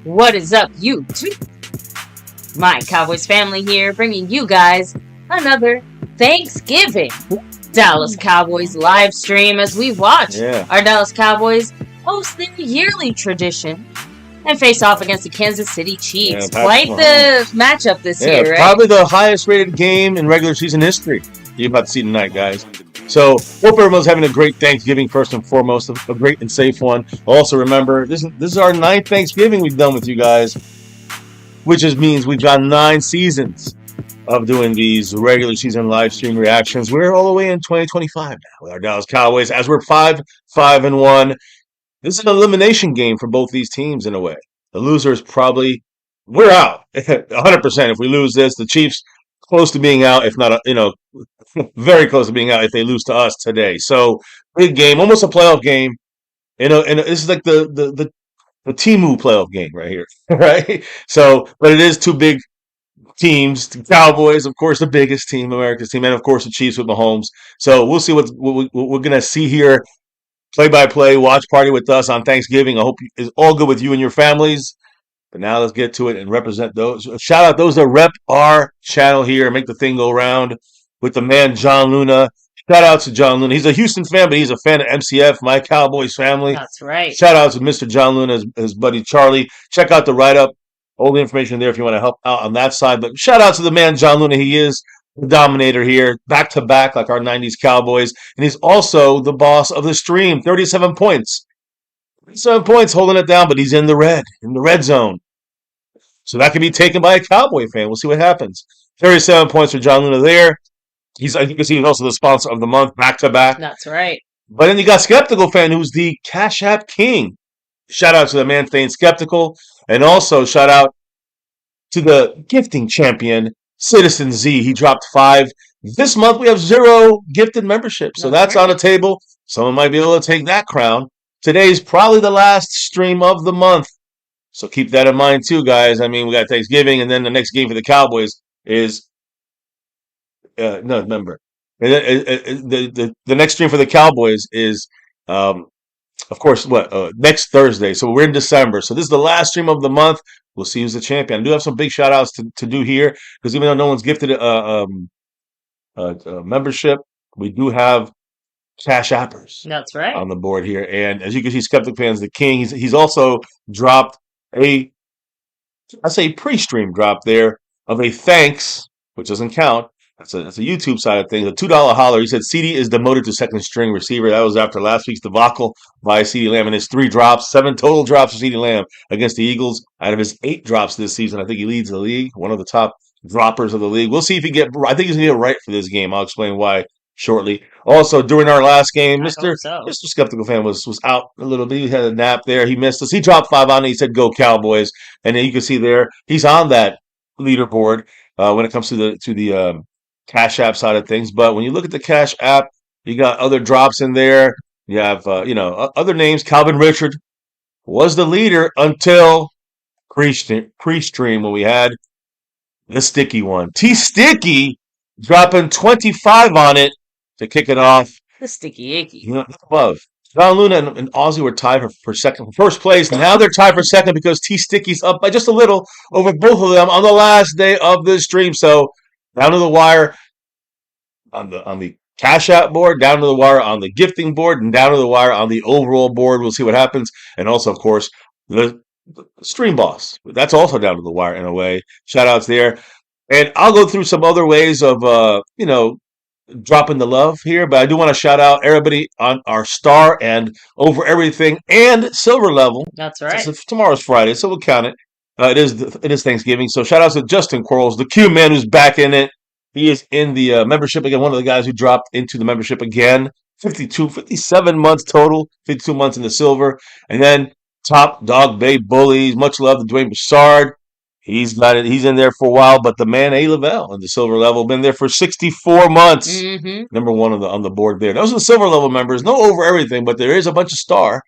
What is up, YouTube? My Cowboys family here, bringing you guys another Thanksgiving Dallas Cowboys live stream as we watch our Dallas Cowboys host their yearly tradition and face off against the Kansas City Chiefs. Quite the matchup this year, right? Probably the highest rated game in regular season history you're about to see tonight, guys. So, hope everyone's having a great Thanksgiving, first and foremost, a great and safe one. Also, remember, this is our 9th Thanksgiving we've done with you guys, which just means we've got 9 seasons of doing these regular season live stream reactions. We're all the way in 2025 now with our Dallas Cowboys, as we're 5-1. This is an elimination game for both these teams in a way. The loser is probably, we're out 100%. If we lose this, the Chiefs close to being out, if not, very close to being out if they lose to us today. So big game, almost a playoff game. And this is like the Timu playoff game right here, right? So, but it is two big teams. The Cowboys, of course, the biggest team, America's team, and of course the Chiefs with Mahomes. So we'll see what we're gonna see here. Play-by-play watch party with us on Thanksgiving. I hope it's all good with you and your families. But now let's get to it and represent those. Shout out those that rep our channel here and make the thing go round with the man John Luna. Shout out to John Luna. He's a Houston fan, but he's a fan of MCF, My Cowboys Family. That's right. Shout out to Mr. John Luna, his buddy Charlie. Check out the write-up. All the information there if you want to help out on that side. But shout out to the man John Luna. He is the dominator here, back-to-back like our 90s Cowboys. And he's also the boss of the stream, 37 points. 37 points holding it down, but he's in the red zone. So that can be taken by a Cowboy fan. We'll see what happens. 37 points for John Luna there. You can see he's also the sponsor of the month, back-to-back. That's right. But then you got Skeptical Fan, who's the Cash App King. Shout out to the man Thane Skeptical. And also shout out to the gifting champion, Citizen Z. He dropped 5. This month we have 0 gifted membership. So that's on the table. Someone might be able to take that crown. Today's probably the last stream of the month. So keep that in mind too, guys. I mean, we got Thanksgiving, and then the next game for the Cowboys is the next stream for the Cowboys is of course next Thursday. So we're in December. So this is the last stream of the month. We'll see who's the champion. I do have some big shout outs to do here because even though no one's gifted a membership, we do have Cash Appers. That's right. On the board here. And as you can see, Skeptic Fan's the king. He's also dropped a pre-stream drop there of a thanks, which doesn't count. That's a YouTube side of things. A $2 holler. He said CD is demoted to second string receiver. That was after last week's debacle by CeeDee Lamb and his 3 drops, 7 total drops for CeeDee Lamb against the Eagles. Out of his 8 drops this season, I think he leads the league. One of the top droppers of the league. We'll see if I think he's gonna get right for this game. I'll explain why shortly. Also, during our last game, Mr. Skeptical Fan was out a little bit. He had a nap there. He missed us. He dropped 5 on it. He said, "Go Cowboys!" And then you can see there he's on that leaderboard when it comes to the Cash App side of things. But when you look at the Cash App, you got other drops in there. You have other names. Calvin Richard was the leader until pre-stream when we had the sticky one. T Sticky dropping 25 on it to kick it off. The sticky icky. Above. John Luna and Ozzy were tied for first place. Now they're tied for second because T Sticky's up by just a little over both of them on the last day of the stream. So down to the wire on the Cash App board, down to the wire on the gifting board, and down to the wire on the overall board. We'll see what happens. And also, of course, the stream boss. That's also down to the wire in a way. Shout outs there. And I'll go through some other ways of dropping the love here, but I do want to shout out everybody on our star and over everything and silver level. That's right. So tomorrow's Friday, so we'll count it. It is Thanksgiving, so shout out to Justin Quarles, the Q man who's back in it. He is in the membership again. One of the guys who dropped into the membership again. 57 months total. 52 months in the silver, and then Top Dog Bay Bullies. Much love to Dwayne Bouchard. He's got it. He's in there for a while, but the man A. Lavelle in the silver level been there for 64 months. Mm-hmm. Number 1 on the board there. Those are the silver level members. No over everything, but there is a bunch of star.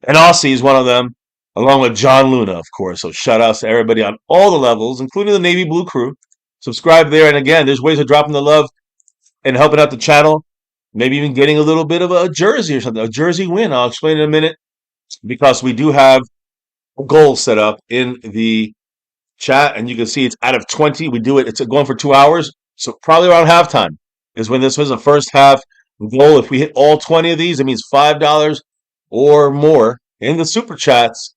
And Aussie is one of them, along with John Luna, of course. So shout outs to everybody on all the levels, including the Navy Blue crew. Subscribe there, and again, there's ways of dropping the love and helping out the channel. Maybe even getting a little bit of a jersey or something, a jersey win. I'll explain in a minute because we do have goals set up in the chat, and you can see it's out of 20. We do it. It's going for 2 hours, so probably around halftime is when this was the first half goal. If we hit all 20 of these, it means $5 or more in the super chats.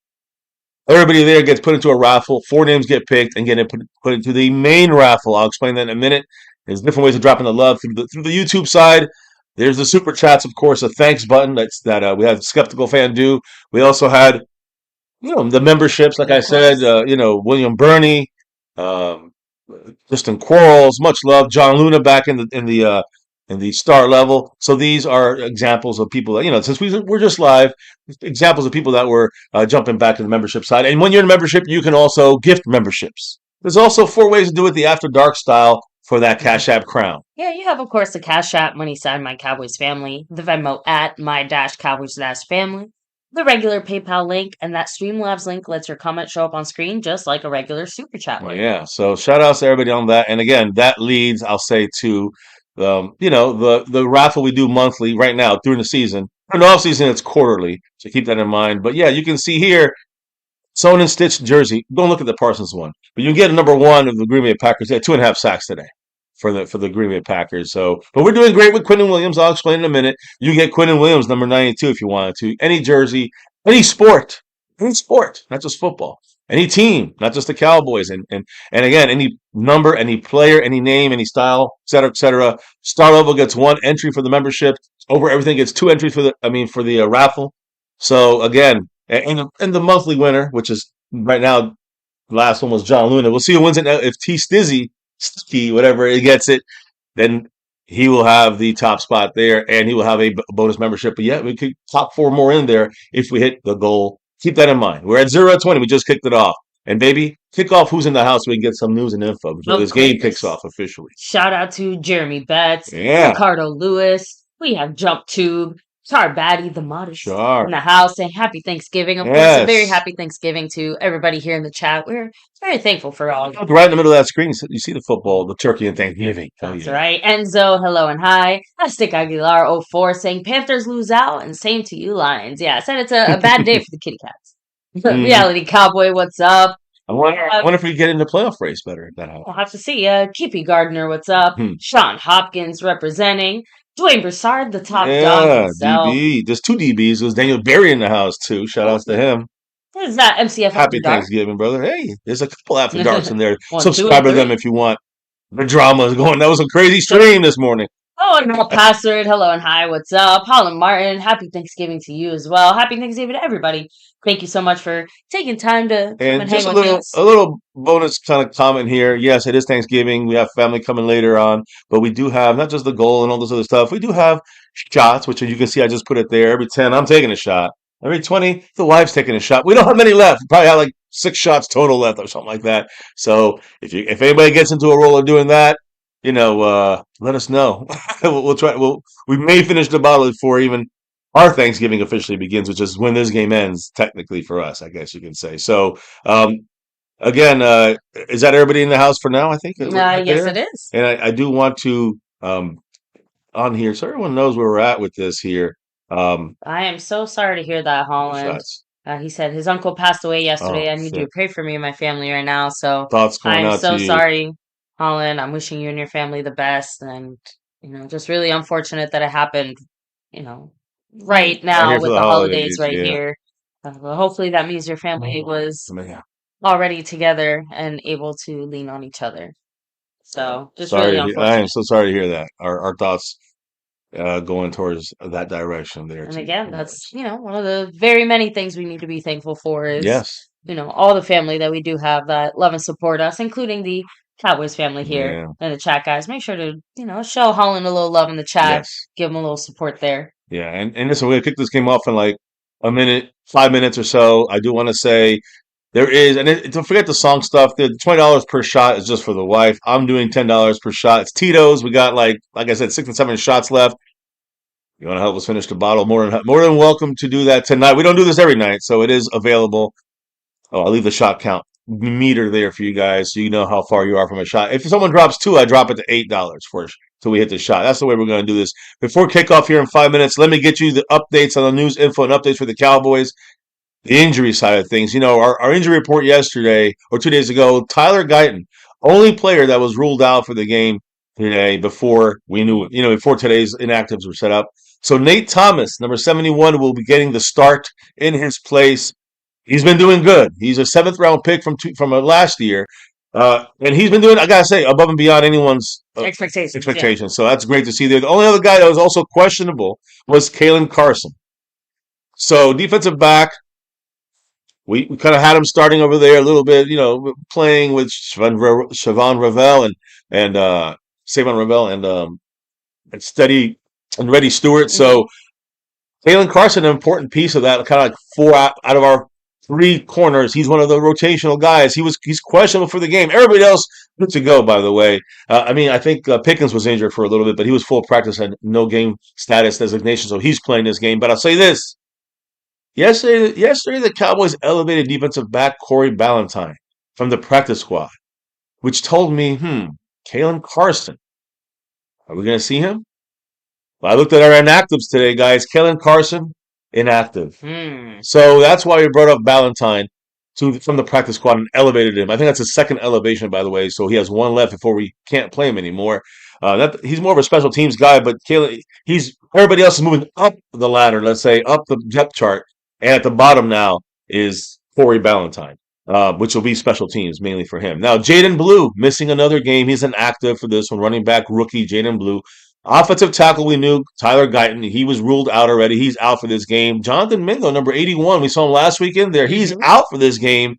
Everybody there gets put into a raffle. 4 names get picked and get put into the main raffle. I'll explain that in a minute. There's different ways of dropping the love through the YouTube side. There's the super chats, of course, a thanks button that we had Skeptical Fan do. We also had the memberships, like I said, William Burney, um, Justin Quarles, much love. John Luna back in the star level. So these are examples of people that, since we're just live, examples of people that were jumping back to the membership side. And when you're in a membership, you can also gift memberships. There's also 4 ways to do it the After Dark style for that Cash App crown. Yeah, you have, of course, the Cash App money sign My Cowboys Family, the Venmo at My-Cowboys-Family, the regular PayPal link, and that Streamlabs link lets your comment show up on screen just like a regular super chat link. Yeah, so shout outs to everybody on that. And again, that leads, I'll say, to the raffle we do monthly right now during the season. In the off season, it's quarterly, so keep that in mind. But yeah, you can see here, sewn and stitched jersey. Don't look at the Parsons one, but you can get a number 1 of the Green Bay Packers. They had 2.5 sacks today for the Green Bay Packers. So, but we're doing great with Quinnen Williams. I'll explain in a minute. You get Quinnen Williams number 92 if you wanted to. Any jersey, any sport, not just football. Any team, not just the Cowboys. And again, any number, any player, any name, any style, et cetera, et cetera. Star level gets 1 entry for the membership. Over everything gets 2 entries for the raffle. So again, and the monthly winner, which is right now, the last one was John Luna. We'll see who wins it now. If T Sticky, whatever he gets it, then he will have the top spot there, and he will have a bonus membership. But yeah, we could top 4 more in there if we hit the goal. Keep that in mind. We're at 0-20. We just kicked it off. And baby, kick off who's in the house so we can get some news and info before this game kicks off officially. Shout out to Jeremy Betts, Ricardo Lewis. We have Jump Tube, Tar Batty, the modest in the house, and happy Thanksgiving. Of course, a very happy Thanksgiving to everybody here in the chat. We're very thankful for all. Right in the middle of that screen, you see the football, the turkey, and Thanksgiving. That's right. Enzo, hello and hi. Stick Aguilar 04 saying Panthers lose out, and same to you, Lions. Yeah, I said it's a bad day for the kitty cats. Reality Cowboy, what's up? I wonder if we get in the playoff race better at that house. We'll have to see. Kippy Gardner, what's up? Sean Hopkins representing. Dwayne Broussard, the top dog himself. DB. There's 2 DBs. There's Daniel Berry in the house, too. Shout outs to him. Is that MCF Happy Thanksgiving, brother. Hey, there's a couple After Darks in there. Subscribe to them if you want. The drama is going. That was a crazy stream this morning. Oh, and Mel Passard, hello and hi, what's up? Holland Martin, happy Thanksgiving to you as well. Happy Thanksgiving to everybody. Thank you so much for taking time to and just a little bonus kind of comment here. Yes, it is Thanksgiving. We have family coming later on, but we do have not just the goal and all this other stuff. We do have shots, which you can see I just put it there. Every 10, I'm taking a shot. Every 20, the wife's taking a shot. We don't have many left. We probably have like 6 shots total left or something like that. So if anybody gets into a role of doing that, let us know. We'll try. We may finish the bottle before even our Thanksgiving officially begins, which is when this game ends, technically for us, I guess you can say. So, again, is that everybody in the house for now? I think. Yes, it is. And I do want to on here, so everyone knows where we're at with this here. I am so sorry to hear that, Holland. He said his uncle passed away yesterday. I need you to pray for me and my family right now. So thoughts going out to you. I'm so sorry, Holland. I'm wishing you and your family the best, and just really unfortunate that it happened. Right now with the holidays right here. Well, hopefully that means your family was already together and able to lean on each other. So just really unfortunate. I am so sorry to hear that. Our thoughts going towards that direction there. And again, that's one of the very many things we need to be thankful for is all the family that we do have that love and support us, including the Cowboys family here in the chat, guys. Make sure to show Holland a little love in the chat. Give him a little support there. Yeah, and listen, we're going to kick this game off in like a minute, 5 minutes or so. I do want to say there is, and don't forget the song stuff. The $20 per shot is just for the wife. I'm doing $10 per shot. It's Tito's. We got like I said, 6 and 7 shots left. You want to help us finish the bottle? More than welcome to do that tonight. We don't do this every night, so it is available. Oh, I'll leave the shot count meter there for you guys so you know how far you are from a shot. If someone drops 2, I drop it to $8 first till we hit the shot. That's the way we're going to do this. Before kickoff here in 5 minutes, let me get you the updates on the news, info, and updates for the Cowboys. the injury side of things. Our injury report yesterday or 2 days ago, Tyler Guyton, only player that was ruled out for the game today before we knew it, before today's inactives were set up. So Nate Thomas, number 71, will be getting the start in his place. He's been doing good. He's a 7th-round pick from last year. And he's been doing, I gotta say, above and beyond anyone's expectations. Yeah. So that's great to see there. The only other guy that was also questionable was Kalen Carson. So defensive back, we kind of had him starting over there a little bit, playing with Siobhan Ravel and Savon Ravel and Steady and Reddy Stewart. So Kalen Carson, an important piece of that, kind of like 4 out of our 3 corners. He's one of the rotational guys. He's questionable for the game. Everybody else good to go, by the way. I think Pickens was injured for a little bit, but he was full practice and no game status designation, so he's playing this game. But I'll say this. Yesterday, the Cowboys elevated defensive back Corey Ballantyne from the practice squad, which told me, Kalen Carson. Are we going to see him? Well, I looked at our inactives today, guys. Kalen Carson, inactive. So that's why we brought up Ballantyne from the practice squad and elevated him. I think that's his second elevation, by the way. So he has 1 left before we can't play him anymore. He's more of a special teams guy, but Kalen, everybody else is moving up the ladder, let's say, up the depth chart. And at the bottom now is Corey Ballantyne, which will be special teams mainly for him. Now, Jaden Blue missing another game. He's inactive for this one. Running back rookie Jaden Blue. Offensive tackle, we knew Tyler Guyton. He was ruled out already. He's out for this game. Jonathan Mingo, number 81. We saw him last weekend there. He's out for this game.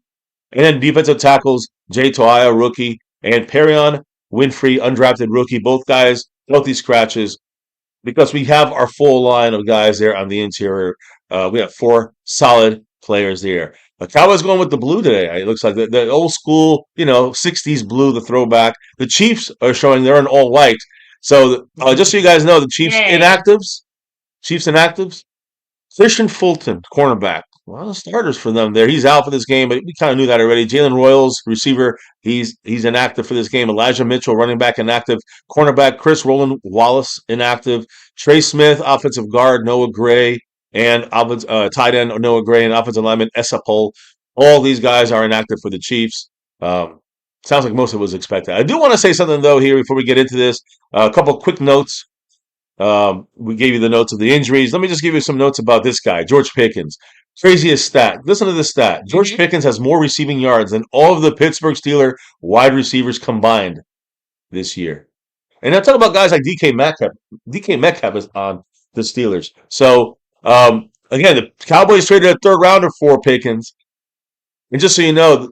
And then defensive tackles, Jay Toia, rookie, and Perion Winfrey, undrafted rookie. Both guys, healthy scratches. Because we have our full line of guys there on the interior. We have 4 solid players there. The Cowboys going with the blue today. It looks like the old school, 60s blue, the throwback. The Chiefs are showing they're in all white. So just so you guys know, the Chiefs inactives. Christian Fulton, cornerback. Well, the starters for them there. He's out for this game, but we kind of knew that already. Jalen Royals, receiver, he's inactive for this game. Elijah Mitchell, running back, inactive. Cornerback, Chris Roland Wallace, inactive. Trey Smith, offensive guard, Noah Gray, and tight end Noah Gray, and offensive lineman Esapol. All these guys are inactive for the Chiefs. Sounds like most of it was expected. I do want to say something, though, here before we get into this. A couple quick notes. We gave you the notes of the injuries. Let me just give you some notes about this guy, George Pickens. Craziest stat. Listen to this stat. George Pickens has more receiving yards than all of the Pittsburgh Steelers wide receivers combined this year. And I'm talking about guys like DK Metcalf. DK Metcalf is on the Steelers. So, again, the Cowboys traded a 3rd rounder for Pickens. And just so you know,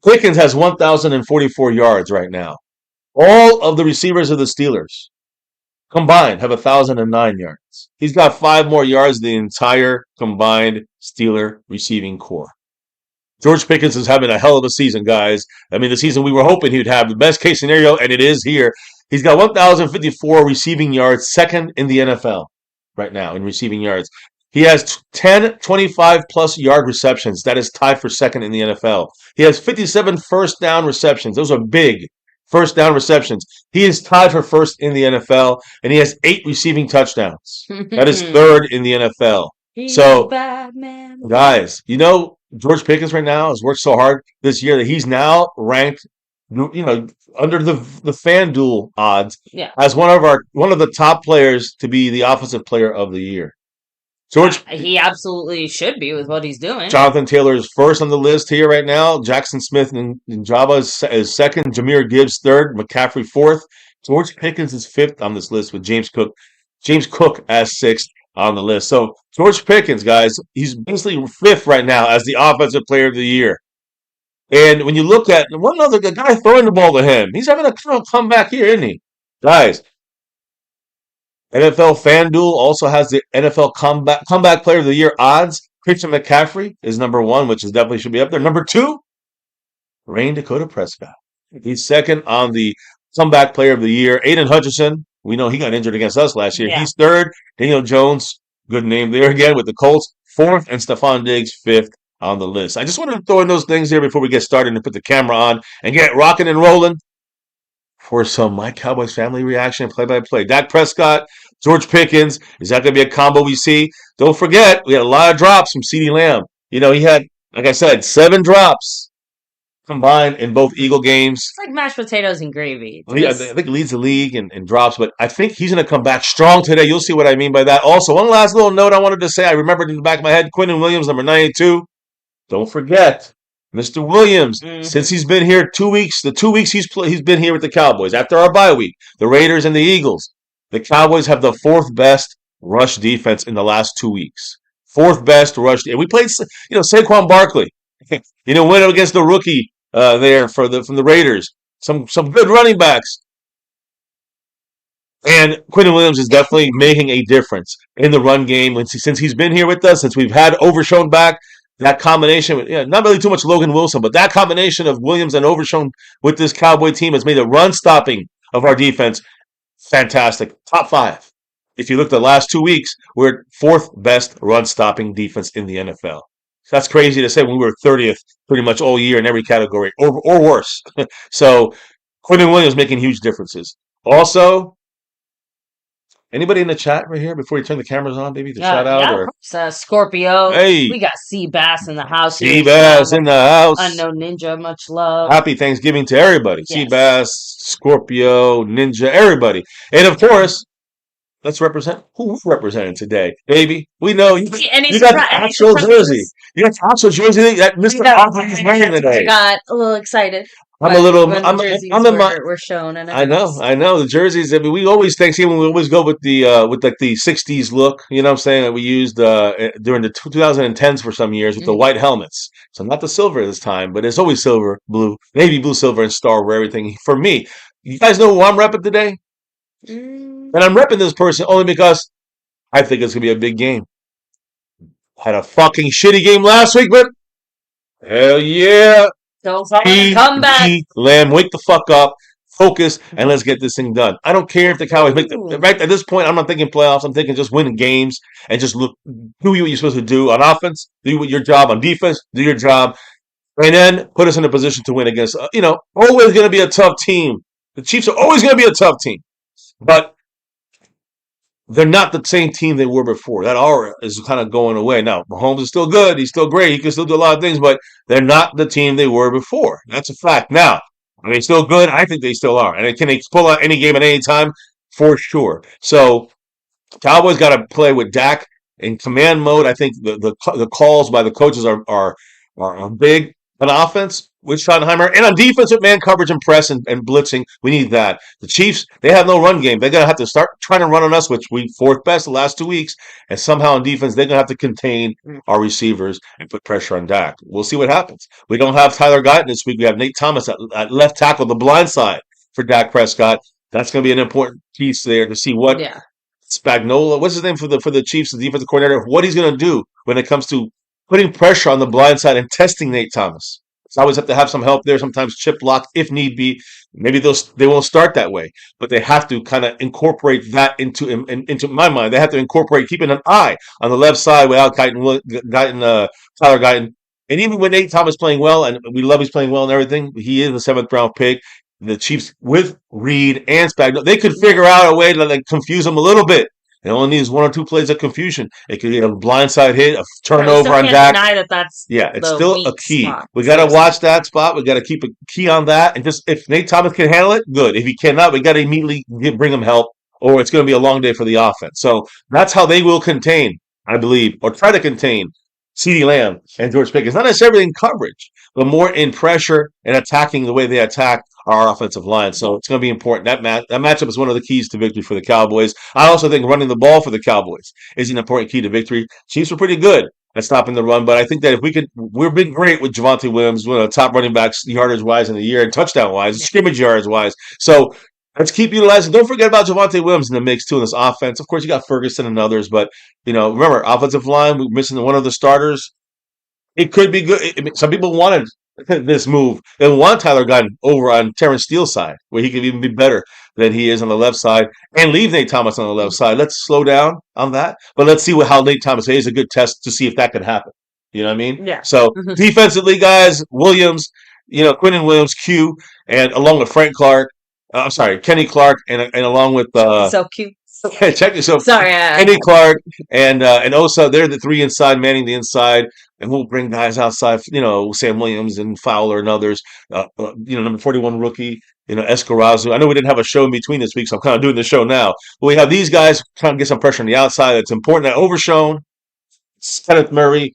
Pickens has 1,044 yards right now. All of the receivers of the Steelers combined have 1,009 yards. He's got 5 more yards than the entire combined Steeler receiving core. George Pickens is having a hell of a season, guys. I mean, the season we were hoping he'd have. The best case scenario, and it is here. He's got 1,054 receiving yards, 2nd in the NFL right now in receiving yards. He has 10 25-plus yard receptions. That is tied for 2nd in the NFL. He has 57 first down receptions. Those are big. First down receptions. He is tied for 1st in the NFL, and he has 8 receiving touchdowns. That is 3rd in the NFL. So, guys, George Pickens right now has worked so hard this year that he's now ranked, under the FanDuel odds as one of the top players to be the offensive player of the year. He absolutely should be with what he's doing. Jonathan Taylor is 1st on the list here right now. Jackson Smith and Java is 2nd. Jahmyr Gibbs 3rd. McCaffrey 4th. George Pickens is 5th on this list with James Cook as 6th on the list. So George Pickens, guys, he's basically 5th right now as the offensive player of the year. And when you look at the guy throwing the ball to him, he's having a kind of comeback here, isn't he? Guys, NFL FanDuel also has the NFL Comeback Player of the Year odds. Christian McCaffrey is number 1, which definitely should be up there. Number 2, Rain Dakota Prescott. He's 2nd on the Comeback Player of the Year. Aiden Hutchinson, we know he got injured against us last year. Yeah. He's 3rd. Daniel Jones, good name there again with the Colts, 4th. And Stephon Diggs, 5th on the list. I just wanted to throw in those things here before we get started and put the camera on and get rocking and rolling for some My Cowboys Family reaction play-by-play. Dak Prescott, George Pickens. Is that going to be a combo we see? Don't forget, we had a lot of drops from CeeDee Lamb. He had, like I said, 7 drops combined in both Eagle games. It's like mashed potatoes and gravy. I think he leads the league in drops, but I think he's going to come back strong today. You'll see what I mean by that. Also, one last little note I wanted to say. I remembered in the back of my head, Quinnen Williams, number 92. Don't forget, Mr. Williams, since he's been here 2 weeks, the 2 weeks he's been here with the Cowboys, after our bye week, the Raiders and the Eagles, the Cowboys have the 4th best rush defense in the last 2 weeks. 4th best rush. And we played, Saquon Barkley, went up against the rookie there from the Raiders. Some good running backs. And Quinnen Williams is definitely making a difference in the run game since he's been here with us, since we've had Overshown back. That combination, not really too much Logan Wilson, but that combination of Williams and Overshown with this Cowboy team has made the run stopping of our defense fantastic. Top 5. If you look at the last 2 weeks, we're 4th best run stopping defense in the NFL. That's crazy to say when we were 30th pretty much all year in every category, or worse. So Quinnen Williams making huge differences. Also, anybody in the chat right here before you turn the cameras on, baby, to shout out? Or Scorpio. Hey, we got Seabass in the house. Seabass in the house. Unknown Ninja, much love. Happy Thanksgiving to everybody. Yes. Seabass, Scorpio, Ninja, everybody. And of course, let's represent who we're representing today, baby. We know you got the actual jersey. You got the actual jersey that Mr. Austin is wearing today. I got a little excited. We're shown. And I know the jerseys. I mean, we always Thanksgiving. We always go with the the '60s look. You know what I'm saying? That we used during the 2010s for some years with the white helmets. So not the silver this time, but it's always silver, blue, navy blue, silver, and star over everything. For me, you guys know who I'm repping today, and I'm repping this person only because I think it's gonna be a big game. Had a fucking shitty game last week, but hell yeah. Come back. Lamb, wake the fuck up, focus, and let's get this thing done. I don't care if the Cowboys make right at this point. I'm not thinking playoffs. I'm thinking just winning games and just do what you're supposed to do on offense, do your job on defense, do your job, and then put us in a position to win against. Always going to be a tough team. The Chiefs are always going to be a tough team, but they're not the same team they were before. That aura is kind of going away. Now, Mahomes is still good. He's still great. He can still do a lot of things, but they're not the team they were before. That's a fact. Now, are they still good? I think they still are. And can they pull out any game at any time? For sure. So, Cowboys got to play with Dak in command mode. I think the calls by the coaches are big on offense with Schottenheimer, and on defense with man coverage and press and blitzing. We need that. The Chiefs, they have no run game. They're going to have to start trying to run on us, which we 4th best the last 2 weeks, and somehow on defense, they're going to have to contain our receivers and put pressure on Dak. We'll see what happens. We don't have Tyler Guyton this week. We have Nate Thomas at left tackle, the blind side for Dak Prescott. That's going to be an important piece there to see what Spagnuolo, what's his name for the Chiefs, the defensive coordinator, what he's going to do when it comes to putting pressure on the blind side and testing Nate Thomas. So I always have to have some help there, sometimes chip block if need be. Maybe they won't start that way, but they have to kind of incorporate that into my mind. They have to incorporate keeping an eye on the left side without Tyler Guyton. And even when Nate Thomas playing well, and we love he's playing well and everything, he is the 7th round pick. The Chiefs with Reed and Spagnuolo, they could figure out a way to confuse him a little bit. It only needs 1 or 2 plays of confusion. It could be a blindside hit, a turnover on Dak. It's still a key. We got to watch that spot. We got to keep a key on that. And just if Nate Thomas can handle it, good. If he cannot, we got to immediately bring him help, or it's going to be a long day for the offense. So that's how they will contain, I believe, or try to contain CeeDee Lamb and George Pickens. Not necessarily in coverage, but more in pressure and attacking the way they attack our offensive line. So it's going to be important. That matchup is one of the keys to victory for the Cowboys. I also think running the ball for the Cowboys is an important key to victory. Chiefs are pretty good at stopping the run, but I think that if we're been great with Javonte Williams, one of the top running backs yardage-wise in the year and touchdown-wise, scrimmage yards-wise. So let's keep utilizing. Don't forget about Javonte Williams in the mix, too, in this offense. Of course, you got Ferguson and others, but, remember, offensive line, we're missing one of the starters. It could be good. Some people wanted this move. They want Tyler Guyton over on Terrence Steele's side, where he could even be better than he is on the left side, and leave Nate Thomas on the left side. Let's slow down on that, but let's see how Nate Thomas is. A good test to see if that could happen. You know what I mean? Yeah. So defensively, guys, Williams, Quinnen Williams, Q, and along with Kenny Clark, and along with so cute. Check yourself. Sorry, Kenny Clark and Osa. They're the 3 inside, manning the inside. and we'll bring guys outside, Sam Williams and Fowler and others, number 41 rookie, Escorazu. I know we didn't have a show in between this week, so I'm kind of doing the show now. But we have these guys trying to get some pressure on the outside. It's important that Overshown, Kenneth Murray,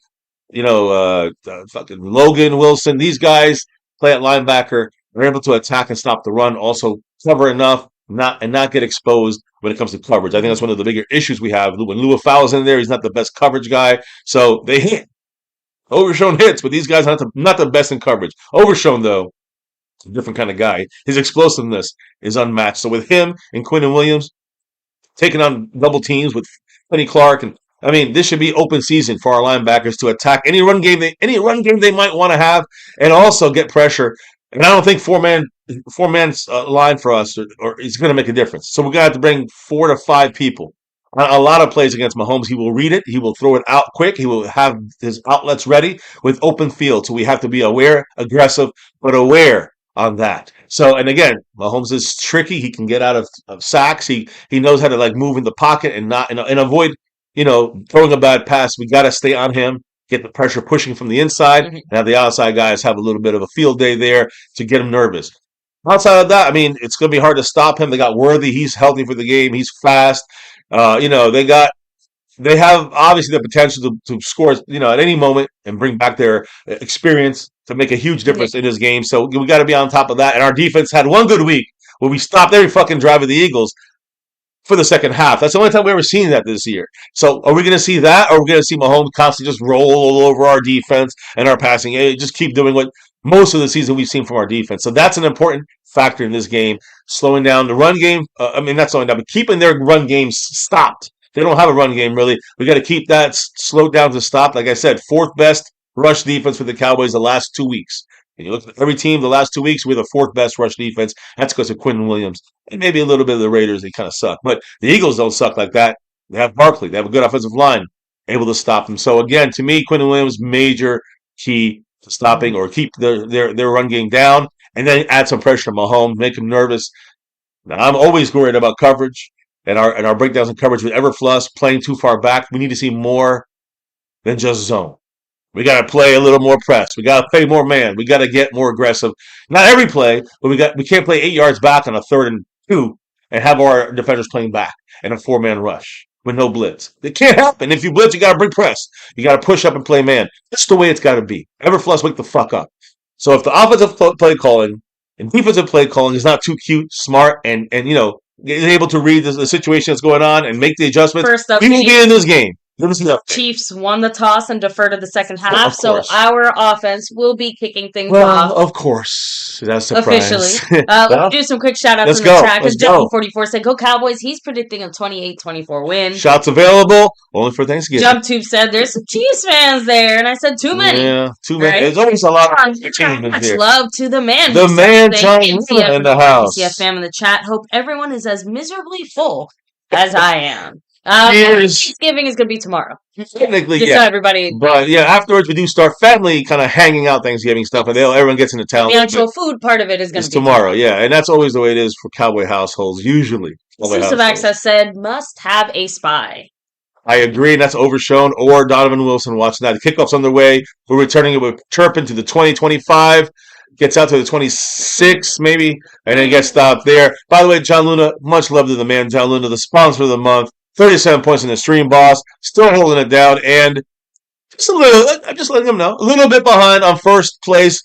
fucking Logan Wilson, these guys play at linebacker. They're able to attack and stop the run, also cover enough, not get exposed when it comes to coverage. I think that's one of the bigger issues we have. When Lua Fowler's in there, he's not the best coverage guy, so they hit. Overshown hits, but these guys are not the best in coverage. Overshown, though, a different kind of guy. His explosiveness is unmatched. So with him and Quinton Williams taking on double teams with Kenny Clark, and this should be open season for our linebackers to attack any run game they might want to have, and also get pressure. And I don't think four-man line for us or is going to make a difference. So we're going to have to bring 4 to 5 people. On a lot of plays against Mahomes, he will read it. He will throw it out quick. He will have his outlets ready with open field. So we have to be aware, aggressive, but aware on that. So, and again, Mahomes is tricky. He can get out of sacks. He knows how to move in the pocket and not and avoid throwing a bad pass. We got to stay on him, get the pressure pushing from the inside, and have the outside guys have a little bit of a field day there to get him nervous. Outside of that, it's going to be hard to stop him. They got Worthy. He's healthy for the game. He's fast. They have obviously the potential to score, at any moment and bring back their experience to make a huge difference in this game. So we got to be on top of that. And our defense had one good week where we stopped every fucking drive of the Eagles for the second half. That's the only time we've ever seen that this year. So are we going to see that, or are we going to see Mahomes constantly just roll all over our defense and our passing? Just keep doing what most of the season we've seen from our defense. So that's an important factor in this game, slowing down the run game. Not slowing down, but keeping their run game stopped. They don't have a run game, really. We got to keep that slowed down to stop. Like I said, 4th best rush defense for the Cowboys the last 2 weeks. And you look at every team the last 2 weeks, we're the 4th best rush defense. That's because of Quinton Williams. And maybe a little bit of the Raiders, they kind of suck. But the Eagles don't suck like that. They have Barkley. They have a good offensive line able to stop them. So, again, to me, Quinton Williams, major key to stopping or keep their run game down, and then add some pressure to Mahomes, make him nervous. Now, I'm always worried about coverage and our breakdowns in coverage with Everfluss playing too far back. We need to see more than just zone. We got to play a little more press. We got to play more man. We got to get more aggressive. Not every play, but we can't play 8 yards back on a 3rd and 2 and have our defenders playing back in a 4-man rush with no blitz. It can't happen. If you blitz, you got to bring press. You got to push up and play man. That's the way it's got to be. Everfluss, wake the fuck up. So if the offensive play calling and defensive play calling is not too cute, smart, and is able to read the situation that's going on and make the adjustments, First up, we won't be in this game. Chiefs won the toss and deferred to the second half, so our offense will be kicking things off. Of course. That's a surprise. Officially. Let's do some quick shout-outs in the chat, because Jump44 said, go Cowboys. He's predicting a 28-24 win. Shots available, only for Thanksgiving. JumpTube said, there's some Chiefs fans there, and I said, too many. Yeah, too many. Right? There's always a lot of much love to the man. The man, John in the house. CF fam in the chat. Hope everyone is as miserably full as I am. Thanksgiving is going to be tomorrow. Technically, just so everybody. But afterwards we do start family kind of hanging out Thanksgiving stuff, and everyone gets into town. The actual food part of it is going to be tomorrow. Yeah, and that's always the way it is for Cowboy households. Usually, Exclusive Access said must have a spy. I agree, and that's Overshown or Donovan Wilson watching that. The kickoff's underway. We're returning it with Turpin to the 2025. Gets out to the 26, maybe, and then gets stopped there. By the way, John Luna, much love to the man, John Luna, the sponsor of the month. 37 points in the stream, boss. Still holding it down, and just a little. I'm just letting him know. A little bit behind on first place.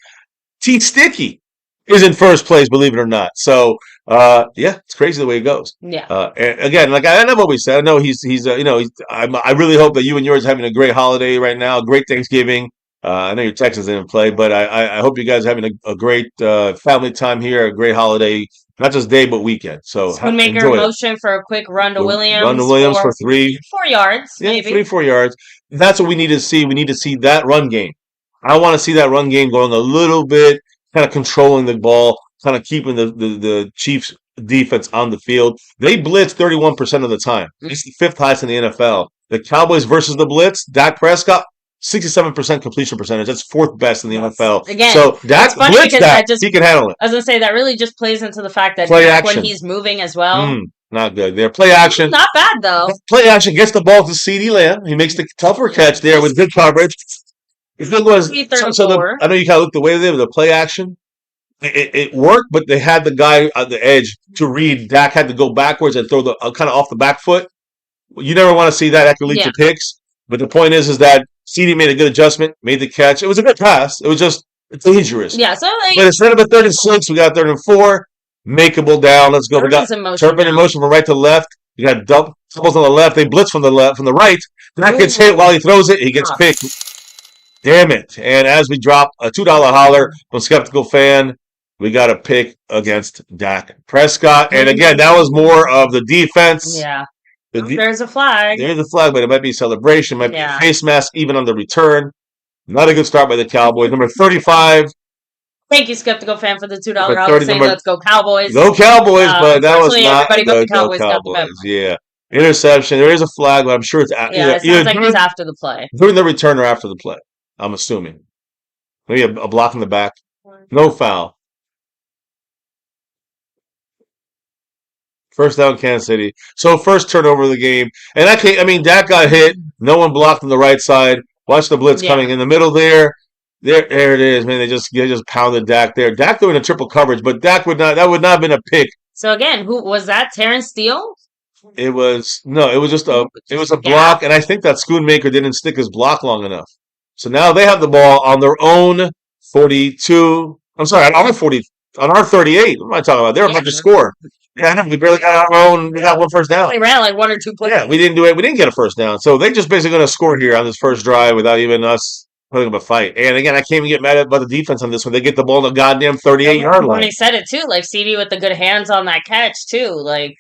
T Sticky is in first place, believe it or not. So, it's crazy the way it goes. Yeah. And again, like I've always said, I know he's I really hope that you and yours are having a great holiday right now, a great Thanksgiving. I know your Texans didn't play, but I hope you guys are having a great family time here, a great holiday. Not just day, but weekend. So Spoonmaker motion for a quick run to Williams. Run to Williams for 4 yards, maybe. 3-4 yards. That's what we need to see. We need to see that run game. I want to see that run game going a little bit, kind of controlling the ball, kind of keeping the Chiefs defense on the field. They blitz 31% of the time. It's the 5th highest in the NFL. The Cowboys versus the blitz, Dak Prescott, 67% completion percentage. That's 4th best in the NFL. Again, so Dak blitz that, he can handle it. I was going to say, that really just plays into the fact that when he's moving as well. Not good. Their play action. Not bad, though. Play action gets the ball to CeeDee Lamb. He makes the tougher catch there with good coverage. The thing was, I know you kind of looked the way they were the play action. It worked, but they had the guy on the edge to read. Dak had to go backwards and throw the kind of off the back foot. You never want to see that. That could lead to picks. But the point is that CD made a good adjustment, made the catch. It was a good pass. It was just dangerous. Yeah. So but instead of a 3rd and 6, we got 3rd and 4. Makeable down. Let's go. We got Turpin in motion from right to left. You got doubles on the left. They blitz from the left, from the right. Dak gets hit while he throws it. He gets picked. Damn it. And as we drop a $2 holler from Skeptical Fan, we got a pick against Dak Prescott. And again, that was more of the defense. Yeah. There's a flag. There's a flag, but it might be a celebration. It might be a face mask even on the return. Not a good start by the Cowboys. Number 35. Thank you, Skeptical Fan, for the $2 holler saying, let's go Cowboys. Go Cowboys, but that was not everybody but the Cowboys got the memo. Yeah. Interception. There is a flag, but I'm sure it's it sounds like it's after the play. During the return or after the play, I'm assuming. Maybe a block in the back. No foul. First down, Kansas City. So first turnover of the game. And Dak got hit. No one blocked on the right side. Watch the blitz coming in the middle there. There it is, man. They just pounded Dak there. Dak doing a triple coverage, but that would not have been a pick. So again, who was that? Terrence Steele? It was just a block, and I think that Schoonmaker didn't stick his block long enough. So now they have the ball on their own 42. I'm sorry, on our 38. What am I talking about? They're about to score. Yeah, I know. We barely got our own. We got one first down. They ran like 1 or 2 plays. Yeah, we didn't do it. We didn't get a first down. So they just basically going to score here on this first drive without even us putting up a fight. And again, I can't even get mad about the defense on this one. They get the ball on the goddamn 38-yard line. When he said it too, like CD with the good hands on that catch too, like.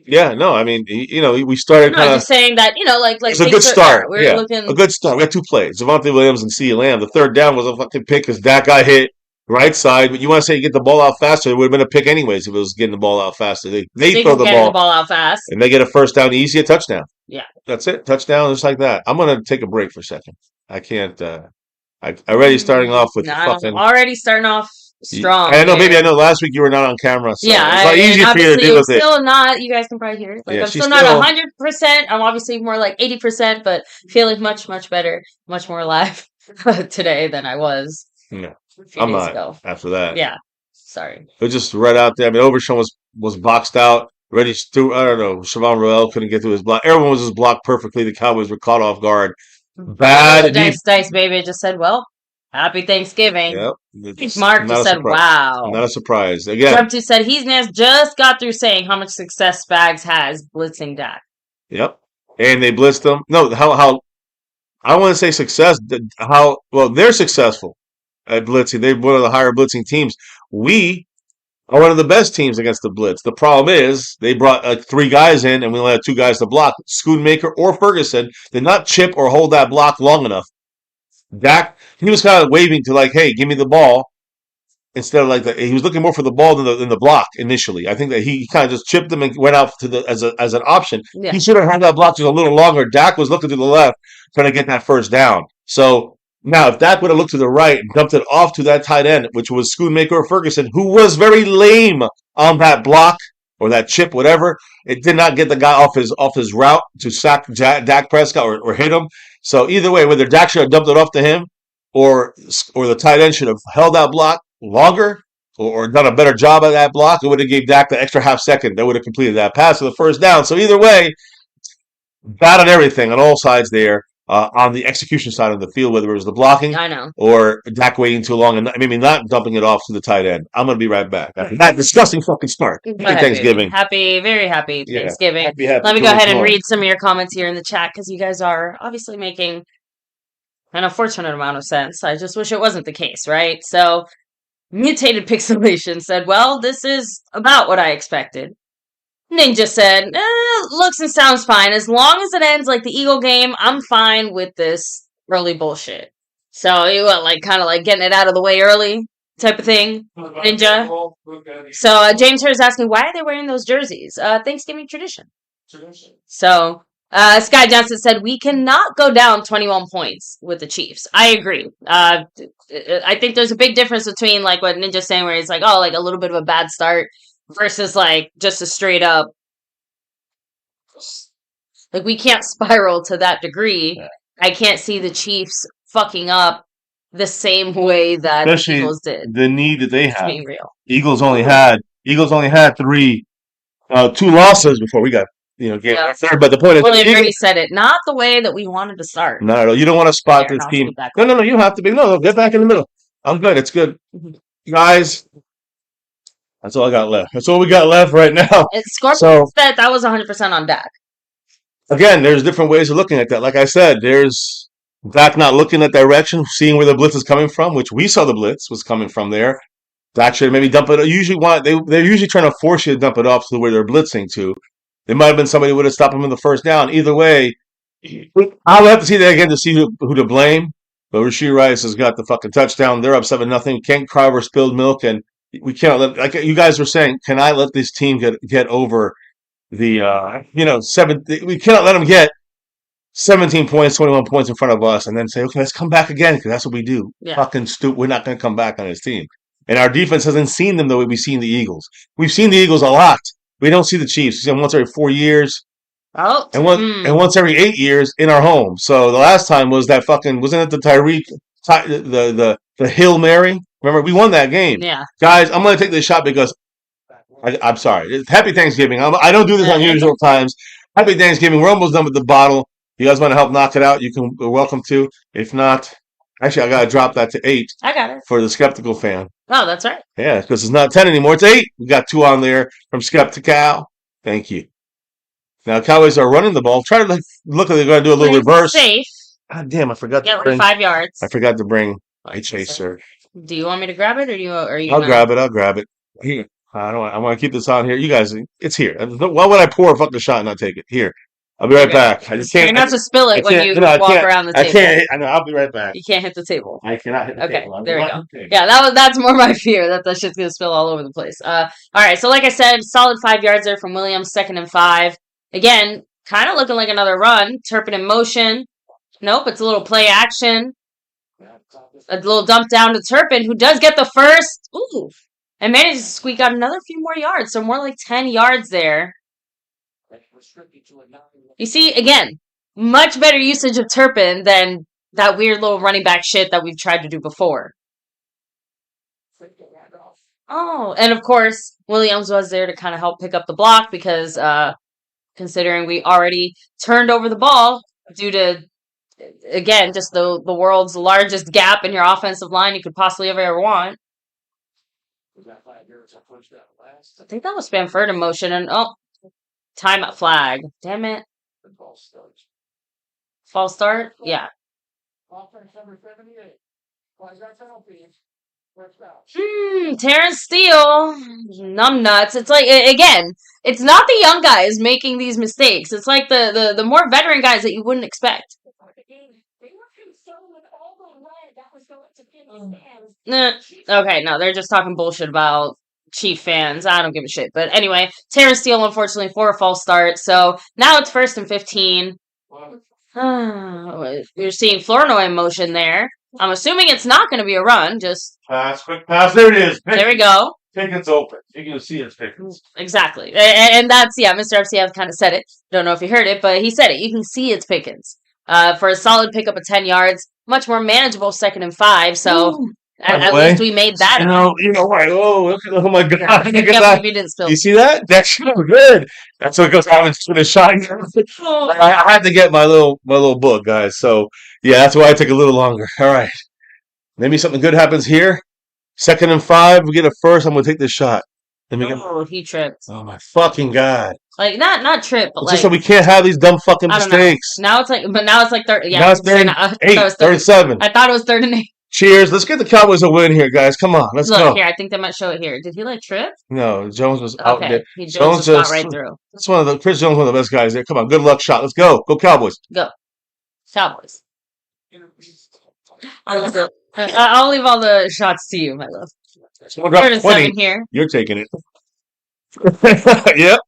Yeah, no, I mean, we started kind of. Just saying that, like it's a good start. A good start. We had 2 plays. Javonte Williams and CeeDee Lamb. The third down was a fucking pick because that guy hit right side. But you want to say you get the ball out faster? It would have been a pick anyways if it was getting the ball out faster. They throw the ball out fast. And they get a first down, easy, a touchdown. Yeah. That's it. Touchdown, just like that. I'm going to take a break for a second. I can't. I already starting off with fucking. Already starting off strong. I know, baby. I know. Last week you were not on camera, so yeah, it's easy for you to deal with it. Still not. You guys can probably hear it. I'm still not 100%. I'm obviously more like 80%, but feeling much, much better, much more alive today than I was. Yeah, I'm not ago. After that. Yeah, sorry. It was just right out there. I mean, Overshown was boxed out. Ready to. I don't know. Siobhan Roel couldn't get through his block. Everyone was just blocked perfectly. The Cowboys were caught off guard. Bad. Dice, baby. Just said, well. Happy Thanksgiving. Yep. Mark just said, wow. Not a surprise. Again. Trump said he's just got through saying how much success Spags has blitzing Dak. Yep. And they blitzed them. No, how I don't want to say success. They're successful at blitzing. They're one of the higher blitzing teams. We are one of the best teams against the blitz. The problem is they brought 3 guys in and we only had 2 guys to block. Schoonmaker or Ferguson did not chip or hold that block long enough. Dak, he was kind of waving to hey, give me the ball. Instead of he was looking more for the ball than the block initially. I think that he kind of just chipped them and went out to as an option. Yeah. He should have had that block just a little longer. Dak was looking to the left, trying to get that first down. So now, if Dak would have looked to the right and dumped it off to that tight end, which was Schoonmaker or Ferguson, who was very lame on that block or that chip, whatever, it did not get the guy off his route to sack Dak Prescott or hit him. So either way, whether Dak should have dumped it off to him or the tight end should have held that block longer or done a better job at that block, it would have gave Dak the extra half second that would have completed that pass for the first down. So either way, bad on everything on all sides there. On the execution side of the field, whether it was the blocking or Dak waiting too long and maybe not dumping it off to the tight end. I'm going to be right back after that disgusting fucking start. Happy Thanksgiving. Very happy Thanksgiving. Happy Let me go ahead and read some of your comments here in the chat because you guys are obviously making an unfortunate amount of sense. I just wish it wasn't the case, right? So, Mutated Pixelation said, well, this is about what I expected. Ninja said, looks and sounds fine. As long as it ends like the Eagle game, I'm fine with this early bullshit. So, you want kind of getting it out of the way early type of thing, Ninja. So, James here is asking, why are they wearing those jerseys? Thanksgiving tradition. So, Sky Johnson said, we cannot go down 21 points with the Chiefs. I agree. I think there's a big difference between what Ninja's saying where it's a little bit of a bad start versus just a straight up we can't spiral to that degree I can't see the Chiefs fucking up the same way that the Eagles did. The need that they have. Being real. Eagles only had 2 losses before we got game third. But the point is, William Brady said it, not the way that we wanted to start. Not at all. You don't want to spot this team. No. You have to be. No, get back in the middle. I'm good. It's good, guys. That's all I got left. That's all we got left right now. Scorpion said that was 100% on Dak. Again, there's different ways of looking at that. Like I said, there's Dak not looking that direction, seeing where the blitz is coming from, which we saw the blitz was coming from there. Dak should maybe dump it. They're usually trying to force you to dump it off to where they're blitzing to. There might have been somebody who would have stopped him in the first down. Either way, I'll have to see that again to see who to blame. But Rashee Rice has got the fucking touchdown. They're up 7-0. Kent Carver spilled milk, and we can't let, like you guys were saying, can I let this team get over the 7? We cannot let them get 17 points, 21 points in front of us, and then say, okay, let's come back again because that's what we do. Yeah. Fucking stupid. We're not going to come back on this team. And our defense hasn't seen them the way we've seen the Eagles. We've seen the Eagles a lot. We don't see the Chiefs. We see them once every 4 years. Oh. And once every 8 years in our home. So the last time was that fucking, wasn't it the Tyreek, the Hail Mary? Remember, we won that game. Yeah. Guys, I'm going to take this shot because I'm sorry. Happy Thanksgiving. I don't do this on usual times. Happy Thanksgiving. We're almost done with the bottle. You guys want to help knock it out? You're welcome to. If not, actually, I got to drop that to 8. I got it. For the skeptical fan. Oh, that's right. Yeah, because it's not 10 anymore. It's 8. We got 2 on there from Skeptical. Thank you. Now, Cowboys are running the ball. Try to look like they're going to do a little reverse. Safe. God damn, I forgot to bring 5 yards. I forgot to bring a chaser. Do you want me to grab it, or are you? I'll grab it. Here. I want to keep this on here. You guys, it's here. Why would I pour a fucking shot and not take it? Here. I'll be right back. I just can't. You're not to spill it when you walk around the table. I can't. I know. I'll be right back. You can't hit the table. I cannot hit the table. Okay, there we go. Yeah, that's more my fear, that shit's gonna spill all over the place. All right. So like I said, solid 5 yards there from Williams, 2nd and 5. Again, kind of looking like another run. Turpin in motion. Nope, it's a little play action. A little dump down to Turpin, who does get the first. Ooh, and manages to squeak out another few more yards. So more like 10 yards there. You see, again, much better usage of Turpin than that weird little running back shit that we've tried to do before. Oh, and of course, Williams was there to kind of help pick up the block because considering we already turned over the ball due to, again, just the world's largest gap in your offensive line you could possibly ever want. I think that was Spanford in motion, and timeout flag. Damn it. False start? Yeah. Terrence Steele. Numbnuts. It's like, again, it's not the young guys making these mistakes. It's like the more veteran guys that you wouldn't expect. Okay, no, they're just talking bullshit about Chief fans. I don't give a shit. But anyway, Terrence Steele, unfortunately, for a false start. So now it's 1st and 15. You're seeing Flournoy in motion there. I'm assuming it's not going to be a run. Just quick pass. There it is. There we go. Pickens open. You can see it's Pickens. Exactly. And that's, Mr. FCF kind of said it. Don't know if you heard it, but he said it. You can see it's Pickens. For a solid pickup of 10 yards. Much more manageable 2nd and 5. So at least we made that. You know what? Oh my God. Yeah, Look at that. You see that? That's so good. That's what goes on with a shot. I had to get my little book, guys. So, yeah, that's why I took a little longer. All right. Maybe something good happens here. 2nd and 5. We get a first. I'm going to take this shot. He tripped. Oh, my fucking God. Like, not trip, but just so we can't have these dumb fucking mistakes. Now it's like third. Yeah, now it's 37. I thought it was 3rd and 8. Cheers. Let's get the Cowboys a win here, guys. Come on. Let's go. Here, I think they might show it here. Did he trip? No, Jones was out there. Jones just got right through. That's Chris Jones, one of the best guys there. Come on. Good luck shot. Let's go. Go Cowboys. Go. Cowboys. I'll leave all the shots to you, my love. 3rd and 7 here. You're taking it. Yep.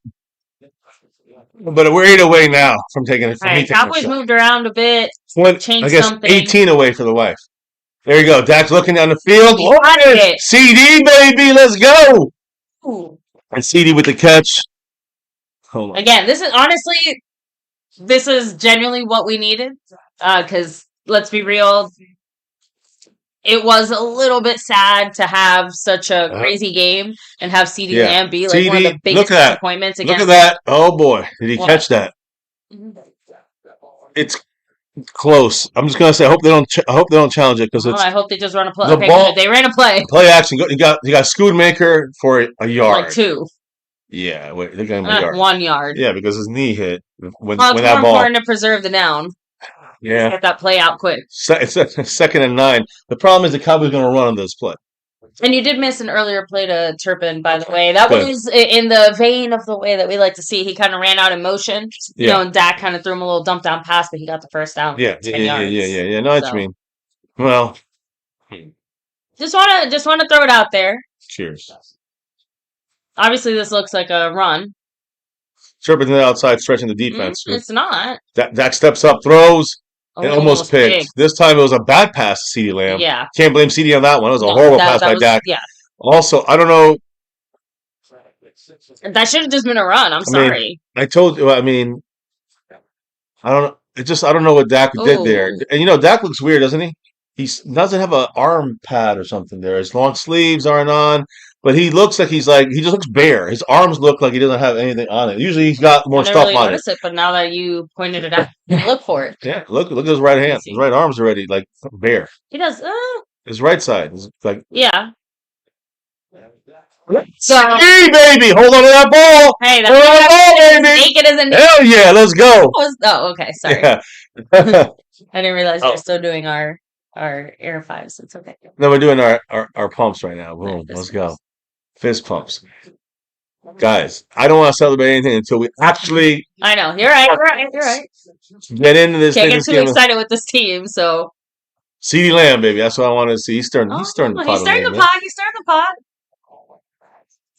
But we're 8 away now from taking it. Right, Cowboys moved around a bit. Changed something. 18 away for the wife. There you go. Dak's looking down the field. CD, baby. Let's go. Ooh. And CD with the catch. Hold on. Again, this is honestly, this is genuinely what we needed. Because let's be real, it was a little bit sad to have such a crazy game and have CD Lamb be like one of the biggest disappointments. Look at that! Oh boy, did he catch that? It's close. I'm just gonna say, I hope they don't challenge it because it's. I hope they just run a play. Okay, they ran a play. Play action. You got Schoonmaker for a yard. Like 2. Yeah, wait, they're going to 1 yard. Yeah, because his knee hit when it's that more important to preserve the down. Yeah, get that play out quick. It's 2nd and 9. The problem is the Cowboys are going to run on this play. And you did miss an earlier play to Turpin, by the way. That was in the vein of the way that we like to see. He kind of ran out in motion, you know, and Dak kind of threw him a little dump down pass, but he got the first down. Yeah. No, what you mean. Well, just want to throw it out there. Cheers. Obviously, this looks like a run. Turpin's outside stretching the defense. It's not. Dak steps up, throws. And almost picked. This time it was a bad pass to CeeDee Lamb. Yeah. Can't blame CeeDee on that one. It was a horrible pass by Dak. Yeah. Also, I don't know. That should have just been a run. I'm sorry. I told you. I mean, I don't. I don't know what Dak did there. And you know, Dak looks weird, doesn't he? He doesn't have an arm pad or something there. His long sleeves aren't on. But he looks like he just looks bare. His arms look like he doesn't have anything on it. Usually he's got more stuff on it. But now that you pointed it out, look for it. Yeah, look at his right hand. His right arm's already like bare. He does. His right side is like. Yeah. So, hey, baby, hold on to that ball. Hey, that's ball, baby. Naked as a naked. Hell yeah, let's go. Oh, okay, sorry. Yeah. I didn't realize we're still doing our Air 5s. It's okay. No, we're doing our pumps right now. Boom, let's go. Fist pumps. Guys, I don't want to celebrate anything until we actually. I know. You're right. Get into this thing. Can't get too excited with this team, so. CeeDee Lamb, baby. That's what I want to see. He's stirring the pot. He's stirring the pot.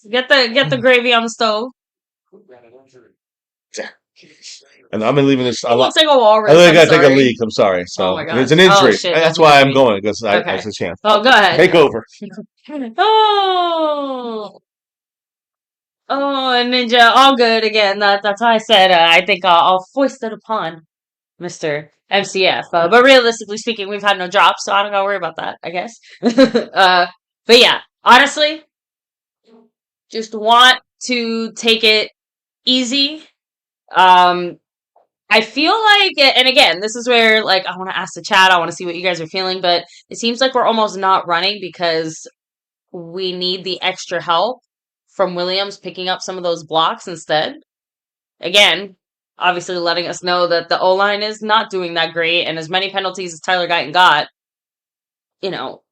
Get the gravy on the stove. And I've been leaving this. It looks like a walrus. I really got to take a leak. I'm sorry. So it's an injury. That's why I'm going because I have a chance. Oh, go ahead. Take over. And Ninja, all good again. That's why I said I think I'll foist it upon Mr. MCF. But realistically speaking, we've had no drops, so I don't gotta worry about that, I guess. But yeah, honestly, just want to take it easy. I feel like, and again, this is where like I want to ask the chat. I want to see what you guys are feeling, but it seems like we're almost not running because we need the extra help from Williams picking up some of those blocks instead. Again, obviously letting us know that the O-line is not doing that great, and as many penalties as Tyler Guyton got, you know,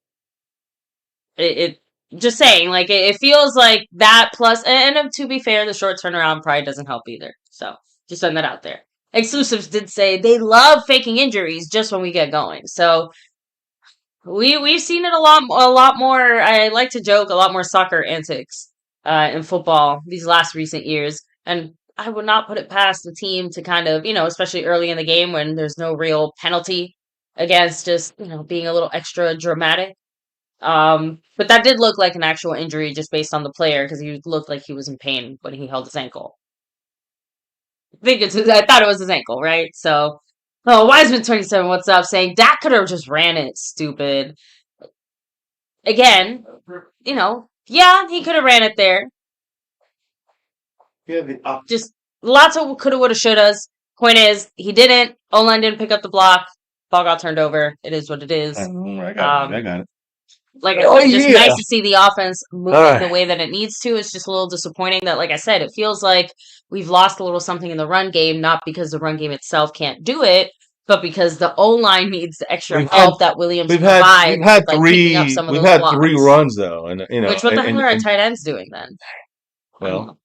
it just saying, like, it feels like that plus, and to be fair, the short turnaround probably doesn't help either. So, just send that out there. Exclusives did say they love faking injuries just when we get going. So, we've seen it a lot more, I like to joke, a lot more soccer antics in football these last recent years. And I would not put it past the team to kind of, you know, especially early in the game when there's no real penalty against just, you know, being a little extra dramatic. But that did look like an actual injury just based on the player because he looked like he was in pain when he held his ankle. I thought it was his ankle, right? So, Wiseman27, what's up? Saying Dak could have just ran it, stupid. Again, you know, yeah, he could have ran it there. Yeah, just lots of coulda, woulda, shouldas. Point is, he didn't. O-line didn't pick up the block. Ball got turned over. It is what it is. I got it. Like, it's just nice to see the offense moving the way that it needs to. It's just a little disappointing that, like I said, it feels like we've lost a little something in the run game, not because the run game itself can't do it, but because the O-line needs the extra help that Williams provides. We've had three runs, though. And, you know, what the hell are our tight ends doing then? Well,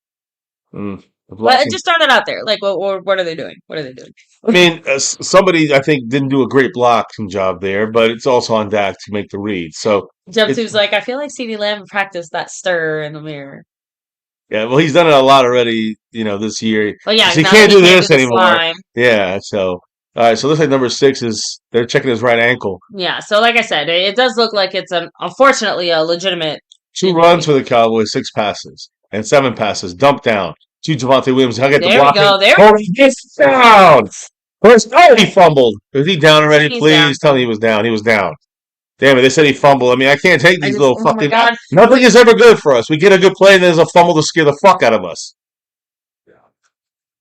but just throw that out there. Like, what are they doing? I mean, somebody, I think, didn't do a great blocking job there, but it's also on Dak to make the read. So Jumpsuit's like, I feel like CeeDee Lamb practiced that stir in the mirror. Yeah, well, he's done it a lot already, you know, this year. Well, yeah, he can't do this anymore. Yeah, so... All right, so looks like number 6 is they're checking his right ankle. Yeah, so like I said, it does look like it's unfortunately a legitimate 2 runs for the Cowboys, 6 passes, and 7 passes. Dump down. to Javonte Williams. He'll get the There we blocking. go. There. Oh, he gets down. First, oh, he fumbled. Is he down already? He's Please down. tell me he was down. He was down. Damn it, they said he fumbled. I mean, I can't take these little Oh my fucking... God. Nothing is ever good for us. We get a good play and there's a fumble to scare the fuck out of us.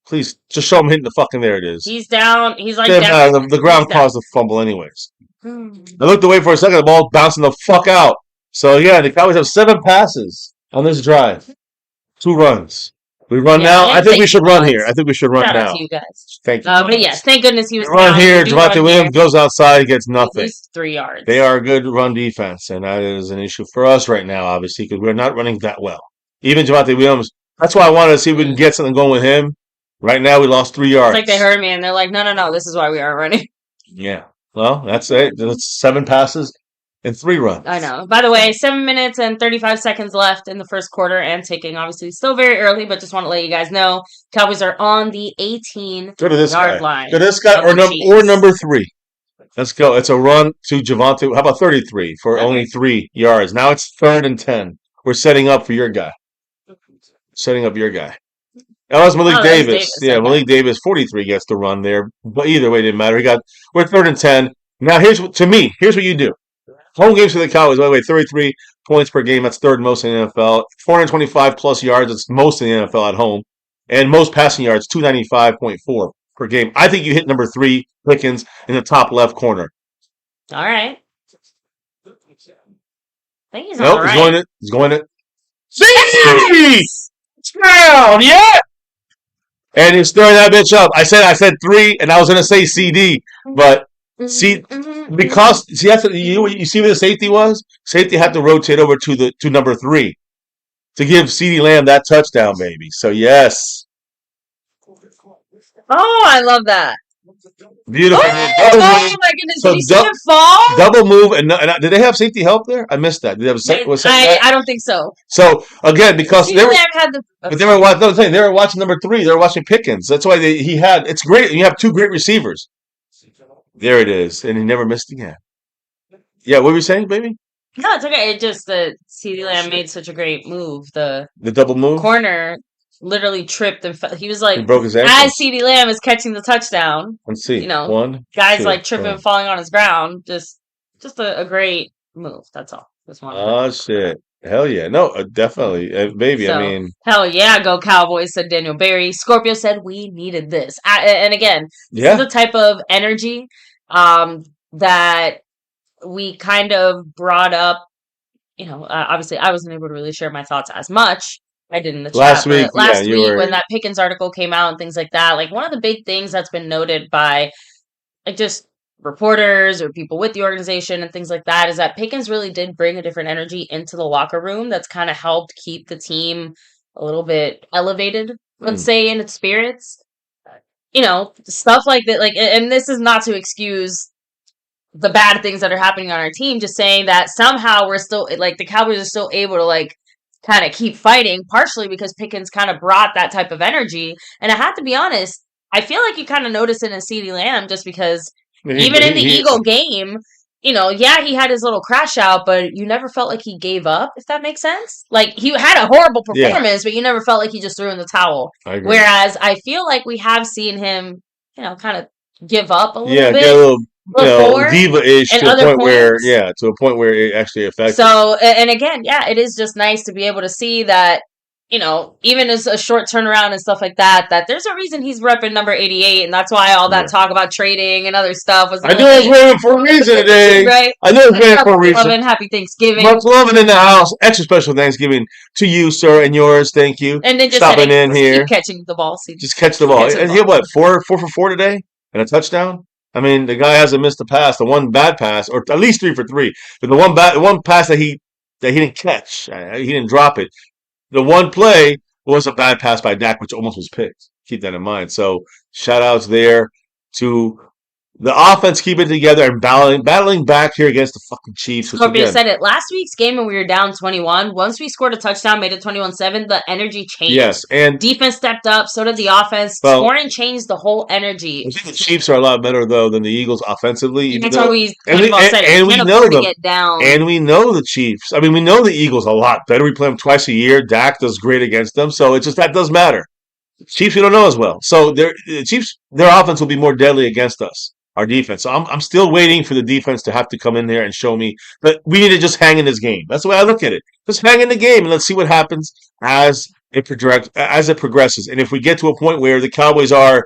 Please, just show him hitting the fucking... There it is. He's down. He's like down. The ground caused the fumble anyways. I looked away for a second. The ball bouncing the fuck out. So, yeah, the Cowboys have 7 passes on this drive. 2 runs. We run now. I think we should run here. I think we should run Shout now. out to you guys. Thank you. But yes, thank goodness he was run here. Javonte Williams goes outside, gets nothing. At least 3 yards. They are a good run defense, and that is an issue for us right now, obviously, because we're not running that well. Even Javonte Williams. That's why I wanted to see if we can get something going with him. Right now, we lost 3 yards. It's like they heard me, and they're like, no, this is why we aren't running. Yeah. Well, that's it. That's 7 passes and 3 runs. I know. By the way, 7 minutes and 35 seconds left in the first quarter and ticking. Obviously, still very early, but just want to let you guys know Cowboys are on the 18-yard line. Go to this guy or number 3. Let's go. It's a run to Javonte. How about 33 for only 3 yards? Now it's 3rd and 10. We're setting up for your guy. Setting up your guy. That was Malik Davis. Yeah, okay. Malik Davis, 43 gets the run there. But either way, it didn't matter. We're 3rd and 10. Now, here's what you do. Home games for the Cowboys, by the way, 33 points per game. That's 3rd most in the NFL. 425 plus yards. That's most in the NFL at home. And most passing yards, 295.4 per game. I think you hit number 3, Pickens, in the top left corner. All right. I think he's all right. He's going to. See! Down, yeah! And he's throwing that bitch up. I said 3, and I was going to say CD, but see, because you see where the safety was? Safety had to rotate over to number 3 to give CeeDee Lamb that touchdown, baby. So yes. Oh, I love that. Beautiful. Oh my goodness! Did you see him fall? Double move, and did they have safety help there? I missed that. Did they have I don't think so. So again, because they were watching number 3. They were watching Pickens. That's why he had. It's great. You have 2 great receivers. There it is, and he never missed again. Yeah, what were you saying, baby? No, it's okay. It just the CeeDee Lamb made such a great move. The double move corner literally tripped and fell. He was like, he broke his ankle. As CeeDee Lamb is catching the touchdown. Let's see. Guys 2, like tripping and falling on his ground. Just a great move. That's all. Oh shit. Hell yeah. No, definitely. Baby, so, I mean. Hell yeah, go Cowboys, said Daniel Berry. Scorpio said, we needed this. And again, this is the type of energy that we kind of brought up. Obviously, I wasn't able to really share my thoughts as much. I did in the chat. Last week when that Pickens article came out and things like that, like one of the big things that's been noted by like just reporters or people with the organization and things like that is that Pickens really did bring a different energy into the locker room that's kind of helped keep the team a little bit elevated, let's say, in its spirits. Stuff like that. Like, and this is not to excuse the bad things that are happening on our team, just saying that somehow we're still like the Cowboys are still able to like kind of keep fighting, partially because Pickens kind of brought that type of energy. And I have to be honest, I feel like you kind of notice it in CeeDee Lamb just because even in the Eagle game, he had his little crash out, but you never felt like he gave up, if that makes sense. Like, he had a horrible performance, but you never felt like he just threw in the towel. Whereas I feel like we have seen him, kind of give up a little bit. Get a little diva-ish to a point where it actually affects. So, and again, it is just nice to be able to see that, even as a short turnaround and stuff like that, that there's a reason he's repping number 88, and that's why all that talk about trading and other stuff was. I knew it was waiting for a reason today. Right? I knew it was waiting for a reason. Loving, happy Thanksgiving. Much loving in the house. Extra special Thanksgiving to you, sir, and yours. Thank you. And then just stopping in here, keep catching the ball. Just catch the ball. And he had what, 4 for 4 today, and a touchdown. I mean, the guy hasn't missed a pass. The one bad pass, or at least 3 for 3. But the one pass that he didn't catch, he didn't drop it. The one play was a bad pass by Dak, which almost was picked. Keep that in mind. So shout outs there to the offense keeping it together and battling back here against the fucking Chiefs. Scorpio said it last week's game when we were down 21. Once we scored a touchdown, made it 21-7, the energy changed. Yes, and defense stepped up, so did the offense. Scoring changed the whole energy. I think the Chiefs are a lot better though than the Eagles offensively. That's what we said. And we know them. Get down. And we know the Chiefs. I mean, we know the Eagles a lot better. We play them twice a year. Dak does great against them, so it's just that does matter. Chiefs, we don't know as well. So the Chiefs, their offense will be more deadly against us, our defense. So I'm still waiting for the defense to have to come in there and show me that we need to just hang in this game. That's the way I look at it. Just hang in the game and let's see what happens as it progresses. And if we get to a point where the Cowboys are,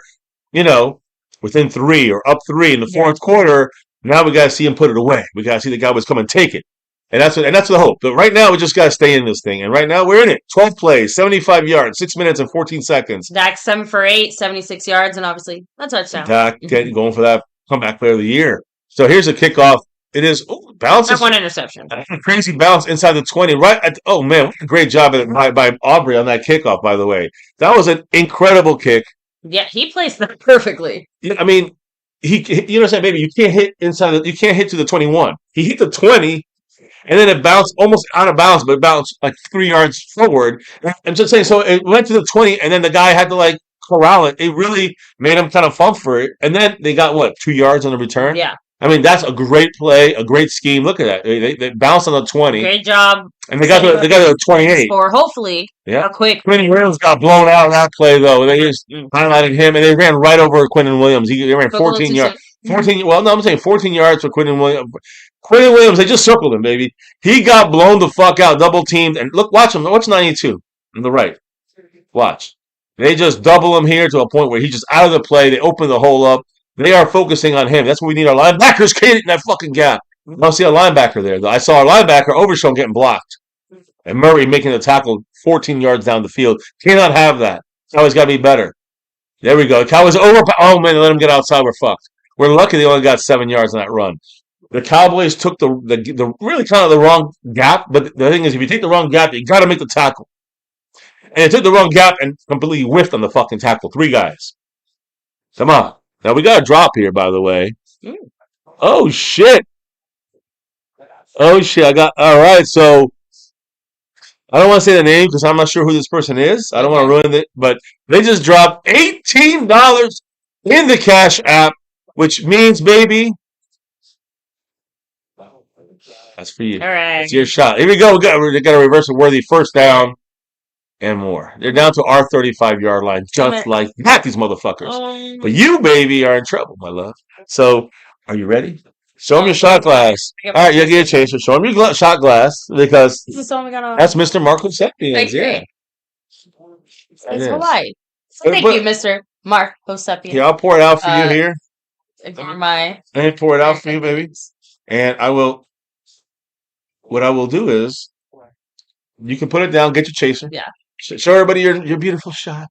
you know, within 3 or up 3 in the fourth quarter, now we got to see them put it away. We got to see the Cowboys come and take it. And that's the hope. But right now, we just got to stay in this thing. And right now, we're in it. 12 plays, 75 yards, 6 minutes and 14 seconds. Dak 7 for 8, 76 yards, and obviously a touchdown. Dak going for that comeback player of the year. So here's a kickoff. It is bounces. One interception. Crazy bounce inside the 20. Oh, man, what a great job by Aubrey on that kickoff, by the way. That was an incredible kick. Yeah, he placed that perfectly. I mean, you know what I'm saying, baby? You can't hit you can't hit to the 21. He hit the 20. And then it bounced almost out of bounds, but it bounced like 3 yards forward. I'm just saying, so it went to the 20, and then the guy had to like corral it. It really made him kind of fumble for it. And then they got 2 yards on the return? Yeah. I mean, that's a great play, a great scheme. Look at that. They bounced on the 20. Great job. And they got to the 28. Or hopefully, a quick. Quentin Williams got blown out on that play, though. They just highlighted him, and they ran right over Quentin Williams. He ran 14 yards. 14. Well, no, I'm saying 14 yards for Quentin Williams. Quentin Williams, they just circled him, baby. He got blown the fuck out, double teamed. And look, watch him. Watch 92 on the right. Watch. They just double him here to a point where he's just out of the play. They open the hole up. They are focusing on him. That's what we need our linebackers getting in that fucking gap. I don't see a linebacker there, though. I saw our linebacker, Overshown, getting blocked. And Murray making the tackle 14 yards down the field. Cannot have that. Cowboys got to be better. There we go. Cowboys over. Oh, man, let him get outside. We're fucked. We're lucky they only got 7 yards on that run. The Cowboys took the really kind of the wrong gap, but the thing is, if you take the wrong gap, you got to make the tackle. And they took the wrong gap and completely whiffed on the fucking tackle. 3 guys. Come on. Now, we got a drop here, by the way. Oh, shit. Oh, shit. All right, so I don't want to say the name because I'm not sure who this person is. I don't want to ruin it, but they just dropped $18 in the Cash App, which means, baby, that's for you. All right. It's your shot. Here we go. They got a reverse worthy first down and more. They're down to our 35-yard line, just like that, these motherfuckers. But you, baby, are in trouble, my love. So, are you ready? Show them your shot glass. All right, you'll get a chaser. Show them your shot glass because that's Mr. Marco Sepians. Yeah. It's Hawaii. So thank you, Mr. Marco Sepians. Here, I'll pour it out for you here. Ignore my. Let me pour it out for you, baby. And what I will do is, you can put it down, get your chaser. Yeah. Show everybody your beautiful shot.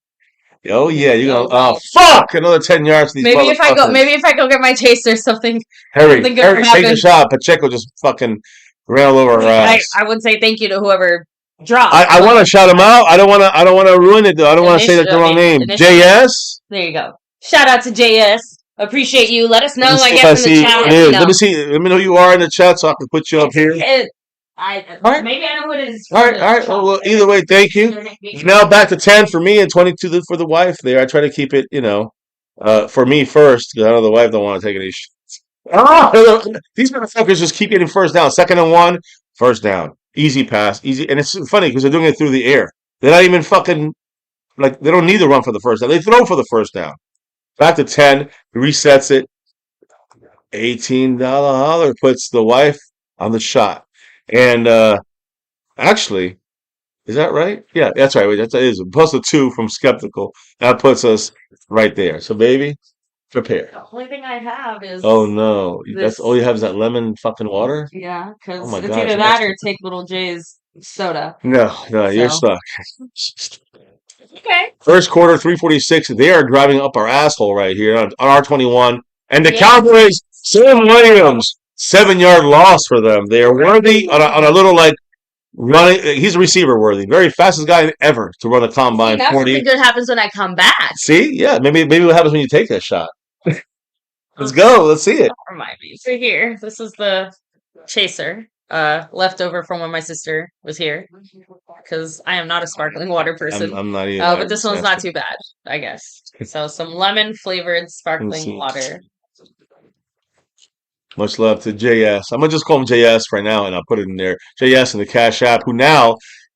Oh yeah, you're gonna. Oh fuck! Another 10 yards. To these maybe if I go get my chaser, something. Harry, take the shot. Pacheco just fucking ran all over our ass. I would say thank you to whoever dropped. I want to shout him out. I don't want to ruin it though. I don't want to say the wrong name. JS. There you go. Shout out to JS. Appreciate you. Let us know. I guess in the chat. Let me see. Let me know who you are in the chat so I can put you up here. Maybe I know who it is. All right. Well, either way, thank you. Now back to 10 for me and 22 for the wife. There, I try to keep it, for me first because I know the wife don't want to take any shit. These motherfuckers just keep getting first down. 2nd and 1, first down, easy pass, easy. And it's funny because they're doing it through the air. They're not even fucking they don't need to run for the first down. They throw for the first down. Back to 10, resets it. $18 holler puts the wife on the shot. And actually, is that right? Yeah, that's right. That is plus a 2 from Skeptical. That puts us right there. So, baby, prepare. The only thing I have is. Oh no, that's all you have is that lemon fucking water. Yeah, because it's either that or take Little J's soda. No, you're stuck. Okay. First quarter, 3:46. They are driving up our asshole right here on R21, and the Cowboys. Sam Williams. 7-yard loss for them. They are worthy on a little running. He's a receiver worthy. Very fastest guy ever to run a combine. That's 40. Something good happens when I come back. See? Yeah. Maybe what happens when you take that shot. Let's go. Let's see it. Remind me. So here, this is the chaser. Leftover from when my sister was here. Because I am not a sparkling water person. I'm not either. But this one's not too bad, I guess. So some lemon flavored sparkling water. Much love to JS. I'm going to just call him JS right now, and I'll put it in there. JS in the Cash App, who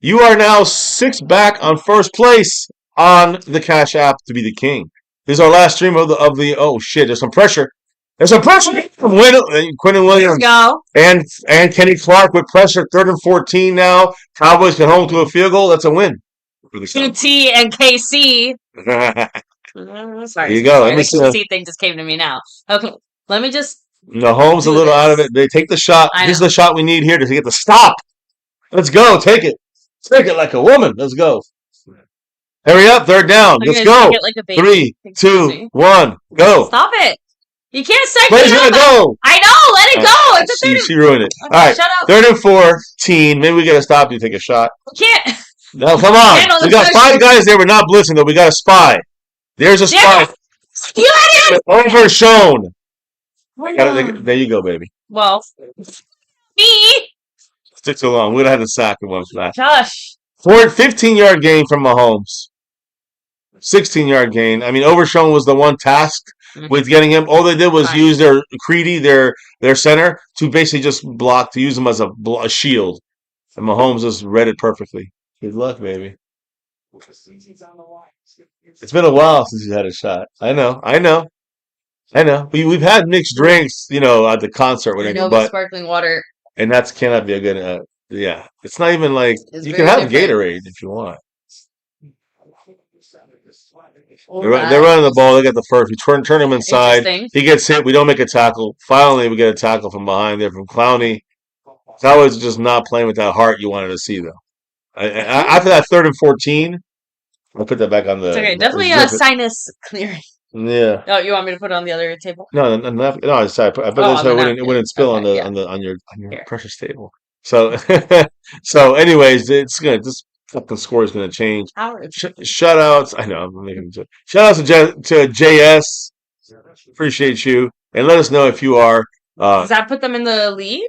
you are now 6 back on first place on the Cash App to be the king. This is our last stream of the. Oh shit! There's some pressure. There's some pressure from Quentin Williams and Kenny Clark with pressure. 3rd and 14 now. Cowboys can hold to a field goal. That's a win. QT and KC. Sorry, you go. Sorry, the QT thing just came to me now. Okay, let me just. Mahomes a little out of it. They take the shot. This is the shot we need here to get the stop. Let's go. Take it. Take it like a woman. Let's go. Hurry up. 3rd down. Let's go. Like 3, 2, 1. Go. Stop it. You can't say Play's gonna go. I know. Let it go. It's she ruined it. Okay, all right. Shut up. 3rd and 14. Maybe we got to stop you. Take a shot. You can't. No, come on. We got 5 guys there. We're not blitzing though. We got a spy. There's a spy. You let him. Overshown. There you go, baby. Well, me. Took too long. We'd have had the sack in one flat. Gosh. 15-yard gain from Mahomes. 16-yard gain. I mean, Overshown was the one tasked with getting him. All they did was use their Creedy, their center, to basically just block, to use him as a shield. And Mahomes just read it perfectly. Good luck, baby. It's been a while since he's had a shot. I know. We've had mixed drinks, at the concert, whatever. But sparkling water. And that cannot be a good. Yeah, it's not even like you can have Gatorade if you want. They're running the ball. They get the first. We turn him inside. He gets hit. We don't make a tackle. Finally, we get a tackle from behind there from Clowney. Cowboys just not playing with that heart you wanted to see, though. After that 3rd and 14, I'll put that back on the. It's okay. Definitely a sinus clearing. Yeah. Oh, you want me to put it on the other table? No. I put this so it wouldn't spill on your precious table. So, anyways, it's good. This fucking score is going to change. Shoutouts. I know. I'm making shoutouts to JS. Appreciate you, and let us know if you are. Does that put them in the lead?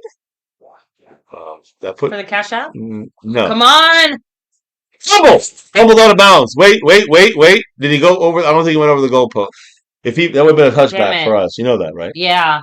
For the cash out? No. Come on. Fumbled out of bounds. Wait. Did he go over? I don't think he went over the goalpost. That would have been a touchback for us. You know that, right? Yeah.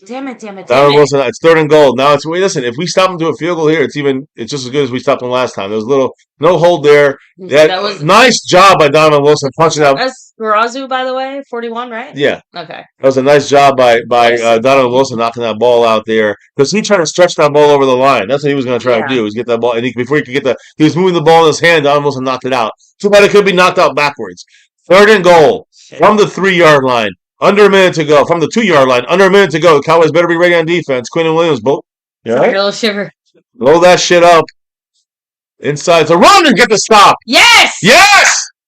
Damn it. Wilson, it's 3rd and goal. Now listen, if we stop him to a field goal here, it's just as good as we stopped him last time. There was no hold there. That was nice job by Donovan Wilson punching out. That's Garazu, by the way, 41, right? Yeah. Okay. That was a nice job by Donovan Wilson knocking that ball out there because he tried to stretch that ball over the line. That's what he was going to try to do, was get that ball. And before he could he was moving the ball in his hand. Donovan Wilson knocked it out. Too bad it could be knocked out backwards. 3rd and goal from the 3-yard line. Under a minute to go. From the 2-yard line. Under a minute to go. The Cowboys better be ready on defense. Quentin Williams, both. You all right? A little shiver. Blow that shit up. Inside to run and get the stop. Yes!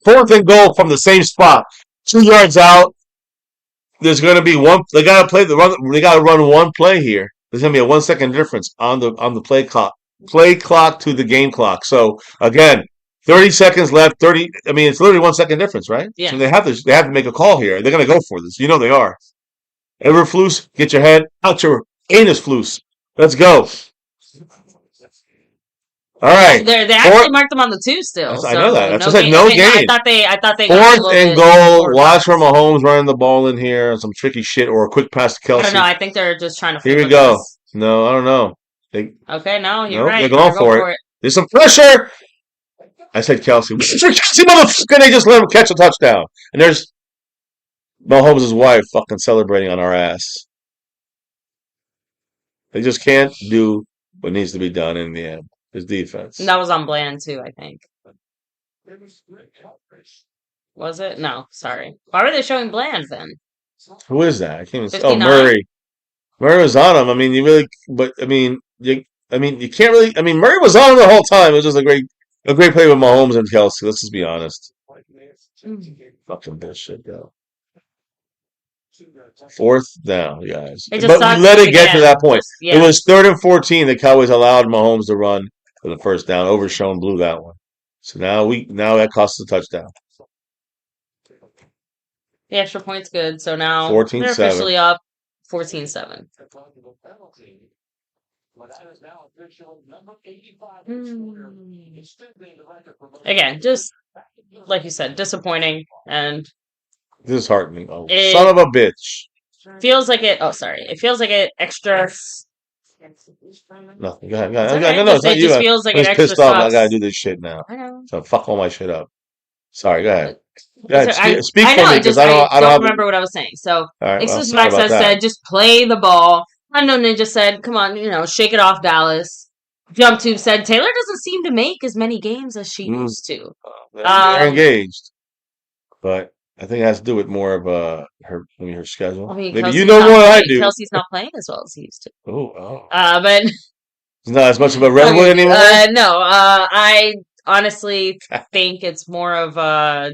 4th and goal from the same spot. 2 yards out. There's going to be one. They got to run one play here. There's going to be a 1-second difference on the play clock. Play clock to the game clock. So again, 30 seconds left. It's literally 1 second difference, right? Yeah. So they have to make a call here. They're going to go for this. You know they are. Eberflus, get your head out your anus flus. Let's go. All right. They actually marked them on the 2 still. I know that. That's just like no game. I thought they 4th and goal. Watch for Mahomes running the ball in here. Some tricky shit or a quick pass to Kelsey. I don't know. I think they're just trying to. Here we go. No, I don't know. Okay, no, you're right. They're going for it. There's some pressure. I said Kelsey. See, motherfucker, they just let him catch a touchdown. And there's Mahomes' wife fucking celebrating on our ass. They just can't do what needs to be done in the end. His defense. And that was on Bland, too, I think. Was it? No, sorry. Why were they showing Bland then? Who is that? I can't even. Oh, Murray. Murray was on him. You can't really. Murray was on him the whole time. It was just a great play with Mahomes and Kelsey. Let's just be honest. Fucking bullshit, yo. 4th down, guys. But we let it get to that point. Yeah. It was 3rd and 14. The Cowboys allowed Mahomes to run for the first down. Overshown blew that one. So now that costs a touchdown. The extra point's good. So now 14-7. They're officially up 14-7. Again, just like you said, disappointing and disheartening. Oh, son of a bitch! Feels like it. Oh, sorry. It feels like it extra. Nothing. Go ahead. No, it's not you. Feels like I'm it extra pissed off. I sucks. gotta do this shit now. I know. So fuck all my shit up. Sorry, go ahead. Speak for me because I don't remember what I was saying. So, Exclusive Access said, just play the ball. Unknown Ninja said, come on, shake it off, Dallas. JumpTube said, Taylor doesn't seem to make as many games as she used to. They're engaged. But I think it has to do with more of her schedule. I mean, maybe you know more than I do. Kelsey's not playing as well as he used to. Oh. But he's not as much of a Redwood anymore? No. I honestly think it's more of a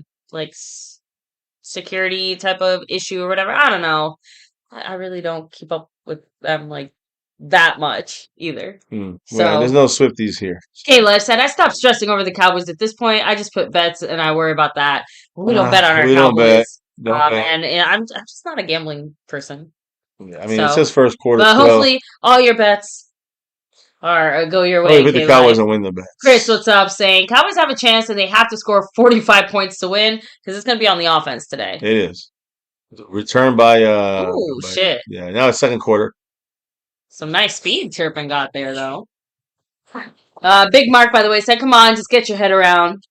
security type of issue or whatever. I don't know. I really don't keep up with them that much either. So there's no Swifties here. Kayla said, I stopped stressing over the Cowboys at this point. I just put bets and I worry about that. We don't bet on our Cowboys. And I'm just not a gambling person. Yeah, I mean, it's just first quarter. But hopefully all your bets go your way. Hopefully the Cowboys will win the bets. Chris, what's up? Saying Cowboys have a chance and they have to score 45 points to win because it's going to be on the offense today. It is. Return by shit. Yeah, now it's second quarter. Some nice speed Turpin got there though. Big Mark, by the way, said, come on, just get your head around.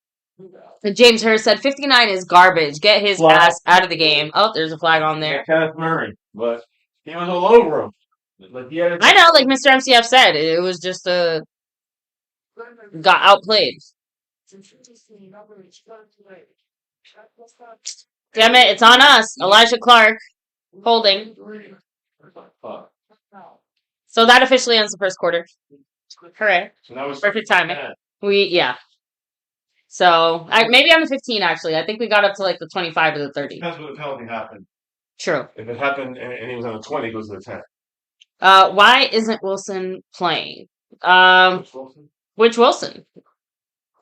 And James Hurst said 59 is garbage. Get his ass out of the game. Oh, there's a flag on there. Kenneth Murray, but he was all over him. I know, like Mr. MCF said, it was just got outplayed. Damn it, it's on us. Elijah Clark holding. So that officially ends the first quarter. Correct. So that was perfect timing. So maybe on the 15 actually. I think we got up to the 25 or the 30. Depends when the penalty happened. True. If it happened and he was on the 20, it goes to the 10. Why isn't Wilson playing? Which Wilson?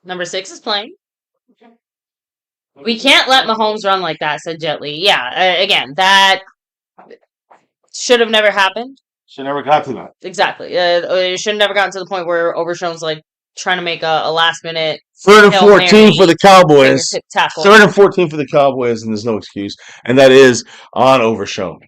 Number 6 is playing. We can't let Mahomes run like that, said Jetley. Yeah, again, that should have never happened. Should never got to that. Exactly. It should have never gotten to the point where Overshown's trying to make a last minute 3rd and 14 for the Cowboys. 3rd and 14 for the Cowboys, and there's no excuse. And that is on Overshown.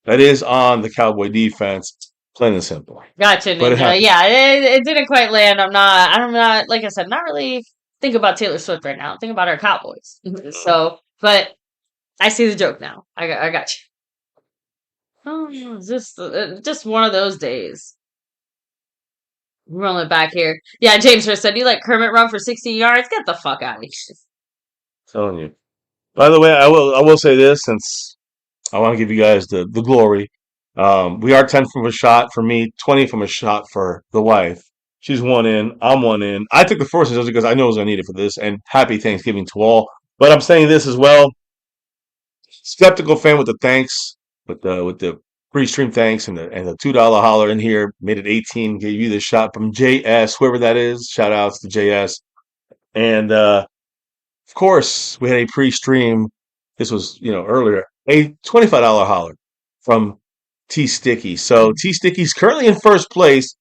That is on the Cowboy defense. Plain and simple. Gotcha, Ninja. It didn't quite land. I'm not, like I said, not really thinking about Taylor Swift right now. I'm thinking about our Cowboys. So, but I see the joke now. I got you. Oh, it's just one of those days. Rolling back here. Yeah, James Hurst said, you let Kermit run for 60 yards? Get the fuck out of here. Telling you. By the way, I will say this since I want to give you guys the glory. We are 10 from a shot for me, 20 from a shot for the wife. She's 1 in. I'm 1 in. I took the first just because I know I was going to need it for this. And happy Thanksgiving to all. But I'm saying this as well. Skeptical fan with the thanks, with the pre-stream thanks and the $2 holler in here. Made it 18. Gave you the shot from JS, whoever that is. Shout outs to JS. And of course, we had a pre-stream. This was earlier. A $25 holler from T Sticky. So T Sticky's currently in first place.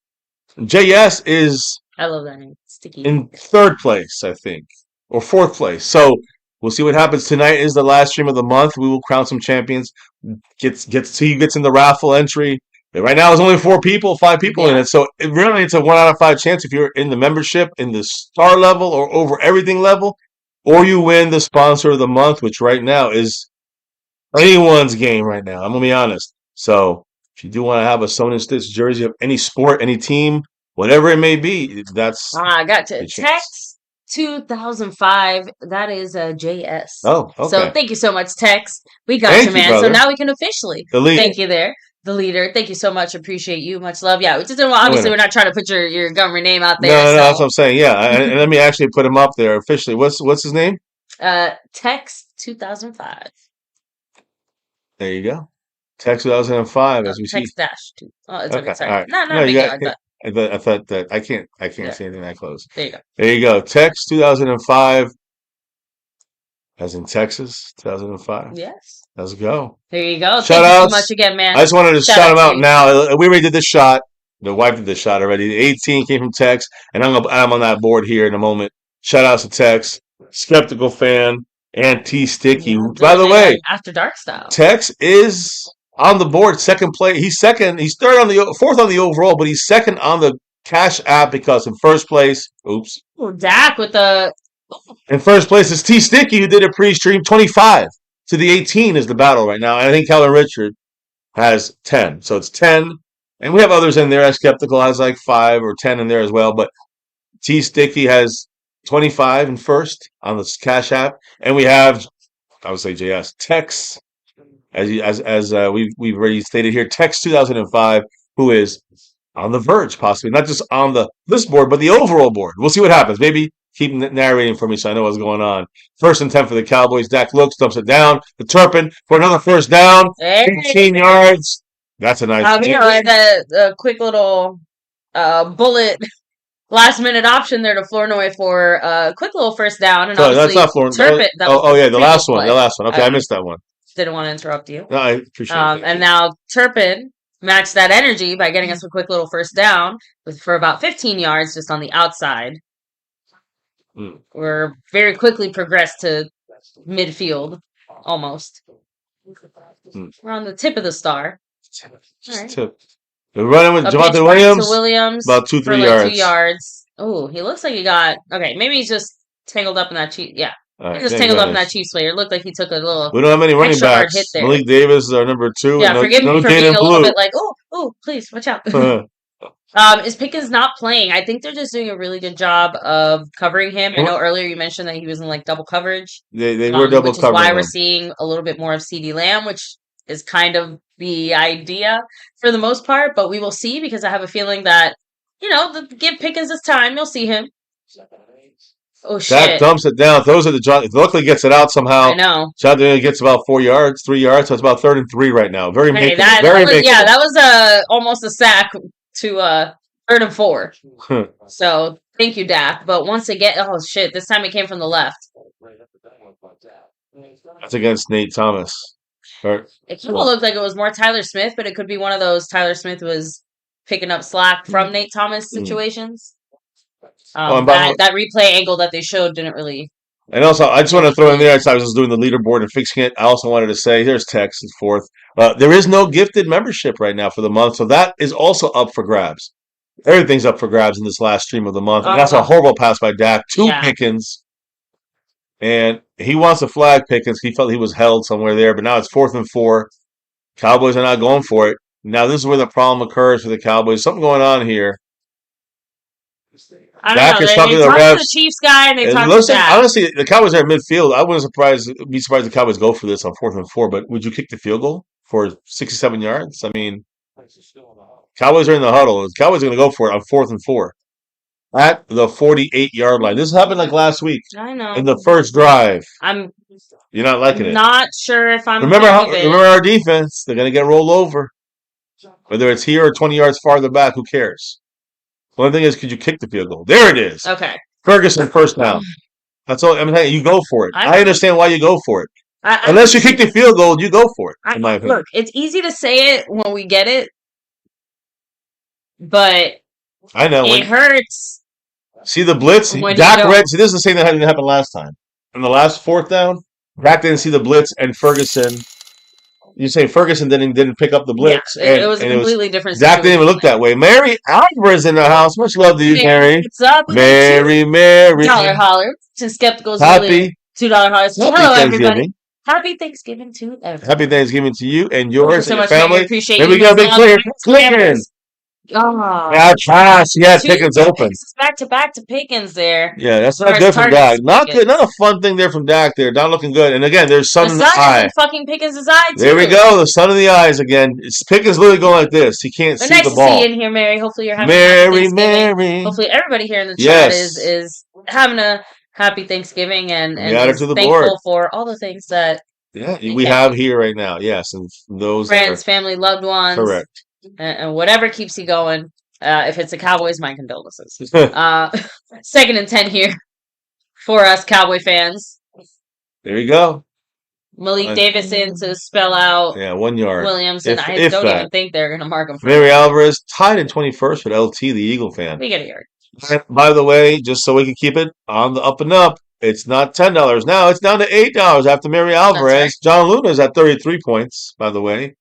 JS is I love that name. Sticky. In 3rd place, I think. Or 4th place. So we'll see what happens. Tonight is the last stream of the month. We will crown some champions. Gets in the raffle entry. Right now there's only 5 people in it. So it's a 1 out of 5 chance if you're in the membership, in the star level or over everything level, or you win the sponsor of the month, which right now is anyone's game right now. I'm going to be honest. So if you do want to have a Sewn and Stitch jersey of any sport, any team, whatever it may be, that's I got to Tex 2005. That is JS. Oh, okay. So thank you so much, Tex. We got you, man. So now we can officially thank you there. The leader. Thank you so much. Appreciate you. Much love. Yeah, we just obviously we're not trying to put your government name out there. No, that's what I'm saying. Yeah, and let me actually put him up there officially. What's his name? Tex 2005. There you go. Tex 2005, as we see. Tex dash 2. Oh, it's okay. Sorry. Right. No, you got, I thought that I can't say anything that close. There you go. Tex 2005, as in Texas 2005. Yes. Let's go. There you go. Shout Thank you out so much again, man. I just wanted to shout him out now. We already did this shot. The wife did the shot already. The 18 came from Tex, and I'm on that board here in a moment. Shout out to Tex, skeptical fan, and T Sticky. By the way, After Dark style. Tex is on the board, second place. He's second. He's fourth on the overall, but he's second on the Cash App because in first place. Oops. Dak with the In first place is T Sticky, who did a pre-stream. 25 to the 18 is the battle right now. And I think Calvin Richard has 10. So it's 10. And we have others in there. Skeptical has like 5 or 10 in there as well. But T Sticky has 25 in first on the Cash App. And we have, I would say JS, Tex, as we've already stated here, Tex 2005, who is on the verge, possibly. Not just on this board, but the overall board. We'll see what happens. Maybe keep narrating for me so I know what's going on. First and 10 for the Cowboys. Dak looks, dumps it down. The Turpin for another first down. 18 yards. That's a nice like a quick little bullet last-minute option there to Flournoy for a quick little first down. And that's not Flournoy. Turpin, the last one. The last one. Okay, I missed that one. Didn't want to interrupt you. No, I appreciate it. And now Turpin matched that energy by getting us a quick little first down for about 15 yards just on the outside. We're very quickly progressed to midfield, almost. We're on the tip of the star. Right. Tip. We're running with Javonte Williams. About 2-3 yards. 2 yards. Oh, he looks like he got... Okay, maybe he's just tangled up in that Chiefs... Yeah. He just tangled up in that Chiefs player. It looked like he took a little... We don't have many running backs. Hit there. Malik Davis is our number 2. Yeah, forgive me for being a little bit like, oh, please, watch out. Is Pickens not playing? I think they're just doing a really good job of covering him. I know earlier you mentioned that he was in like double coverage. They were double covering. Which is why we're seeing a little bit more of CeeDee Lamb, which is kind of the idea for the most part. But we will see, because I have a feeling that, give Pickens his time. You'll see him. Oh, shit. Dak dumps it down, throws it to John. Luckily gets it out somehow. I know. John gets about 4 yards, 3 yards, so it's about 3rd and 3 right now. Very makeable. That was almost a sack to 3rd and 4. So thank you, Dak. But once again, oh shit, this time it came from the left. That's against Nate Thomas. It kind of looked like it was more Tyler Smith, but it could be one of those Tyler Smith was picking up slack from Nate Thomas situations. That replay angle that they showed didn't really. And also, I just want to throw in there, I was just doing the leaderboard and fixing it. I also wanted to say, here's Tex, 4th. There is no gifted membership right now for the month, so that is also up for grabs. Everything's up for grabs in this last stream of the month. And that's a horrible pass by Dak to Pickens. And he wants to flag Pickens. He felt he was held somewhere there, but now it's 4th and 4. Cowboys are not going for it. Now, this is where the problem occurs for the Cowboys. Something going on here. I don't know. They talked to the Chiefs guy, and they talked to Dak. Honestly, the Cowboys are in midfield. I wouldn't be surprised if the Cowboys go for this on 4th and 4, but would you kick the field goal for 67 yards? I mean, Cowboys are in the huddle. The Cowboys are going to go for it on 4th and 4 at the 48-yard line. This happened like last week. I know. In the first drive. You're not liking it. Not sure if I'm. Remember our defense. They're going to get rolled over. Whether it's here or 20 yards farther back, who cares? One thing is, could you kick the field goal? There it is. Okay. Ferguson, first down. That's all. I mean, you go for it. I understand why you go for it. Unless you kick the field goal, you go for it. In my opinion. Look, it's easy to say it when we get it, but I know it hurts. See the blitz? Dak read. See, this is the same that didn't happen last time. In the last 4th down, Dak didn't see the blitz, and Ferguson. You say Ferguson didn't pick up the blitz. Yeah, it was a completely different situation. Dak didn't even look that way. Mary Alvarez in the house. Much love to you, Mary. What's up? Mary. $2 holler. To Skepticals. Happy. $2 hollers. Hello, everybody. Happy Thanksgiving to everyone. Happy Thanksgiving to you and yours and your family. I appreciate you. Maybe we got a big player. Clicking. Oh, yeah, pass. Yeah, Pickens open. Back to Pickens there. Yeah, that's not good from Dak. Not good. Not a fun thing there from Dak there. Not looking good. And again, there's sun in the eye. Fucking Pickens' eye, too. There we go. The sun in the eyes again. It's Pickens literally going like this. He can't see the ball. Nice to see you in here, Mary. Hopefully you're having Mary. Hopefully everybody here in the chat is having a happy Thanksgiving and is thankful for all the things that we have here right now. Yes, and those friends, family, loved ones. Correct. And whatever keeps you going. If it's the Cowboys, my condolences. 2nd and 10 here for us Cowboy fans. There you go. Malik Davis in to spell out 1 yard. Williams, and I don't even think they're going to mark him. Mary Alvarez tied in 21st with LT, the Eagle fan. We get a yard. And by the way, just so we can keep it on the up and up, it's not $10 now. It's down to $8 after Mary Alvarez. Right. John Luna's at 33 points, by the way.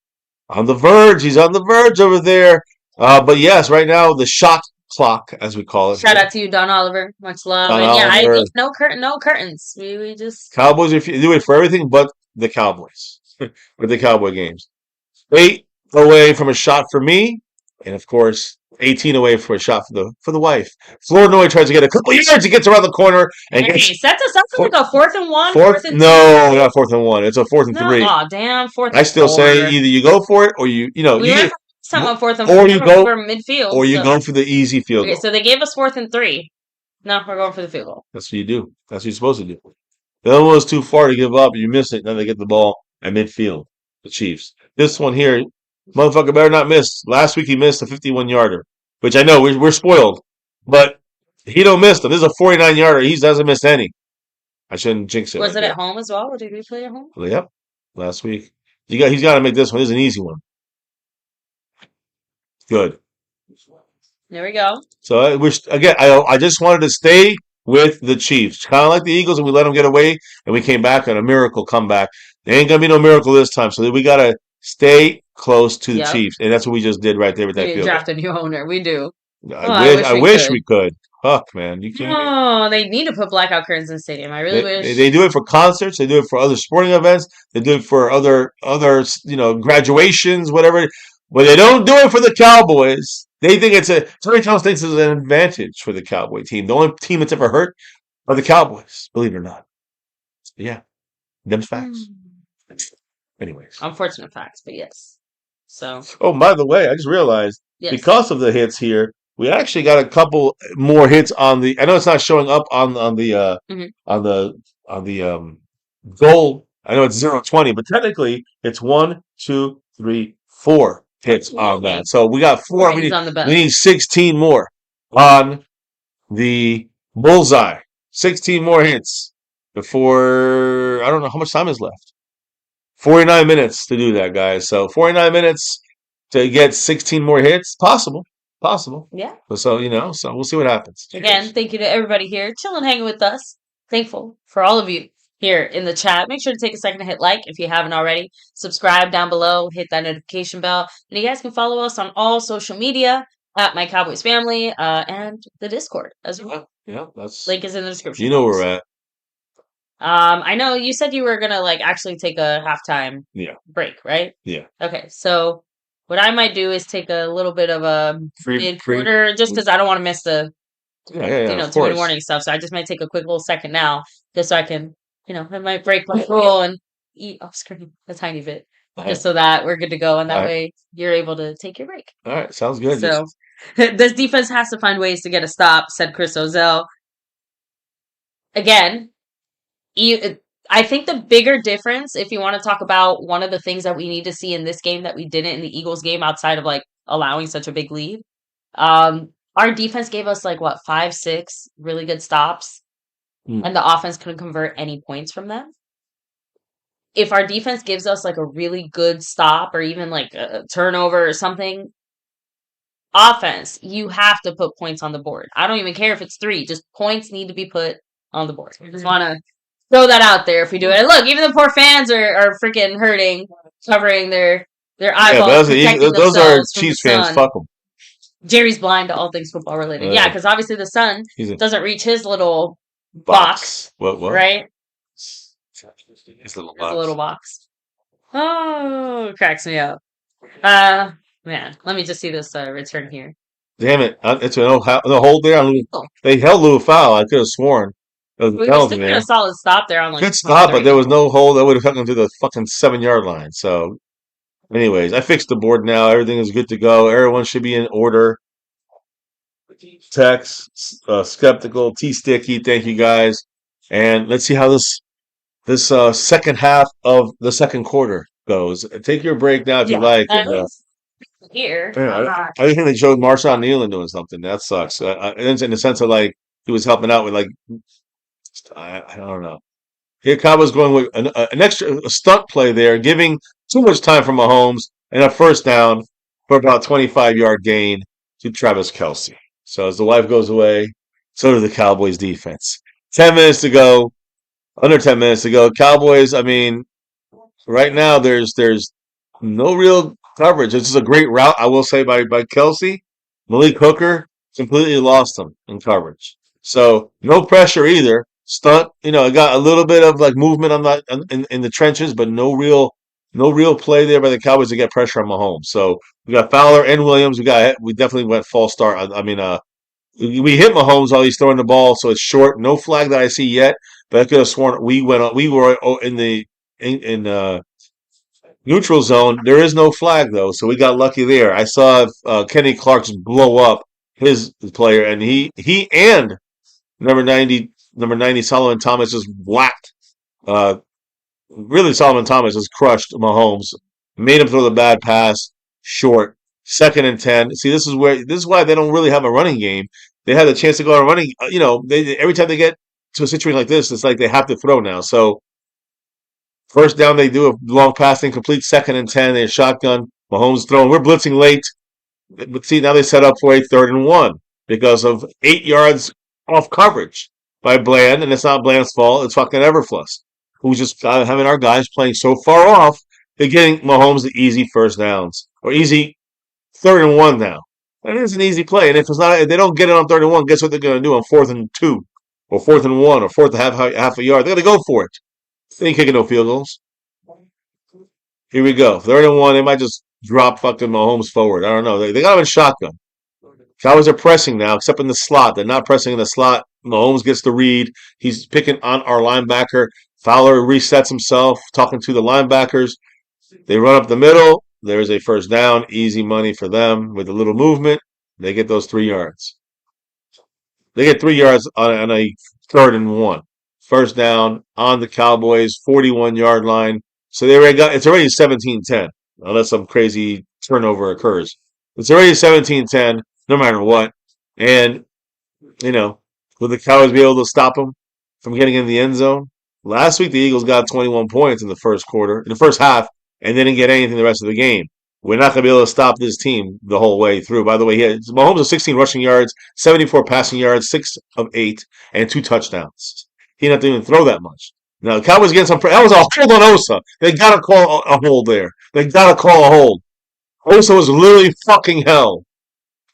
On the verge. He's on the verge over there. But yes, right now, the shot clock, as we call it. Shout out to you, Don Oliver. Much love. Don and yeah, I Oliver. think no curtains. We just Cowboys. If you do it for everything but the Cowboys, with the Cowboy games, 8 away from a shot for me, and of course 18 away for a shot for the wife. Flournoy tries to get a couple yards. He gets around the corner and gets. That's like a 4th and 1. Fourth and no, not 4th and 1. It's a 4th and 3. Oh damn, 4th. I still say either you go for it or you know we you. went time on 4th and 4, or you go for midfield, or you go for the easy field goal. Okay, so they gave us 4th and 3. No, we're going for the field goal. That's what you do. That's what you're supposed to do. The other one was too far to give up. You miss it. Then they get the ball at midfield. The Chiefs. This one here, motherfucker better not miss. Last week he missed a 51-yarder, which I know we're spoiled, but he don't miss them. This is a 49-yarder. He doesn't miss any. I shouldn't jinx it. Was it at home as well? Or did we play at home? Yep. Last week. He's got to make this one. This is an easy one. Good. There we go. So I just wanted to stay with the Chiefs, kind of like the Eagles, and we let them get away, and we came back on a miracle comeback. There ain't gonna be no miracle this time, so we gotta stay close to the Chiefs, and that's what we just did right there with that field. Draft a new owner. We do. I wish we could. Fuck, man, you can't. Oh, they need to put blackout curtains in the stadium. I really wish. They do it for concerts. They do it for other sporting events. They do it for other graduations, whatever. But they don't do it for the Cowboys. They think Tony Jones thinks it's an advantage for the Cowboy team. The only team that's ever hurt are the Cowboys, believe it or not. Yeah. Them's facts. Anyways. Unfortunate facts, but yes. So. Oh, by the way, I just realized because of the hits here, we actually got a couple more hits on the. I know it's not showing up on the goal. I know it's 0-20, but technically it's 1, 2, 3, 4 hits on that. So we got 4. We need 16 more on the bullseye. 16 more hits before. I don't know how much time is left. 49 minutes to do that, guys. So 49 minutes to get 16 more hits. Possible. Yeah. So we'll see what happens. Again, thank you to everybody here chilling, hanging with us. Thankful for all of you here in the chat. Make sure to take a second to hit like if you haven't already. Subscribe down below. Hit that notification bell. And you guys can follow us on all social media at MyCowboysFamily and the Discord as well. Yeah, that's link is in the description. You know where we're at. I know you said you were gonna actually take a halftime break, right? Yeah. Okay, so what I might do is take a little bit of a mid-quarter just because I don't want to miss the too many warning stuff. So I just might take a quick little second now just so I can I might break my rule and eat off screen a tiny bit just so that we're good to go, and that way you're able to take your break. All right, sounds good. So this defense has to find ways to get a stop, said Chris Ozell. Again, I think the bigger difference, if you want to talk about one of the things that we need to see in this game that we didn't in the Eagles game outside of allowing such a big lead, our defense gave us 5, 6 really good stops, and the offense couldn't convert any points from them. If our defense gives us a really good stop or even a turnover or something, offense, you have to put points on the board. I don't even care if it's 3, just points need to be put on the board. I just want to throw that out there if we do it. And look, even the poor fans are freaking hurting, covering their eyeballs. Those are Chiefs fans. Fuck them. Jerry's blind to all things football related. Yeah, because obviously the sun doesn't reach his little box. What? Right? His little box. His little box. Oh, cracks me up. Man, let me just see this return here. Damn it! It's no hold there. They held Lou foul. I could have sworn. We still get a solid stop there on good stop, but there was no hold that would have taken him to the fucking 7-yard line. So, anyways, I fixed the board now. Everything is good to go. Everyone should be in order. Tex, skeptical, T-Sticky. Thank you guys, and let's see how this second half of the second quarter goes. Take your break now if you like. Here, I think they showed Marshawn Nealon doing something. That sucks. In the sense of he was helping out with I don't know. Here, Cowboys going with an extra stunt play there, giving too much time for Mahomes and a first down for about 25-yard gain to Travis Kelce. So as the wife goes away, so does the Cowboys defense. 10 minutes to go, under 10 minutes to go. Cowboys, I mean, right now there's no real coverage. This is a great route, I will say, by Kelce. Malik Hooker Completely lost them in coverage. So no pressure either. Stunt, I got a little bit of like movement on the in the trenches, but no real play there by the Cowboys to get pressure on Mahomes. So we got Fowler and Williams. We definitely went false start. I mean, we hit Mahomes while he's throwing the ball, so it's short. No flag that I see yet, but I could have sworn we went on. We were in the in neutral zone. There is no flag though, so we got lucky there. I saw Kenny Clark just blow up his player, and he and number 90 Solomon Thomas just whacked. Uh, really, Solomon Thomas just crushed Mahomes, made him throw the bad pass short. 2nd and 10. See, this is why they don't really have a running game. They had a chance to go on running. Every time they get to a situation like this, it's like they have to throw now. So first down, they do a long pass, incomplete. 2nd and 10, they shotgun. Mahomes throwing. We're blitzing late. But see, now they set up for a 3rd and 1 because of 8 yards off coverage by Bland, and it's not Bland's fault. It's fucking Everfluss, who's just having our guys playing so far off. They're getting Mahomes the easy first downs or easy 3rd and 1 now. That is an easy play, and if they don't get it on 3rd and 1, guess what they're going to do on 4th and 2 or 4th and 1 or fourth half a yard? They're going to go for it. They ain't kicking no field goals. Here we go. 3rd and 1. They might just drop fucking Mahomes forward. I don't know. They got him in shotgun. Cowboys are pressing now, except in the slot. They're not pressing in the slot. Mahomes gets the read. He's picking on our linebacker. Fowler resets himself, talking to the linebackers. They run up the middle. There's a first down. Easy money for them with a little movement. They get those 3 yards. They get 3 yards on a 3rd and 1. First down on the Cowboys, 41-yard line. So it's already 17-10, unless some crazy turnover occurs. It's already 17-10, no matter what. And, will the Cowboys be able to stop them from getting in the end zone? Last week, the Eagles got 21 points in the first half, and didn't get anything the rest of the game. We're not going to be able to stop this team the whole way through. By the way, Mahomes has 16 rushing yards, 74 passing yards, 6 of 8, and 2 touchdowns. He didn't have to even throw that much. Now, the Cowboys getting some. That was a hold on Osa. They got to call a hold there. They got to call a hold. Osa was literally fucking hell.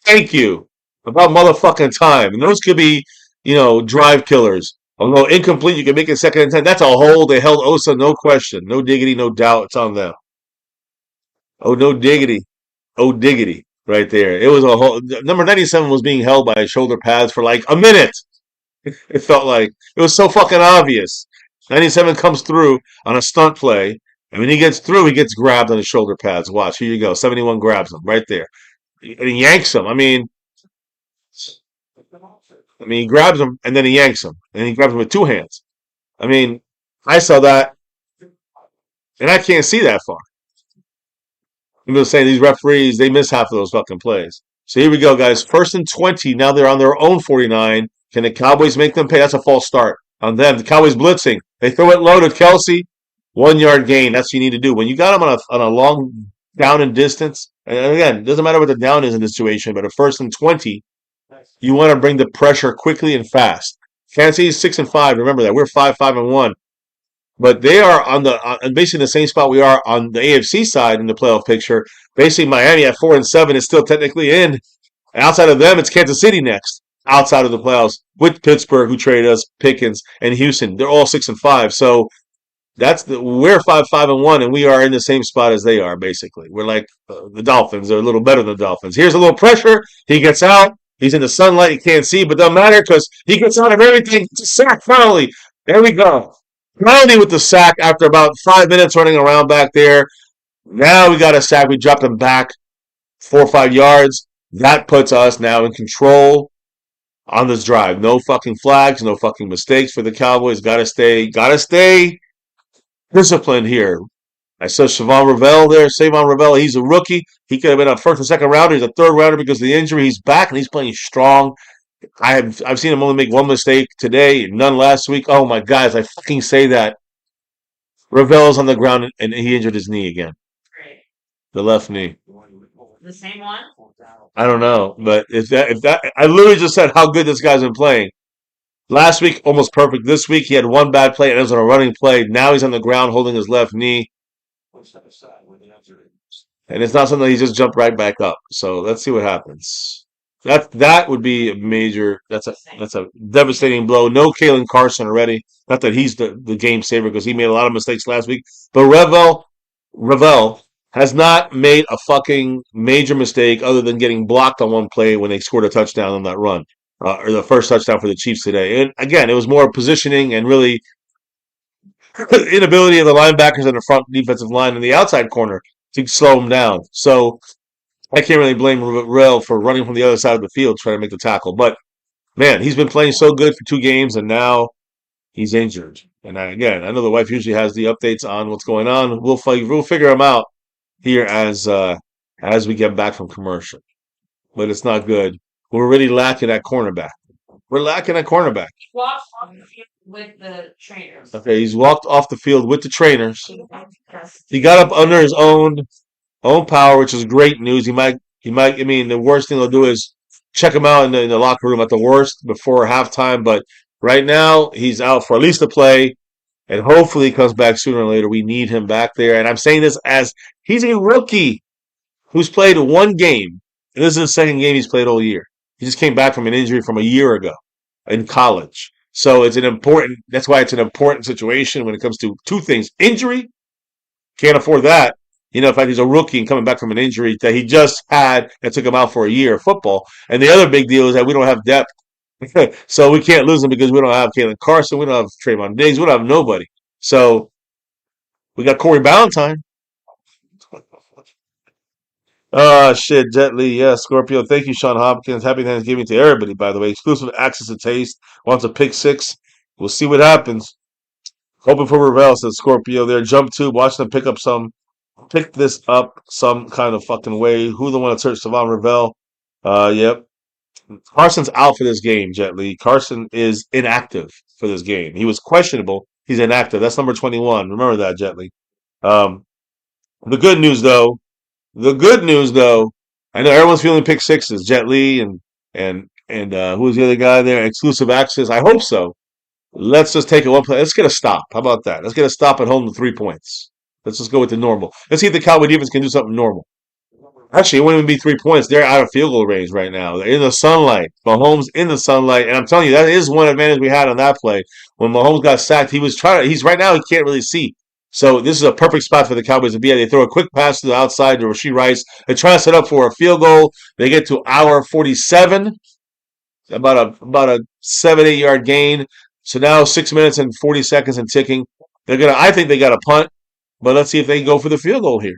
Thank you. About motherfucking time. And those could be, drive killers. Although incomplete, you can make it 2nd and 10. That's a hold. They held Osa, no question. No diggity, no doubt. It's on them. Oh, no diggity. Oh, diggity. Right there. It was a whole. Number 97 was being held by shoulder pads for like a minute. It felt like. It was so fucking obvious. 97 comes through on a stunt play. And when he gets through, he gets grabbed on his shoulder pads. Watch. Here you go. 71 grabs him right there. And he yanks him. I mean, he grabs him and then he yanks him. And he grabs him with 2 hands. I mean, I saw that. And I can't see that far. I'm just saying these referees, they miss half of those fucking plays. So here we go, guys. 1st and 20. Now they're on their own 49. Can the Cowboys make them pay? That's a false start on them. The Cowboys blitzing. They throw it low to Kelsey. 1-yard gain. That's what you need to do. When you got them on a long down and distance, and again, it doesn't matter what the down is in this situation, but a 1st and 20, you want to bring the pressure quickly and fast. Kansas City's 6-5. Remember that. We're 5-5-1. But they are on basically the same spot we are on the AFC side in the playoff picture. Basically, Miami at 4-7 is still technically in. And outside of them, it's Kansas City next. Outside of the playoffs with Pittsburgh, who traded us, Pickens, and Houston. They're all 6-5. So we're 5-5-1, and we are in the same spot as they are. Basically, we're like the Dolphins. They're a little better than the Dolphins. Here's a little pressure. He gets out. He's in the sunlight. He can't see, but doesn't matter because he gets out of everything. It's a sack finally. There we go. Finally with the sack after about 5 minutes running around back there. Now we got a sack. We dropped him back 4 or 5 yards. That puts us now in control on this drive. No fucking flags, no fucking mistakes for the Cowboys. Gotta stay disciplined here. I saw Savon Ravel there. Savon Ravel, he's a rookie. He could have been a 1st or 2nd rounder. He's a 3rd rounder because of the injury. He's back and he's playing strong. I've seen him only make 1 mistake today, none last week. Oh my guys, I fucking say that. Ravel's on the ground and he injured his knee again. The left knee. The same one? I don't know, but if that I literally just said how good this guy's been playing. Last week, almost perfect. This week, he had 1 bad play and it was on a running play. Now he's on the ground holding his left knee. And it's not something he just jumped right back up. So let's see what happens. That would be a major. That's a devastating blow. No Kalen Carson already. Not that he's the game saver because he made a lot of mistakes last week. But Revel has not made a fucking major mistake other than getting blocked on one play when they scored a touchdown on that run, or the first touchdown for the Chiefs today. And again, it was more positioning and really inability of the linebackers and the front defensive line and the outside corner to slow him down. So I can't really blame Rel for running from the other side of the field trying to make the tackle. But man, he's been playing so good for 2 games, and now he's injured. And I know the wife usually has the updates on what's going on. We'll figure him out here as we get back from commercial. But it's not good. We're really lacking at cornerback. We're lacking at cornerback. Walk off the field with the trainers. Okay, he's walked off the field with the trainers. He got up under his own power, which is great news. I mean, the worst thing they'll do is check him out in the locker room at the worst before halftime. But right now, he's out for at least a play, and hopefully he comes back sooner or later. We need him back there. And I'm saying this as he's a rookie who's played 1 game. And this is the second game he's played all year. He just came back from an injury from a year ago in college. So that's why it's an important situation when it comes to 2 things. Injury, can't afford that. In fact, he's a rookie and coming back from an injury that he just had that took him out for a year of football. And the other big deal is that we don't have depth. So we can't lose him because we don't have Kalen Carson. We don't have Trayvon Diggs. We don't have nobody. So we got Corey Ballantyne. Shit, Jet Li, yeah, Scorpio. Thank you, Sean Hopkins. Happy Thanksgiving to everybody, by the way. Exclusive access to taste. Wants a pick 6. We'll see what happens. Hoping for Ravel, says Scorpio there. Jump to, watch them pick this up some kind of fucking way. Who the one that searched Savon Ravel? Yep. Carson's out for this game, Jet Li. Carson is inactive for this game. He was questionable. He's inactive. That's number 21. Remember that, Jet Li. Um, the good news, though, I know everyone's feeling pick 6s. Jet Li and who's the other guy there? Exclusive access. I hope so. Let's just take it one play. Let's get a stop. How about that? Let's get a stop at home to 3 points. Let's just go with the normal. Let's see if the Cowboy defense can do something normal. Actually, it wouldn't even be 3 points. They're out of field goal range right now. They're in the sunlight. Mahomes in the sunlight. And I'm telling you, that is one advantage we had on that play. When Mahomes got sacked, he's right now, he can't really see. So this is a perfect spot for the Cowboys to be at. They throw a quick pass to the outside to Rashee Rice. They try to set up for a field goal. They get to hour 47. About a 7-8 yard gain. So now 6 minutes and 40 seconds and ticking. I think they got a punt, but let's see if they can go for the field goal here.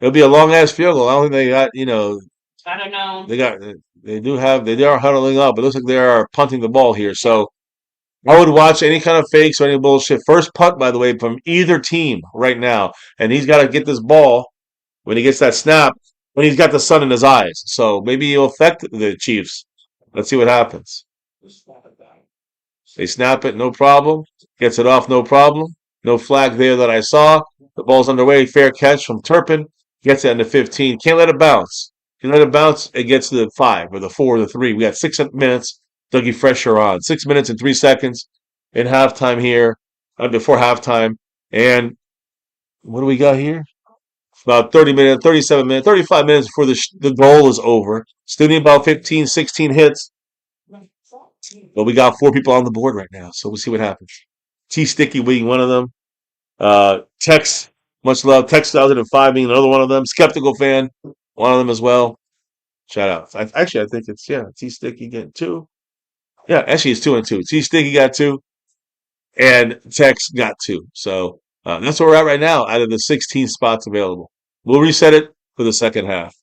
It'll be a long ass field goal. I don't think they got, I don't know. They are huddling up, but it looks like they are punting the ball here. So I would watch any kind of fakes or any bullshit. First punt, by the way, from either team right now. And he's got to get this ball when he gets that snap when he's got the sun in his eyes. So maybe he'll affect the Chiefs. Let's see what happens. They snap it, no problem. Gets it off, no problem. No flag there that I saw. The ball's underway. Fair catch from Turpin. Gets it into 15. Can't let it bounce. Can let it bounce, it gets to the 5 or the 4 or the 3. We got 6 minutes. Dougie Fresher on. 6 minutes and 3 seconds in halftime here, before halftime. And what do we got here? About 30 minutes, 37 minutes, 35 minutes before the goal is over. Still need about 15, 16 hits. But we got 4 people on the board right now, so we'll see what happens. T-Sticky being one of them. Tex, much love. Tex 2005 being another one of them. Skeptical fan, one of them as well. Shout out. I think it's, T-Sticky getting 2. Yeah, actually it's 2 and 2. T-Sticky got 2, and Tex got 2. So that's where we're at right now out of the 16 spots available. We'll reset it for the second half.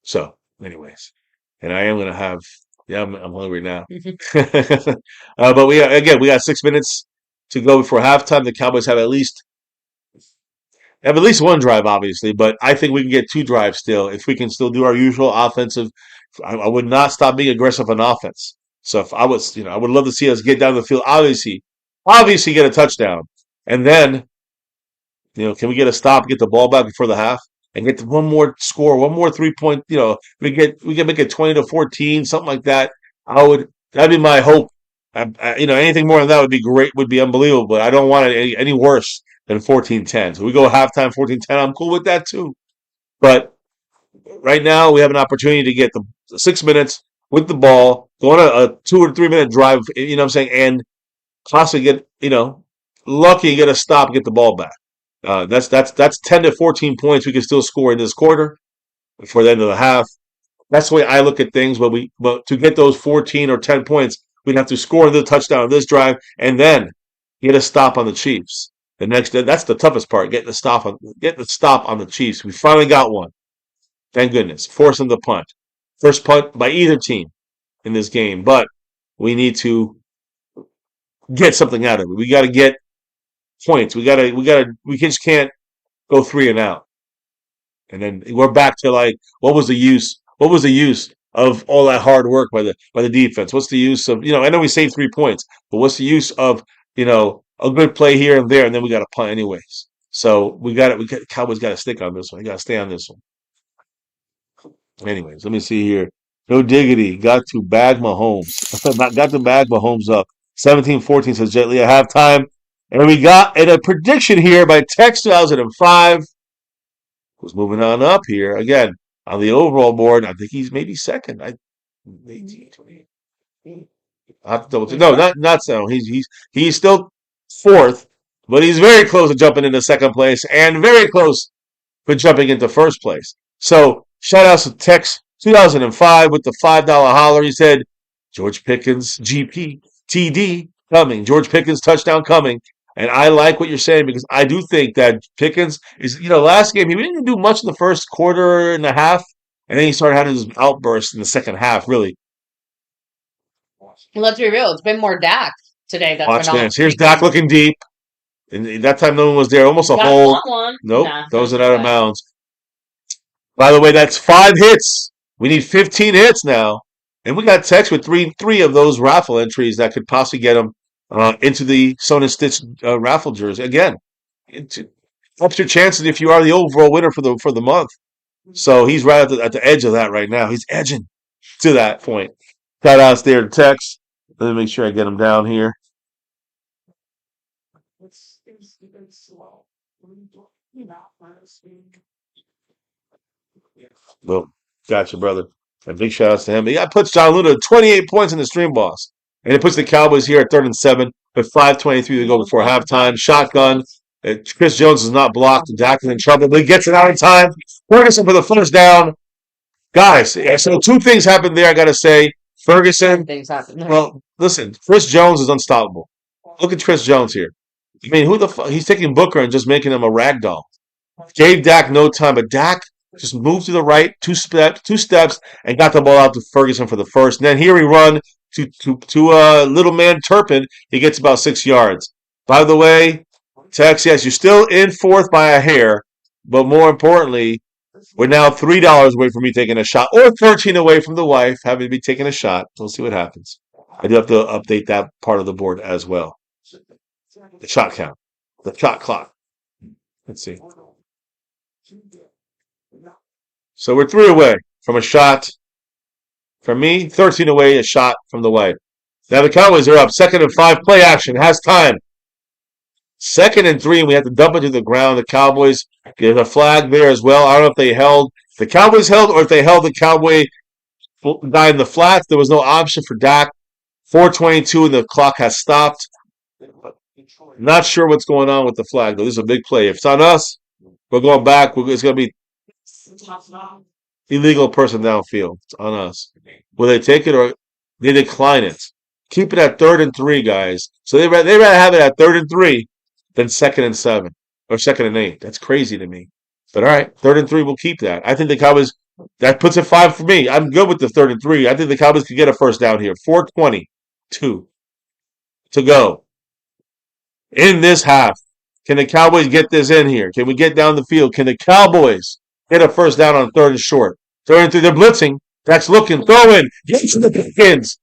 So, anyways, and I am going to have, I'm hungry now. But we got 6 minutes to go before halftime. The Cowboys have at least one drive, obviously, but I think we can get 2 drives still if we can still do our usual offensive. I would not stop being aggressive on offense. So if I was, I would love to see us get down the field. Obviously get a touchdown, and then, can we get a stop, get the ball back before the half, and get one more score, one more 3-point. We can make it 20-14, something like that. That'd be my hope. Anything more than that would be great, would be unbelievable. But I don't want it any worse than 14-10. So we go halftime 14-10. I'm cool with that too. But right now we have an opportunity to get the 6 minutes with the ball, go on a 2 or 3 minute drive, you know what I'm saying, and possibly get, lucky, get a stop, get the ball back. That's 10 to 14 points we can still score in this quarter before the end of the half. That's the way I look at things. But to get those 14 or 10 points, we'd have to score the touchdown on this drive and then get a stop on the Chiefs. That's the toughest part, getting the stop on the Chiefs. We finally got one. Thank goodness. Forcing the punt. First punt by either team in this game. But we need to get something out of it. We got to get points. We just can't go 3 and out. And then we're back to like, what was the use? What was the use of all that hard work by the defense? What's the use of, I know we saved 3 points, but what's the use of, a good play here and there, and then we got to punt anyways. So Cowboys got to stick on this one. You got to stay on this one. Anyways, let me see here. No diggity. Got to bag Mahomes. Got to bag Mahomes up. 17-14 says Jet Li at halftime. And we got a prediction here by Tex 2005. Who's moving on up here. Again, on the overall board, I think he's maybe second. 18, 20. I have to double check. No, not so. He's still fourth, but he's very close to jumping into second place and very close for jumping into first place. So shout out to Tex 2005 with the $5 holler. He said, George Pickens, GP, TD coming. George Pickens touchdown coming. And I like what you're saying because I do think that Pickens is, last game, he didn't do much in the first quarter and a half. And then he started having his outburst in the second half, really. Well, let's be real. It's been more Dak today. Watch this. Here's Dak looking deep. And that time no one was there. Almost a hold. Nope. Those are out of bounds. By the way, that's 5 hits. We need 15 hits now. And we got Tex with three of those raffle entries that could possibly get him into the Sewn and Stitch raffle jersey. Again, it helps your chances if you are the overall winner for the month. So he's right at the edge of that right now. He's edging to that point. Shout outs there to Tex. Let me make sure I get him down here. Boom. Gotcha, brother. And big shout outs to him. He puts John Luna 28 points in the stream, boss. And it puts the Cowboys here at 3rd and 7 with 5:23 to go before halftime. Shotgun. Chris Jones is not blocked. Dak is in trouble, but he gets it out in time. Ferguson for the first down. Guys, so 2 things happened there, I got to say. Ferguson. Things happen. Well, listen, Chris Jones is unstoppable. Look at Chris Jones here. I mean, he's taking Booker and just making him a rag doll. Gave Dak no time, but Dak just moved to the right, two steps, and got the ball out to Ferguson for the first. And then here we run to little man Turpin. He gets about 6 yards. By the way, Tex, yes, you're still in 4th by a hair, but more importantly, we're now $3 away from me taking a shot, or 13 away from the wife having to be taking a shot. We'll see what happens. I do have to update that part of the board as well. The shot count, the shot clock. Let's see. So we're 3 away from a shot. For me, 13 away, a shot from the wife. Now the Cowboys are up. 2nd and 5, play action, has time. 2nd and 3, and we have to dump it to the ground. The Cowboys get a flag there as well. I don't know if the Cowboys held, or if they held the Cowboy guy in the flats. There was no option for Dak. 4:22, and the clock has stopped. Not sure what's going on with the flag, though. This is a big play. If it's on us, we're going back. It's going to be illegal person downfield. It's on us. Will they take it or they decline it? Keep it at 3rd and 3, guys. So they rather have it at 3rd and 3 than 2nd and 7 or 2nd and 8. That's crazy to me. But all right, 3rd and 3, we'll keep that. I think the Cowboys, that puts it 5 for me. I'm good with the 3rd and 3. I think the Cowboys could get a first down here. 4:22 to go in this half. Can the Cowboys get this in here? Can we get down the field? Can the Cowboys get a first down on 3rd and short? 3rd and 3, they're blitzing. That's looking, throw in. Get to the Pickens.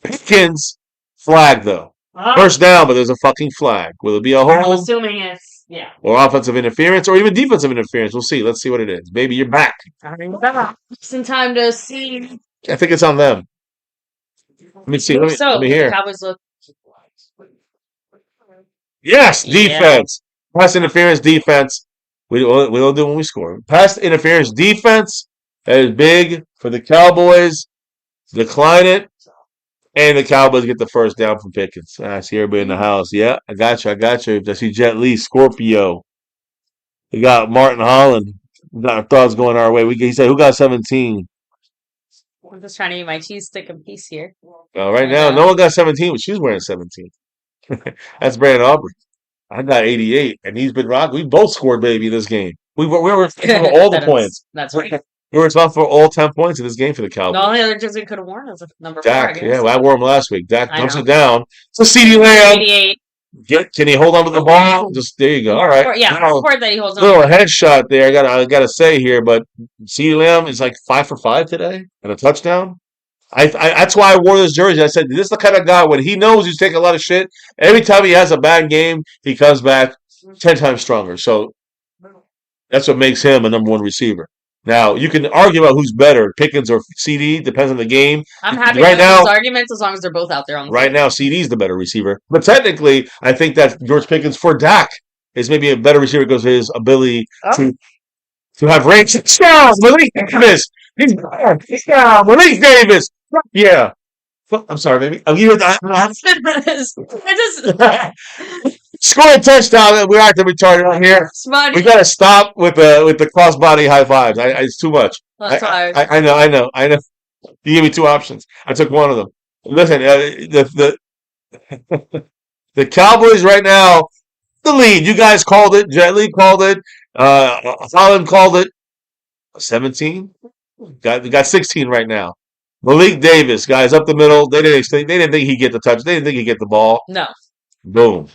Pickens flag, though. First down, but there's a fucking flag. Will it be a hold? I'm assuming it's, yeah. Or offensive interference, or even defensive interference. We'll see. Let's see what it is. Baby, you're back. Just in time to see. I think it's on them. Let me see. Let me hear. Cowboys look. Yes, defense. Pass interference, defense. We don't do it when we score. Pass interference defense is big for the Cowboys. Decline it. And the Cowboys get the first down from Pickens. I see everybody in the house. Yeah, I got you. I see Jet Li, Scorpio. We got Martin Holland. We got our thoughts going our way. He said, who got 17? I'm just trying to eat my cheese stick and piece here. Right now, no one got 17, but she's wearing 17. That's Brandon Aubrey. I got 88, and he's been rocking. We both scored, baby, this game. We were responsible for all the points. That's right. We were responsible for all 10 points in this game for the Cowboys. The only other jersey could have worn was number Dak, 4, I guess. yeah, I wore him last week. Dak dumps it down. So CeeDee Lamb. 88. Can he hold on to the ball? Just there you go. All right. Yeah, support that he holds on. Little headshot there. I gotta say here, but CeeDee Lamb is like 5 for 5 today and a touchdown. That's why I wore this jersey. I said this is the kind of guy when he knows he's taking a lot of shit. Every time he has a bad game, he comes back 10 times stronger. So that's what makes him a number one receiver. Now you can argue about who's better, Pickens or CD, depends on the game. I'm happy with those arguments as long as they're both out there on the right now, CD's the better receiver. But technically, I think that George Pickens for Dak is maybe a better receiver because of his ability to have range. Malik Davis. Malik Davis. Yeah. I'm sorry, baby. I'll give you that. Score a touchdown. We're acting retarded on here. We got to stop with the cross-body high fives. It's too much. I know. You gave me 2 options. I took one of them. Listen, the Cowboys right now, the lead. You guys called it. Jet Li called it. Holland called it. 17. Got 16 right now. Malik Davis, guys, up the middle. They didn't think he'd get the touch. They didn't think he'd get the ball. No. Boom.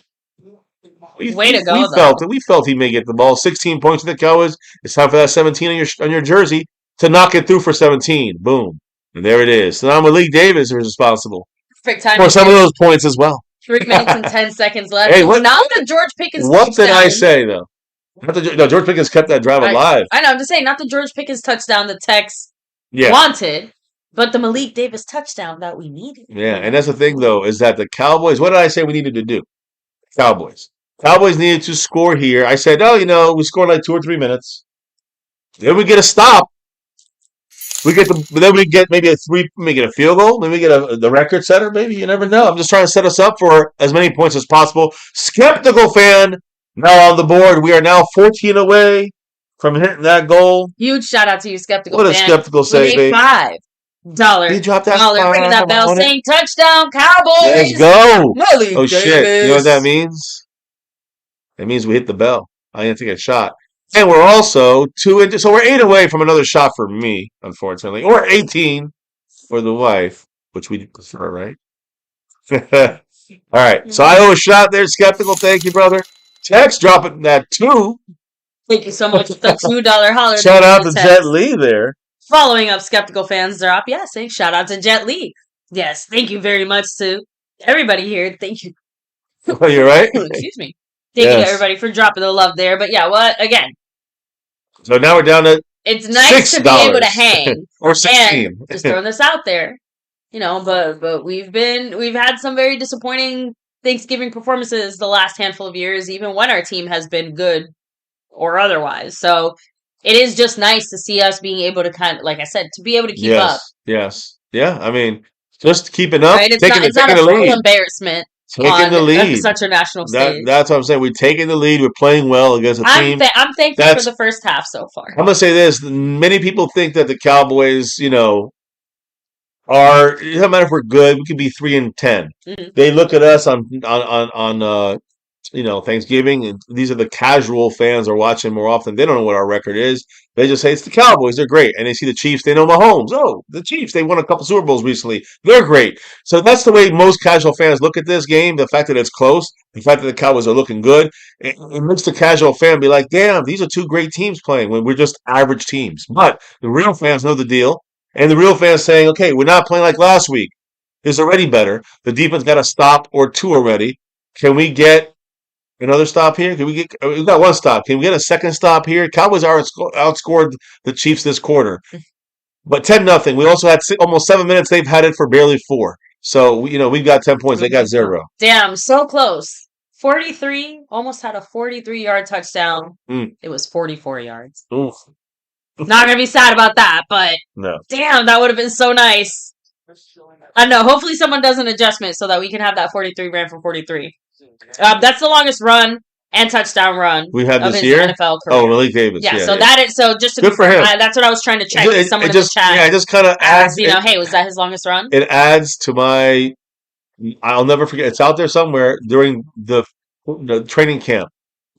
Way to go, though. We felt he may get the ball. 16 points to the Cowboys. It's time for that 17 on your jersey to knock it through for 17. Boom. And there it is. So now Malik Davis is responsible for some of those points as well. 3 minutes and 10 seconds left. Hey, not the George Pickens. What did I say, though? No, George Pickens kept that drive alive. I know. I'm just saying, not the George Pickens touchdown the Tex wanted, but the Malik Davis touchdown that we needed. Yeah, and that's the thing, though, is that the Cowboys, what did I say we needed to do? Cowboys needed to score here. I said, we scored like 2 or 3 minutes. Then we get a stop. Then we get maybe maybe get a field goal. Maybe we get the record setter. Maybe you never know. I'm just trying to set us up for as many points as possible. Skeptical fan now on the board. We are now 14 away from hitting that goal. Huge shout out to you, Skeptical fan. What a skeptical say, baby. $5. He dropped that ringing that bell saying touchdown Cowboys. Let's go. Malik Davis. Shit. You know what that means? It means we hit the bell. I didn't take a shot. And we're also 2 inches. So we're 8 away from another shot for me, unfortunately. Or 18 for the wife, which we prefer, right? All right. So I owe a shot there, Skeptical. Thank you, brother. Tex dropping that 2. Thank you so much for the $2 holler. Shout out to Jet Li there. Following up Skeptical fans drop. Yeah, saying shout out to Jet Li. Yes, thank you very much to everybody here. Thank you. Oh, you're right. Excuse me. Thank you to everybody for dropping the love there. But yeah, again? So now we're down to it's nice $6. To be able to hang. Or 16. And just throwing this out there. But we've had some very disappointing Thanksgiving performances the last handful of years, even when our team has been good or otherwise. So it is just nice to see us being able to kind of, like I said, to be able to keep up. Yes. Yeah. I mean, just keeping up. Right? It's not a full embarrassment. Taking the lead. Such a national stage. That's what I'm saying. We're taking the lead. We're playing well against a team. I'm thankful for the first half so far. I'm going to say this. Many people think that the Cowboys, it doesn't matter if we're good. We could be 3-10. Mm-hmm. They look at us on Thanksgiving, and these are the casual fans are watching more often. They don't know what our record is. They just say it's the Cowboys. They're great. And they see the Chiefs. They know Mahomes. Oh, the Chiefs. They won a couple Super Bowls recently. They're great. So that's the way most casual fans look at this game. The fact that it's close, the fact that the Cowboys are looking good, it makes the casual fan be like, damn, these are 2 great teams playing when we're just average teams. But the real fans know the deal. And the real fans saying, okay, we're not playing like last week. It's already better. The defense got a stop or 2 already. Can we get another stop here? We got 1 stop. Can we get a second stop here? Cowboys outscored the Chiefs this quarter, but 10-0. We also had almost 7 minutes. They've had it for barely 4. So we've got 10 points. They got 0. Damn, so close. 43, almost had a 43-yard touchdown. Mm. It was 44 yards. Oof. Not gonna be sad about that, but no. Damn, that would have been so nice. I know. Hopefully, someone does an adjustment so that we can have that 43 ran for 43. That's the longest run and touchdown run we have of this his year? NFL career. Oh, Malik Davis. Yeah, Yeah, so yeah. that is so just to good for him. that's what I was trying to check. Someone in the chat. Yeah, it just kind of adds. Hey, was that his longest run? It adds to my. I'll never forget. It's out there somewhere during the training camp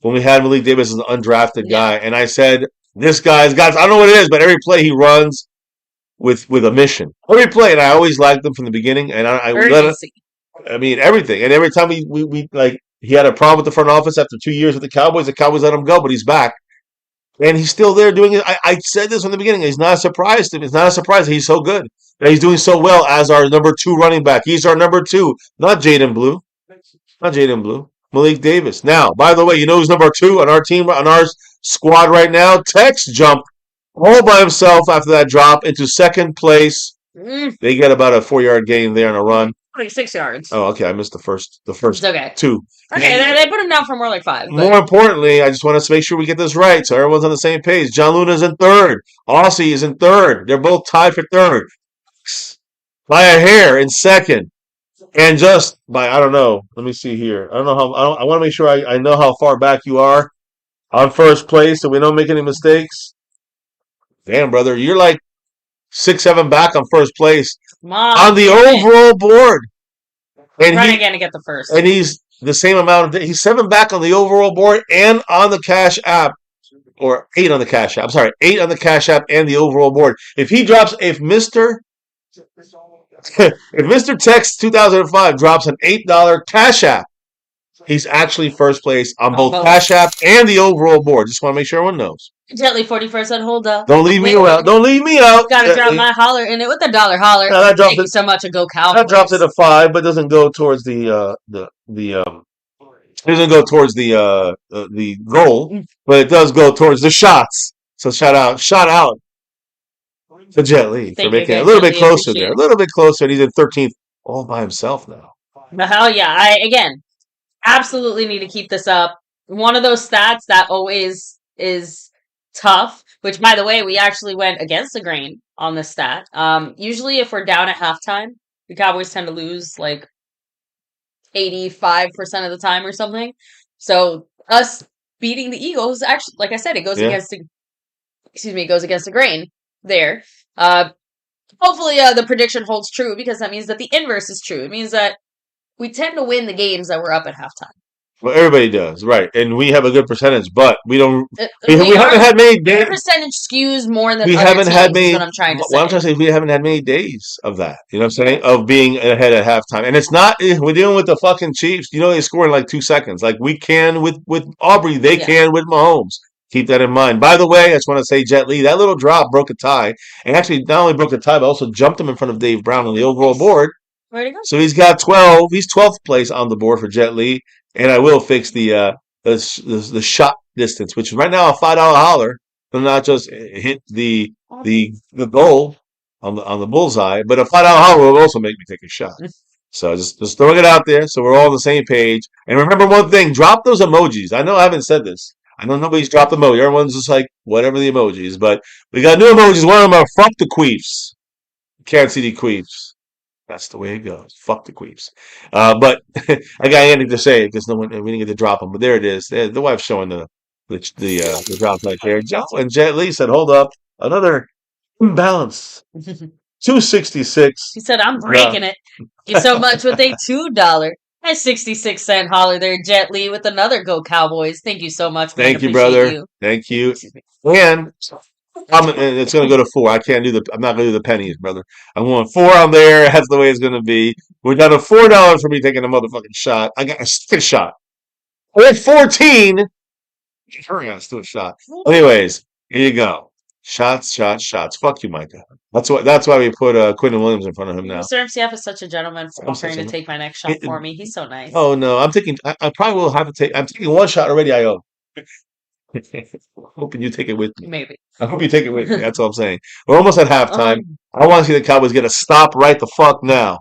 when we had Malik Davis as an undrafted guy, and I said, "This guy's got. I don't know what it is, but every play he runs with a mission. Every play, and I always liked him from the beginning. And I mean everything. And every time we like, he had a problem with the front office after 2 years with the Cowboys let him go, but he's back. And he's still there doing it. I said this from the beginning. It's not a surprise to me. It's not a surprise that he's so good. That he's doing so well as our number 2 running back. He's our number 2, not Jaden Blue. Not Jaden Blue. Malik Davis. Now, by the way, you know who's number 2 on our team, on our squad right now? Tex jumped all by himself after that drop into second place. They get about a 4-yard gain there on a run. 6 yards. Oh, okay. I missed the first okay. 2. Okay, they put him down for more like 5. But. More importantly, I just want to make sure we get this right so everyone's on the same page. John Luna's in 3rd. Aussie is in 3rd. They're both tied for 3rd. By a hair in 2nd. And just by, I don't know. Let me see here. I don't know how. I want to make sure I know how far back you are on 1st place so we don't make any mistakes. Damn, brother. You're like 6, 7 back on 1st place on the overall board. And running again to get the 1st. And he's the same amount of. He's 7 back on the overall board and on the Cash App. Or 8 on the Cash App. I'm sorry, 8 on the Cash App and the overall board. If Mr. Tex 2005 drops an $8 Cash App, he's actually 1st place on both Cash App and the overall board. Just want to make sure everyone knows. Gently 41st said, hold up. Don't leave me out. Don't leave me out. Gotta drop my holler in it with the $1 holler. No, Thank you so much, and go Cowboys. That drops it to 5, but doesn't go towards the doesn't go towards the goal, but it does go towards the shots. So shout out to Jet Li for making it a little bit closer there. A little bit closer, and he's in 13th all by himself now. Hell yeah. I absolutely need to keep this up. One of those stats that always is tough, which, by the way, we actually went against the grain on this stat. Usually if we're down at halftime, the Cowboys tend to lose like 85% of the time or something. So us beating the Eagles, actually, like I said, it goes against the grain there. Hopefully the prediction holds true, because that means that the inverse is true. It means that we tend to win the games that we're up at halftime. Well, everybody does, right? And we have a good percentage, but we don't. We haven't had many days. Our percentage skews more than we other haven't teams, had many. Is what I'm trying to say. What I'm trying to say is we haven't had many days of that. You know what I'm saying? Of being ahead at halftime, and it's not. We're dealing with the fucking Chiefs. You know they score in like 2 seconds. Like we can with Aubrey, they can with Mahomes. Keep that in mind. By the way, I just want to say, Jet Li, that little drop broke a tie, and actually not only broke a tie, but also jumped him in front of Dave Brown on the overall board. Where'd he go? So he's got 12. He's 12th place on the board for Jet Li. And I will fix the shot distance, which is right now a $5 holler, to not just hit the goal on the bullseye, but a $5 holler will also make me take a shot. So just throwing it out there, so we're all on the same page. And remember one thing: drop those emojis. I know I haven't said this. I know nobody's dropped emoji. Everyone's just like whatever the emojis, but we got new emojis. One of them are fuck the queefs. Can't see the queefs. That's the way it goes. Fuck the queeps. But I got anything to say because we didn't get to drop them. But there it is. The wife's showing the drop right there. And Jet Li said, "Hold up, another imbalance. 266." He said, "I'm breaking it." Thank you so much with a $2 and 66-cent holler there, Jet Li, with another Go Cowboys. Thank you so much. Thank you, brother. Thank you. And it's going to go to 4. I'm not going to do the pennies, brother. I'm going 4 on there. That's the way it's going to be. We're down to $4 for me taking a motherfucking shot. I got a stick shot. We're at 14. Hurry on, do a shot. Anyways, here you go. Shots. Fuck you, Micah. That's why we put Quentin Williams in front of him now. Mr. MCF is such a gentleman for offering to take my next shot for me. He's so nice. Oh no, I'm taking. I probably will have to take. I'm taking 1 shot already. I owe. Hoping you take it with me. Maybe. I hope you take it with me. That's all I'm saying. We're almost at halftime. I want to see the Cowboys get a stop right the fuck now.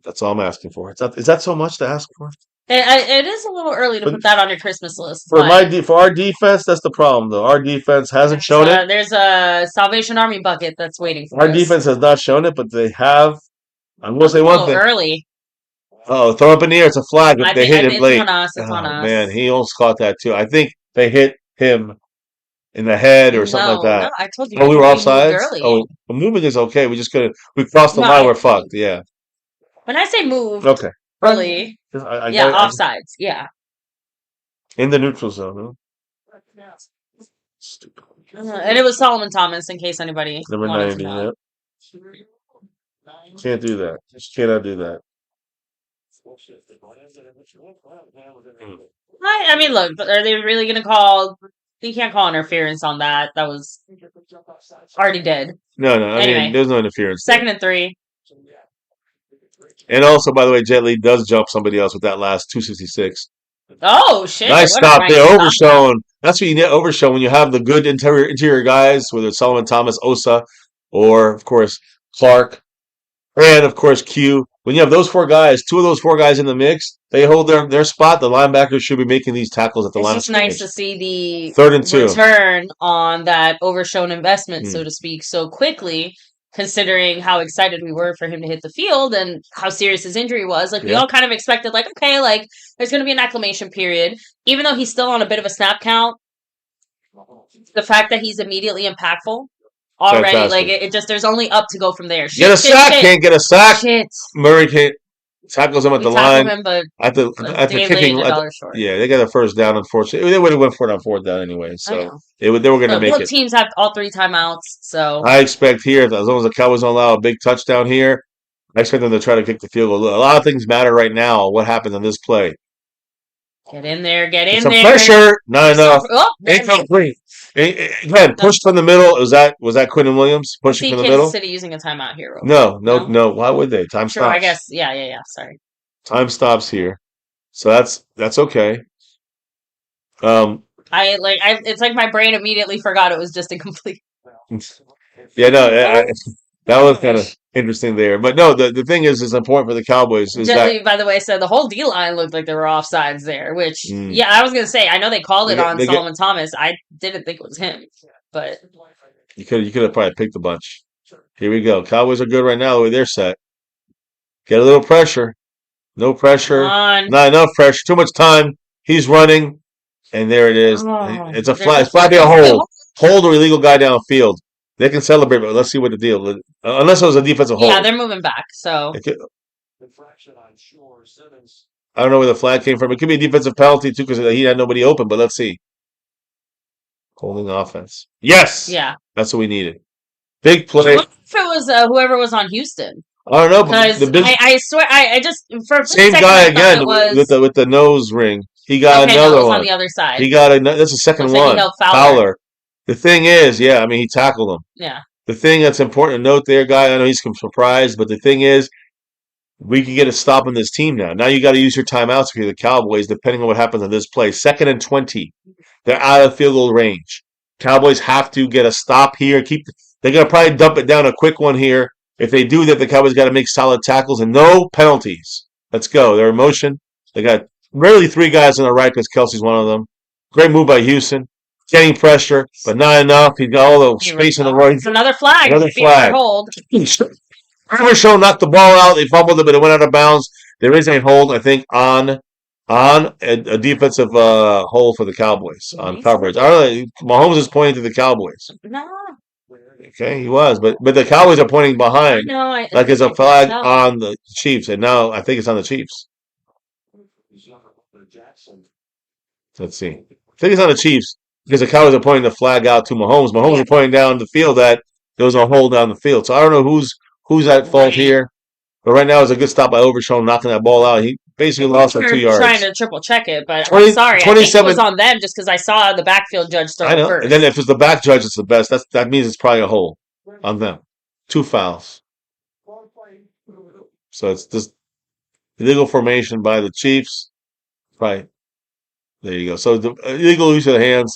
That's all I'm asking for. Is that so much to ask for? It is a little early to put that on your Christmas list. For our defense, that's the problem, though. Our defense hasn't shown it. There's a Salvation Army bucket that's waiting for us. Our defense has not shown it, but they have. I'm going to say one thing. Early. Oh, throw up in the air. It's a flag. If they hit him late. It's on us. Man, he almost caught that, too. I think they hit him in the head or something like that. No, I told you. Oh, we were offsides? Oh, the moving is okay. We just couldn't. We crossed the line. We're fucked. Yeah. When I say move. Okay. Early. Offsides. Yeah. In the neutral zone, huh? Stupid. And it was Solomon Thomas, in case anybody. Number 90, yeah. Can't do that. Just cannot do that. I mean, look, are they really going to call? You can't call interference on that. That was already dead. No. I mean, there's no interference. 2nd and 3. And also, by the way, Jet Li does jump somebody else with that last 266. Oh, shit. Nice stop there. Overshown. That's what you need, overshown, when you have the good interior guys, whether it's Solomon Thomas, Osa, or, of course, Clark, and, of course, Q. When you have those 4 guys, 2 of those 4 guys in the mix, they hold their spot. The linebackers should be making these tackles at the line of scrimmage. It's just nice to see the 3rd and 2 return on that overshown investment, so to speak, so quickly, considering how excited we were for him to hit the field and how serious his injury was. Like, we all kind of expected, like, okay, like, there's going to be an acclimation period. Even though he's still on a bit of a snap count, the fact that he's immediately impactful already, fantastic. Like, it just, there's only up to go from there. Get a sack, can't get a sack. Murray can't. Tackles him at the line. At the kicking. Yeah, they got a first down, unfortunately. They would have went for it on 4th down anyway. So they were going to make it. Both teams have all 3 timeouts. So I expect here, as long as the Cowboys don't allow a big touchdown here, I expect them to try to kick the field goal. A lot of things matter right now. What happens on this play? Get in there. Get in there. Some pressure. Not enough. Incomplete. Again, pushed from the middle. Was that Quinnen Williams pushing from the middle? Kansas City using a timeout here. No. Why would they? Time stops. I guess. Yeah. Sorry. Time stops here, so that's okay. It's like my brain immediately forgot it was just incomplete. Yeah, no, that was kind of interesting there. But no, the thing is, it's important for the Cowboys. Jet Li, by the way, said the whole D line looked like they were offsides there. Which, I was gonna say, I know they called it on Solomon Thomas. I didn't think it was him, but you could have probably picked a bunch. Here we go. Cowboys are good right now the way they're set. Get a little pressure. No pressure. Not enough pressure. Too much time. He's running, and there it is. It's a flag. It's probably a hold. Hold or illegal guy downfield. They can celebrate, but let's see what the deal is. Unless it was a defensive hold. Yeah, they're moving back, so. I don't know where the flag came from. It could be a defensive penalty, too, because he had nobody open, but let's see. Holding offense. Yes! Yeah. That's what we needed. Big play. What if it was whoever was on Houston? I don't know, but I swear, I just, for a same guy again with the nose ring. He got another one. On the other side. He got that's the second one. Fowler. The thing is, he tackled him. Yeah. The thing that's important to note there, guy, I know he's surprised, but the thing is, we can get a stop on this team now. Now you got to use your timeouts if you're the Cowboys, depending on what happens on this play. 2nd and 20. They're out of field goal range. Cowboys have to get a stop here. They're going to probably dump it down a quick one here. If they do that, the Cowboys got to make solid tackles and no penalties. Let's go. They're in motion. They got really 3 guys on the right because Kelsey's one of them. Great move by Houston. Getting pressure, but not enough. He's got all the space in the right. It's another flag. Hold. Evershow knocked the ball out. They fumbled it, but it went out of bounds. There is a hold, I think, on a defensive hold for the Cowboys on coverage. Mahomes is pointing to the Cowboys. No. Okay, he was, but the Cowboys are pointing behind. No, like there's a flag on the Chiefs, and now I think it's on the Chiefs. Let's see. I think it's on the Chiefs because the Cowboys are pointing the flag out to Mahomes. Mahomes is pointing down the field that there was a hold down the field. So I don't know who's at fault here. But right now it's a good stop by Overshown knocking that ball out. He basically lost like 2 yards. Trying to triple check it, but I'm sorry. I think it was on them just because I saw the backfield judge start I know. first. And then if it's the back judge, it's the best. That means it's probably a hold on them. 2 fouls. So it's just illegal formation by the Chiefs. Right. There you go. So the illegal use of the hands.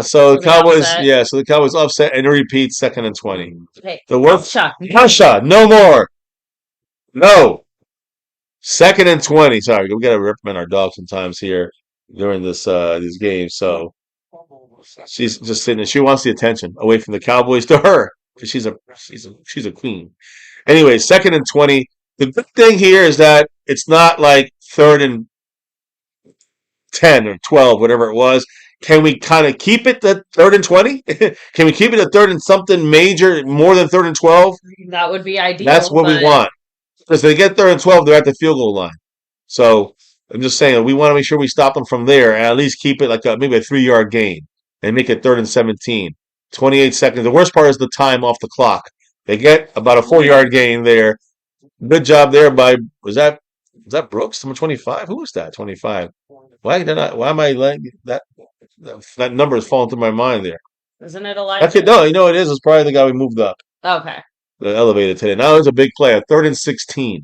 So the Cowboys, offset. So the Cowboys offset and repeat 2nd and 20. Okay. The work shot. No more. No. 2nd and 20. Sorry, we got to reprimand our dog sometimes here during this game. So she's just sitting there. She wants the attention away from the Cowboys to her because she's a queen. Anyway, 2nd and 20. The good thing here is that it's not like 3rd and 10 or 12, whatever it was. Can we kind of keep it at 3rd and 20? Can we keep it at 3rd and something major, more than 3rd and 12? That would be ideal. That's what we want. Because they get 3rd and 12, they're at the field goal line. So I'm just saying, we want to make sure we stop them from there and at least keep it like maybe a 3-yard gain and make it 3rd and 17. 28 seconds. The worst part is the time off the clock. They get about a 4-yard gain there. Good job there by, was that Brooks? Number 25? Who was that? 25. Why am I letting that number is falling through my mind there? Isn't it Elijah? Okay, no, you know it is. It's probably the guy we moved up. Okay. The elevator today. Now it's a big play. A 3rd and 16.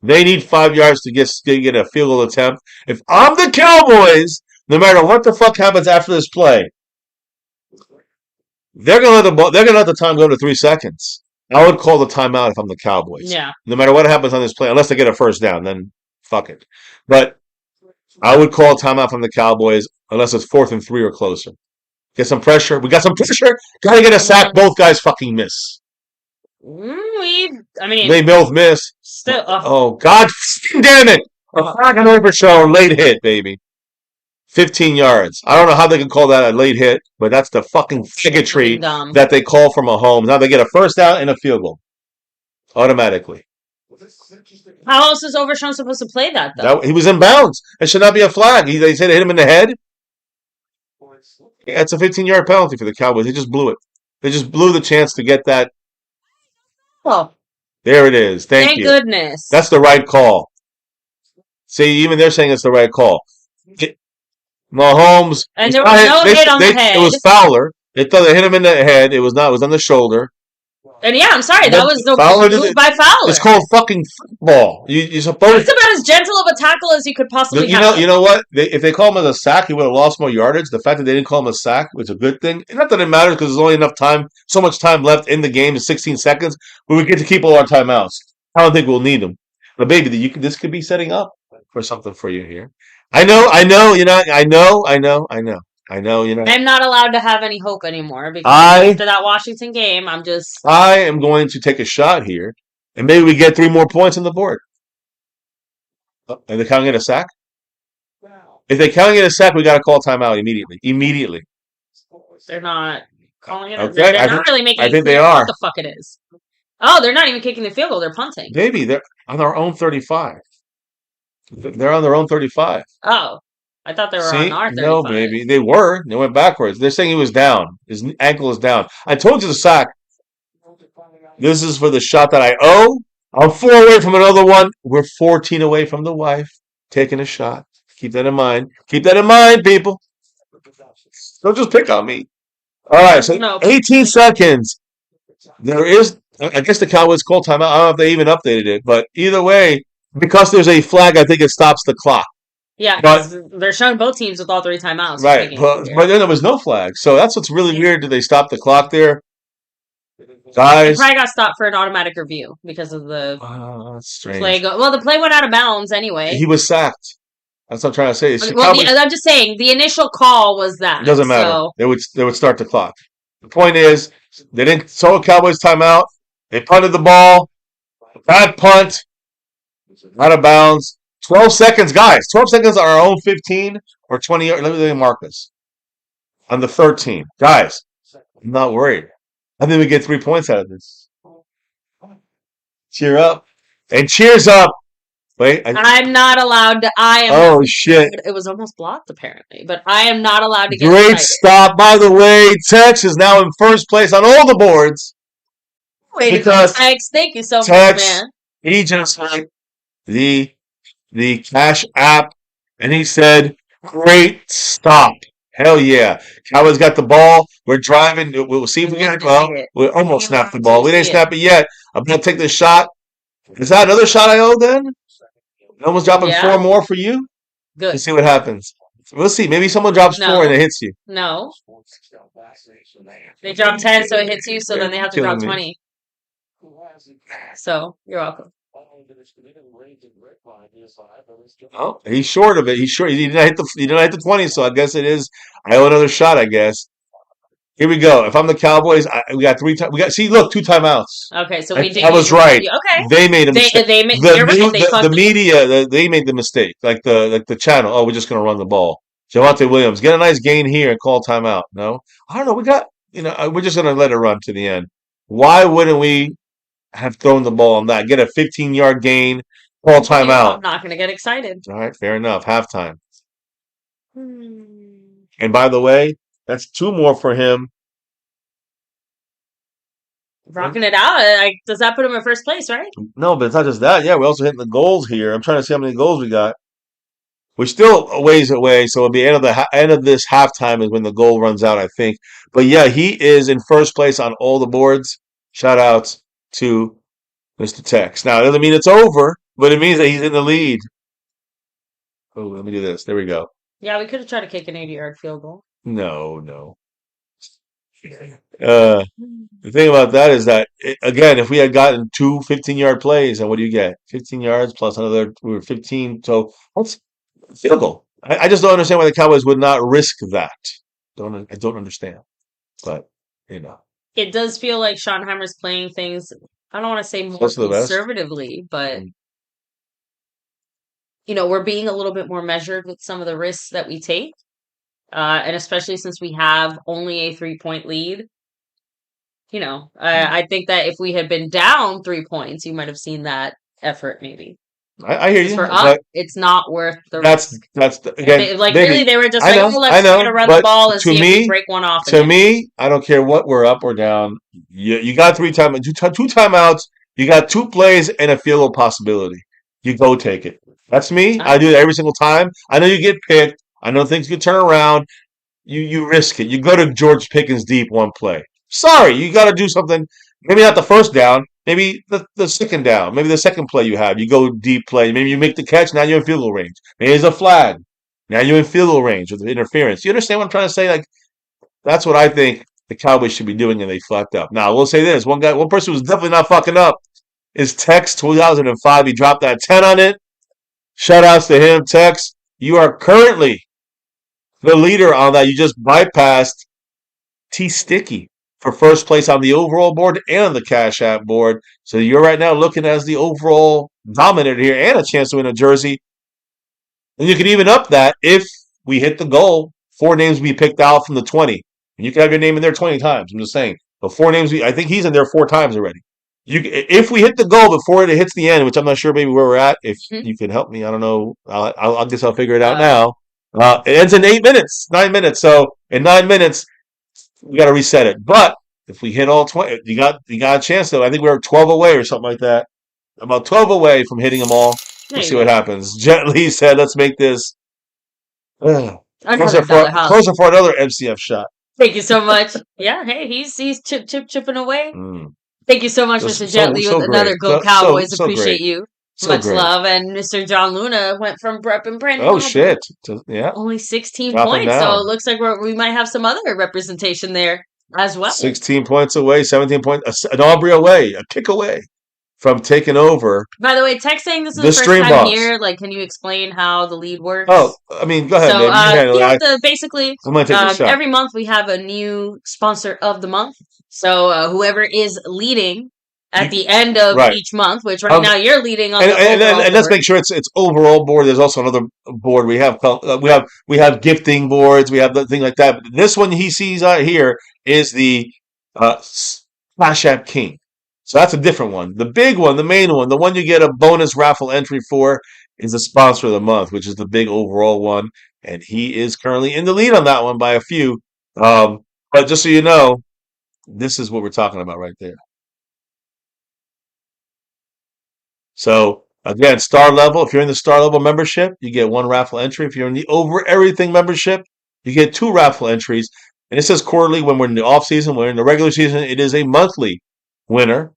They need 5 yards to get a field goal attempt. If I'm the Cowboys, no matter what the fuck happens after this play, they're gonna let the time go to 3 seconds. I would call the timeout if I'm the Cowboys. Yeah. No matter what happens on this play, unless they get a first down, then fuck it. But I would call a timeout from the Cowboys unless it's 4th and 3 or closer. Get some pressure. We got some pressure. Gotta get a sack. Both guys fucking miss. They both miss. Still. Oh, God damn it. A fucking overshow, late hit, baby. 15 yards. I don't know how they can call that a late bit, but that's the fucking bigotry that they call for Mahomes. Now they get a first down and a field goal. Automatically. How else is Overshown supposed to play that, though? He was in bounds. It should not be a flag. They said it hit him in the head. Yeah, it's a 15-yard penalty for the Cowboys. They just blew it. They just blew the chance to get that. Oh. There it is. Thank you. Thank goodness. That's the right call. See, even they're saying it's the right call. Mahomes. And there was no hit on the head. It was Fowler. They thought they hit him in the head. It was not. It was on the shoulder. And yeah, I'm sorry. That was the move by Fowler. It's called fucking football. You're supposed. It's about as gentle of a tackle as you could possibly have. You know what? If they call him as a sack, he would have lost more yardage. The fact that they didn't call him a sack was a good thing. Not that it matters because there's only enough time, so much time left in the game, 16 seconds, but we get to keep all our timeouts. I don't think we'll need them. But baby, this could be setting up for something for you here. I know. You're not. I know. You're not. I'm not allowed to have any hope anymore because after that Washington game, I am going to take a shot here, and maybe we get 3 more points on the board. And they can't get a sack? If they can't get a sack, we got to call timeout immediately. They're not calling it. Okay. They're not really making. I think they are. What the fuck it is? Oh, they're not even kicking the field goal. They're punting. Maybe they're on their own 35. They're on their own 35. Oh. I thought they were on our 35. No, baby. They were. They went backwards. They're saying he was down. His ankle is down. I told you the sack. This is for the shot that I owe. I'm 4 away from another one. We're 14 away from the wife taking a shot. Keep that in mind. Keep that in mind, people. Don't just pick on me. All right, so 18 seconds. There is, I guess the Cowboys called timeout. I don't know if they even updated it, but either way, because there's a flag, I think it stops the clock. Yeah, because they're showing both teams with all 3 timeouts. Right, but then there was no flag. So that's what's really weird. Did they stop the clock there? Guys. It probably got stopped for an automatic review because of the that's strange. play. Well, the play went out of bounds anyway. He was sacked. That's what I'm trying to say. I'm just saying, the initial call was that. It doesn't matter. So. They would start the clock. The point is, they didn't throw a Cowboys timeout. They punted the ball. Bad punt. Out of bounds. 12 seconds, guys. 12 seconds on our own 15 or 20. Let me mark this. On the 13. Guys, I'm not worried. I think we get 3 points out of this. Cheer up. And cheers up. Wait. I'm not allowed to. Oh, shit. It was almost blocked, apparently. But I am not allowed to get Great excited. stop. By the way, Tex is now in first place on all the boards. Wait, because Tex, thank you so much, man. He just like the Cash App, and he said, great stop. Hell yeah. Cowboys got the ball. We're driving. We'll see if we get it. Well, we almost snapped the ball. We didn't snap it yet. I'm going to take this shot. Is that another shot I owe then? Almost dropping 4 more for you? Good. Let's see what happens. We'll see. Maybe someone drops 4 and it hits you. No. They drop 10, so it hits you, so then they have to drop 20. So, you're welcome. Oh, he's short of it. He's short. He didn't hit the 20, so I guess it is. I owe another shot, I guess. Here we go. If I'm the Cowboys, we got three times. We got, see, look, two timeouts. Okay, so we did. I was right. Okay, they made a mistake. You're right. The media, they made the mistake. Like the channel. Oh, we're just gonna run the ball. Javonte Williams, get a nice gain here and call timeout. No, I don't know. We got, we're just gonna let it run to the end. Why wouldn't we have thrown the ball on that? Get a 15-yard gain, call timeout. I'm not gonna get excited. All right, fair enough. Halftime. And by the way, that's two more for him. Rocking it out. Does that put him in first place, right? No, but it's not just that. Yeah, we're also hitting the goals here. I'm trying to see how many goals we got. We're still a ways away, so at the end of this halftime is when the goal runs out, I think. But yeah, he is in first place on all the boards. Shout outs to Mr. Tex. Now, it doesn't mean it's over, but it means that he's in the lead. Oh, let me do this. There we go. Yeah, we could have tried to kick an 80-yard field goal. No. The thing about that is that, again, if we had gotten two 15-yard plays, then what do you get? 15 yards plus another, we were 15. So that's field goal. I just don't understand why the Cowboys would not risk that. I don't understand. But, It does feel like Schottenheimer's playing things, I don't want to say more conservatively, but, we're being a little bit more measured with some of the risks that we take. And especially since we have only a 3-point lead. I think that if we had been down 3 points, you might have seen that effort maybe. I hear you. For us, it's not worth the risk. Again, really, they were just let's try to run the ball and see if we break one off. To me, I don't care what we're up or down. You got two timeouts. You got two plays and a field goal possibility. You go take it. That's me. I do it every single time. I know you get picked. I know things could turn around. You risk it. You go to George Pickens deep one play. Sorry, you got to do something. Maybe not the first down. Maybe the second down. Maybe the second play you have. You go deep play. Maybe you make the catch. Now you're in field goal range. Maybe there's a flag. Now you're in field goal range with the interference. You understand what I'm trying to say? Like, that's what I think the Cowboys should be doing, and they fucked up. Now, we'll say this. One person who's definitely not fucking up is Tex 2005. He dropped that 10 on it. Shout outs to him, Tex. You are currently the leader on that. You just bypassed T Sticky for first place on the overall board and the Cash App board. So you're right now looking as the overall dominator here and a chance to win a jersey. And you can even up that if we hit the goal. 4 names will be picked out from the 20. And you can have your name in there 20 times. I'm just saying. But 4 names, I think he's in there 4 times already. If we hit the goal before it hits the end, which I'm not sure maybe where we're at, if you can help me, I don't know. I guess I'll figure it out now. It ends in 9 minutes. So in 9 minutes, we got to reset it. But if we hit all 20, you got a chance though. I think we were 12 away or something like that. About 12 away from hitting them all. We'll see what happens. Jet Li said, "Let's make this closer for another MCF shot." Thank you so much. Yeah, hey, he's chipping away. Thank you so much, Mr. Jet Li, with another Go Cowboys. Appreciate you. Much love. And Mr. John Luna went from Brep and Brandon. Oh, shit. Yeah. Only 16 points. So it looks like we might have some other representation there as well. 16 points away, 17 points, an Aubrey away, a kick away from taking over. By the way, Tex saying this is the first time here. Like, can you explain how the lead works? Oh, I mean, go ahead, babe. Basically, every month we have a new sponsor of the month. So whoever is leading at the end of each month, which now you're leading on, and let's make sure it's overall board. There's also another board we have. We have gifting boards. We have the thing like that. But this one he sees out here is the Cash App King. So that's a different one. The big one, the main one, the one you get a bonus raffle entry for, is the sponsor of the month, which is the big overall one, and he is currently in the lead on that one by a few. But just so you know, this is what we're talking about right there. So, again, star level. If you're in the star level membership, you get 1 raffle entry. If you're in the over everything membership, you get 2 raffle entries. And it says quarterly when we're in the off season. When we're in the regular season, it is a monthly winner.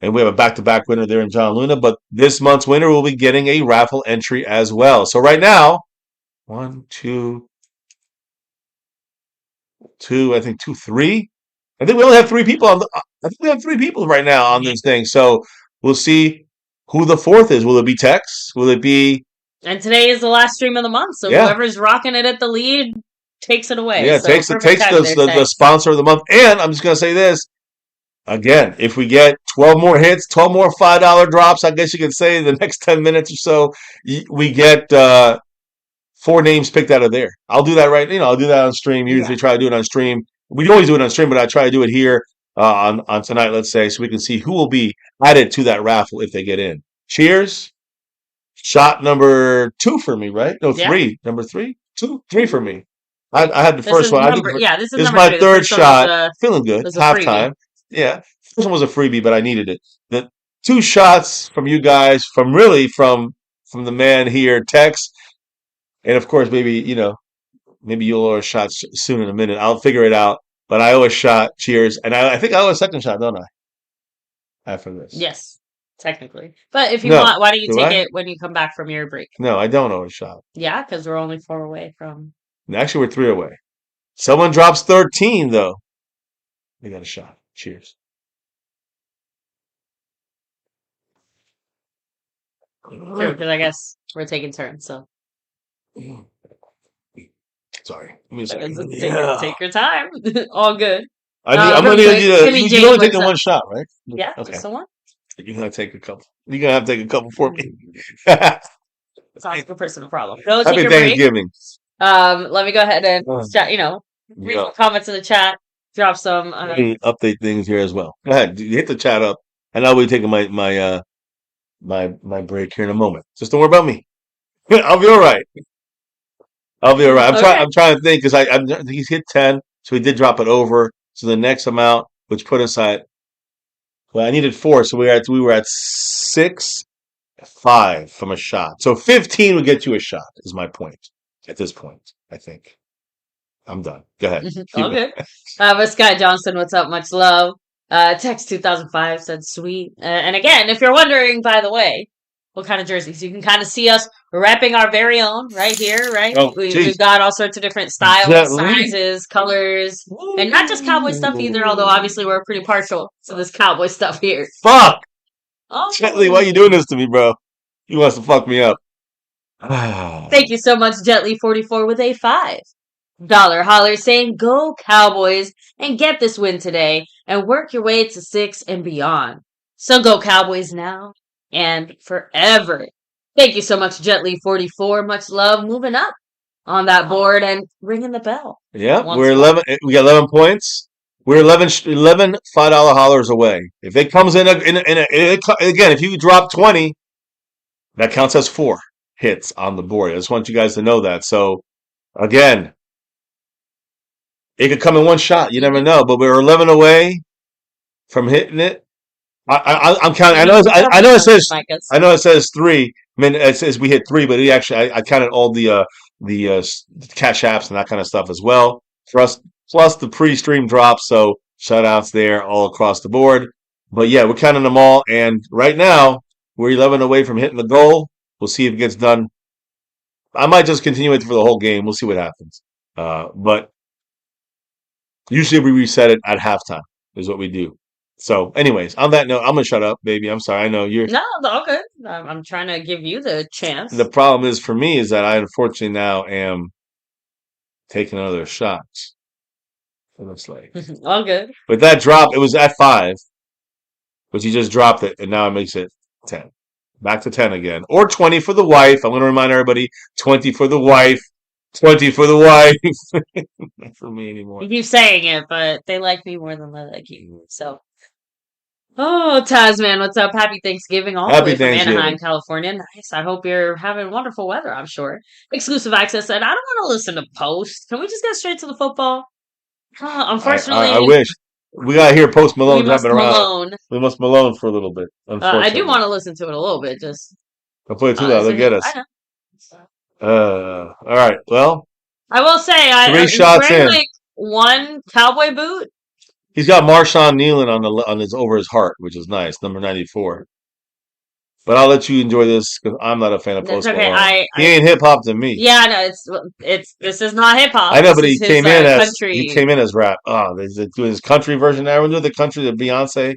And we have a back-to-back winner there in John Luna. But this month's winner will be getting a raffle entry as well. So right now, 1, 2, I think 2, 3. I think we only have 3 people I think we have 3 people right now on this thing. So we'll see who the fourth is. Will it be Tex? Will it be? And today is the last stream of the month, so whoever's rocking it at the lead takes it away. Yeah, so takes the sponsor of the month. And I'm just gonna say this again: if we get 12 more hits, 12 more $5 drops, I guess you could say in the next 10 minutes or so, we get 4 names picked out of there. I'll do that I'll do that on stream. Usually try to do it on stream. We always do it on stream, but I try to do it here on tonight, let's say, so we can see who will be added to that raffle if they get in. Cheers. Shot number 2 for me, right? No, 3. Number 3? 2? 3 for me. I had the first one. This is my third shot. Feeling good. Halftime. Yeah. First one was a freebie, but I needed it. The 2 shots from you guys, from the man here, Tex. And of course, maybe you'll owe a shot soon in a minute. I'll figure it out. But I owe a shot. Cheers. And I think I owe a second shot, don't I? After this. Yes, technically. But if you want, why don't you take it when you come back from your break? No, I don't owe a shot. Yeah, because we're only 4 away from. Actually, we're 3 away. Someone drops 13, though. They got a shot. Cheers. Sure, because I guess we're taking turns, so. Sorry. Give me a second. Take your time. All good. I'm going to need you only taking one shot, right? Yeah, okay. Just the one. You're going to take a couple. You're going to have to take a couple for me. It's not a personal problem. Happy Thanksgiving. Let me go ahead and chat, read some comments in the chat. Drop some. Update things here as well. Go ahead. Hit the chat up. And I'll be taking my break here in a moment. Just don't worry about me. I'll be all right. I'm trying to think because he's hit 10, so he did drop it over. So the next amount, which put us at, I needed 4, so we were at 6, 5 from a shot. So 15 would get you a shot. Is my point at this point. I think I'm done. Go ahead. All good. But Scott Johnson, what's up? Much love. Text 2005 said sweet. And again, if you're wondering, by the way, what kind of jerseys, you can kind of see us wrapping our very own right here, right? We've got all sorts of different styles, sizes, colors, and not just Cowboy stuff either, although obviously we're pretty partial to this Cowboy stuff here. Fuck! Gently, why are you doing this to me, bro? He wants to fuck me up. Thank you so much, Jetly44 with a $5 holler saying, go Cowboys and get this win today and work your way to 6 and beyond. So go Cowboys now and forever. Thank you so much, Jetly44. Much love. Moving up on that board and ringing the bell. Yeah, we're 11. We got 11 points. We're 11 $5 hollers away. If it comes in, again, if you drop 20, that counts as 4 hits on the board. I just want you guys to know that. So, again, it could come in one shot. You never know. But we're 11 away from hitting it. I'm counting. I know it says 3. I mean, it says we hit 3, but I counted all the cash apps and that kind of stuff as well. Plus the pre-stream drops. So shout outs there all across the board. But yeah, we're counting them all. And right now we're 11 away from hitting the goal. We'll see if it gets done. I might just continue it for the whole game. We'll see what happens. But usually we reset it at halftime is what we do. So, anyways, on that note, I'm gonna shut up, baby. I'm sorry. I know you're. No, all good. I'm trying to give you the chance. The problem is for me is that I unfortunately now am taking another shot. It looks like all good. But that drop, it was at 5, but you just dropped it, and now it makes it 10. Back to 10 again, or 20 for the wife. I'm gonna remind everybody: 20 for the wife. 20 for the wife. Not for me anymore. You keep saying it, but they like me more than they like you. So. Oh, Tasman, what's up? Happy Thanksgiving all the way from Anaheim, California. Nice. I hope you're having wonderful weather, I'm sure. Exclusive access said, I don't want to listen to Post. Can we just get straight to the football? Unfortunately. I wish. We got to hear Post Malone jumping around. We must Malone for a little bit, I do want to listen to it a little bit. Just. Don't play it too loud. They'll get us. All right. Well. I will say, 3 shots in. Like one cowboy boot. He's got Marshawn kneeling on his over his heart, which is nice, number 94. But I'll let you enjoy this because I'm not a fan of Post Malone. He ain't hip hop to me. Yeah, no, it's this is not hip hop. I know, but he came in as rap. Oh, they're doing his country version now. We're doing the country of Beyonce.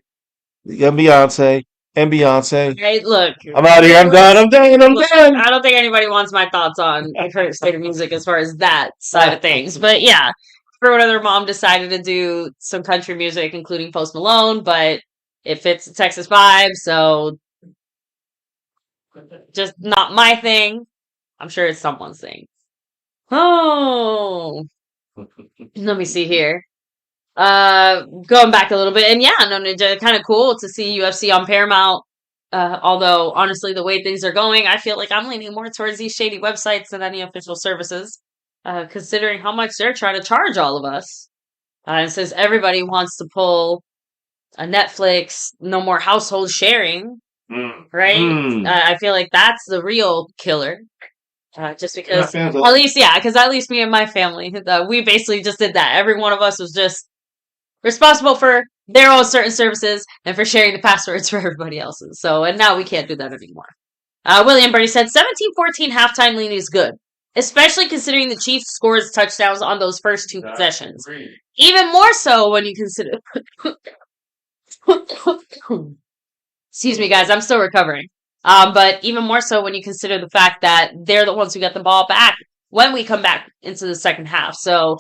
Yeah, Beyonce. and Beyonce. Right, look. I'm out of here. I'm done. I'm done. I'm done. I don't think anybody wants my thoughts on the current state of music as far as that side of things. But yeah, for whatever, mom decided to do some country music, including Post Malone, but it fits the Texas vibe, so just not my thing. I'm sure it's someone's thing. Oh, let me see here. Going back a little bit, and yeah, no Ninja, kind of cool to see UFC on Paramount. Although honestly, the way things are going, I feel like I'm leaning more towards these shady websites than any official services. Considering how much they're trying to charge all of us. And since everybody wants to pull a Netflix, no more household sharing, right? I feel like that's the real killer. Just because, at least me and my family, we basically just did that. Every one of us was just responsible for their own certain services and for sharing the passwords for everybody else's. So, and now we can't do that anymore. William Birdie said 17-14 halftime lead is good, especially considering the Chiefs scores touchdowns on those first two possessions. Even more so when you consider. Excuse me, guys, I'm still recovering. But even more so when you consider the fact that they're the ones who get the ball back when we come back into the second half. So,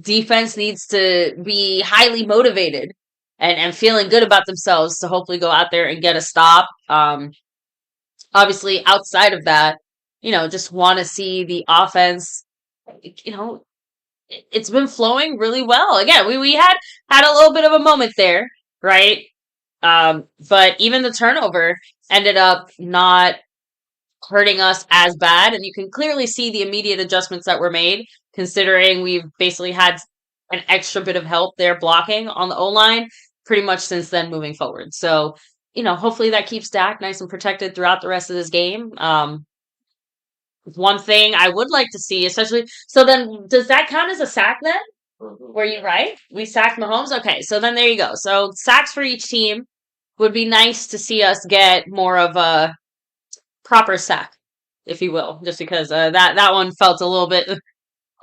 defense needs to be highly motivated and feeling good about themselves to hopefully go out there and get a stop. Obviously, outside of that, just want to see the offense, it's been flowing really well. Again, we had a little bit of a moment there, right? But even the turnover ended up not hurting us as bad, and you can clearly see the immediate adjustments that were made, considering we've basically had an extra bit of help there blocking on the O-line pretty much since then moving forward. So, hopefully that keeps Dak nice and protected throughout the rest of this game. One thing I would like to see, especially, so then does that count as a sack then? Were you right? We sacked Mahomes? Okay, so then there you go. So sacks for each team. Would be nice to see us get more of a proper sack, if you will, just because that one felt a little bit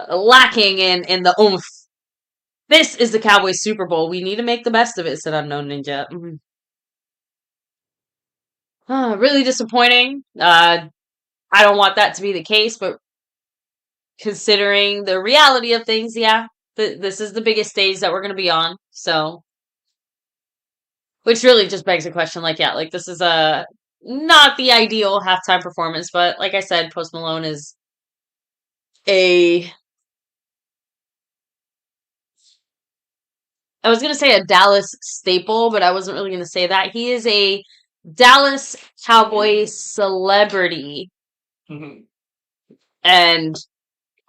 lacking in the oomph. This is the Cowboys Super Bowl. We need to make the best of it, said Unknown Ninja. Really disappointing. I don't want that to be the case, but considering the reality of things, yeah, this is the biggest stage that we're going to be on. So, which really just begs the question, this is not the ideal halftime performance, but like I said, Post Malone is I was going to say a Dallas staple, but I wasn't really going to say that. He is a Dallas Cowboys celebrity. Mm-hmm. And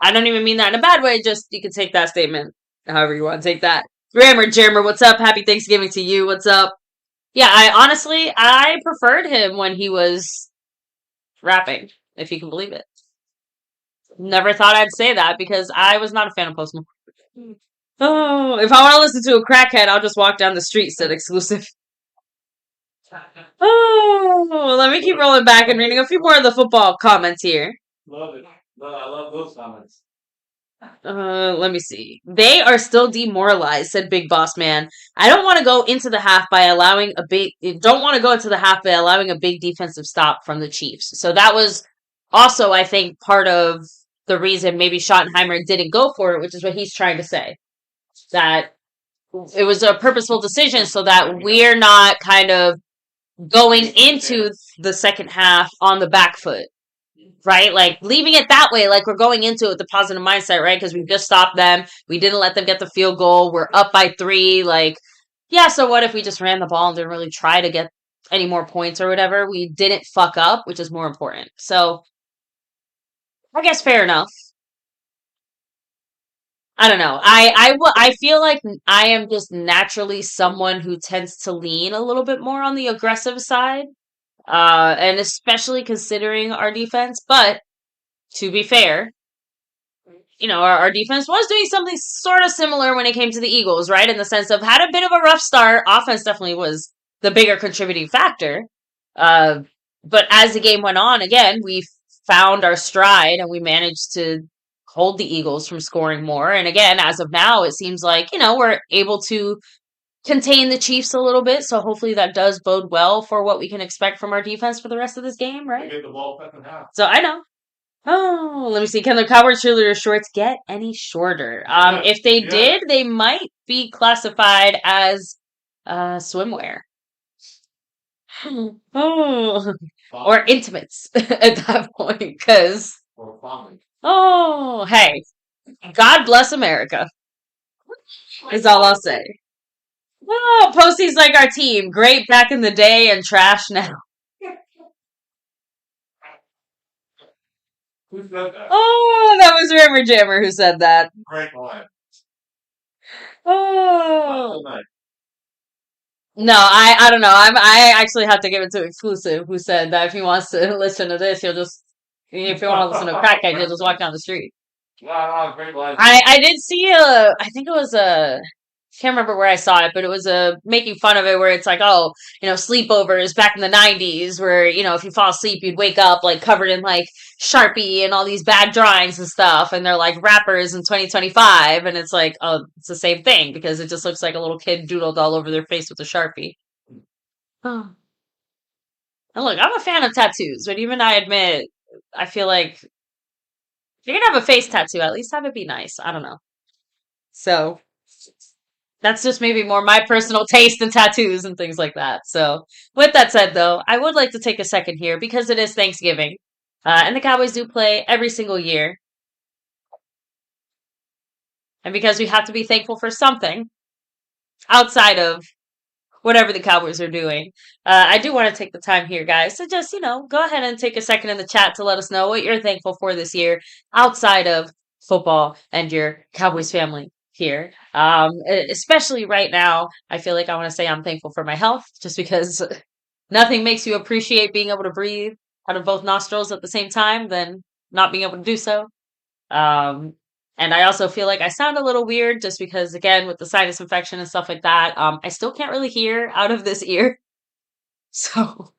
I don't even mean that in a bad way, just you can take that statement however you want to take that. Grammar Jammer, what's up? Happy Thanksgiving to you. What's up? Yeah, I preferred him when he was rapping, if you can believe it. Never thought I'd say that because I was not a fan of Post Malone. Oh, if I want to listen to a crackhead, I'll just walk down the street, said Exclusive. Oh, let me keep rolling back and reading a few more of the football comments here. Love it. I love those comments. Let me see. They are still demoralized, said Big Boss Man. I don't want to go into the half by allowing a big defensive stop from the Chiefs. So that was also, I think, part of the reason maybe Schottenheimer didn't go for it, which is what he's trying to say. That it was a purposeful decision so that we're not kind of going into the second half on the back foot. Right? Like, leaving it that way, like we're going into it with the positive mindset, right? Because we just stopped them. We didn't let them get the field goal. We're up by 3. Like, yeah, so what if we just ran the ball and didn't really try to get any more points or whatever? We didn't fuck up, which is more important. So, I guess fair enough. I don't know. I feel like I am just naturally someone who tends to lean a little bit more on the aggressive side. And especially considering our defense, but to be fair, our defense was doing something sort of similar when it came to the Eagles, right? In the sense of had a bit of a rough start. Offense definitely was the bigger contributing factor. But as the game went on, again, we found our stride and we managed to hold the Eagles from scoring more. And again, as of now, it seems like, we're able to contain the Chiefs a little bit. So hopefully that does bode well for what we can expect from our defense for the rest of this game, They right? get the ball cut in half. So I know. Oh, let me see. Can the Cowboys cheerleader shorts get any shorter? If they did, they might be classified as swimwear. Oh, or intimates at that point, because Or family. oh, hey, God bless America is all I'll say. Oh, Postie's like our team. Great back in the day and trash now. Who said that? Oh, that was Rimmer Jammer who said that. Great line. Oh. Not No, I don't know. I actually have to give it to Exclusive, who said that if he wants to listen to this, if you want to listen to Crackhead, he'll just walk down the street. Wow, great line. I did see I think it was can't remember where I saw it, but it was making fun of it where it's like, oh, sleepovers back in the 90s where, if you fall asleep, you'd wake up like covered in like Sharpie and all these bad drawings and stuff. And they're like rappers in 2025. And it's like, oh, it's the same thing because it just looks like a little kid doodled all over their face with a Sharpie. Oh. And look, I'm a fan of tattoos, but even I admit, I feel like if you're going to have a face tattoo, at least have it be nice. I don't know. So that's just maybe more my personal taste in tattoos and things like that. So, with that said, though, I would like to take a second here because it is Thanksgiving, and the Cowboys do play every single year, and because we have to be thankful for something outside of whatever the Cowboys are doing, I do want to take the time here, guys, to just go ahead and take a second in the chat to let us know what you're thankful for this year outside of football and your Cowboys family here. Especially right now, I feel like I want to say I'm thankful for my health just because nothing makes you appreciate being able to breathe out of both nostrils at the same time than not being able to do so. And I also feel like I sound a little weird just because, again, with the sinus infection and stuff like that, I still can't really hear out of this ear. So,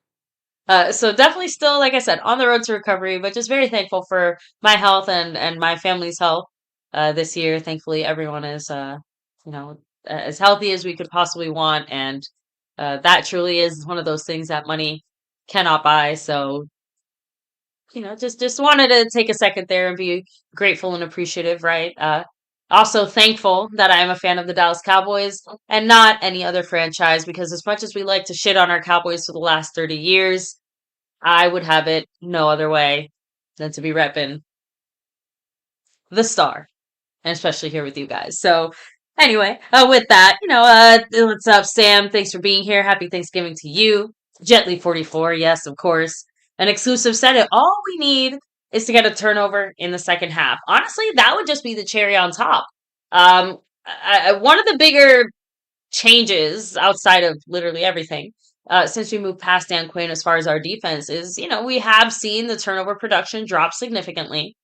so definitely still, like I said, on the road to recovery, but just very thankful for my health and my family's health this year. Thankfully, everyone is, as healthy as we could possibly want, and that truly is one of those things that money cannot buy. So, just wanted to take a second there and be grateful and appreciative, right? Also thankful that I am a fan of the Dallas Cowboys and not any other franchise because as much as we like to shit on our Cowboys for the last 30 years, I would have it no other way than to be repping the star, and especially here with you guys. So anyway, with that, what's up, Sam? Thanks for being here. Happy Thanksgiving to you. Jetly44, yes, of course. An Exclusive said it. All we need is to get a turnover in the second half. Honestly, that would just be the cherry on top. One of the bigger changes outside of literally everything since we moved past Dan Quinn as far as our defense is, we have seen the turnover production drop significantly.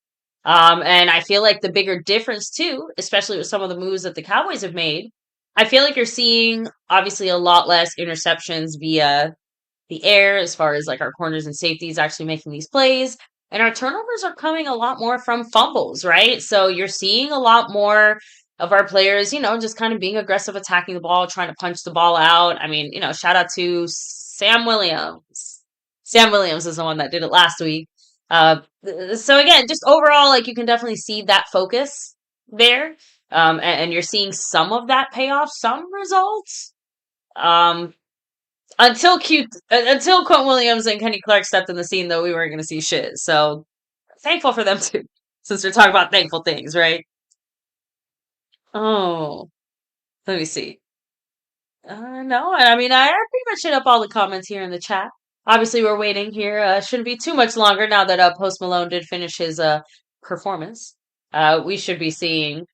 And I feel like the bigger difference too, especially with some of the moves that the Cowboys have made, I feel like you're seeing obviously a lot less interceptions via the air as far as like our corners and safeties actually making these plays. And our turnovers are coming a lot more from fumbles, right? So you're seeing a lot more of our players, just kind of being aggressive, attacking the ball, trying to punch the ball out. I mean, shout out to Sam Williams. Sam Williams is the one that did it last week. So again, just overall, like you can definitely see that focus there. And you're seeing some of that pay off, some results. Until Quentin Williams and Kenny Clark stepped in the scene, though, we weren't going to see shit. So thankful for them too, since we're talking about thankful things, right? Oh, let me see. No, I mean I pretty much hit up all the comments here in the chat. Obviously, we're waiting here. Shouldn't be too much longer now that Post Malone did finish his performance. We should be seeing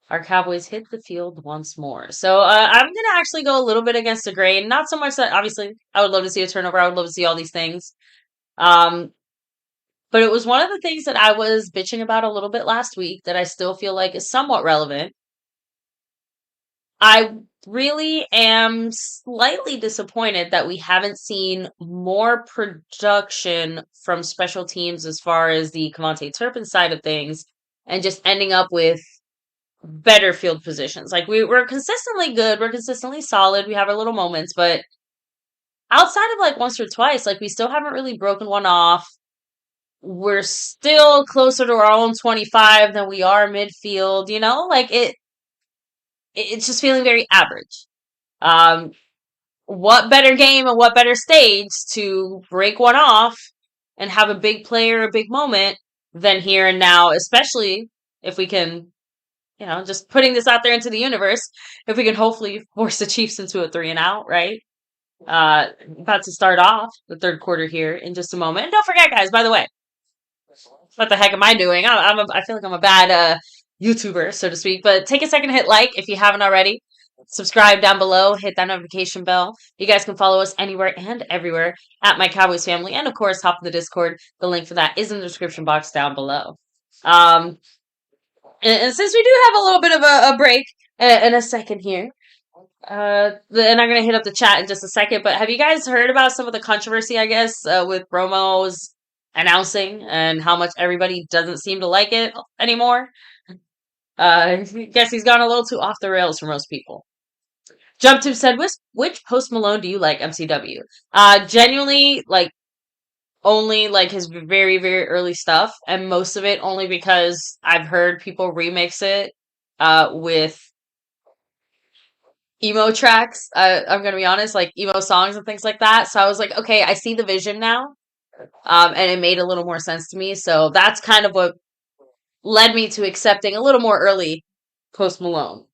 our Cowboys hit the field once more. So I'm going to actually go a little bit against the grain. Not so much that, obviously, I would love to see a turnover. I would love to see all these things. But it was one of the things that I was bitching about a little bit last week that I still feel like is somewhat relevant. I really am slightly disappointed that we haven't seen more production from special teams as far as the Cavante Turpin side of things and just ending up with better field positions. Like we're consistently good, we're consistently solid. We have our little moments, but outside of like once or twice, like we still haven't really broken one off. We're still closer to our own 25 than we are midfield, you know? Like it's just feeling very average. What better game and what better stage to break one off and have a big player, a big moment than here and now, especially if we can, you know, just putting this out there into the universe, if we can hopefully force the Chiefs into a 3-and-out, right? About to start off the third quarter here in just a moment. And don't forget, guys, by the way, what the heck am I doing? I feel like I'm a bad YouTuber, so to speak. But take a second to hit like if you haven't already. Subscribe down below. Hit that notification bell. You guys can follow us anywhere and everywhere at MyCowboysFamily. And, of course, hop in the Discord. The link for that is in the description box down below. And since we do have a little bit of a break in a second here, and I'm going to hit up the chat in just a second, but have you guys heard about some of the controversy, I guess, with Romo's announcing and how much everybody doesn't seem to like it anymore? I guess he's gone a little too off the rails for most people. JumpTube said, which Post Malone do you like, MCW? Genuinely, like, only like his very, very early stuff, and most of it only because I've heard people remix it with emo tracks. I'm gonna be honest, like emo songs and things like that. So I was like, okay, I see the vision now. And it made a little more sense to me. So that's kind of what led me to accepting a little more early Post Malone.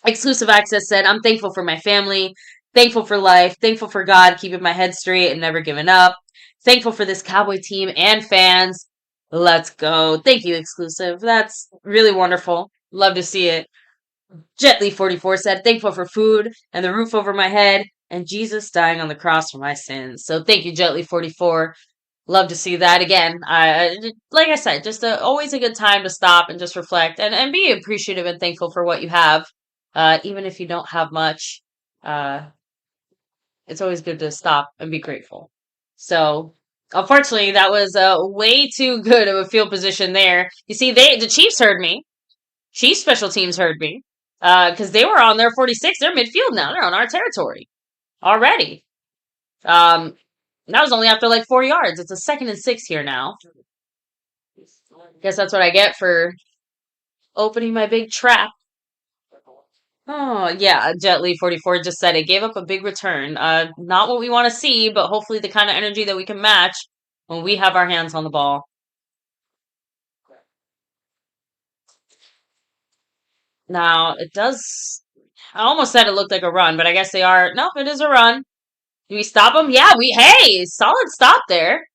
Exclusive Access said, I'm thankful for my family, thankful for life, thankful for God keeping my head straight and never giving up, thankful for this Cowboy team and fans. Let's go. Thank you, Exclusive. That's really wonderful. Love to see it. Jetly44 said, thankful for food and the roof over my head and Jesus dying on the cross for my sins. So thank you, Jetly44. Love to see that again. Like I said, just always a good time to stop and just reflect and be appreciative and thankful for what you have, even if you don't have much. It's always good to stop and be grateful. So, unfortunately, that was way too good of a field position there. You see, the Chiefs heard me. Chiefs special teams heard me because they were on their 46. They're midfield now. They're on our territory already. That was only after like 4 yards. It's a 2nd and 6 here now. Guess that's what I get for opening my big trap. Oh, yeah, Jetly44 just said it. Gave up a big return. Not what we want to see, but hopefully the kind of energy that we can match when we have our hands on the ball. Now, it does... I almost said it looked like a run, but I guess they are... Nope, it is a run. Do we stop them? Yeah, hey, solid stop there.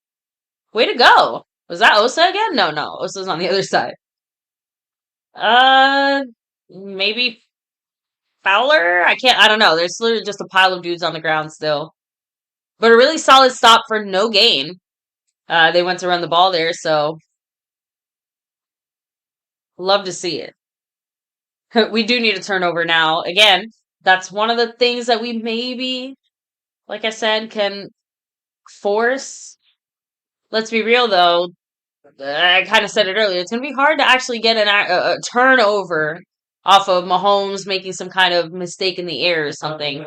Way to go. Was that Osa again? No, Osa's on the other side. Maybe Fowler? I don't know. There's literally just a pile of dudes on the ground still. But a really solid stop for no gain. They went to run the ball there, so love to see it. We do need a turnover now. Again, that's one of the things that we maybe, like I said, can force. Let's be real, though. I kind of said it earlier. It's going to be hard to actually get a turnover off of Mahomes making some kind of mistake in the air or something.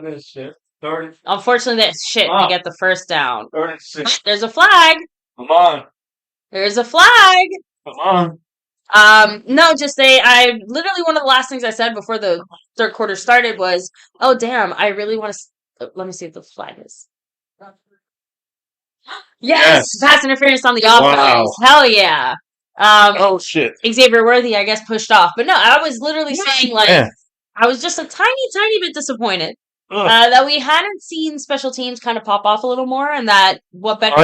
Unfortunately, that's shit to get the first down. There's a flag. Come on. There's a flag. Come on. No, just I literally one of the last things I said before the third quarter started was, oh, damn, I really want to, let me see if the flag is. Yes! Pass interference on the offense. Wow. Hell yeah. Oh, shit. Xavier Worthy, I guess, pushed off. But no, I was literally saying, like, I was just a tiny bit disappointed that we hadn't seen special teams kind of pop off a little more, and that what better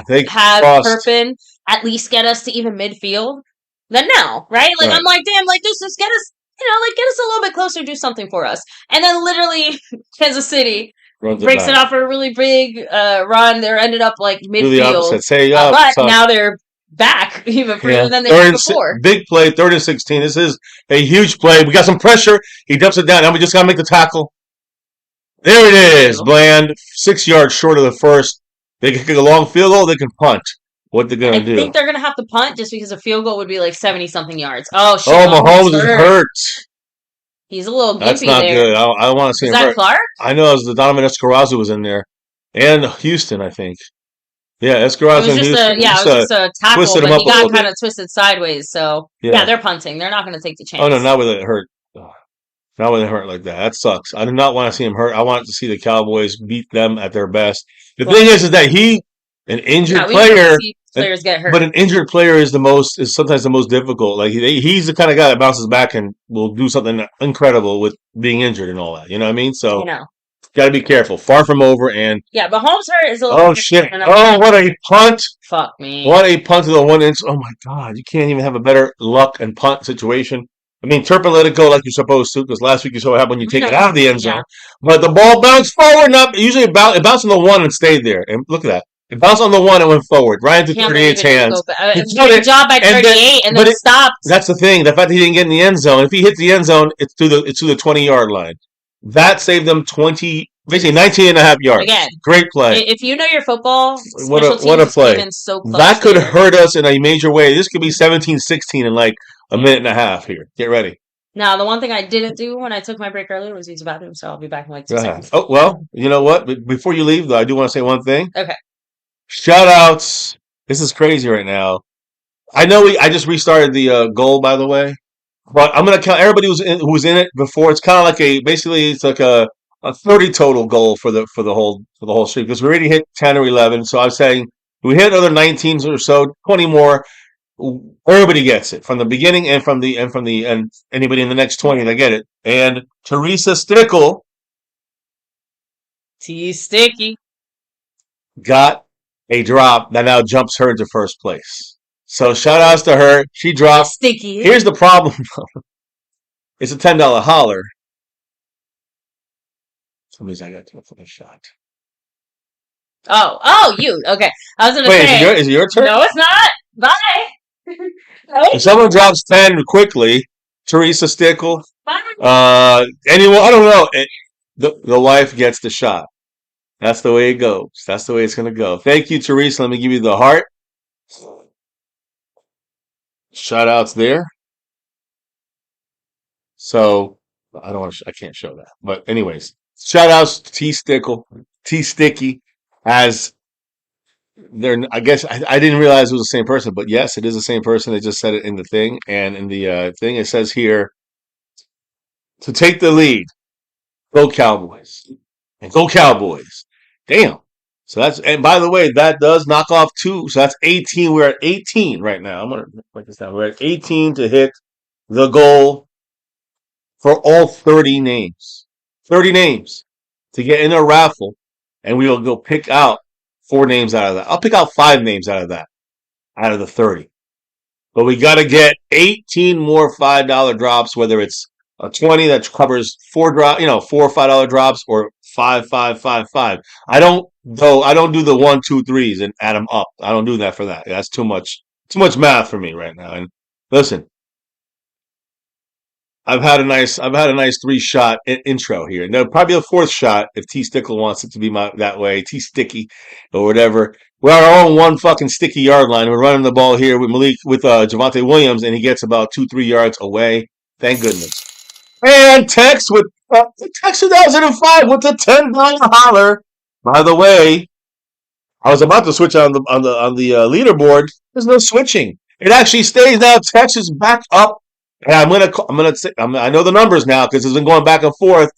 they have Turpin at least get us to even midfield than now, right? Like, I'm like, damn, like, just get us, like, get us a little bit closer, do something for us. And then literally, Kansas City breaks it off for a really big run. They ended up, like, midfield. But now they're back even further than they were before. Big play, 3rd and 16. This is a huge play. We got some pressure. He dumps it down. Now we just got to make the tackle. There it is. Bland, 6 yards short of the first. They can kick a long field goal. They can punt. what they're going to do. I think they're going to have to punt just because a field goal would be like 70-something yards. Oh, shit. Oh, Mahomes is hurt. He's a little gimpy That's not there. good. I want to see him hurt. Is that Clark? I know it was the Donovan Escarazu was in there. And Houston, I think. Yeah, Escarazu and Houston. It was just a tackle, but he got kind of twisted sideways. So, yeah, they're punting. They're not going to take the chance. Oh, no, not with it hurt. Not with it hurt like that. That sucks. I do not want to see him hurt. I want to see the Cowboys beat them at their best. The thing is that an injured player, players get hurt. But an injured player is sometimes the most difficult. Like he's the kind of guy that bounces back and will do something incredible with being injured and all that. You know what I mean? So, got to be careful. Far from over. And yeah, but Mahomes hurt is a little. Oh shit! Oh, what a punt! Fuck me! What a punt to the 1 inch. Oh my god! You can't even have a better luck and punt situation. I mean, Turpin let it go like you're supposed to, because last week you saw what happened when you take it out of the end zone. But the ball bounced forward, it bounced on the 1 and stayed there. And look at that. It bounced on the 1 and went forward, right into 38's hands. Good job by 38, and then it stopped. That's the thing. The fact that he didn't get in the end zone. If he hits the end zone, it's to the 20-yard line. That saved them 19 and a half yards. Again, great play. If you know your football, what a play. So that could hurt us in a major way. This could be 17-16 in like a minute and a half here. Get ready. Now, the one thing I didn't do when I took my break earlier was use the bathroom, so I'll be back in like 2 seconds. Oh, well, you know what? Before you leave, though, I do want to say one thing. Okay. Shout outs. This is crazy right now. I know I just restarted the goal, by the way. But I'm going to count everybody who was in it before. It's kind of like it's like a 30 total goal for the whole streak, because we already hit 10 or 11. So I'm saying we hit another 19 or so, 20 more. Everybody gets it from the beginning and and anybody in the next 20 they get it. And Teresa Stickle, Sticky, got a drop that now jumps her into first place. So shout outs to her. She dropped. Sticky. Here's the problem. It's a $10 holler. Somebody's I got to for a shot. Oh, you. Okay. I was going to say. Wait, is it your turn? No, it's not. Bye. If someone drops 10 quickly, Teresa Stickle, bye. Anyone, I don't know. The wife gets the shot. That's the way it goes. That's the way it's going to go. Thank you, Teresa. Let me give you the heart. Shout outs there. So I can't show that. But anyways, shout outs to T Sticky, as I guess I didn't realize it was the same person, but yes, it is the same person. They just said it in the thing, and in the thing it says here to take the lead. Go Cowboys. And go Cowboys. Damn. So and by the way, that does knock off 2. So that's 18. We're at 18 right now. I'm going to write this down. We're at 18 to hit the goal for all 30 names. 30 names to get in a raffle, and we will go pick out 4 names out of that. I'll pick out 5 names out of that, out of the 30. But we got to get 18 more $5 drops, whether it's a 20 that covers 4 or $5 drops, or 5, 5, 5, 5. I don't do the 1, 2, 3s and add them up. I don't do that for that. That's too much math for me right now. And listen, I've had a nice 3-shot intro here. And there'll probably be a 4th shot if T Stickle wants it to be that way, T Sticky or whatever. We're on our own 1 fucking sticky yard line. We're running the ball here with Javonte Williams, and he gets about 2-3 yards away. Thank goodness. And Tex with Tex 2005 with the $10 holler. By the way, I was about to switch on the leaderboard. There's no switching. It actually stays now. Tex is back up. And I'm gonna say, I know the numbers now because it's been going back and forth.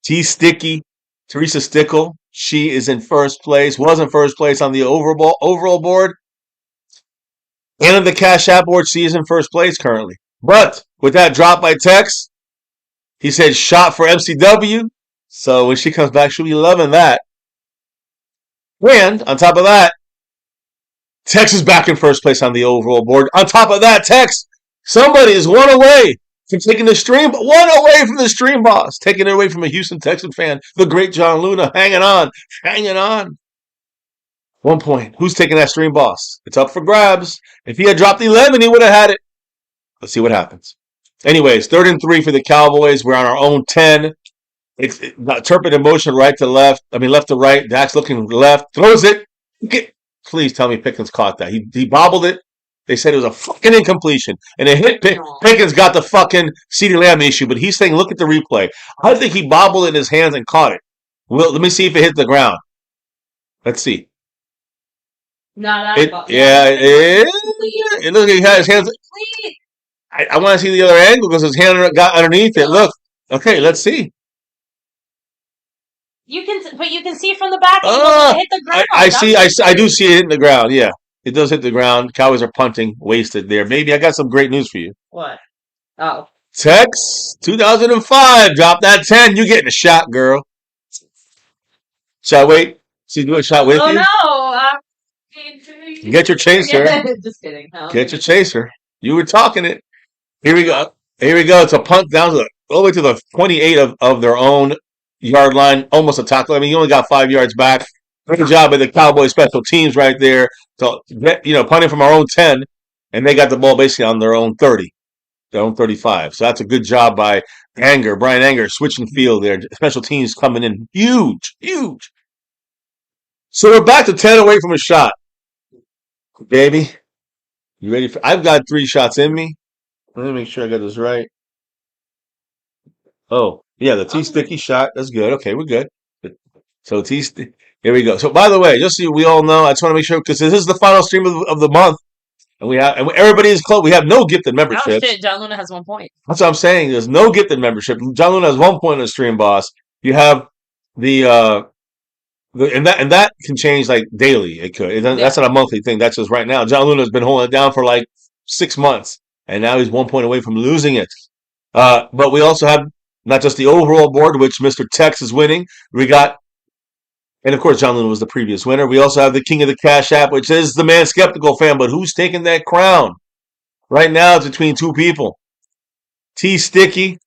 T Sticky, Teresa Stickle, she is in first place. Was in first place on the overall board, and on the Cash App board, she is in first place currently. But with that drop by Tex, he said shot for MCW. So when she comes back, she'll be loving that. And on top of that, Tex is back in first place on the overall board. On top of that, Tex, somebody is 1 away from taking the stream, 1 away from the stream boss, taking it away from a Houston Texan fan, the great John Luna, hanging on. 1 point. Who's taking that stream boss? It's up for grabs. If he had dropped 11, he would have had it. Let's see what happens. Anyways, 3rd and 3 for the Cowboys. We're on our own 10. It's Turpin in motion left to right. Dak's looking left. Throws it. Please tell me Pickens caught that. He bobbled it. They said it was a fucking incompletion. And it hit Pickens got the fucking CeeDee Lamb issue, but he's saying, look at the replay. I think he bobbled it in his hands and caught it. Well, let me see if it hit the ground. Let's see. No, it looks like he had his hands. I want to see the other angle because his hand got underneath it. Look. Okay, let's see. You can see from the back. It hit the ground. I do see it hitting the ground. Yeah, it does hit the ground. Cowboys are punting, wasted there. Maybe I got some great news for you. What? Oh. Tex 2005. Drop that 10. You getting a shot, girl. Shall I wait? See, do a shot with you? Oh no. Get your chaser. Just kidding. No. Get your chaser. You were talking it. Here we go. It's a punt down to all the way to the 28 of their own yard line. Almost a tackle. I mean, you only got 5 yards back. Good job by the Cowboys special teams right there. So, punting from our own 10, and they got the ball basically on their own 30, their own 35. So that's a good job by Brian Anger, switching field there. Special teams coming in huge. So we're back to 10 away from a shot. Baby, you ready? I've got 3 shots in me. Let me make sure I got this right. Oh, yeah, the T-Sticky shot. That's good. Okay, we're good. So here we go. So by the way, just so we all know, I just want to make sure because this is the final stream of the month, and everybody is close. We have no gifted memberships. Oh shit, John Luna has 1 point. That's what I'm saying. There's no gifted membership. John Luna has 1 point on the stream, boss. You have and that can change like daily. It could. That's not a monthly thing. That's just right now. John Luna's been holding it down for like 6 months, and now he's 1 point away from losing it. But we also have not just the overall board, which Mr. Tex is winning. We got, and of course, John Luna was the previous winner. We also have the King of the Cash App, which is the Man Skeptical fan. But who's taking that crown? Right now, it's between 2 people: T-Sticky,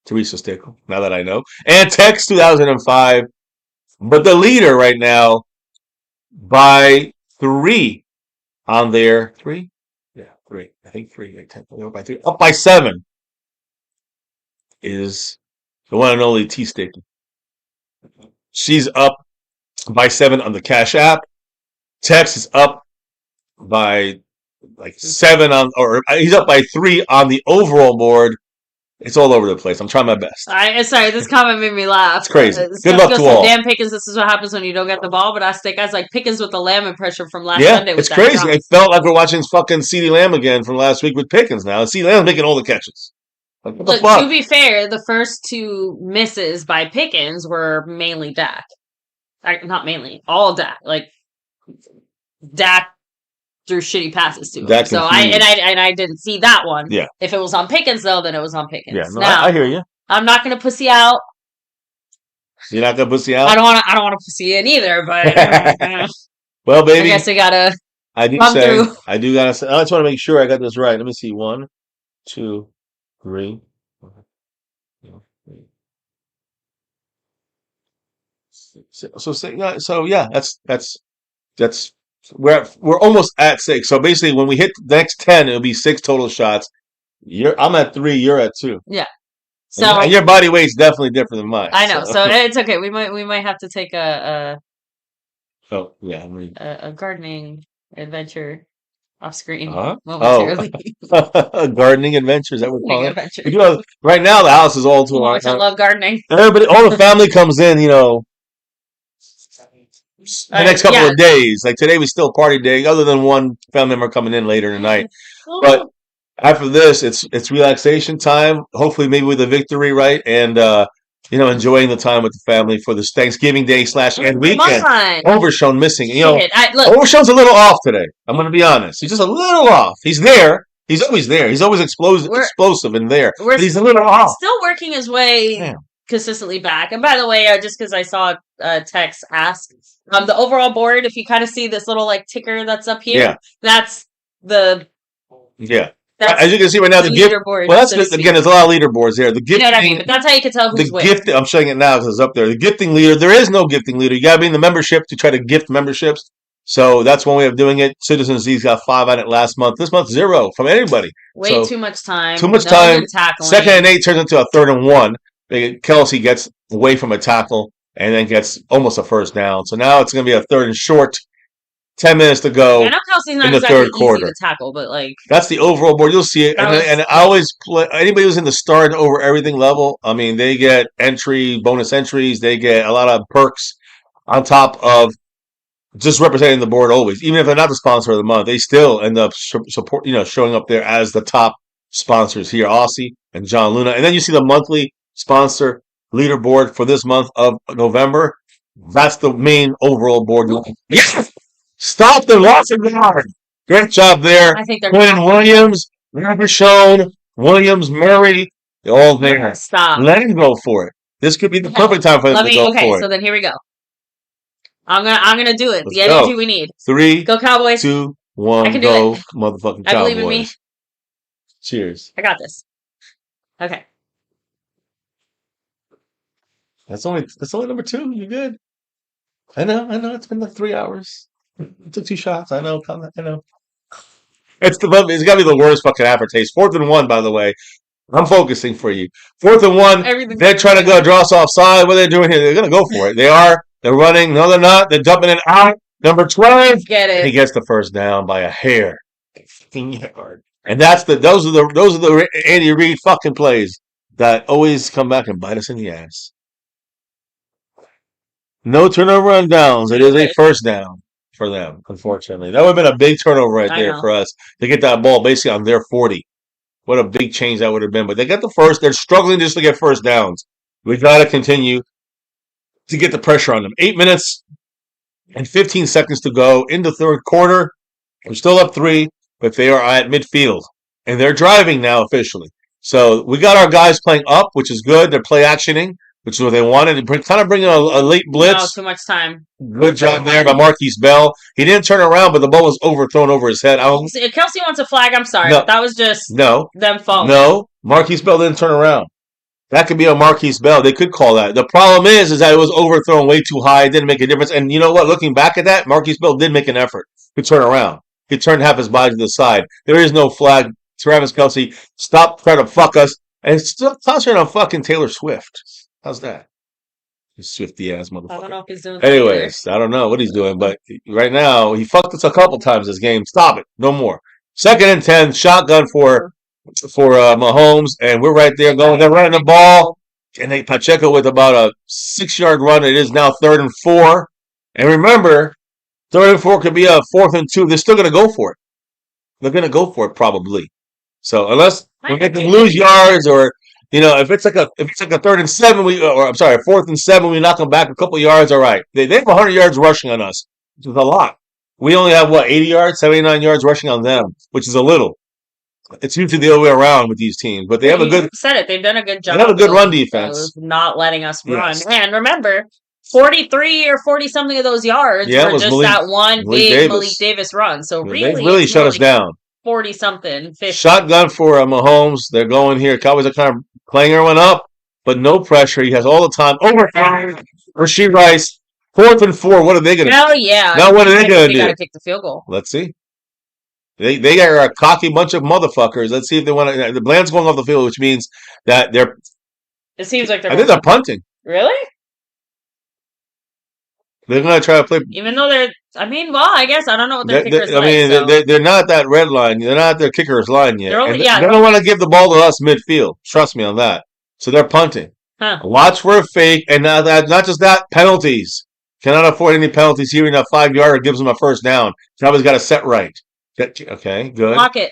Teresa Stickle. Now that I know, and Tex 2005. But the leader right now by 3 on there. 3? Yeah, 3. I think 3. By 3. Up by 7 is the one and only T-Sticky. She's up by 7 on the Cash App. Tex is up by like 7 or he's up by 3 on the overall board. It's all over the place. I'm trying my best. Sorry, this comment made me laugh. It's crazy. Good luck to all. Damn Pickens, this is what happens when you don't get the ball. But I was like Pickens with the Lamb impression from last Sunday. It's crazy. It felt like we're watching fucking CeeDee Lamb again from last week with Pickens now. CeeDee Lamb's making all the catches. Like, what the fuck? To be fair, the first 2 misses by Pickens were mainly Dak. Not mainly, all Dak. Like Dak threw shitty passes to him. So I didn't see that one. Yeah. If it was on Pickens though, then it was on Pickens. Yeah, no, I hear you. I'm not gonna pussy out. You're not gonna pussy out? I don't wanna pussy in either, but well, baby. I guess I gotta I do gotta say I just wanna make sure I got this right. Let me see. 1, 2, 3. So yeah, that's we're almost at 6. So basically, when we hit the next 10, it'll be 6 total shots. I'm at 3. You're at 2. Yeah. So and your body weight's definitely different than mine. I know. So it's okay. We might have to take a gardening adventure off screen momentarily. A gardening adventure, is that what we call it? Right now, the house is all to our. I love gardening. Everybody, all the family comes in. The next couple of days. Like today was still party day, other than one family member coming in later tonight. But after this, it's relaxation time. Hopefully, maybe with a victory, right? And enjoying the time with the family for this Thanksgiving Day / weekend. Overshown missing. Overshown's a little off today. I'm going to be honest. He's just a little off. He's there. He's always there. He's always explosive in there. But he's a little off. Still working his way consistently back. And by the way, just because I saw Tex ask, the overall board, if you kind of see this little like ticker that's up here, that's the as you can see right now, the leaderboard. Well, again, there's a lot of leaderboards there. The gifting, you know what I mean? But that's how you can tell who's winning. I'm showing it now because it's up there. The gifting leader. There is no gifting leader. You got to be in the membership to try to gift memberships. So that's one way of doing it. Citizens Z's got 5 on it last month. This month, 0 from anybody. Too much time. Too much time. Second and 8 turns into a 3rd and 1. Kelsey gets away from a tackle and then gets almost a first down. So now it's going to be a 3rd and short 10 minutes to go. I know Kelsey's not in the exactly third quarter. easy to tackle, but like that's the overall board. You'll see it, and I always play anybody who's in the start and over everything level. I mean, they get bonus entries. They get a lot of perks on top of just representing the board always. Even if they're not the sponsor of the month, they still end up support. Showing up there as the top sponsors here, Aussie and John Luna, and then you see the monthly sponsor leaderboard for this month of November. That's the main overall board. Yes! Stop the loss of guard. Great job there. I think they're Quinn Williams, Raffle, Williams, Murray, they're all there. Stop. Let him go for it. This could be the perfect time for them to go for it. Okay, so then here we go. I'm gonna do it. Let's the energy we need. 3, go Cowboys. 2, 1, I can go, do it. motherfucking Cowboys. I believe in me. Cheers. I got this. Okay. That's only number 2. You're good. I know. It's been like 3 hours. I took 2 shots. I know. It's got to be the worst fucking aftertaste. 4th and 1, by the way. I'm focusing for you. 4th and 1. They're trying to go draw us offside. What are they doing here? They're going to go for it. They are. They're running. No, they're not. They're dumping it out. Number 12. Get it. He gets the first down by a hair. And those are the Andy Reid fucking plays that always come back and bite us in the ass. No turnover on downs. It is a first down for them, unfortunately. That would have been a big turnover right there for us to get that ball basically on their 40. What a big change that would have been. But they got the first. They're struggling just to get first downs. We got to continue to get the pressure on them. 8 minutes and 15 seconds to go in the third quarter. We're still up 3, but they are at midfield. And they're driving now officially. So we got our guys playing up, which is good. They're play actioning, which is what they wanted. Kind of bringing a late blitz. No, too much time. Good job there by Marquise Bell. He didn't turn around, but the ball was overthrown over his head. If Kelsey wants a flag, I'm sorry. No, that was just them falling. No, Marquise Bell didn't turn around. That could be a Marquise Bell. They could call that. The problem is that it was overthrown way too high. It didn't make a difference. And you know what? Looking back at that, Marquise Bell did make an effort to turn around. He turned half his body to the side. There is no flag. Travis Kelsey, stop trying to fuck us. And still concentrating on fucking Taylor Swift. How's that? You Swifty ass motherfucker. I don't know if he's doing that. Anyways, I don't know what he's doing, but right now, he fucked us a couple times this game. Stop it. No more. 2nd and 10, shotgun for Mahomes, and we're right there going. They're running the ball, and Pacheco with about a 6-yard run. It is now 3rd and 4. And remember, 3rd and 4 could be a 4th and 2. They're still going to go for it. They're going to go for it probably. So unless we make them lose yards, or if it's like a 3rd and 7, 4th and 7, we knock them back a couple yards. All right, they have 100 yards rushing on us, which is a lot. We only have 80 yards, 79 yards rushing on them, which is a little. It's usually the other way around with these teams, but they have a good. You said it. They've done a good job. They have a good run defense, not letting us run. And remember, 43 or 40 something of those yards were just that one big Malik Davis run. So they really shut us down. 40 something, 50. Shotgun for Mahomes. They're going here. Cowboys are kind of playing everyone up, but no pressure. He has all the time. Overtime. Rasheed Rice. 4th and 4. What are they going to do? Hell yeah. Now what are they going to do? They got to kick the field goal. Let's see. They are a cocky bunch of motherfuckers. Let's see if they want to. The Bland's going off the field, which means that they're. It seems like they're. I think they're punting. Really? They're going to try to play. Even though they're. I guess I don't know what their kicker's like. They're not that red line. They're not their kicker's line yet. They don't want to give the ball to us midfield. Trust me on that. So they're punting. Huh. Watch for a fake, and not just that, penalties. Cannot afford any penalties here. In a 5-yarder gives them a first down. Cowboys got to set right. Okay, good. Block it.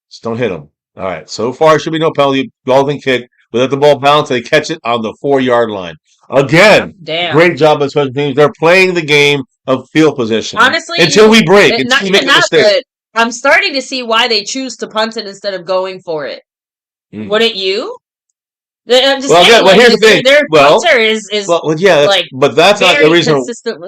Just don't hit them. All right. So far, should be no penalty. Ball and kick. We let the ball bounce. They catch it on the 4-yard line. Again, great job by special teams. They're playing the game of field position. Honestly, until we break. Until we make a mistake. I'm starting to see why they choose to punt it instead of going for it. Wouldn't you? I'm just saying, here's the thing. Their punter is but that's not the reason.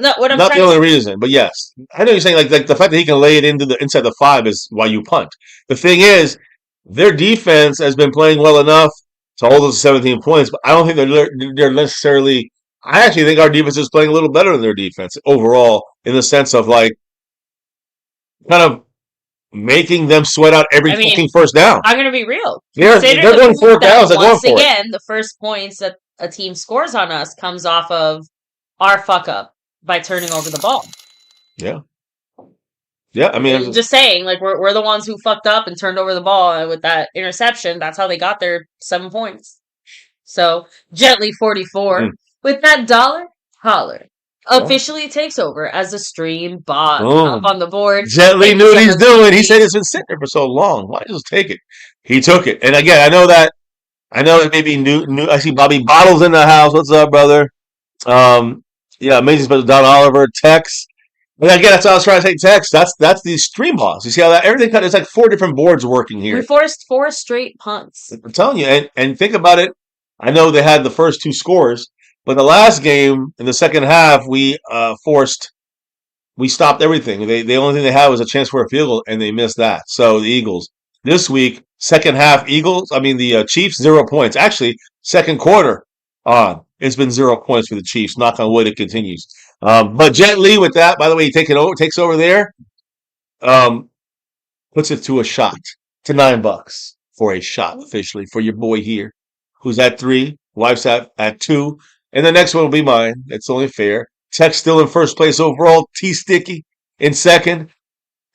No, what I'm not the only reason, but yes, I know you're saying like the fact that he can lay it inside the 5 is why you punt. The thing is, their defense has been playing well enough to hold us to 17 points, but I don't think they're necessarily. I actually think our defense is playing a little better than their defense overall, in the sense of kind of making them sweat out every fucking first down. I'm going to be real. They're going 4 downs. They're going for it. Once again, the first points that a team scores on us comes off of our fuck up by turning over the ball. Yeah. Yeah, I mean, just saying, like we're the ones who fucked up and turned over the ball with that interception. That's how they got their 7 points. So Gently 44 with that dollar holler officially takes over as the stream bot up on the board. Jet Li knew what he's doing. He said it's been sitting there for so long. Why just take it? He took it. And again, I know it may be new. I see Bobby Bottles in the house. What's up, brother? Yeah, amazing special Don Oliver, Tex. And again, that's what I was trying to say. Tex. That's the stream boss. You see how that everything cut? It's like 4 different boards working here. We forced 4 straight punts. I'm telling you, and think about it. I know they had the first 2 scores, but the last game in the second half, we stopped everything. The only thing they had was a chance for a field goal, and they missed that. So the Eagles this week, second half, the Chiefs 0 points. Actually, second quarter on, it's been 0 points for the Chiefs. Knock on wood, it continues. But Jet Li with that, by the way, he takes over there, puts it to a shot, to $9 for a shot officially for your boy here, who's at 3, wife's at 2, and the next one will be mine. It's only fair. Tech still in first place overall. T Sticky in second.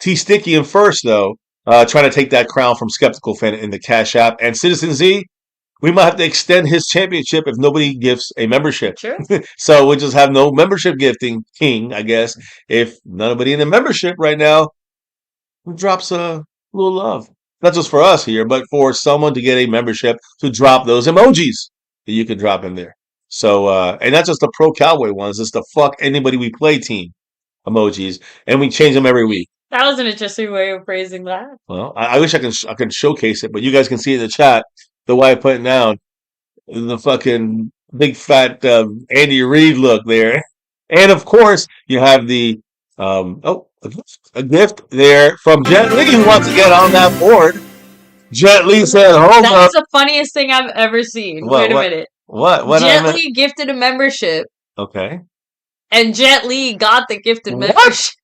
T Sticky in first though, trying to take that crown from Skeptical Fan in the Cash App. And Citizen Z, we might have to extend his championship if nobody gives a membership. Sure. So we'll just have no membership gifting king, I guess, if nobody in the membership right now drops a little love. Not just for us here, but for someone to get a membership to drop those emojis that you can drop in there. So, and not just the pro Cowboy ones, it's the fuck anybody we play team emojis, and we change them every week. That was an interesting way of phrasing that. Well, I wish I can showcase it, but you guys can see in the chat the way I put it down, the fucking big fat Andy Reid look there, and of course you have the a gift there from Jet Li who wants to get on that board. Jet Li said, "Hold up." That's the funniest thing I've ever seen. Wait a minute. What? Jet Li gifted a membership. Okay. And Jet Li got the gifted membership.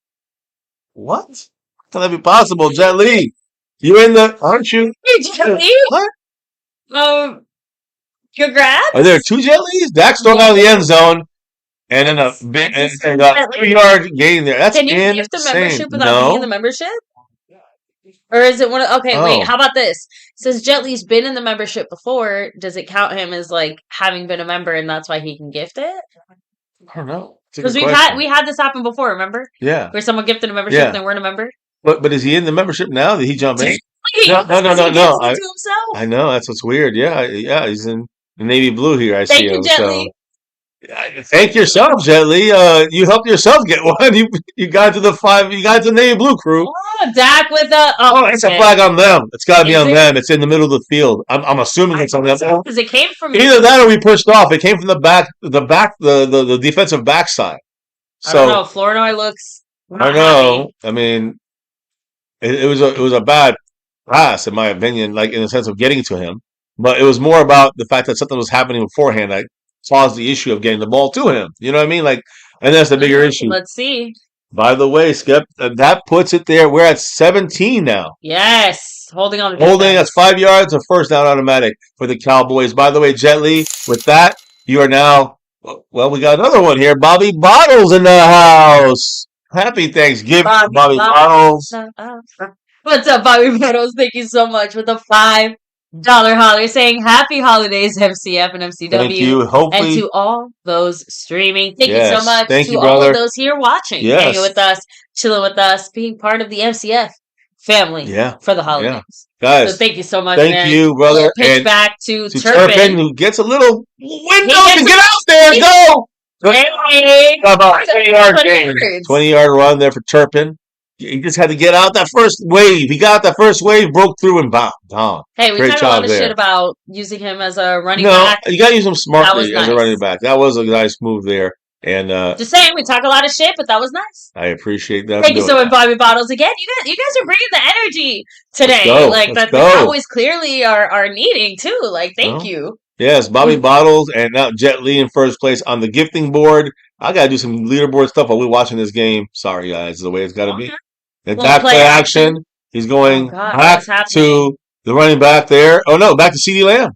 What? How can that be possible, Jet Li? You in the? Aren't you? Hey, Jet Li. What? Congrats. Are there 2 Jet Li's? Dak's thrown out of the end zone, and then a 2-yard gain there. That's insane. Can you gift a membership without being in the membership? Or is it one of... Okay, wait, how about this? Since Jet Li's been in the membership before, does it count him as, like, having been a member and that's why he can gift it? I don't know. Because we had this happen before, remember? Yeah. Where someone gifted a membership and they weren't a member? But is he in the membership now? Did he jump in? No. I know, that's what's weird. Yeah, he's in the navy blue here, I see him. Thank you, Jet Li. Thank yourself, Jet Li. You helped yourself get one. You got to the 5. You got to the navy blue crew. Oh, Dak with a. It's a flag on them. It's got to be on them. It's in the middle of the field. I'm assuming it's on them. Because it came from either that or we pushed off. It came from the back, the defensive backside. So I don't know. Flournoy looks. I know. I mean, it was a bad pass in my opinion, like in the sense of getting to him. But it was more about the fact that something was happening beforehand that caused the issue of getting the ball to him. You know what I mean? Like, and that's the bigger issue. Let's see. By the way, Skip, that puts it there. We're at 17 now. Yes. Holding on. That's 5 yards, a first down automatic for the Cowboys. By the way, Jet Li, with that, you are now, well, we got another one here. Bobby Bottles in the house. Happy Thanksgiving, Bobby Bottles. What's up, Bobby Bottles? Thank you so much with the $5 holler saying happy holidays, MCF and MCW. Thank you. Hopefully, and to all those streaming, thank you so much. Thank to you, all brother. of those here watching, hanging with us, chilling with us, being part of the MCF family for the holidays. Yeah. Guys, so thank you so much. Thank you, brother. Pitch and back to Turpin, who gets a little window to get out there. Go! Hey, 20-yard game. 20-yard run there for Turpin. He just had to get out that first wave. He got that first wave, broke through, and boom. Hey, we talked a lot of shit about using him as a running back. No, you got to use him smartly as a running back. That was a nice move there. And just saying, we talk a lot of shit, but that was nice. I appreciate that. Thank you so much, Bobby Bottles. Again, you guys are bringing the energy today. Like that the Cowboys clearly are needing too. Like, thank you. Yes, Bobby Bottles and now Jet Li in first place on the gifting board. I gotta do some leaderboard stuff while we're watching this game. Sorry, guys, the way it's gotta be. And back play action. He's going back to the running back there. Oh no, back to CeeDee Lamb,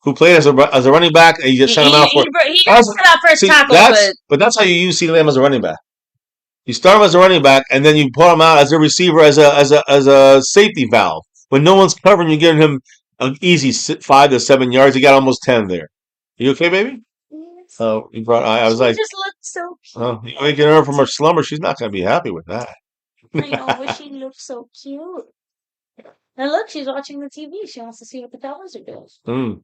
who played as a running back, and you just sent him out for. He got that first tackle, but that's how you use CeeDee Lamb as a running back. You start him as a running back, and then you put him out as a receiver, as a safety valve. When no one's covering, you're giving him an easy 5 to 7 yards. He got almost 10 there. You okay, baby? Yes. Oh, you brought. I was like, She just looks so cute. oh, you waking her from her slumber. She's not going to be happy with that. I know, but she looks so cute. And look, she's watching the TV. She wants to see what the Cowboys are doing. Mm.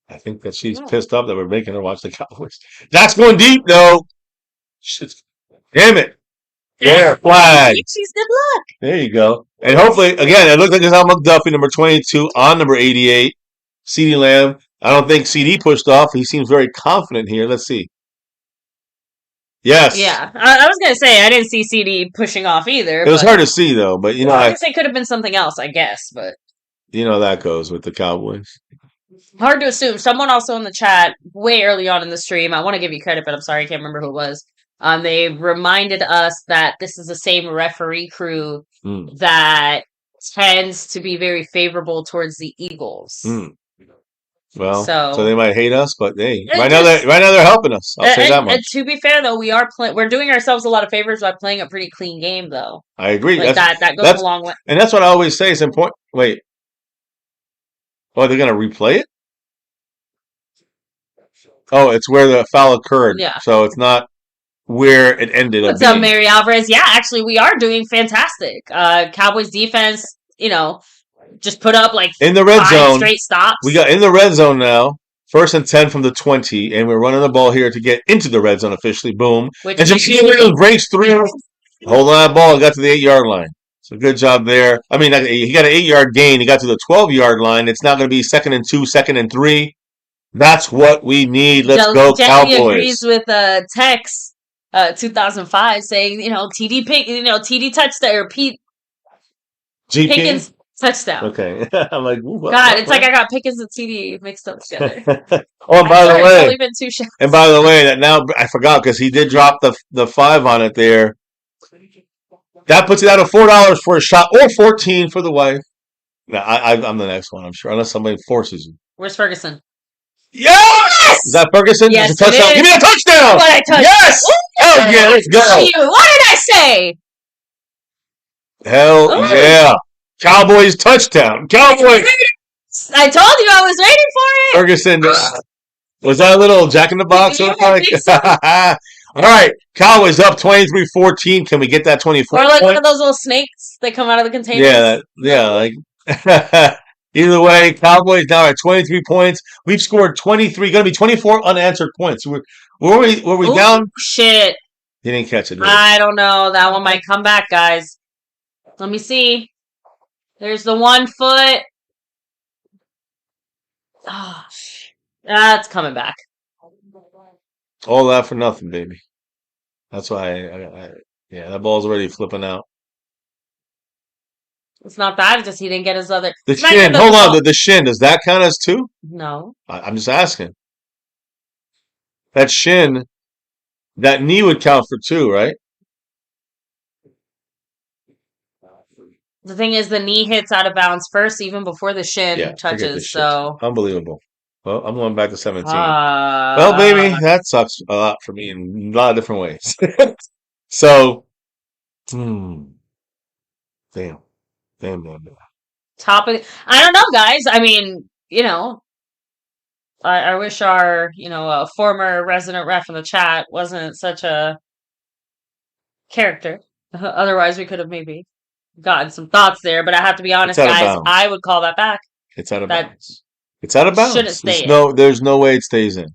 I think that she's Yeah. pissed off that we're making her watch the Cowboys. That's going deep, though. Shit. Damn it. Yeah, flag. She's good luck. There you go. And hopefully, again, it looked like it's Al McDuffie, number 22, on number 88. CeeDee Lamb. I don't think CD pushed off. He seems very confident here. Let's see. Yes. Yeah, I was gonna say I didn't see CD pushing off either. It was hard to see, though, but you know, I guess it could have been something else. I guess, but you know that goes with the Cowboys. hard to assume. Someone also in the chat way early on in the stream. I want to give you credit, but I'm sorry, I can't remember who it was. They reminded us that this is the same referee crew that tends to be very favorable towards the Eagles. Well, So- so they might hate us, but hey, It right now they're helping us. I'll say that much. And to be fair, though, we're doing ourselves a lot of favors by playing a pretty clean game, though. I agree. Like that goes that's- a long way. And that's what I always say. It's important. Wait. Oh, they're gonna replay it? Oh, it's where the foul occurred. Yeah. So it's not where it ended up What's up, being. Mary Alvarez? Yeah, actually, we are doing fantastic. Cowboys defense, just put up like In the red 5 zone. straight stops. We got in the red zone now. 1st and 10 from the 20, and we're running the ball here to get into the red zone officially. Boom. Which And Jameson breaks through. Hold on that ball. Got to the 8-yard line. So good job there. I mean, he got an 8-yard gain. He got to the 12-yard line. It's now going to be 2nd and 2, 2nd and 3. That's what we need. Let's go, Jenny Cowboys. agrees with Tex 2005 saying, TD touchdown or Pete GP? Pickens touchdown. Okay. I'm like, ooh, what? God, it's like I got Pickens and TD mixed up together. Oh, and by the It's way, only been 2 shots. and by the way, that now I forgot because he did drop the 5 on it there. That puts it out at $4 for a shot or 14 for the wife. No, I'm the next one, I'm sure, unless somebody forces you. Where's Ferguson? Yes! Is that Ferguson? Yes, It's a touchdown. it is. Give me a touchdown! What I touched. Yes! Oh yeah, let's go! What did I say? Hell Ooh. yeah! Cowboys touchdown! Cowboys! I told you I was waiting for it. Ferguson. Was that a little Jack in the Box? Yeah, look I like? think so. All right, Cowboys up 23-14. Can we get that 24? Or like one point? of those little snakes that come out of the container. Yeah, like either way, Cowboys now at 23 points. We've scored 23, going to be 24 unanswered points. Were we Ooh, down? Shit. He didn't catch it. Did he? I don't know. That one might come back, guys. Let me see. There's the 1 foot. Oh, that's coming back. All that for nothing, baby. That's why yeah, that ball's already flipping out. It's not that. It's just he didn't get his other. The It's not shin, even hold on, fault. the shin, does that count as 2? No. I'm just asking. That shin, that knee would count for 2, right? The thing is, the knee hits out of bounds first, even before the shin Yeah, forget this touches. shit. So, Unbelievable. Well, I'm going back to 17. well, Well, baby, that sucks a lot for me in a lot of different ways. So, damn. topic. I don't know, guys. I mean, I wish our, former resident ref in the chat wasn't such a character. Otherwise, we could have maybe gotten some thoughts there. But I have to be honest, out of guys. bounds. I would call that back. It's out of That bounds. It's out of bounds. shouldn't stay There's no way it stays in.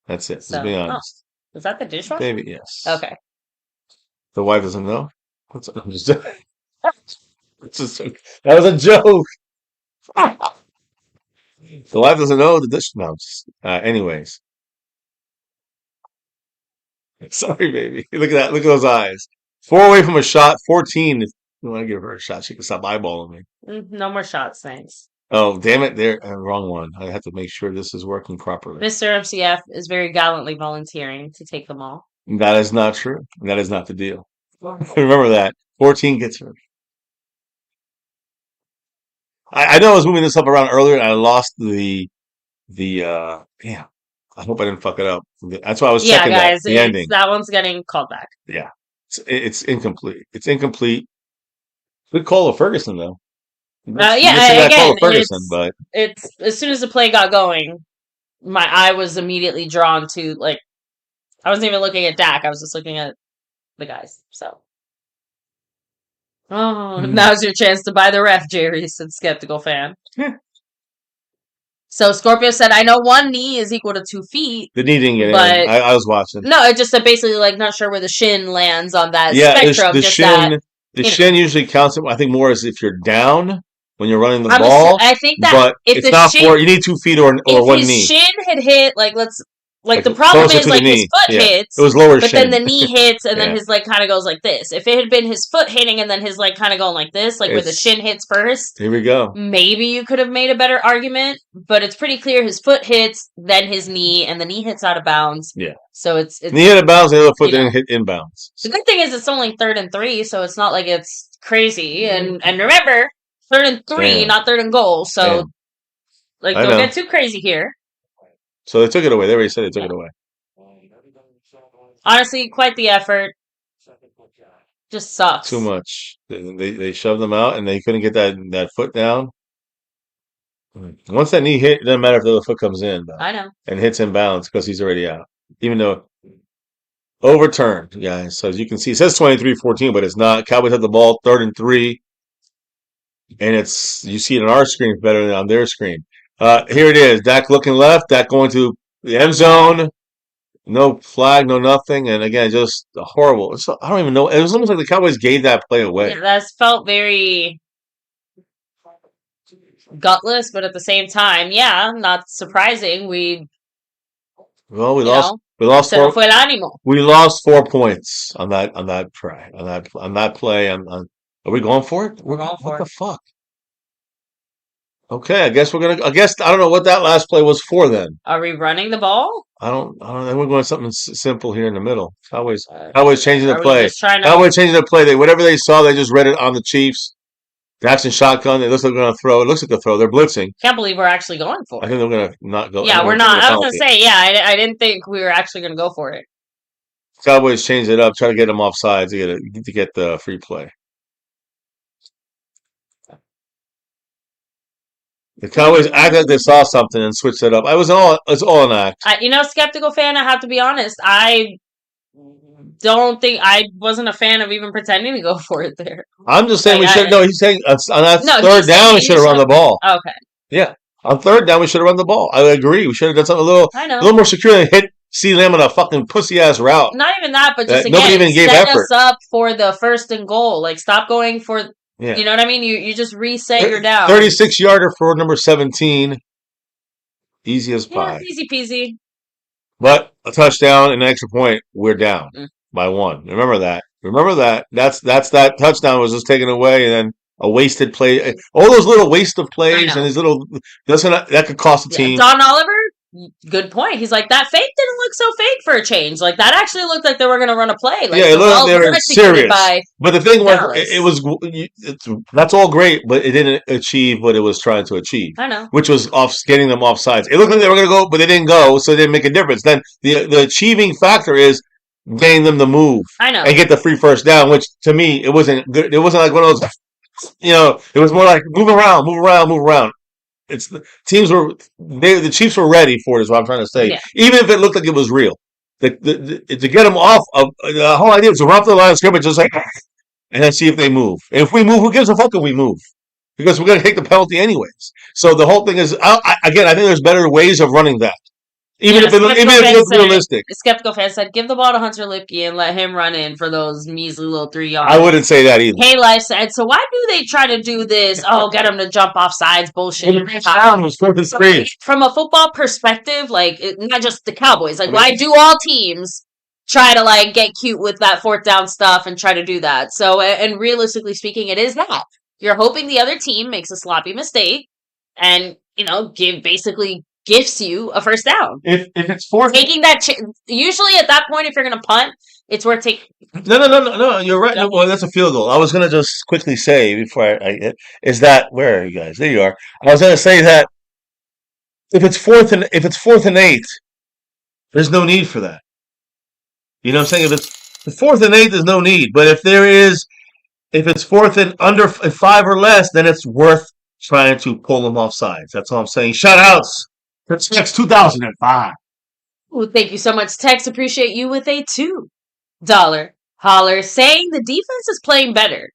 That's it. So, Let's be honest. Is that the dishwasher? Baby, yes. Okay. The wife doesn't know? I'm just that was a joke. The wife doesn't know the dish. No, anyways. Sorry, baby. Look at that. Look at those eyes. 4 away from a shot. 14. If you want to give her a shot, she can stop eyeballing me. No more shots, thanks. Oh, damn it. There, wrong one. I have to make sure this is working properly. Mr. MCF is very gallantly volunteering to take them all. That is not true. That is not the deal. Remember that. 14 gets her. I know I was moving this up around earlier and I lost the damn. I hope I didn't fuck it up. That's why I was Yeah, checking guys, the ending. that one's getting called back. Yeah, it's incomplete. It's incomplete. Good call of Ferguson though. Yeah, Missing that call again, of Ferguson, but it's as soon as the play got going, my eye was immediately drawn to like I wasn't even looking at Dak. I was just looking at the guys. So, now's your chance to buy the ref, Jerry, said Skeptical Fan. So Scorpio said, "I know one knee is equal to 2 feet." The knee didn't get but in. I was watching. No, it just said basically like not sure where the shin lands on that Yeah, spectrum. the just shin. that, The shin usually counts. I think more as if you're down when you're running the I'm ball. I think that but if it's the not shin, for you need 2 feet or if one his knee. shin had hit like the Like, problem closer is to the like his knee. foot Yeah. hits, It was lower but shin. then the knee hits and then Yeah. his leg kind of goes like this. If it had been his foot hitting and then his leg kind of going like this, like where the shin hits first, Here we go. maybe you could have made a better argument. But it's pretty clear his foot hits, then his knee, and the knee hits out of bounds. Yeah. So it's knee hit out of bounds, the other foot didn't hit inbounds. The good thing is it's only 3rd and 3, so it's not like it's crazy. And remember, 3rd and 3, Damn. not 3rd and goal. So Damn. like I don't know. get too crazy here. So they took it away. They already said they took it away. Honestly, quite the effort. Just sucks. Too much. They shoved them out and they couldn't get that foot down. Once that knee hit, it doesn't matter if the other foot comes in, though. I know. And hits inbounds because he's already out. Even though overturned, guys. So as you can see, it says 23-14, but it's not. Cowboys have the ball 3rd and 3. And it's you see it on our screen better than on their screen. Here it is. Dak looking left. Dak going to the end zone. No flag, no nothing. And again, just horrible. I don't even know. It was almost like the Cowboys gave that play away. Yeah, that felt very gutless, but at the same time, yeah, not surprising. We lost. We lost 4 points on that play. On that play. Are we going for it? We're going for it. What the fuck? Okay, I guess we're gonna. I don't know what that last play was for. Then are we running the ball? I don't. Then we're going something simple here in the middle. Cowboys changing the play. Cowboys changing the play. Whatever they saw, they just read it on the Chiefs. Jackson shotgun. It looks like they're going to throw. It looks like a throw. They're blitzing. Can't believe we're actually going for it. I think they're going to not go. Yeah, we're not. I was going to say, yeah, I didn't think we were actually going to go for it. Cowboys changed it up, try to get them offside to get the free play. The Cowboys act like they saw something and switched it up. It's all an act. Skeptical Fan, I have to be honest. I don't think I wasn't a fan of even pretending to go for it there. I'm just saying we should. No, he's saying on that 3rd down we should have run the ball. Okay. Yeah, on 3rd down we should have run the ball. I agree. We should have done something a little more secure than hit C. Lamb on a fucking pussy ass route. Not even that, but just nobody even gave set effort. us up for the 1st and goal. Like stop going for. Yeah. You know what I mean? You just reset your down. 36-yarder for number 17. Easy as pie. Easy peasy. But a touchdown and an extra point, we're down by 1. Remember that. That's that touchdown was just taken away, and then a wasted play. All those little waste of plays and these little that could cost the team. Don Oliver, good point. He's like, that fake didn't look so fake for a change. Like that actually looked like they were going to run a play. Like, it looked like they were serious. But the thing was, that's all great, but it didn't achieve what it was trying to achieve. I know, which was getting them offsides. It looked like they were going to go, but they didn't go, so it didn't make a difference. Then the achieving factor is getting them to move. I know, and get the free 1st down, which to me it wasn't good. It wasn't like one of those. It was more like move around. It's the teams the Chiefs were ready for it. Is what I'm trying to say. Yeah. Even if it looked like it was real, to get them off of the whole idea was to run up the line of scrimmage, just like, and then see if they move. And if we move, who gives a fuck if we move? Because we're going to take the penalty anyways. So the whole thing is, I think there's better ways of running that. Even if it's realistic. The Skeptical Fan said, give the ball to Hunter Lipke and let him run in for those measly little 3 yards. I wouldn't say that either. Hey Life said, so why do they try to do this? Oh, get him to jump off sides bullshit. From a football perspective, not just the Cowboys, why do all teams try to get cute with that 4th down stuff and try to do that? So, and realistically speaking, it is that. You're hoping the other team makes a sloppy mistake and, gifts you a 1st down. If it's 4th, taking that usually at that point, if you're going to punt, it's worth taking. No. You're right. No, well, that's a field goal. I was going to just quickly say before is that where are you guys? There you are. I was going to say that if it's 4th and 8, There's no need for that. You know what I'm saying? If it's 4th and 8, there's no need. But if it's 4th and under 5 or less, then it's worth trying to pull them off sides. That's all I'm saying. Shout outs for Tex 2005. Well, thank you so much, Tex. Appreciate you with a $2 holler saying the defense is playing better.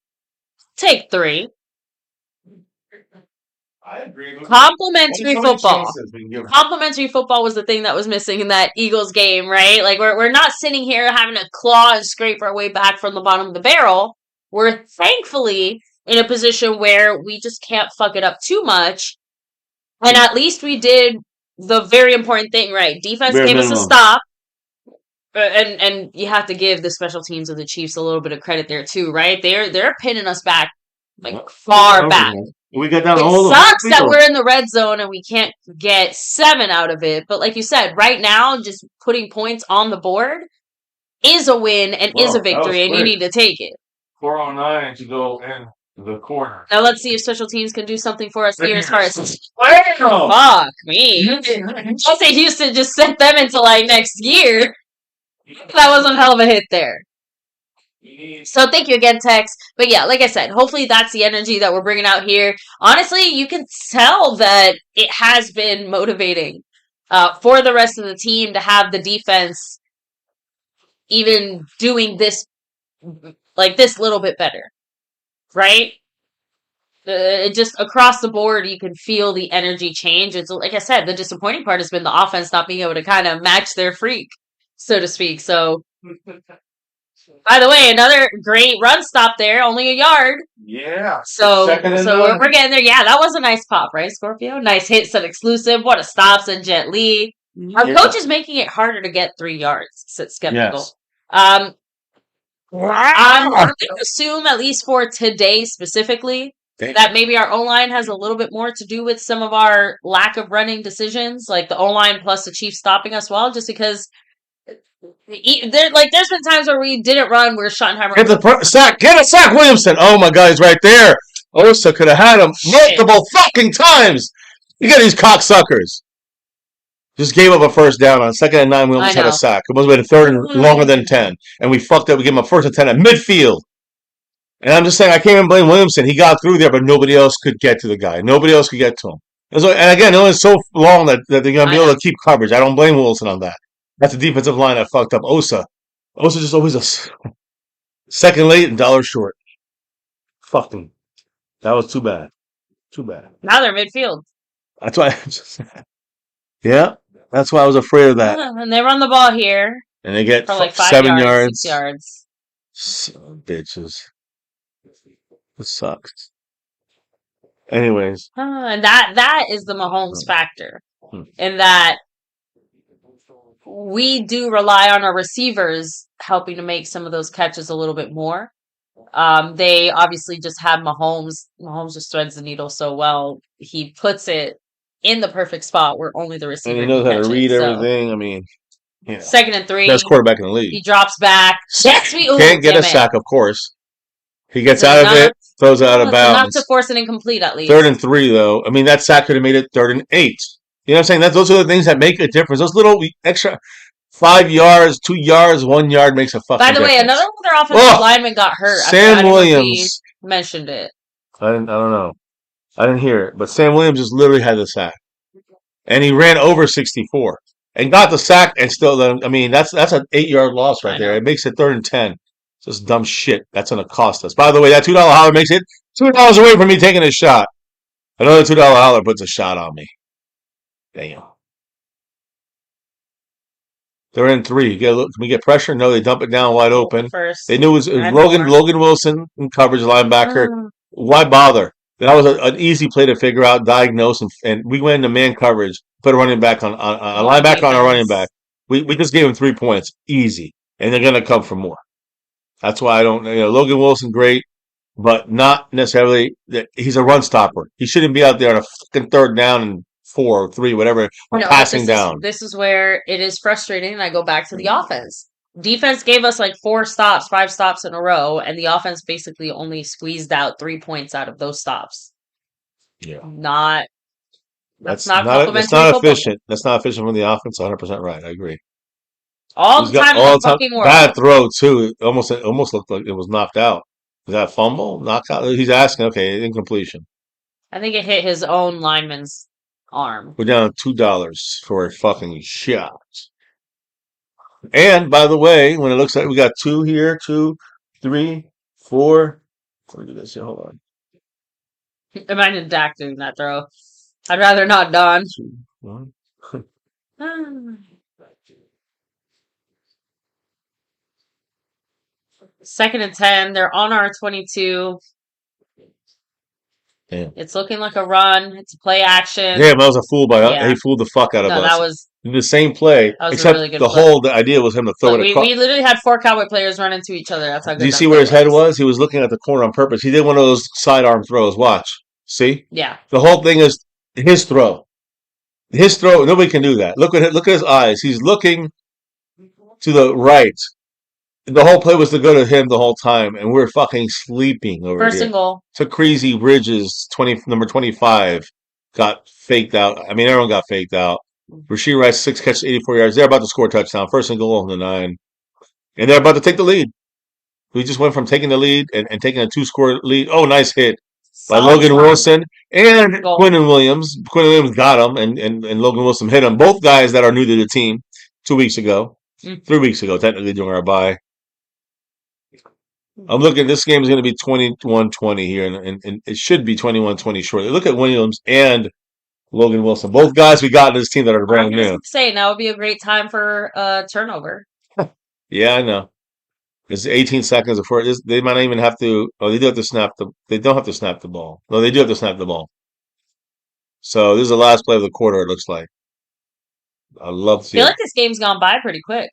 Take 3. I agree. Complimentary football. Complimentary football was the thing that was missing in that Eagles game, right? Like we're not sitting here having to claw and scrape our way back from the bottom of the barrel. We're thankfully in a position where we just can't fuck it up too much. And at least we did the very important thing, right? Defense gave us a stop. And you have to give the special teams of the Chiefs a little bit of credit there too, right? They're pinning us back like far back. We got down. It sucks that we're in the red zone and we can't get 7 out of it. But like you said, right now, just putting points on the board is a win and is a victory, and you need to take it. 409 to go in the corner. Now let's see if special teams can do something for us here as far as fuck me. I'll say Houston just sent them into like next year. That was a hell of a hit there. So thank you again, Tex. But yeah, like I said, hopefully that's the energy that we're bringing out here. Honestly, you can tell that it has been motivating for the rest of the team to have the defense even doing this, like this little bit better, right? Just across the board, you can feel the energy change. It's like I said, the disappointing part has been the offense not being able to kind of match their freak, so to speak. So, by the way, another great run stop there, only a yard. Yeah. So we're getting there. Yeah, that was a nice pop, right, Scorpio? Nice hit, some exclusive. What a stop, and Jet Li. Our coach is making it harder to get 3 yards. Skeptical. Yes. I'm going to assume, at least for today specifically, that maybe our O-line has a little bit more to do with some of our lack of running decisions, like the O-line plus the Chiefs stopping us well, just because there's been times where we didn't run, we were Schottenheimer. Get a sack, Williamson. Oh my God, he's right there. Osa could have had him multiple fucking times. You got these cocksuckers. Just gave up a first down on 2nd and 9. We almost had a sack. It must have been 3rd and longer than 10. And we fucked up. We gave him a 1st and 10 at midfield. And I'm just saying, I can't even blame Williamson. He got through there, but nobody else could get to the guy. Nobody else could get to him. And again, it was so long that they're going to be able to keep coverage. I don't blame Wilson on that. That's the defensive line that fucked up Osa. Osa just always a second late and $1 short. Fucking. That was too bad. Too bad. Now they're midfield. That's why. Yeah. That's why I was afraid of that. And they run the ball here. And they get for like 7 yards. 6 yards. Bitches. It sucks. Anyways. And that is the Mahomes factor. In that we do rely on our receivers helping to make some of those catches a little bit more. They obviously just have Mahomes. Mahomes just threads the needle so well. He puts it in the perfect spot where only the receiver and he knows how to read everything. So. I mean, 2nd and 3. Best quarterback in the league. He drops back. Can't get a sack, of course. He gets out of it, throws it out of bounds. Enough to force an incomplete, at least. 3rd and 3, though. I mean, that sack could have made it 3rd and 8. You know what I'm saying? Those are the things that make a difference. Those little extra 5 yards, 2 yards, 1 yard makes a fucking difference. By the way, another one of their offensive linemen got hurt. Sam Williams mentioned it. I don't know. I didn't hear it. But Sam Williams just literally had the sack. And he ran over 64 and got the sack and still, I mean, that's an 8-yard loss right there. It makes it 3rd and 10. Just dumb shit. That's going to cost us. By the way, that $2 holler makes it $2 away from me taking a shot. Another $2 holler puts a shot on me. Damn. They're in 3. Can we get pressure? No, they dump it down wide open. They knew it was Logan Wilson in coverage linebacker. Why bother? That was an easy play to figure out, diagnose, and we went into man coverage, put a running back on a linebacker on a running back. We just gave him 3 points, easy, and they're gonna come for more. That's why I don't. Logan Wilson, great, but not necessarily. He's a run stopper. He shouldn't be out there on a fucking 3rd down and 4 or 3, whatever, passing down. This is where it is frustrating, and I go back to the offense. Defense gave us like 5 stops in a row, and the offense basically only squeezed out 3 points out of those stops. Yeah. That's not complimentary That's not efficient. That's not efficient from the offense. 100% right. I agree. All He's the got time in all the the time. fucking world. Bad throw too. It almost looked like it was knocked out. Is that a fumble? Knockout? He's asking. Okay, incompletion. I think it hit his own lineman's arm. We're down $2 for a fucking shot. And by the way, when it looks like we got 2 here, 2, 3, 4. Let me do this here. Hold on. Imagine Dak doing that throw. I'd rather not, Don. 2, 1. Second and 10. They're on our 22. Damn. It's looking like a run. It's a play action. Damn, that was a fool by us. Yeah. He fooled the fuck out of No, us. that was The same play, a except really good the play. whole idea was him to throw Look, it across. we literally had 4 Cowboy players run into each other. That's how good. Do you that see play where his head was? He was looking at the corner on purpose. He did one of those sidearm throws. Watch. See? Yeah. The whole thing is his throw. His throw. Nobody can do that. Look at his eyes. He's looking to the right. The whole play was to go to him the whole time, and we're fucking sleeping over First here. and goal. So crazy Bridges, number 25, got faked out. I mean, everyone got faked out. Rashee Rice, 6 catches, 84 yards. They're about to score a touchdown. First and goal on the 9. And they're about to take the lead. We just went from taking the lead and taking a 2-score lead. Oh, nice hit by Logan Wilson and Quinnen Williams. Quinnen Williams got him, and Logan Wilson hit him. Both guys that are new to the team 2 weeks ago. 3 weeks ago, technically, during our bye. I'm looking, this game is going to be 21-20 here, and it should be 21-20 shortly. Look at Williams and Logan Wilson. Both guys we got in this team that are brand new. I was saying, now would be a great time for turnover. Yeah, I know. It's 18 seconds before they might not even have to. Oh, they do have to snap they don't have to snap the ball. No, they do have to snap the ball. So this is the last play of the quarter, it looks like. I love to see I feel it. like this game's gone by pretty quick.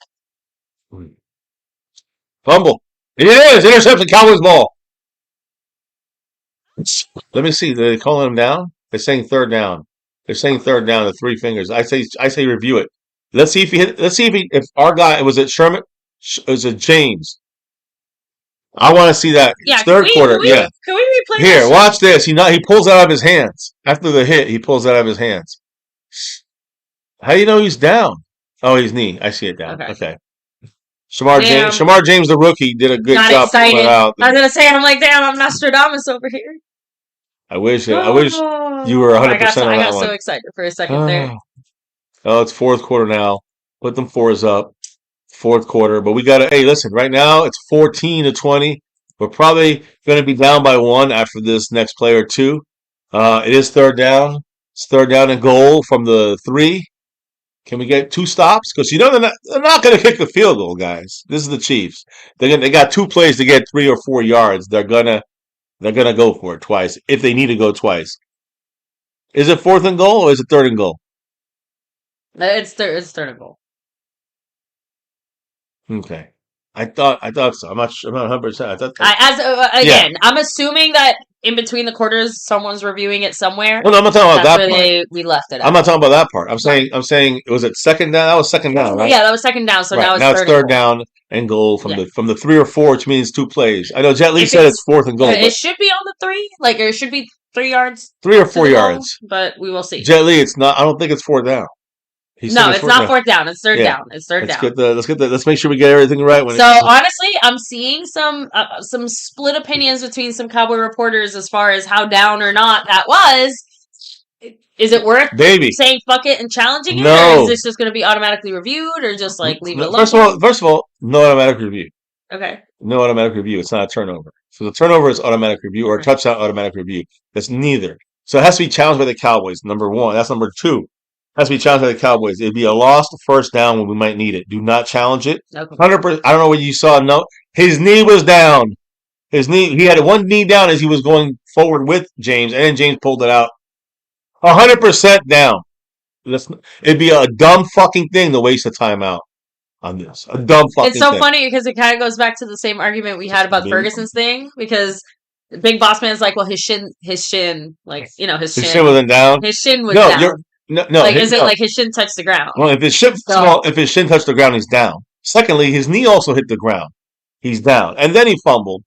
Fumble. It is interception, Cowboys ball. Let me see. Are they calling him down? They're saying third down. They're saying third down with 3 fingers. I say review it. Let's see if he hit. Let's see if our guy was it Sherman? Was it James? I want to see that third quarter. Yeah. Can we replay Here, that? watch this. He pulls it out of his hands after the hit. He pulls it out of his hands. How do you know he's down? Oh, his knee. I see it down. Okay. Shamar James, the rookie, did a good job pulling it out. I was gonna say, I'm like, damn, I'm Nostradamus over here. I wish you were 100% on that one. I got so excited for a second there. Oh, it's fourth quarter now. Put them 4s up. Fourth quarter, but we got to. Hey, listen. Right now, it's 14-20. We're probably going to be down by 1 after this next play or 2. It is third down. It's third down and goal from the 3. Can we get 2 stops? Because they're not going to kick the field goal, guys. This is the Chiefs. They got 2 plays to get 3 or 4 yards. They're gonna go for it twice if they need to go twice. Is it 4th and goal or is it 3rd and goal? It's third and goal. Okay. I thought so. I'm not 100%. I'm assuming that in between the quarters, someone's reviewing it somewhere. Well, no, I'm not talking about that part. We left it. I'm not talking about that part. I'm saying, was it second down? That was second down, right? Yeah, that was second down. So now it's third down and goal from the 3 or 4, which means 2 plays. I know Jet Li said it's 4th and goal. It should be on the 3. Like, it should be 3 yards. 3 or 4 yards. Goal, but we will see. Jet Li, it's not. I don't think it's 4th down. It's not 4th down. It's third down. It's third down. Let's make sure we get everything right. Honestly, I'm seeing some split opinions between some Cowboy reporters as far as how down or not that was. Is it worth saying fuck it and challenging it? Or is this just going to be automatically reviewed or just like leave it alone? First of all, no automatic review. Okay. No automatic review. It's not a turnover. So the turnover is automatic review or a touchdown automatic review. That's neither. So it has to be challenged by the Cowboys. Number 1. That's number 2. Has to be challenged by the Cowboys. It'd be a lost first down when we might need it. Do not challenge it. 100%. I don't know what you saw. No, his knee was down. He had 1 knee down as he was going forward with James, and then James pulled it out. 100% down. It'd be a dumb fucking thing to waste a timeout on this. A dumb fucking thing. It's so funny because it kind of goes back to the same argument we had about Ferguson's thing because Big Boss Man's like, well, his shin, like, his shin wasn't down. His shin was down. No, is it like his shin touched the ground? Well, if his shin touched the ground, he's down. Secondly, his knee also hit the ground. He's down. And then he fumbled,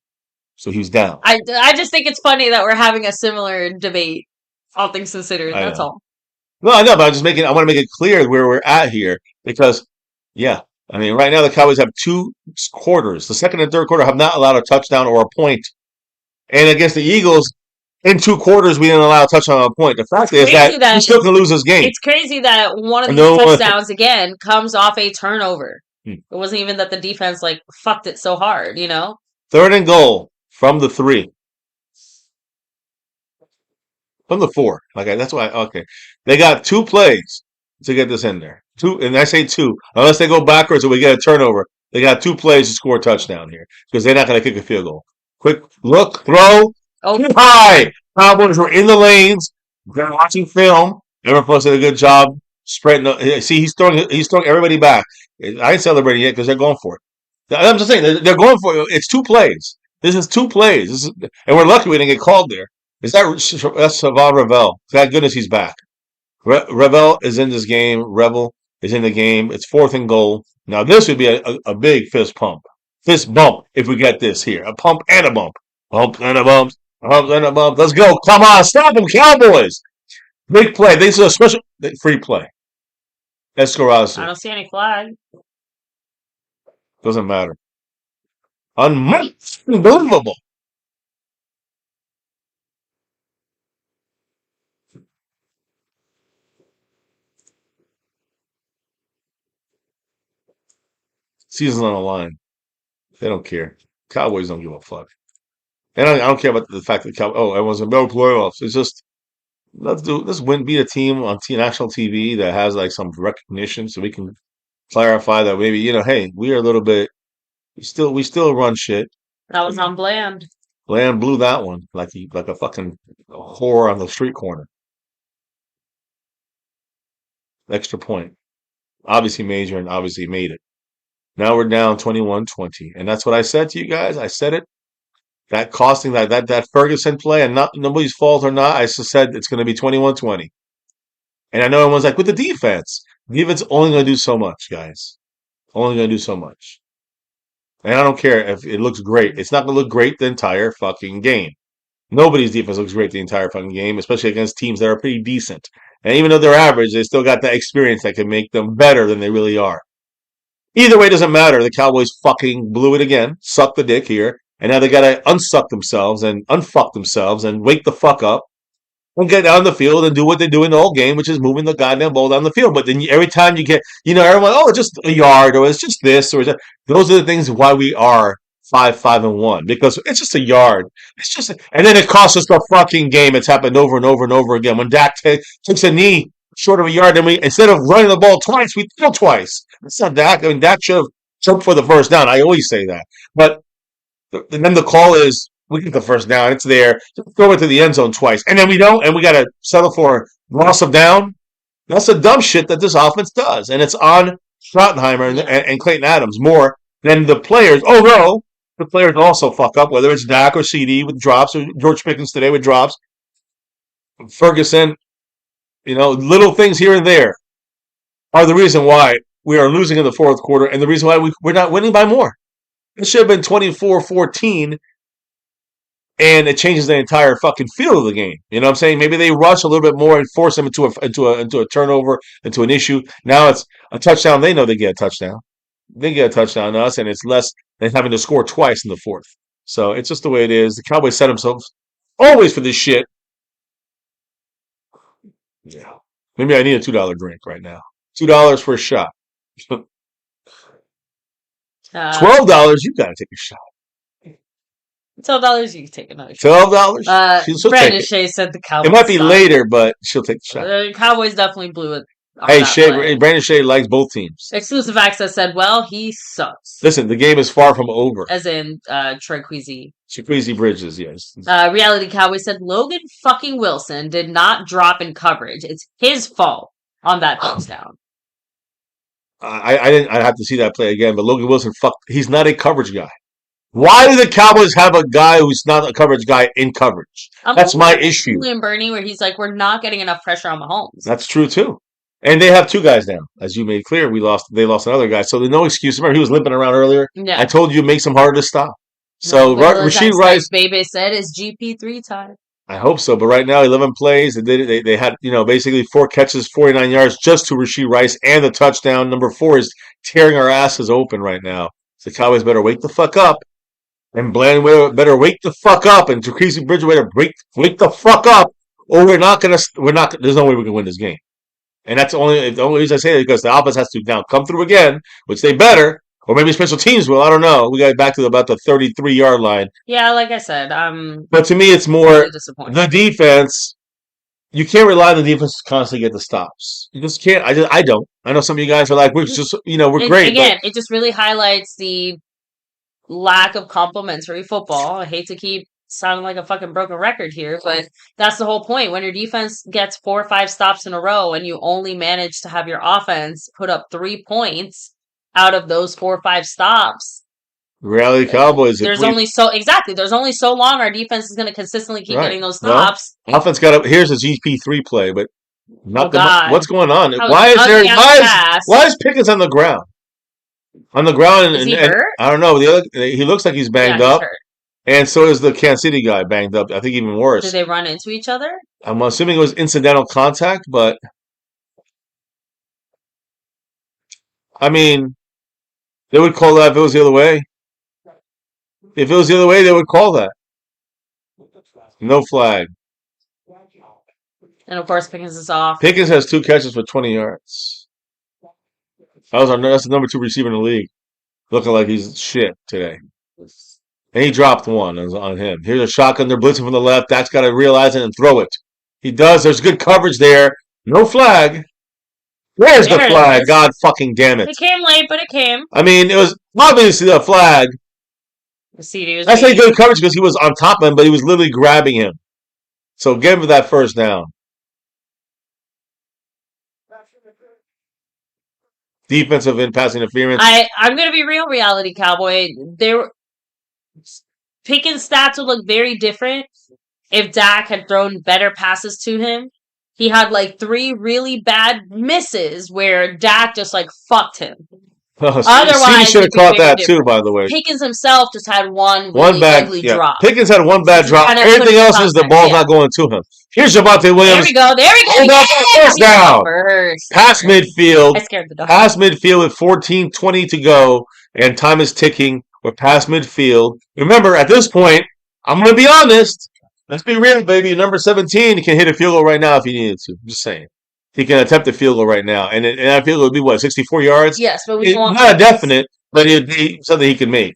so he's down. I just think it's funny that we're having a similar debate, all things considered. That's all. No, I know, but I want to make it clear where we're at here because, yeah, I mean, right now the Cowboys have 2 quarters. The second and third quarter have not allowed a touchdown or a point. And against the Eagles, in 2 quarters, we didn't allow a touchdown or a point. The fact is that we still can lose this game. It's crazy that one of these touchdowns, again, comes off a turnover. It wasn't even that the defense, fucked it so hard, 3rd and goal from the 3. From the 4. Okay, that's why. Okay. They got 2 plays to get this in there. 2, and I say 2. Unless they go backwards and we get a turnover, they got 2 plays to score a touchdown here because they're not going to kick a field goal. Quick look, throw, too high. Cowboys were in the lanes. They're watching film. Everyone did a good job spreading. See, he's throwing everybody back. I ain't celebrating yet because they're going for it. I'm just saying they're going for it. It's 2 plays. This is 2 plays. And we're lucky we didn't get called there. That's Savon Ravel. Thank goodness he's back. Ravel is in this game. Rebel is in the game. It's 4th and goal. Now this would be a big fist bump if we get this here. A pump and a bump. Pump and a bump. Pump and a bump. Let's go. Come on. Stop them, Cowboys. Big play. This is a special free play. Let's go out. I don't see any flag. Doesn't matter. Unbelievable. Season's on the line. They don't care. Cowboys don't give a fuck. And I don't care about the fact that everyone's in no playoffs. It's just let's be a team on national TV that has some recognition, so we can clarify that maybe hey, we are a little bit. We still run shit. That was on Bland. Bland blew that one like a fucking whore on the street corner. Extra point. Obviously major and obviously made it. Now we're down 21-20. And that's what I said to you guys. I said it. That costing that Ferguson play, and not nobody's fault or not, I just said it's going to be 21-20. And I know everyone's like, with the defense. The defense only going to do so much, guys. Only going to do so much. And I don't care if it looks great. It's not going to look great the entire fucking game. Nobody's defense looks great the entire fucking game, especially against teams that are pretty decent. And even though they're average, they still got that experience that can make them better than they really are. Either way, it doesn't matter. The Cowboys fucking blew it again, sucked the dick here, and now they got to unsuck themselves and unfuck themselves and wake the fuck up and get down the field and do what they're doing the whole game, which is moving the goddamn ball down the field. But then every time you get, everyone, it's just a yard or it's just this or those are the things why we are 5-5-1 because it's just a yard. It's just, and then it costs us the fucking game. It's happened over and over and over again. When Dak takes a knee short of a yard, and we instead of running the ball twice, we throw twice. It's not Dak. I mean, Dak should have jumped for the first down. I always say that, but then the call is we get the first down. It's there. Just throw it to the end zone twice, and then we don't, and we got to settle for loss of down. That's the dumb shit that this offense does, and it's on Schottenheimer and Clayton Adams more than the players. Oh no, the players also fuck up, whether it's Dak or CD with drops or George Pickens today with drops. Ferguson. Little things here and there are the reason why we are losing in the 4th quarter and the reason why we're not winning by more. It should have been 24-14, and it changes the entire fucking feel of the game. You know what I'm saying? Maybe they rush a little bit more and force them into a turnover, into an issue. Now it's a touchdown. They know they get a touchdown. They get a touchdown on us, and it's less than having to score twice in the 4th. So it's just the way it is. The Cowboys set themselves always for this shit. Yeah. Maybe I need a $2 drink right now. $2 for a shot. $12, you gotta take a shot. $12, you can take another shot. $12? Brandon Shea said the Cowboys. It might be later, but she'll take the shot. The Cowboys definitely blew it. Hey, Brandon Shea likes both teams. Exclusive access said, well, he sucks. Listen, the game is far from over. As in Troy Queasy. Queasy Bridges, yes. Reality Cowboy said, Logan fucking Wilson did not drop in coverage. It's his fault on that touchdown. I have to see that play again, but Logan Wilson, he's not a coverage guy. Why do the Cowboys have a guy who's not a coverage guy in coverage? That's my issue. And Bernie, where he's like, we're not getting enough pressure on Mahomes. That's true too. And they have 2 guys now, as you made clear. They lost another guy, so there's no excuse. Remember, he was limping around earlier. Yeah, I told you it makes him harder to stop. So Rasheed Rice, Baby said, is GP3 time. I hope so. But right now, 11 plays. They had, basically 4 catches, 49 yards just to Rashee Rice and the touchdown. Number 4 is tearing our asses open right now. So the Cowboys better wake the fuck up. And Bland better wake the fuck up. And Tracy Bridgewater wake the fuck up. Or there's no way we can win this game. And that's the only reason I say that because the offense has to now come through again, which they better. Or maybe special teams will. I don't know. We got back to about the 33-yard line. Yeah, like I said, But to me, it's more really the defense. You can't rely on the defense to constantly get the stops. You just can't. I don't. I know some of you guys are like, we're great. Again, it just really highlights the lack of complementary football. I hate to keep sounding like a fucking broken record here, but that's the whole point. When your defense gets 4 or 5 stops in a row and you only manage to have your offense put up 3 points out of those 4 or 5 stops. Reality Cowboys. There's only so long our defense is going to consistently keep getting those stops. Well, offense here's a GP3 play, but what's going on? Why is Pickens on the ground? On the ground, is he hurt? I don't know. He looks like he's banged up, and so is the Kansas City guy banged up. I think even worse. Did they run into each other? I'm assuming it was incidental contact, but I mean, they would call that if it was the other way. If it was the other way, they would call that. No flag. And of course, Pickens is off. Pickens has 2 catches for 20 yards. That's the number 2 receiver in the league. Looking like he's shit today. And he dropped one on him. Here's a shotgun. They're blitzing from the left. Dak's got to realize it and throw it. He does. There's good coverage there. No flag. Where's the flag? God fucking damn it. It came late, but it came. I mean, it was obviously the flag. I say good coverage because he was on top of him, but he was literally grabbing him. So give him that first down. Defensive and pass interference. I'm going to be real, Reality Cowboy. Pickens' stats would look very different if Dak had thrown better passes to him. He had 3 really bad misses where Dak just fucked him. Otherwise, he should have caught that too, by the way. Pickens himself just had one ugly drop. Pickens had one bad drop. Everything else is the ball's not going to him. Here's Javonte Williams. There we go. First down. Past midfield. I scared the dog. Past midfield with 14:20 to go, and time is ticking. We're past midfield. Remember, at this point, I'm going to be honest. Let's be real, baby. Number 17 can hit a field goal right now if he needed to. I'm just saying. He can attempt a field goal right now. And that field goal would be, 64 yards? Yes, but we want... Not a definite, but it would be something he can make.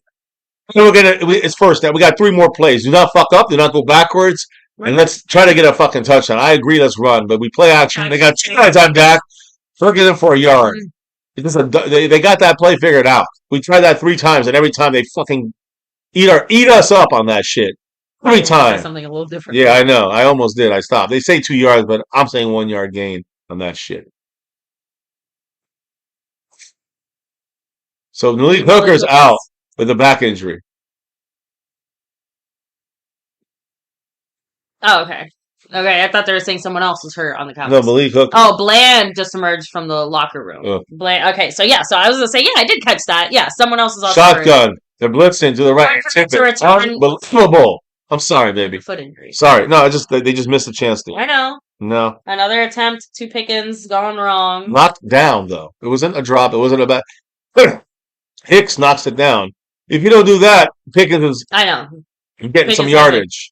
So it's first down. We got 3 more plays. Do not fuck up. Do not go backwards. And let's try to get a fucking touchdown. I agree, let's run. But we play action. They got 2 yards on Dak. Forget them for a yard. They got that play figured out. We tried that 3 times, and every time they fucking eat us up on that shit. 3 times. Something a little different. Yeah, I know. I almost did. I stopped. They say 2 yards, but I'm saying 1 yard gain on that shit. So Malik Hooker's out with a back injury. Oh, okay. Okay, I thought they were saying someone else was hurt on the Cowboys. No, Malik Hooker. Oh, Bland just emerged from the locker room. Bland. Okay, so so I was going to say, I did catch that. Yeah, someone else is also Shotgun. hurt. They're blitzing to the right. Unbelievable. I'm sorry, baby. Foot injury. Sorry. No, they just missed a chance there. I know. No. Another attempt to Pickens gone wrong. Knocked down, though. It wasn't a drop. It wasn't a bad... Hicks knocks it down. If you don't do that, Pickens is... I know. Getting some yardage.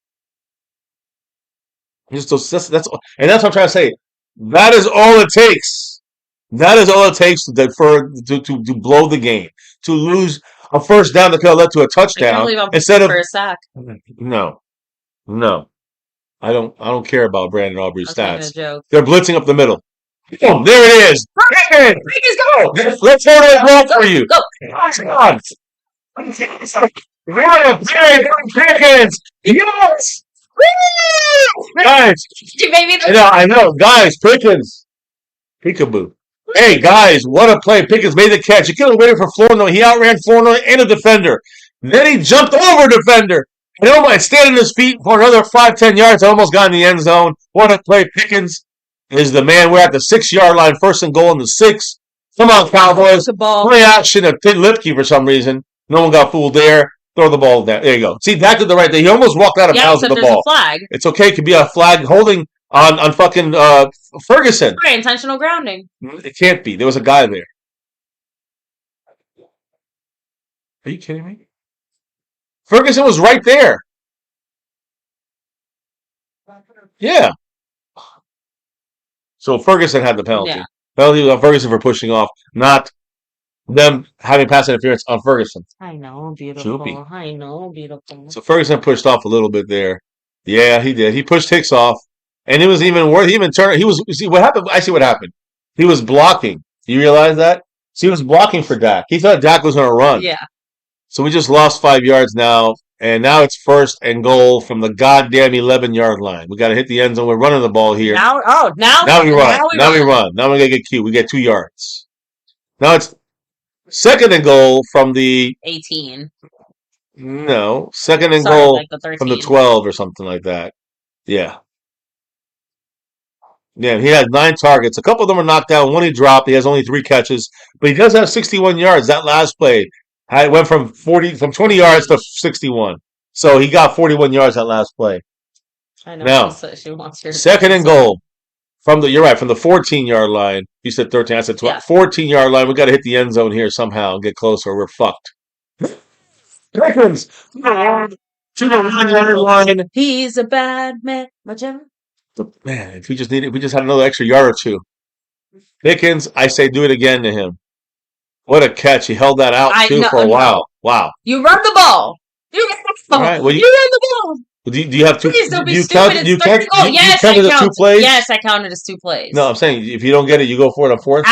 That's what I'm trying to say. That is all it takes. That is all it takes to blow the game. To lose a first down that could have led to a touchdown instead of for a sack. No. I don't care about Brandon Aubrey's stats. Joke. They're blitzing up the middle. Boom, there it is. Pickens, go! Let's hold it ball for you. Go. Pickens! Yes! Guys, I know, guys, Pickens, peekaboo. Hey, guys, what a play! Pickens made the catch. He could have waited for Flournoy. He outran Flournoy and a defender. Then he jumped over a defender. And oh my, standing his feet for another 5-10 yards. Almost got in the end zone. What a play! Pickens is the man. We're at the 6-yard line, 1st and goal in the 6. Come on, Cowboys. Play action at Lipke for some reason. No one got fooled there. Throw the ball down. There you go. See, Dak did the right thing. He almost walked out of bounds with the there's ball. A flag. It's okay. It could be a flag holding on fucking Ferguson. Right, intentional grounding. It can't be. There was a guy there. Are you kidding me? Ferguson was right there. Yeah. So Ferguson had the penalty. Yeah. Penalty on Ferguson for pushing off, not them having pass interference on Ferguson. I know, beautiful. Joopy. I know, beautiful. So Ferguson pushed off a little bit there. Yeah, he did. He pushed Hicks off, and it was even worse. He even turned. He was. See what happened? I see what happened. He was blocking. You realize that? So he was blocking for Dak. He thought Dak was going to run. Yeah. So we just lost 5 yards now, and now it's 1st and goal from the goddamn 11-yard line. We got to hit the end zone. We're running the ball here. Now we run. Now we run. Now we got to get cute. We get 2 yards. Now it's 2nd and goal from the 18. No, 2nd and goal like the from the 12 or something like that. Yeah. Yeah, he had 9 targets. A couple of them were knocked down. One he dropped. He has only 3 catches, but he does have 61 yards. That last play, it went from 20 yards to 61. So he got 41 yards that last play. I know. Now, she wants your 2nd and goal from the 14-yard line. You said 13. I said 12. Yeah. 14-yard line. We got to hit the end zone here somehow and get closer. Or we're fucked. Pickens to the 1-yard line. He's a bad man. Man, if we just had another extra yard or 2. Pickens, I say do it again to him. What a catch. He held that out, for a while. Wow. You run the ball. You run the ball. Right, well, you run the ball. Do you have 2? Please don't be stupid. Yes, you counted as 2 plays? Yes, I counted as 2 plays. No, I'm saying if you don't get it, you go for it on 4th?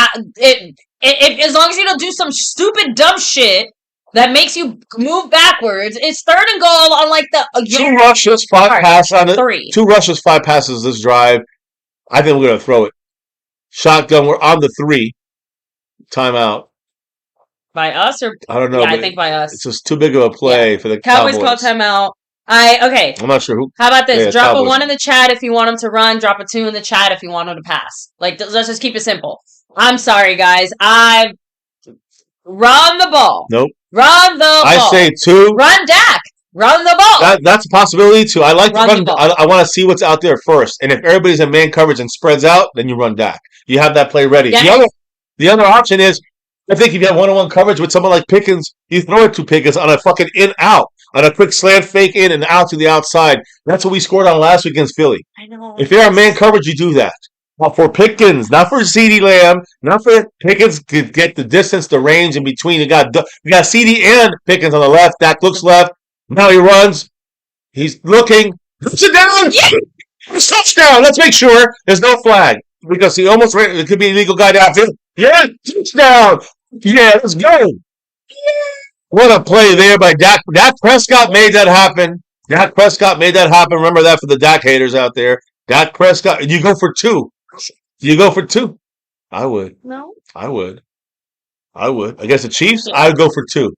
As long as you don't do some stupid, dumb shit that makes you move backwards, it's 3rd and goal on like the 2 rushes, 5 passes on it. 3. 2 rushes, 5 passes this drive. I think we're going to throw it. Shotgun, we're on the 3. Timeout. By us or I don't know. Yeah, I think by us. It's just too big of a play for the Cowboys. Call timeout. Okay. I'm not sure who. How about this? Yeah, drop Cowboys. a 1 in the chat if you want him to run. Drop a 2 in the chat if you want him to pass. Like, let's just keep it simple. I'm sorry, guys. Run the ball. Nope. Run the ball. I say 2. Run Dak. Run the ball. That's a possibility too. I like to run. The ball. I want to see what's out there first. And if everybody's in man coverage and spreads out, then you run Dak. You have that play ready. Yeah. The other option is, I think if you have 1-on-1 coverage with someone like Pickens, you throw it to Pickens on a fucking in-out, on a quick slant fake in and out to the outside. That's what we scored on last week against Philly. I know. If you're in man coverage, you do that. Well, for Pickens, not for CeeDee Lamb, not for Pickens to get the distance, the range in between. You got CeeDee and Pickens on the left. Dak looks left. Now he runs. He's looking. Sit down. Yeah. Touchdown. Let's make sure there's no flag because he almost ran. It could be an illegal guy downfield. Yeah, touchdown. Yeah, let's go. What a play there by Dak. Dak Prescott made that happen. Dak Prescott made that happen. Remember that for the Dak haters out there. Dak Prescott. You go for 2. You go for 2. I would. No. I would. Against the Chiefs, I would go for 2.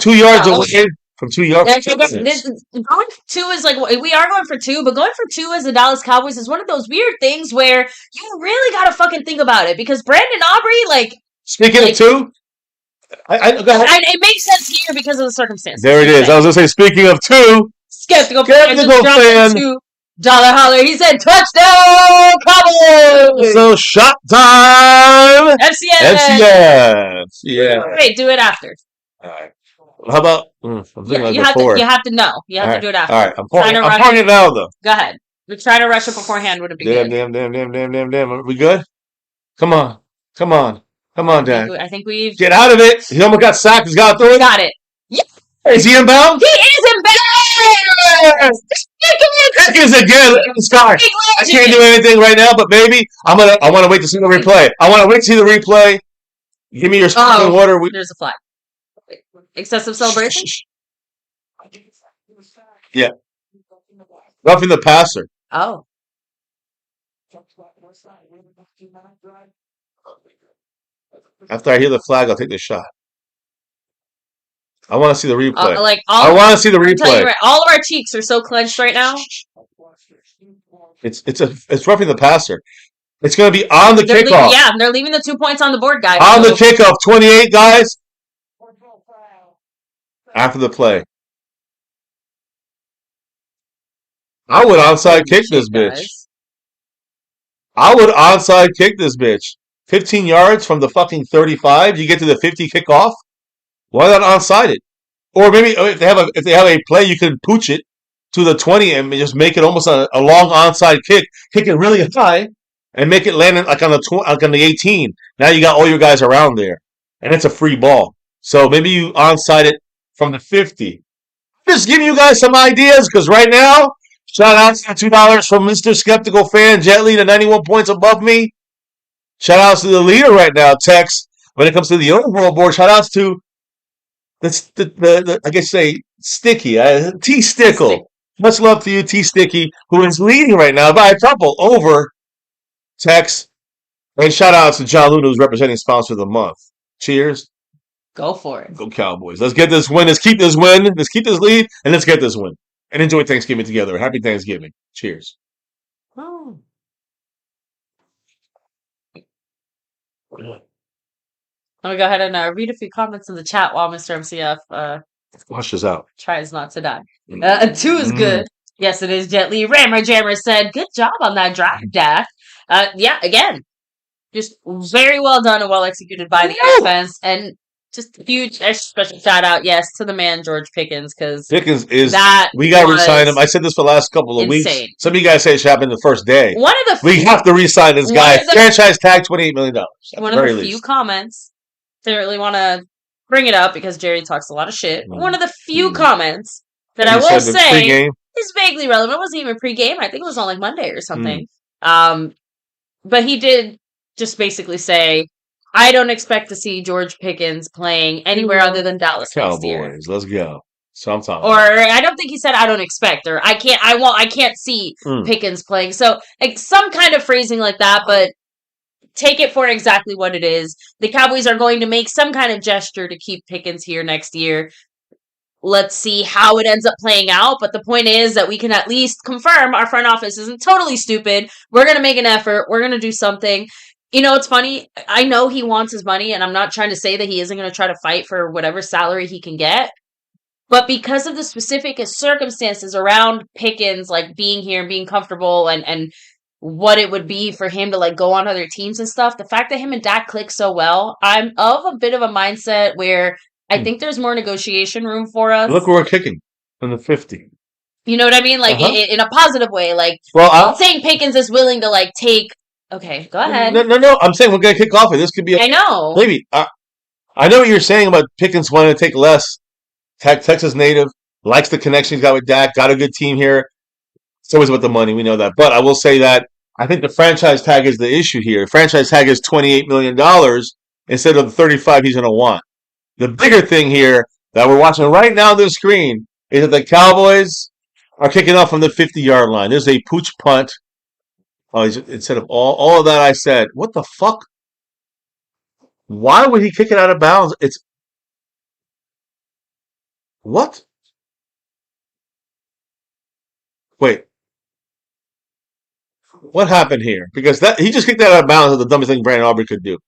2 yards away from 2 yards. Going for 2 is like, we are going for 2, but going for 2 as the Dallas Cowboys is one of those weird things where you really got to fucking think about it because Brandon Aubrey, like. Speaking of 2, it makes sense here because of the circumstances. There it is. I was going to say, speaking of 2. Skeptical fan. $2 holler. He said, touchdown, Cowboys! So, shot time! FCS! Yeah. Wait, do it after. All right. How about... I'm thinking you have to know. You have to do it after. All right. I'm pouring it now, though. Go ahead. We're trying to rush it beforehand. Would it be good? Damn. Are we good? Come on, Dad. I think we've... Get out of it. He almost got sacked. He's got to throw it. Got it. Yeah. Is he inbound? He is inbound! Pickens again. Look at the sky. I can't do anything right now, but maybe I want to wait to see the replay. Give me your sparkling water. There's a flag. Excessive celebration? Yeah. Roughing the passer. Oh. After I hear the flag, I'll take the shot. I want to see the replay. I want to see the replay. Right, all of our cheeks are so clenched right now. It's roughing the passer. It's going to be on the kickoff. They're leaving the 2 points on the board, guys. On the kickoff, 28 guys. after the play. I would onside kick this bitch. I would onside kick this bitch. 15 yards from the fucking 35. You get to the 50 kickoff. Why not onside it? Or maybe if they have a play, you can pooch it to the 20 and just make it almost a long onside kick. Kick it really high and make it land like on the 18. Now you got all your guys around there, and it's a free ball. So maybe you onside it from the 50. Just giving you guys some ideas because right now, shout out to $2 from Mr. Skeptical Fan Jet Li to 91 points above me. Shout outs to the leader right now, Tex. When it comes to the overall board, shout outs to the I guess say Sticky, T Stickle. Much love to you, T Sticky, who is leading right now by a couple over Tex. And shout outs to John Luna, who's representing sponsor of the month. Cheers. Go for it. Go Cowboys. Let's get this win. Let's keep this win. Let's keep this lead, and let's get this win. And enjoy Thanksgiving together. Happy Thanksgiving. Cheers. Oh. Let me go ahead and read a few comments in the chat while Mr. MCF Wash this out. tries not to die. 2 is good. Yes, it is. Jet Li. Rammer Jammer said, good job on that drive, Dak. Yeah, again, just very well done and well executed by the offense. And just a huge special shout out, yes, to the man, George Pickens, because Pickens is that we got to re-sign him. I said this for the last couple of weeks. Some of you guys say it should happen the first day. We have to re-sign this guy. Franchise tag, $28 million. One of the few comments. Didn't really want to bring it up because Jerry talks a lot of shit. One of the few comments that I will say is vaguely relevant. It wasn't even pregame. I think it was on like Monday or something. But he did just basically say, I don't expect to see George Pickens playing anywhere other than Dallas next year. Cowboys, let's go. Sometime. Or I don't think he said I don't expect, or I can't see Pickens playing. So like some kind of phrasing like that, but take it for exactly what it is. The Cowboys are going to make some kind of gesture to keep Pickens here next year. Let's see how it ends up playing out. But the point is that we can at least confirm our front office isn't totally stupid. We're going to make an effort. We're going to do something. You know, it's funny. I know he wants his money, and I'm not trying to say that he isn't going to try to fight for whatever salary he can get. But because of the specific circumstances around Pickens, like being here and being comfortable and what it would be for him to like go on other teams and stuff, the fact that him and Dak click so well, I'm of a bit of a mindset where I think there's more negotiation room for us. Look where we're kicking from the 50. You know what I mean? Like in a positive way. Like, well, I'm saying Pickens is willing to like take. Okay, go ahead. No. I'm saying we're gonna kick off it. This could be. I know. Maybe I know what you're saying about Pickens wanting to take less. Texas native, likes the connection he's got with Dak. Got a good team here. It's always about the money. We know that. But I will say that I think the franchise tag is the issue here. Franchise tag is $28 million instead of the 35 he's going to want. The bigger thing here that we're watching right now on the screen is that the Cowboys are kicking off from the 50-yard line. There's a pooch punt. Oh, instead of all of that I said, what the fuck? Why would he kick it out of bounds? It's what? Wait. What happened here? Because he just kicked that out of bounds is the dumbest thing Brandon Aubrey could do.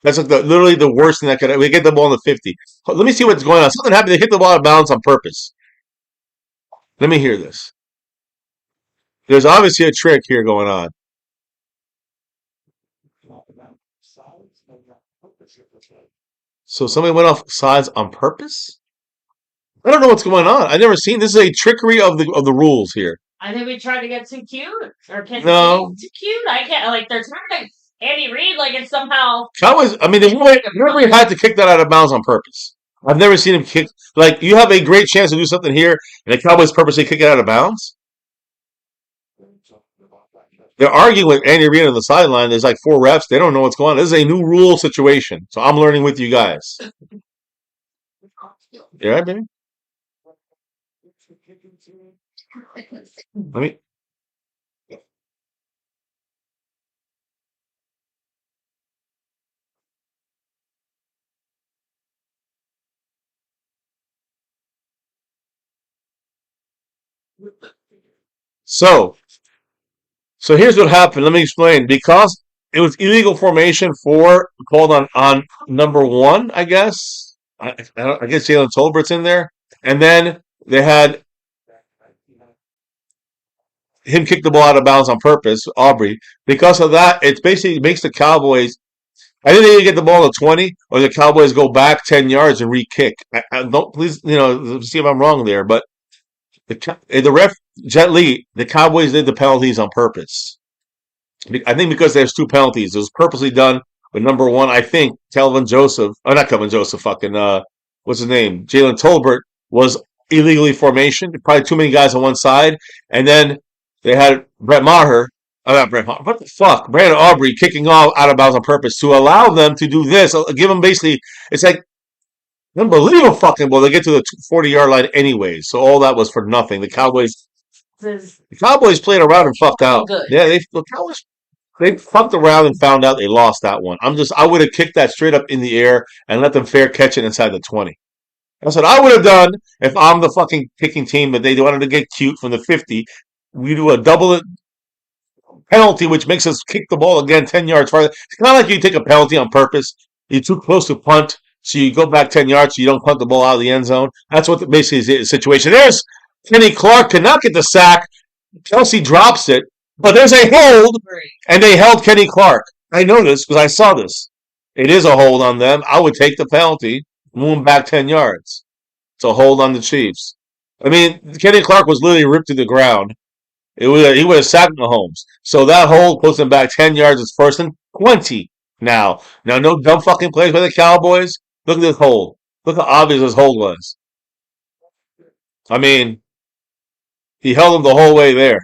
That's like literally the worst thing that could. We get the ball in the 50. Let me see what's going on. Something happened. They hit the ball out of bounds on purpose. Let me hear this. There's obviously a trick here going on. So somebody went off sides on purpose? I don't know what's going on. I've never seen. This is a trickery of the rules here. I think we tried to get too cute, or no, too cute. I can't. Like they're trying to Andy Reid, like it's somehow. Cowboys. I mean, the referee had to kick that out of bounds on purpose. I've never seen him kick. Like you have a great chance to do something here, and the Cowboys purposely kick it out of bounds. They're arguing with Andy Reid on the sideline. There's like 4 refs. They don't know what's going on. This is a new rule situation, so I'm learning with you guys. You all right, baby? Let me. So here's what happened. Let me explain. Because it was illegal formation called on number 1, I guess. I guess Jalen Tolbert's in there, and then they had him kick the ball out of bounds on purpose, Aubrey. Because of that, it basically makes the Cowboys. I think they either get the ball at 20 or the Cowboys go back 10 yards and re-kick. I don't please, see if I'm wrong there, but the ref Jet Li, the Cowboys did the penalties on purpose. I think because there's 2 penalties, it was purposely done. With number 1, I think Kelvin Joseph, not Kelvin Joseph, fucking what's his name? Jalen Tolbert was illegally formation. Probably too many guys on one side, and then they had Brett Maher. Not Brett Maher. What the fuck? Brandon Aubrey kicking off out of bounds on purpose to allow them to do this. Give them basically. It's like unbelievable fucking ball. They get to the 40-yard line anyways. So all that was for nothing. The Cowboys played around and fucked out. Good. Yeah, the Cowboys. They fucked around and found out they lost that one. I would have kicked that straight up in the air and let them fair catch it inside the 20. That's what I would have done if I'm the fucking kicking team, but they wanted to get cute from the 50. We do a double penalty, which makes us kick the ball again 10 yards farther. It's kind of like you take a penalty on purpose. You're too close to punt, so you go back 10 yards so you don't punt the ball out of the end zone. That's what basically is the situation. There's Kenny Clark cannot get the sack. Kelsey drops it. But there's a hold, and they held Kenny Clark. I know this because I saw this. It is a hold on them. I would take the penalty, move them back 10 yards. It's a hold on the Chiefs. I mean, Kenny Clark was literally ripped to the ground. He would have sacked Mahomes. So that hold puts him back 10 yards. It's 1st and 20 now. Now, no dumb fucking plays by the Cowboys. Look at this hold. Look how obvious this hold was. I mean, he held him the whole way there.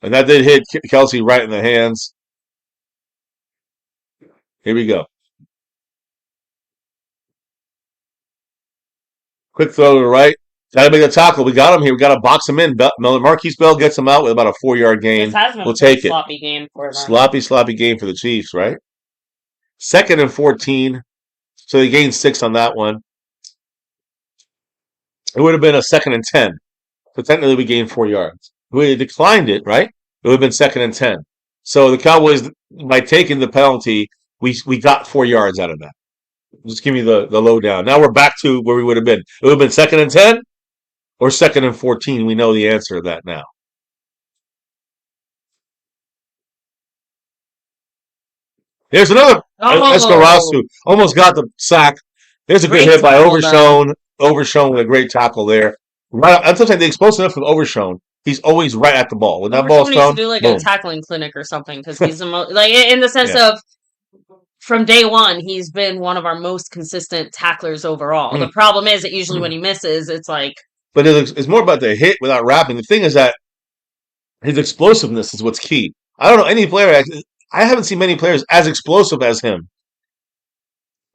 And that did hit Kelsey right in the hands. Here we go. Quick throw to the right. Got to make a tackle. We got him here. We got to box him in. Marquise Bell gets him out with about a 4-yard gain. We'll take it. Sloppy game for them. Sloppy game for the Chiefs, right? 2nd and 14. So they gained 6 on that one. It would have been a 2nd and 10. So technically we gained 4 yards. We declined it, right? It would have been 2nd and 10. So the Cowboys, by taking the penalty, we got 4 yards out of that. Just give me the lowdown. Now we're back to where we would have been. It would have been 2nd and 10 or 2nd and 14. We know the answer to that now. Here's another Escarasu. Almost got the sack. There's a good hit by Overshone. Overshone with a great tackle there. Right, I'm saying the explosiveness with Overshone. He's always right at the ball. When that ball's thrown, needs to do like a tackling clinic or something because he's the most, like in the sense of from day one, he's been one of our most consistent tacklers overall. The problem is that usually when he misses, it's like. But it's more about the hit without wrapping. The thing is that his explosiveness is what's key. I don't know any player. I haven't seen many players as explosive as him.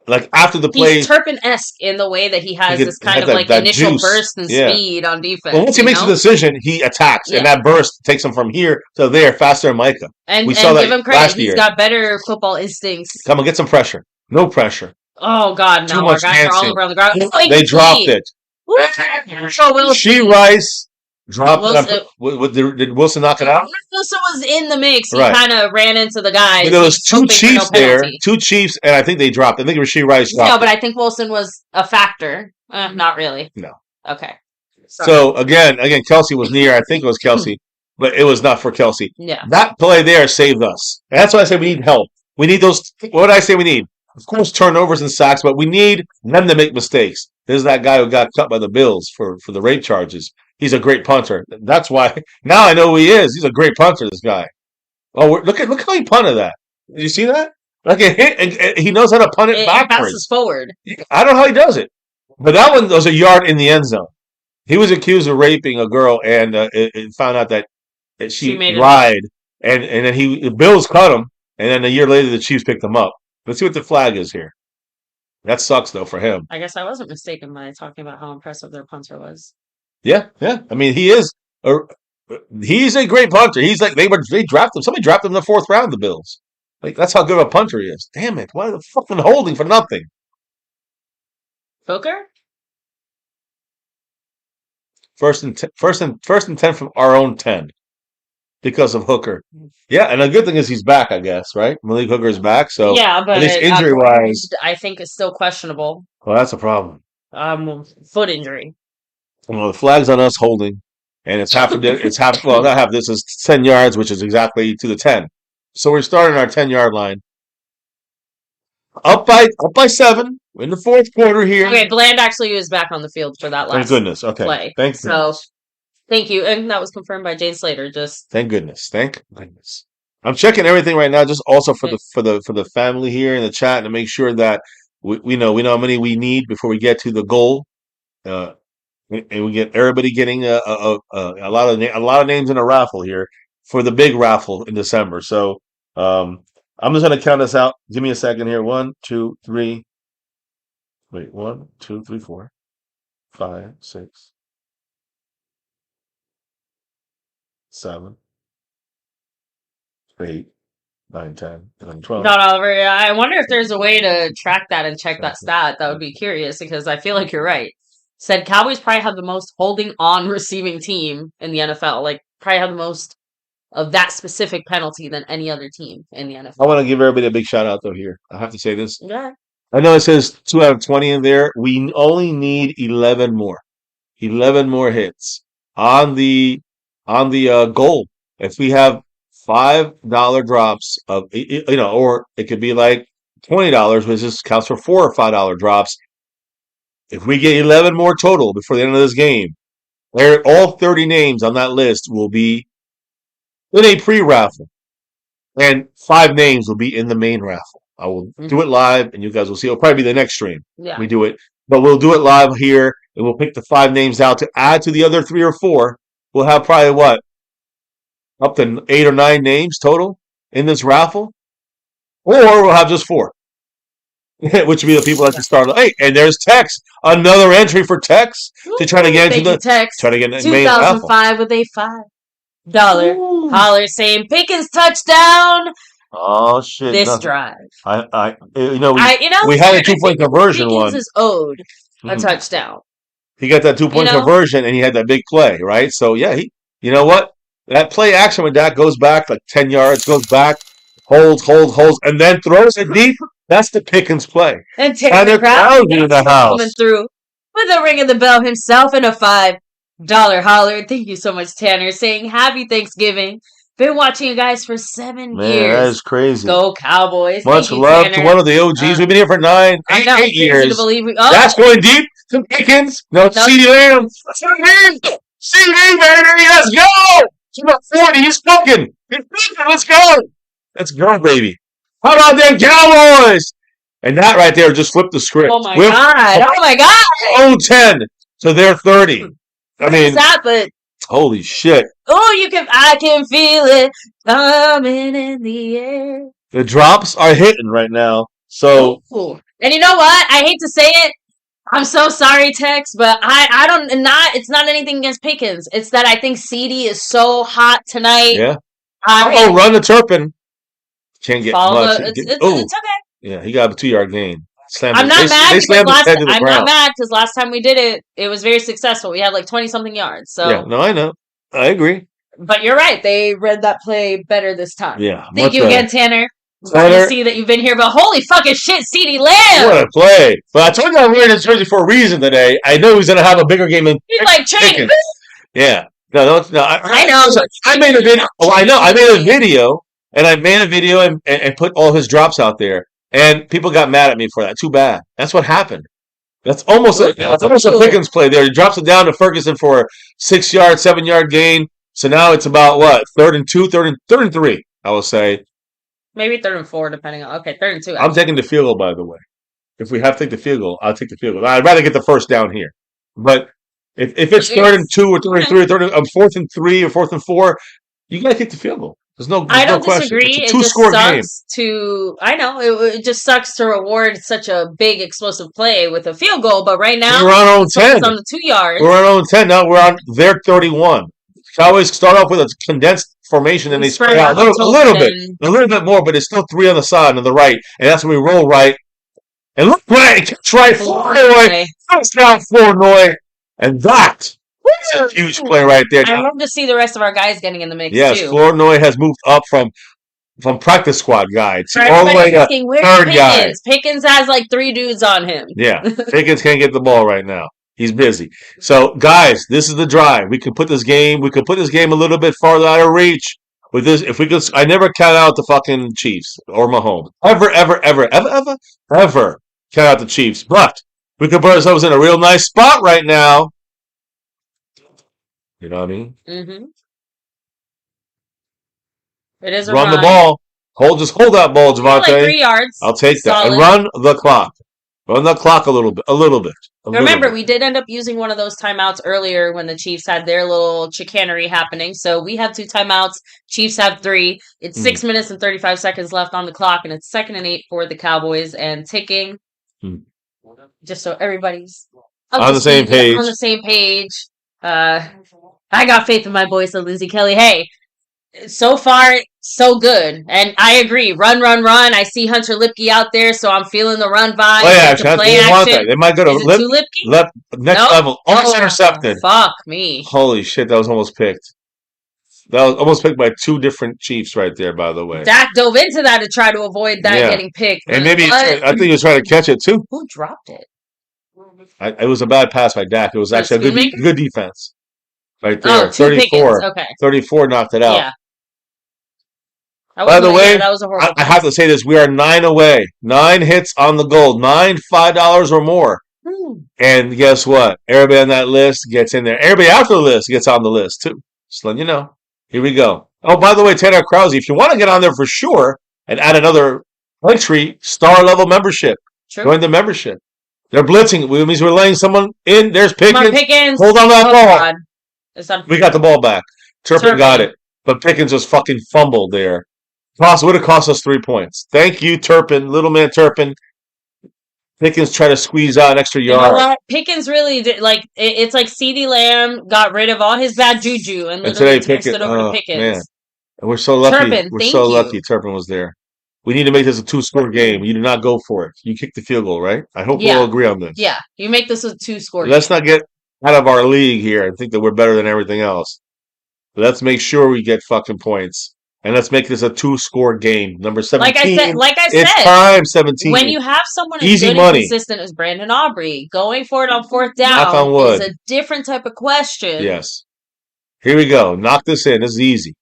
Like after the play, he's Turpin-esque in the way that he has this kind of like initial juice. Burst and speed on defense. Well, once he makes a decision, he attacks, and that burst takes him from here to there faster than Micah. And we saw that give him credit; he's got better football instincts. Come on, get some pressure. No pressure. Oh God, no! Our guys are all over on the ground. They dropped it. She Rice dropped it. Did Wilson knock it out? Wilson was in the mix. He kind of ran into the guys. There was 2 Chiefs there, 2 Chiefs, and I think they dropped. I think Rasheed Rice dropped. No, but I think Wilson was a factor. Not really. No. Okay. Sorry. So again, Kelsey was near. I think it was Kelsey, but it was not for Kelsey. Yeah. That play there saved us. And that's why I said we need help. We need those. What did I say we need? Of course, turnovers and sacks, but we need them to make mistakes. There's that guy who got cut by the Bills for the rape charges. He's a great punter. That's why now I know who he is. He's a great punter. This guy. Oh, look how he punted that. Did you see that? Like a hit, and he knows how to punt it backwards. Passes forward. I don't know how he does it, but that one was a yard in the end zone. He was accused of raping a girl, and it found out that she lied, and then the Bills cut him, and then a year later the Chiefs picked him up. Let's see what the flag is here. That sucks though for him. I guess I wasn't mistaken by talking about how impressive their punter was. Yeah. I mean, he's a great punter. He's like they drafted him. Somebody drafted him in the 4th round. The Bills. Like that's how good of a punter he is. Damn it! Why are they fucking holding for nothing? Poker. First and 10 from our own 10. because of Hooker. Yeah, and the good thing is he's back, I guess, right? Malik Hooker is back, so Yeah, but at least injury-wise, I think it's still questionable. well, that's a problem. Foot injury. Well, the flag's on us holding, and it's half. Well, not half. This is 10 yards, which is exactly to the 10. So we're starting our 10-yard line. Up by 7 in the fourth quarter here. Okay, Bland actually was back on the field for that last Thank goodness. Okay. play. Thank goodness. Thank you, and that was confirmed by Jane Slater. Thank goodness. Thank goodness. I'm checking everything right now, just also for the family here in the chat, to make sure that we know how many we need before we get to the goal. And we get everybody getting a lot of names in a raffle here for the big raffle in December. So I'm just gonna count this out. Give me a second here. 1, 2, 3. Wait, 1, 2, 3, 4, 5, 6, 7, 8, 9, 10, 11, 12. Not Oliver. I wonder if there's a way to track that and check that stat. That would be curious, because I feel like you're right. Said Cowboys probably have the most holding on receiving team in the NFL. Like, probably have the most of that specific penalty than any other team in the NFL. I want to give everybody a big shout out though here. I have to say this. Yeah. I know it says 2 out of 20 in there. We only need 11 more. 11 more hits on the goal. If we have $5 drops of, or it could be like $20, which just counts for $4 or $5 drops. If we get 11 more total before the end of this game, all 30 names on that list will be in a pre-raffle, and 5 names will be in the main raffle. I will do it live, and you guys will see. It'll probably be the next stream. Yeah. We do it, but we'll do it live here, and we'll pick the 5 names out to add to the other 3 or 4. We'll have probably up to 8 or 9 names total in this raffle, or we'll have just 4. Which would be the people that can start. Hey, and there's Tex. Another entry for Tex to try to get into the Tex. Try to get into the main raffle. 2005 with a $5 holler saying Pickens touchdown. Oh shit! This drive. We had a 2-point conversion Pickens one. is owed a touchdown. He got that 2-point conversion, and he had that big play, right? So yeah, you know what? That play action with that goes back like 10 yards, goes back, holds, and then throws it deep. That's the Pickens play. And Tanner Crowd in the house coming through with a ring of the bell himself and a $5 holler. Thank you so much, Tanner, saying happy Thanksgiving. Been watching you guys for 7 years. That is crazy. Go Cowboys. Much love to one of the OGs. We've been here for 8 years. To believe That's going deep to Pickens. No, CeeDee Lamb. CeeDee, baby, let's go. He's about 40. He's cooking. Let's go. Let's go, baby. How about them Cowboys? And that right there just flipped the script. Oh my God. 10 to their 30. I mean, that, but holy shit. Oh, I can feel it coming in the air. The drops are hitting right now. So, and you know what? I hate to say it. I'm so sorry, Tex, but it's not anything against Pickens. It's that I think CeeDee is so hot tonight. Yeah. Run the Turpin. Can't get much. It's okay. Yeah, he got a 2-yard gain. I'm not mad because last time we did it, it was very successful. We had like 20-something yards. So yeah, no, I know. I agree. But you're right. They read that play better this time. Yeah. Thank you again, Tanner. I see that you've been here, but holy fucking shit, CeeDee Lamb! What a play. But I told you I'm wearing his jersey for a reason today. I know he's going to have a bigger game than he's like training. Yeah. No. I know. I made a video. Oh, I know. I made a video. And I made a video and put all his drops out there. And people got mad at me for that. Too bad. That's what happened. That's almost a Pickens play there. He drops it down to Ferguson for a 6-yard, 7-yard gain. So now it's about what? 3rd and 2, 3rd and 3, I will say. Maybe 3rd and 4, depending on. Okay, 3rd and 2. Actually. I'm taking the field goal, by the way. If we have to take the field goal, I'll take the field goal. I'd rather get the first down here. But if it's 3rd and 2 or 3rd and 3 or 4th and 3 or 4th and 4, you got to take the field goal. I don't disagree. It's a 2-score game. I know it just sucks to reward such a big explosive play with a field goal, but right now we're on our own 10. On the 2 yards. We're on our own 10 now. We're on their 31. Cowboys start off with a condensed formation and they spread out a little bit more, but it's still 3 on the side and on the right, and that's when we roll right. And look right, catch right, Flournoy, touchdown Flournoy, and that That's a huge play right there. I love to see the rest of our guys getting in the mix yes, too. Flournoy has moved up from practice squad guy to all the way to third guy. Pickens has like 3 dudes on him. Yeah, Pickens can't get the ball right now. He's busy. So, guys, this is the drive. We can put this game. We could put this game a little bit farther out of reach. With this, if we could, I never count out the fucking Chiefs or Mahomes. Ever count out the Chiefs. But we could put ourselves in a real nice spot right now. You know what I mean? Mm-hmm. It is a run the ball. Just hold that ball, Javante. Like 3 yards. I'll take Solid. that. And run the clock. Run the clock a little bit. Remember, we did end up using one of those timeouts earlier when the Chiefs had their little chicanery happening. So we have 2 timeouts. Chiefs have 3. It's 6 minutes and 35 seconds left on the clock, and it's 2nd and 8 for the Cowboys and ticking. Just so everybody's on the same page. On the same page. I got faith in my boy, so Lindsay Kelly. Hey, so far, so good. And I agree. Run. I see Hunter Lipke out there, so I'm feeling the run vibe. Play action. Want that. They might go to Lipke? Next level. Almost intercepted. Fuck me. Holy shit, that was almost picked. That was almost picked by 2 different Chiefs right there, by the way. Dak dove into that to try to avoid that getting picked. And maybe, I think he was trying to catch it, too. Who dropped it? It was a bad pass by Dak. It was actually a good defense. Right there. 34. Okay. 34 knocked it out. Yeah. By the way, that was a horrible I have to say this. We are 9 away. 9 hits on the goal. 9 $5 or more. And guess what? Everybody on that list gets in there. Everybody after the list gets on the list, too. Just letting you know. Here we go. Oh, by the way, Tanner Krause, if you want to get on there for sure and add another entry, star-level membership. True. Join the membership. They're blitzing. It means we're letting someone in. There's Pickens. Hold on to that ball. We got the ball back. Turpin got it. But Pickens just fucking fumbled there. Would have cost us 3 points. Thank you, Turpin. Little man Turpin. Pickens tried to squeeze out an extra yard. You know what? Pickens really did. Like, it's like CeeDee Lamb got rid of all his bad juju and literally switched it over to Pickens. Man. And we're so lucky. Turpin, we're so lucky Turpin was there. We need to make this a 2-score game. You do not go for it. You kick the field goal, right? I hope we'll agree on this. Yeah, you make this a 2-score game. Let's not get out of our league here and think that we're better than everything else. Let's make sure we get fucking points. And let's make this a 2-score game. Number 17. Like I said, it's time, 17. When you have someone as easy good money. and consistent as Brandon Aubrey, going for it on 4th down is a different type of question. Yes. Here we go. Knock this in. This is easy.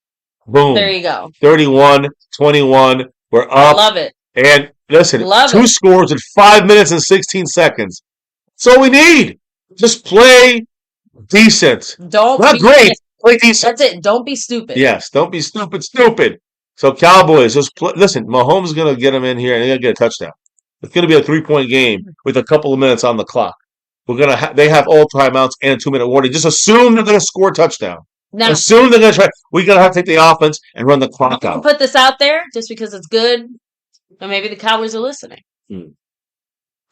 Boom. There you go. 31-21. We're up. Love it. And listen, 2 scores in 5 minutes and 16 seconds. That's all we need. Just play decent. Not great. Play decent. That's it. Don't be stupid. Yes, don't be stupid. So Cowboys, just play. Listen, Mahomes is going to get them in here and they're going to get a touchdown. It's going to be a 3-point game with a couple of minutes on the clock. They have all timeouts and a 2-minute warning. Just assume they're going to score a touchdown. No. Assume they're going to try. We're going to have to take the offense and run the clock out. Put this out there just because it's good, and maybe the Cowboys are listening.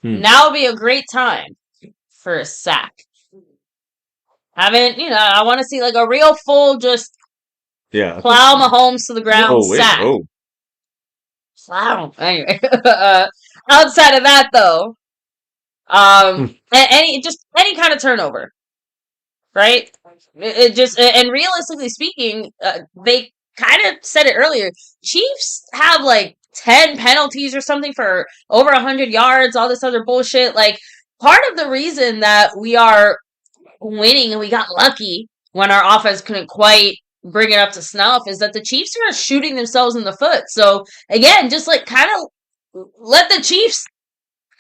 Now would be a great time for a sack. I want to see like a real full just plow Mahomes to the ground sack. Plow. Anyway, outside of that though, any kind of turnover, right? And realistically speaking, they kind of said it earlier. Chiefs have like 10 penalties or something for over 100 yards. All this other bullshit. Like part of the reason that we are winning and we got lucky when our offense couldn't quite bring it up to snuff is that the Chiefs are shooting themselves in the foot. So again, just like kind of let the Chiefs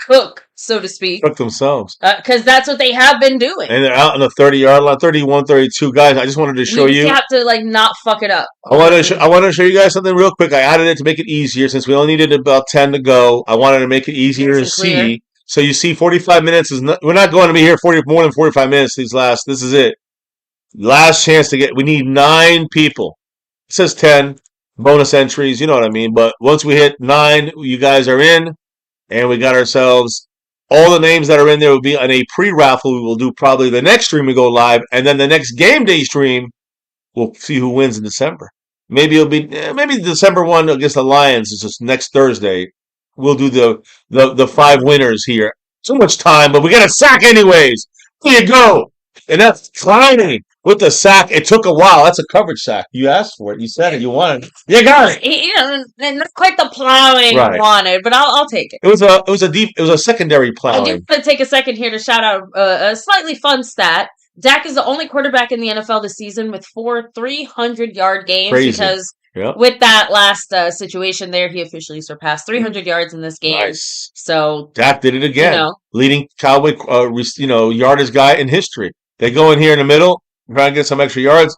cook, so to speak. Cook themselves. Because that's what they have been doing. And they're out on the 30-yard line, 31, 32. Guys, I just wanted to show you. You have to like not fuck it up. I wanted to show you guys something real quick. I added it to make it easier since we only needed about 10 to go. I wanted to make it easier to see. So you see 45 minutes we're not going to be here more than 45 minutes this is it. Last chance to we need 9 people. It says 10 bonus entries, you know what I mean? But once we hit 9, you guys are in and we got ourselves all the names that are in there will be on a pre-raffle we will do probably the next stream we go live and then the next game day stream we'll see who wins in December. Maybe it'll be December 1 against the Lions is just next Thursday. We'll do the 5 winners here. Too much time, but we got a sack anyways. Here you go. And that's clowning with the sack. It took a while. That's a coverage sack. You asked for it. You said it. You wanted it. You got it. You know, not quite the plowing I wanted, but I'll take it. It was a secondary plowing. I do want to take a second here to shout out a slightly fun stat. Dak is the only quarterback in the NFL this season with 4 300-yard games. Crazy. Because with that last situation there, he officially surpassed 300 yards in this game. Nice. So Dak did it again. Leading Cowboy, yardage guy in history. They go in here in the middle, try to get some extra yards.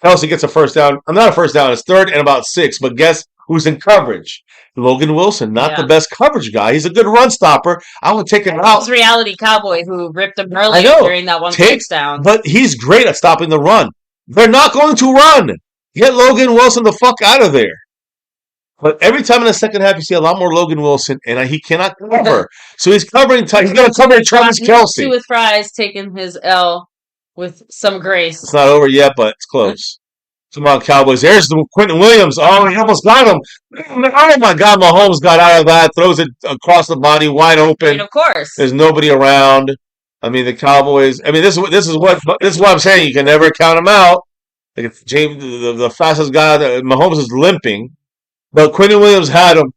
Kelsey gets a first down. Not a first down. It's 3rd and about 6. But guess who's in coverage? Logan Wilson, not the best coverage guy. He's a good run stopper. I would take him out. It's Reality Cowboy who ripped him earlier during that one touchdown. But he's great at stopping the run. They're not going to run. Get Logan Wilson the fuck out of there. But every time in the second half, you see a lot more Logan Wilson, and he cannot cover. So he's covering. He's going to cover Travis Kelce. With Fries taking his L with some grace. It's not over yet, but it's close. Come on, Cowboys. There's Quentin Williams. Oh, he almost got him. Oh, my God. Mahomes got out of that. Throws it across the body, wide open. And of course. There's nobody around. I mean, the Cowboys. I mean, this is what I'm saying. You can never count them out. Like James, the fastest guy. Mahomes is limping. But Quentin Williams had him.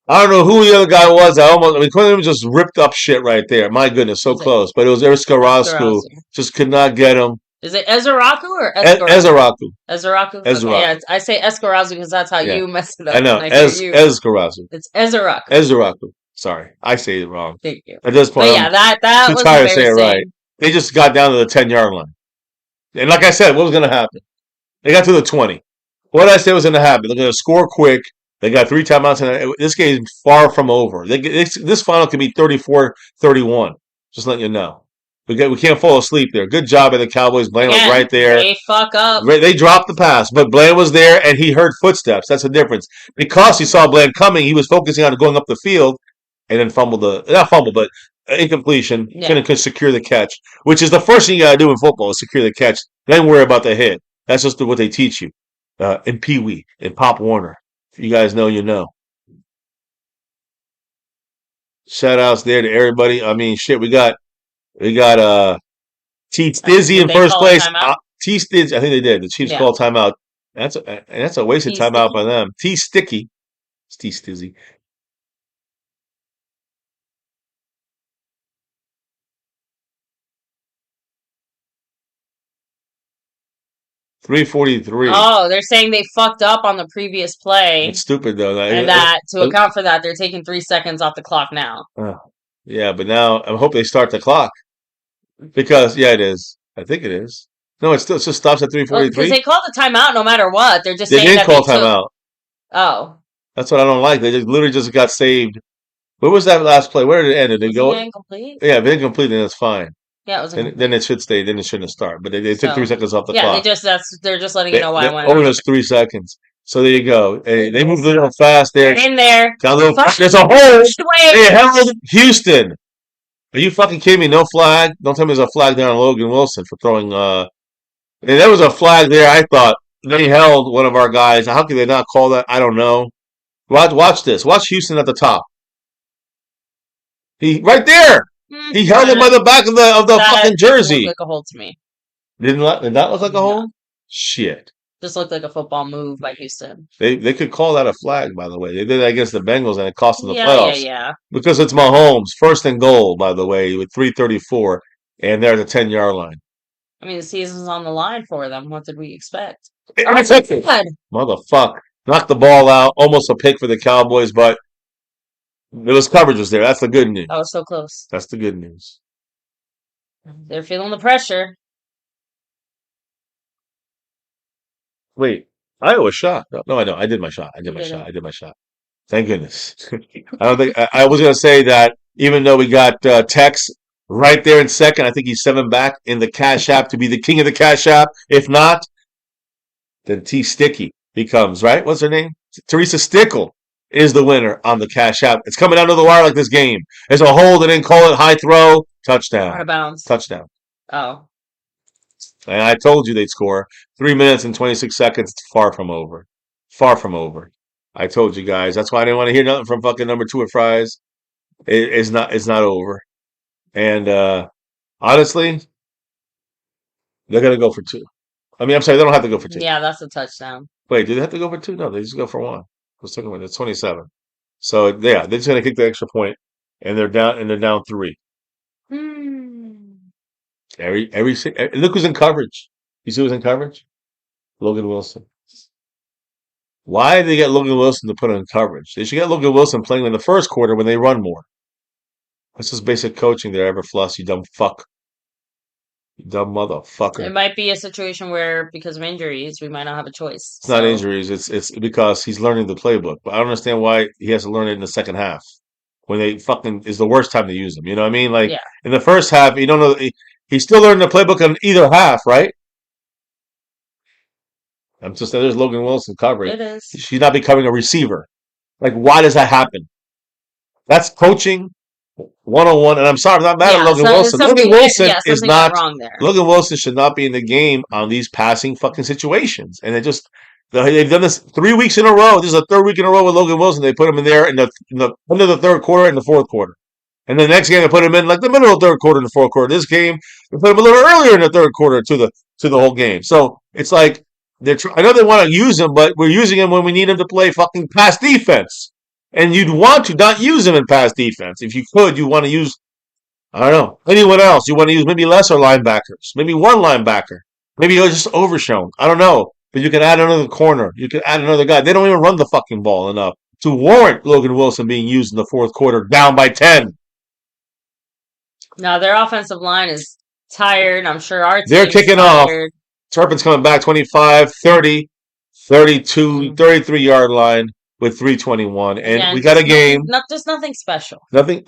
I don't know who the other guy was. Quentin Williams just ripped up shit right there. My goodness, so close. But it was Escarasco. Just could not get him. Is it Ezeraku or Ezeraku? Ezeraku? Okay, yeah, I say Escarasco because that's how you mess it up. I know. Ezeraku. It's Ezeraku. Ezeraku. Sorry. I say it wrong. Thank you. At this point, that was trying to say it right. They just got down to the 10-yard line. And like I said, what was going to happen? They got to the 20. What I said was going to happen. They're going to score quick. They got 3 timeouts, and this game is far from over. This final could be 34-31. Just letting you know. We can't fall asleep there. Good job by the Cowboys. Bland was right there. They fuck up. They dropped the pass, but Bland was there, and he heard footsteps. That's the difference. Because he saw Bland coming, he was focusing on going up the field, and then but incompletion. Couldn't secure the catch, which is the first thing you got to do in football is secure the catch. Then worry about the hit. That's just what they teach you in Pee Wee, in Pop Warner. If you guys know, you know. Shout outs there to everybody. I mean, shit, we got T. Stizzy in first place. T. Stizzy, I think they did. The Chiefs called timeout. That's a wasted timeout by them. T. Sticky. It's T. Stizzy. .343. Oh, they're saying they fucked up on the previous play. It's stupid though. And to account for that, they're taking 3 seconds off the clock now. Yeah, but now I hope they start the clock. Because it is. I think it is. No, it just stops at 3:43. Because they called the timeout no matter what. They're just saying that they did call timeout. Oh. That's what I don't like. They literally just got saved. What was that last play? Where did it end? Did it go? Incomplete? Yeah, if it's incomplete, then it's fine. Yeah, it was incomplete. Then it should stay. Then it shouldn't start. But they took 3 seconds off the clock. They're just letting you know why I went. Only those 3 seconds. So there you go. They moved a little fast there. In there. There's a hole. They held Houston. Are you fucking kidding me? No flag? Don't tell me there's a flag there on Logan Wilson for throwing. There was a flag there. I thought they held one of our guys. How could they not call that? I don't know. Watch this. Watch Houston at the top. Right there. He held him by the back of the fucking jersey. Looked like a hole to me. Did that look like a hole? Shit. Just looked like a football move by Houston. They could call that a flag, by the way. They did that against the Bengals, and it cost them the playoffs. Yeah. Because it's Mahomes, 1st and goal, by the way, with 3:34, and they're at the 10-yard line. I mean, the season's on the line for them. What did we expect? Motherfucker. Knocked the ball out. Almost a pick for the Cowboys, but there was coverage there. That's the good news. That was so close. That's the good news. They're feeling the pressure. Wait, I owe a shot. No, I know. I did my shot. I did my shot. Thank goodness. I don't think I was going to say that even though we got Tex right there in second, I think he's 7 back in the Cash App to be the king of the Cash App. If not, then T. Sticky becomes, right? What's her name? Teresa Stickle is the winner on the Cash App. It's coming down to the wire like this game. There's a hold and then call it high throw. Touchdown. Out of bounds. Touchdown. Oh. And I told you they'd score. 3 minutes and 26 seconds. It's far from over. Far from over. I told you guys. That's why I didn't want to hear nothing from fucking number 2 at Fries. It's not over. And Honestly, they're going to go for 2. I mean, I'm sorry, they don't have to go for 2. Yeah, that's a touchdown. Wait, do they have to go for 2? No, they just go for 1. What's talking about? It's 27. So yeah, they're just going to kick the extra point, and they're down 3. Look who's in coverage. You see who's in coverage? Logan Wilson. Why did they get Logan Wilson to put in coverage? They should get Logan Wilson playing in the first quarter when they run more. That's just basic coaching there, Everfluss, you dumb fuck. You dumb motherfucker. It might be a situation where, because of injuries, we might not have a choice. It's not injuries. It's because he's learning the playbook. But I don't understand why he has to learn it in the second half when they fucking is the worst time to use him. You know what I mean? Like in the first half, you don't know. He's still learning the playbook on either half, right? I'm just saying, there's Logan Wilson covering. It is. She's not becoming a receiver. Like, why does that happen? That's coaching 101. And I'm sorry, I'm not mad at Logan Wilson. Logan Wilson is not wrong there. Logan Wilson should not be in the game on these passing fucking situations. And they've done this 3 weeks in a row. This is the third week in a row with Logan Wilson. They put him in there in the end of the third quarter and the fourth quarter. And the next game they put him in like the middle of the third quarter and the fourth quarter. This game they put him a little earlier in the third quarter to the whole game. So it's like I know they want to use him, but we're using him when we need him to play fucking pass defense. And you'd want to not use him in pass defense. If you could, you want to use, I don't know, anyone else. You want to use maybe lesser linebackers, maybe one linebacker. Maybe you're just overshown. I don't know. But you can add another corner. You can add another guy. They don't even run the fucking ball enough to warrant Logan Wilson being used in the fourth quarter down by 10. Now, their offensive line is tired. I'm sure our team's They're kicking tired. off. Turpin's coming back 25, 30, 32, 33-yard line with 3:21. And we got a game. Just nothing special. Nothing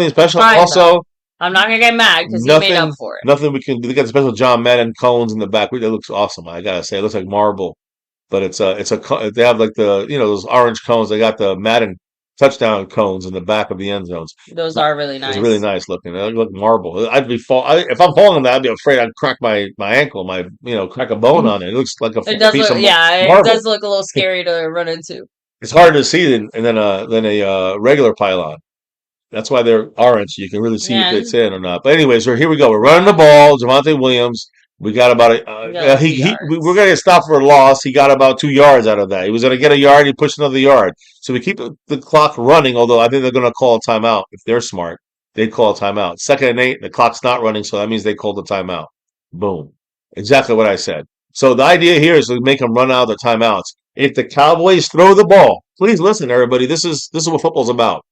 special. Fine, Also, though. I'm not going to get mad because you made up for it. Nothing we can do. They got the special John Madden cones in the back. That looks awesome. I got to say, it looks like marble. But they have like those orange cones. They got the Madden touchdown cones in the back of the end zones. Those are really nice. It's really nice looking. They look marble. If I'm falling on that, I'd be afraid I'd crack my ankle, crack a bone on it. It looks like a piece of marble. It does look a little scary to run into. It's harder to see than a regular pylon. That's why they're orange. You can really see if it's in or not. But anyways, here we go. We're running the ball. Javonte Williams. We got about we're going to get stopped for a loss. He got about 2 yards out of that. He was going to get a yard. He pushed another yard. So we keep the clock running, although I think they're going to call a timeout. If they're smart, they'd call a timeout. 2nd and 8, the clock's not running, so that means they called the timeout. Boom. Exactly what I said. So the idea here is to make them run out of the timeouts. If the Cowboys throw the ball, please listen, everybody. This is what football's about.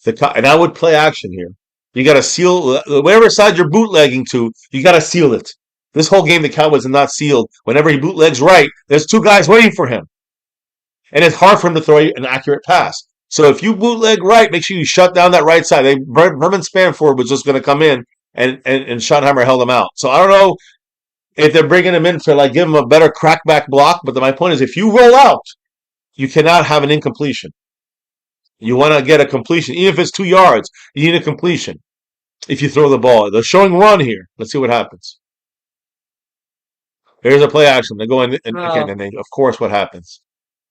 And I would play action here. You got to seal whatever side you're bootlegging to. You got to seal it. This whole game, the Cowboys are not sealed. Whenever he bootlegs right, there's 2 guys waiting for him. And it's hard for him to throw an accurate pass. So if you bootleg right, make sure you shut down that right side. Vermin Spanford was just going to come in, and Schottenheimer held him out. So I don't know if they're bringing him in to give him a better crackback block. But my point is, if you roll out, you cannot have an incompletion. You want to get a completion. Even if it's 2 yards, you need a completion. If you throw the ball. They're showing run here. Let's see what happens. Here's a play action. They go in, and then, of course, what happens?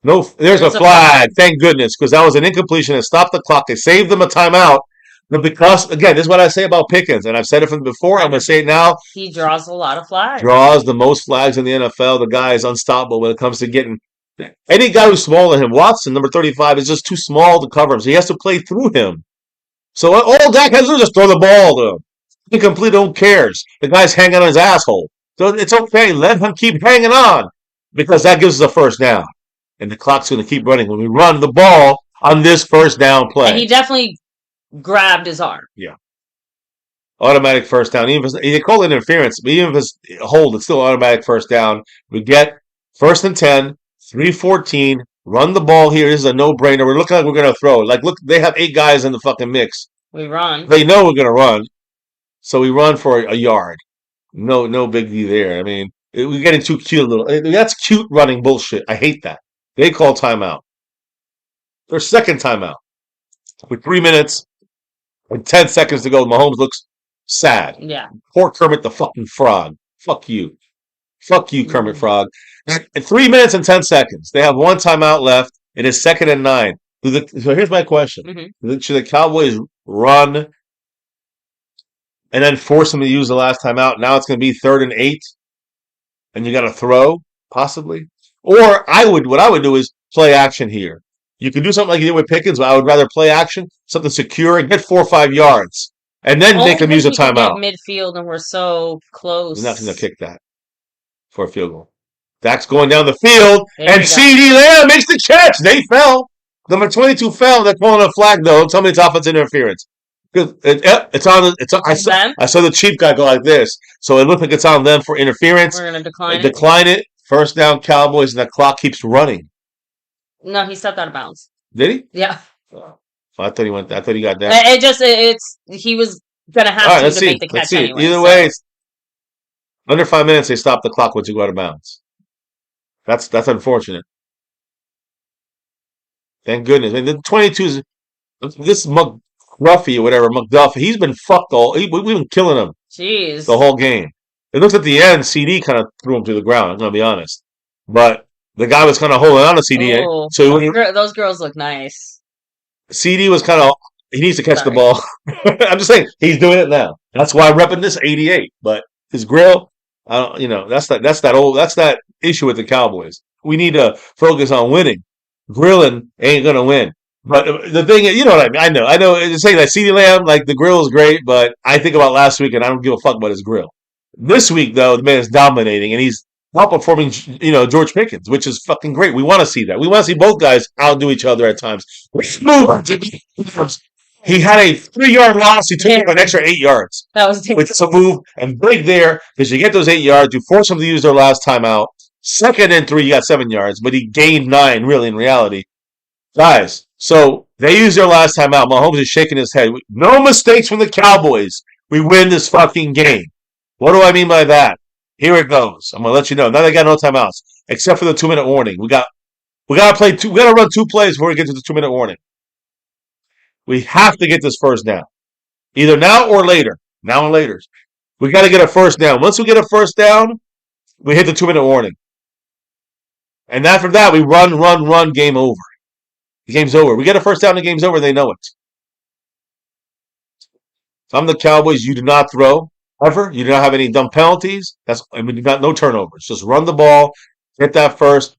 No, there's a flag. Thank goodness, because that was an incompletion. It stopped the clock. They saved them a timeout. But because, again, this is what I say about Pickens, and I've said it from before. I'm going to say it now. He draws a lot of flags. Draws the most flags in the NFL. The guy is unstoppable when it comes to getting any guy who's smaller than him. Watson, number 35, is just too small to cover him, so he has to play through him. So all Dak has to do is just throw the ball to him. Incomplete, who cares? The guy's hanging on his asshole. So it's okay. Let him keep hanging on because that gives us a first down. And the clock's going to keep running when we run the ball on this first down play. And he definitely grabbed his arm. Yeah. Automatic first down. Even if they call it interference, but even if it's a hold, it's still automatic first down. We get 1st and 10, 3:14. Run the ball here. This is a no-brainer. We're looking like we're going to throw. Like, look, they have 8 guys in the fucking mix. We run. They know we're going to run. So we run for a yard. No big deal there. I mean, we're getting too cute a little. That's cute running bullshit. I hate that. They call timeout. Their second timeout. With 3 minutes and 10 seconds to go, Mahomes looks sad. Yeah. Poor Kermit the fucking Frog. Fuck you. Fuck you, Kermit Frog. At 3 minutes and 10 seconds, they have 1 timeout left. It is 2nd and 9. So here's my question. Mm-hmm. Should the Cowboys run and then force him to use the last time out. Now it's going to be 3rd and 8, and you got to throw, possibly. Or what I would do is play action here. You can do something like you did with Pickens, but I would rather play action, something secure, and get 4 or 5 yards, and then make him use a timeout. Midfield, and we're so close. You're not going to kick that for a field goal. Dak's going down the field, and CeeDee Lamb makes the catch. They fell. Number 22 fell. They're calling a flag, though. Tell me it's offensive interference. It's on. I saw the cheap guy go like this, so it looked like it's on them for interference. We're going to decline it. Decline it. First down, Cowboys, and the clock keeps running. No, he stepped out of bounds. Did he? Yeah. I thought he went. I thought he got down. He was gonna have to make the catch anyway. Either way, it's under 5 minutes. They stop the clock once you go out of bounds. That's unfortunate. Thank goodness. I mean, the 22's this McGruffy or whatever McDuff. He's been fucked all. We've been killing him. Jeez. The whole game. It looks at the end. CD kind of threw him to the ground. I'm gonna be honest, but the guy was kind of holding on to CD. So those girls look nice. CD was kind of. He needs to catch the ball. I'm just saying he's doing it now. That's why I'm repping this 88. But his grill, that's that issue with the Cowboys. We need to focus on winning. Grilling ain't gonna win. But the thing is, you know what I mean. I know. It's saying that CeeDee Lamb, like the grill is great, but I think about last week and I don't give a fuck about his grill. This week though, the man is dominating and he's outperforming, George Pickens, which is fucking great. We want to see that. We want to see both guys outdo each other at times. He had a 3-yard loss. He took an extra 8 yards. That was which is a move and big there because you get those 8 yards. You force them to use their last timeout. 2nd and 3, you got 7 yards, but he gained 9. Really, in reality, guys. So they used their last timeout. Mahomes is shaking his head. No mistakes from the Cowboys. We win this fucking game. What do I mean by that? Here it goes. I'm gonna let you know. Now they got no timeouts except for the 2-minute warning. We gotta run 2 plays before we get to the 2-minute warning. We have to get this first down. Either now or later. Now or later. We got to get a first down. Once we get a first down, we hit the 2-minute warning. And after that, we run, game over. The game's over. We get a first down, the game's over, they know it. If I'm the Cowboys, you do not throw, ever. You do not have any dumb penalties. You got no turnovers. Just run the ball, get that first.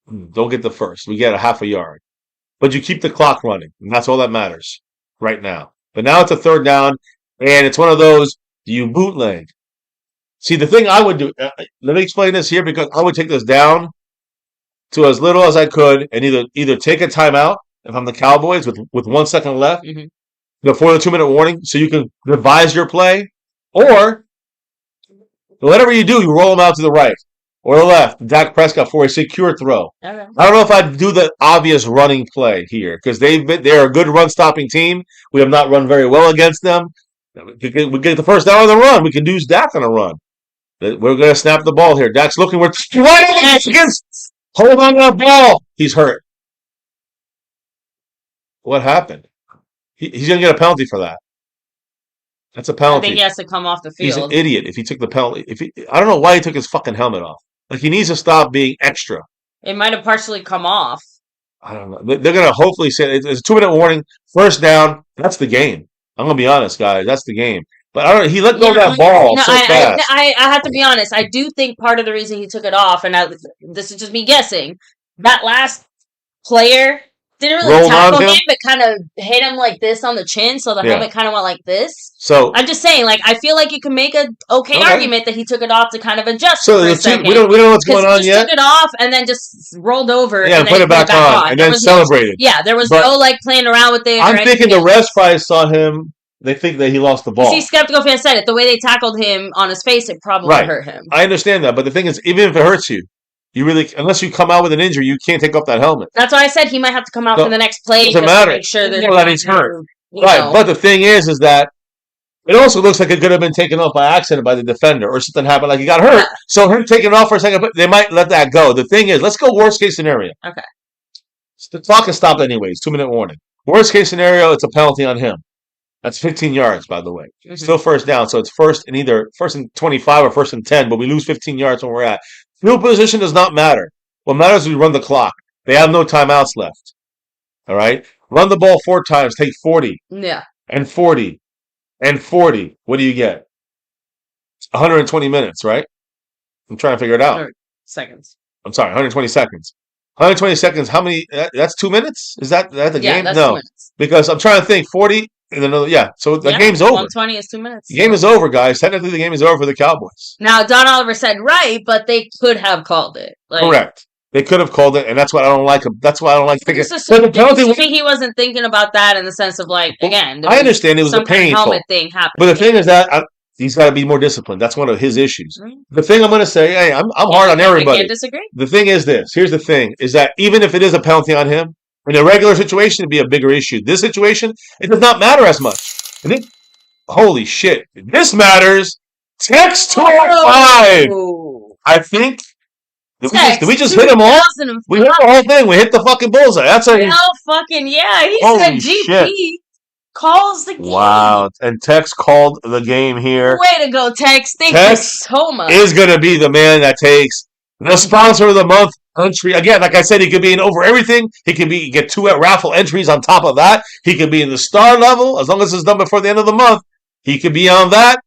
Don't get the first. We get a half a yard. But you keep the clock running, and that's all that matters right now. But now it's a 3rd down, and it's one of those, do you bootleg? See, the thing I would do, let me explain this here, because I would take this down to as little as I could and either take a timeout, if I'm the Cowboys, with 1 second left, before the 2-minute warning, so you can revise your play, or whatever you do, you roll them out to the right. Or the left, Dak Prescott for a secure throw. Okay. I don't know if I'd do the obvious running play here because they're a good run-stopping team. We have not run very well against them. We get the first down on the run. We can use Dak on a run. We're going to snap the ball here. Dak's looking. Hold on to the ball. He's hurt. What happened? He's going to get a penalty for that. That's a penalty. I think he has to come off the field. He's an idiot if he took the penalty. I don't know why he took his fucking helmet off. Like, he needs to stop being extra. It might have partially come off. I don't know. They're going to hopefully say it's a 2-minute warning. First down. That's the game. I'm going to be honest, guys. That's the game. But I don't know. He let go of that ball so fast. I have to be honest. I do think part of the reason he took it off, and this is just me guessing, that last player didn't really tackle him, but kind of hit him like this on the chin, so the helmet kind of went like this. So I'm just saying, I feel like you can make an okay argument that he took it off to kind of adjust. So we don't know what's going on yet. He took it off and then just rolled over. Yeah, and put it back on, and then celebrated. There was no playing around with it. I'm thinking the refs probably saw him. They think that he lost the ball. See, Skeptical Fan said it. The way they tackled him on his face, it probably hurt him. I understand that, but the thing is, even if it hurts you, unless you come out with an injury, you can't take off that helmet. That's why I said he might have to come out for the next play. Doesn't matter. To make sure that he's hurt. Right, but the thing is that it also looks like it could have been taken off by accident by the defender, or something happened, like he got hurt. Yeah. So him taking it off for a second, but they might let that go. The thing is, let's go worst case scenario. Okay. The clock is stopped anyways. 2-minute warning. Worst case scenario, it's a penalty on him. That's 15 yards, by the way. Mm-hmm. Still first down, so it's first and 25 or first and 10, but we lose 15 yards when we're at. Field position does not matter. What matters is we run the clock. They have no timeouts left. All right? Run the ball 4 times, take 40. Yeah. And 40. and 40. What do you get? 120 minutes, right? I'm trying to figure it out. Seconds. I'm sorry, 120 seconds. 120 seconds. How many? That's 2 minutes. Is that the game? That's No, 2 minutes. because I'm trying to think. 40 and another. Yeah, so the game's over. 120 is 2 minutes. The game is over, guys. Technically, the game is over for the Cowboys. Now, Don Oliver said right, but they could have called it. Correct. They could have called it, and that's what I don't like. That's why I don't like thinking. I think he wasn't thinking about that in the sense of again. I understand it was a painful helmet thing happened. But the thing is that he's got to be more disciplined. That's one of his issues. Mm-hmm. The thing I'm going to say, hey, I'm hard on everybody. I can't disagree. The thing is this. Here's the thing: is that even if it is a penalty on him, in a regular situation, it'd be a bigger issue. This situation, it does not matter as much. Holy shit! This matters. Text 205. I think. Did we just hit them all? We hit the whole thing. We hit the fucking bullseye. That's a fucking yeah. He said GP shit. Calls the game. Wow. And Tex called the game here. Way to go, Tex. Thank you so much. Is going to be the man that takes the sponsor of the month entry. Again, like I said, he could be in over everything. He could get 2 Raffle entries on top of that. He could be in the star level. As long as it's done before the end of the month, he could be on that.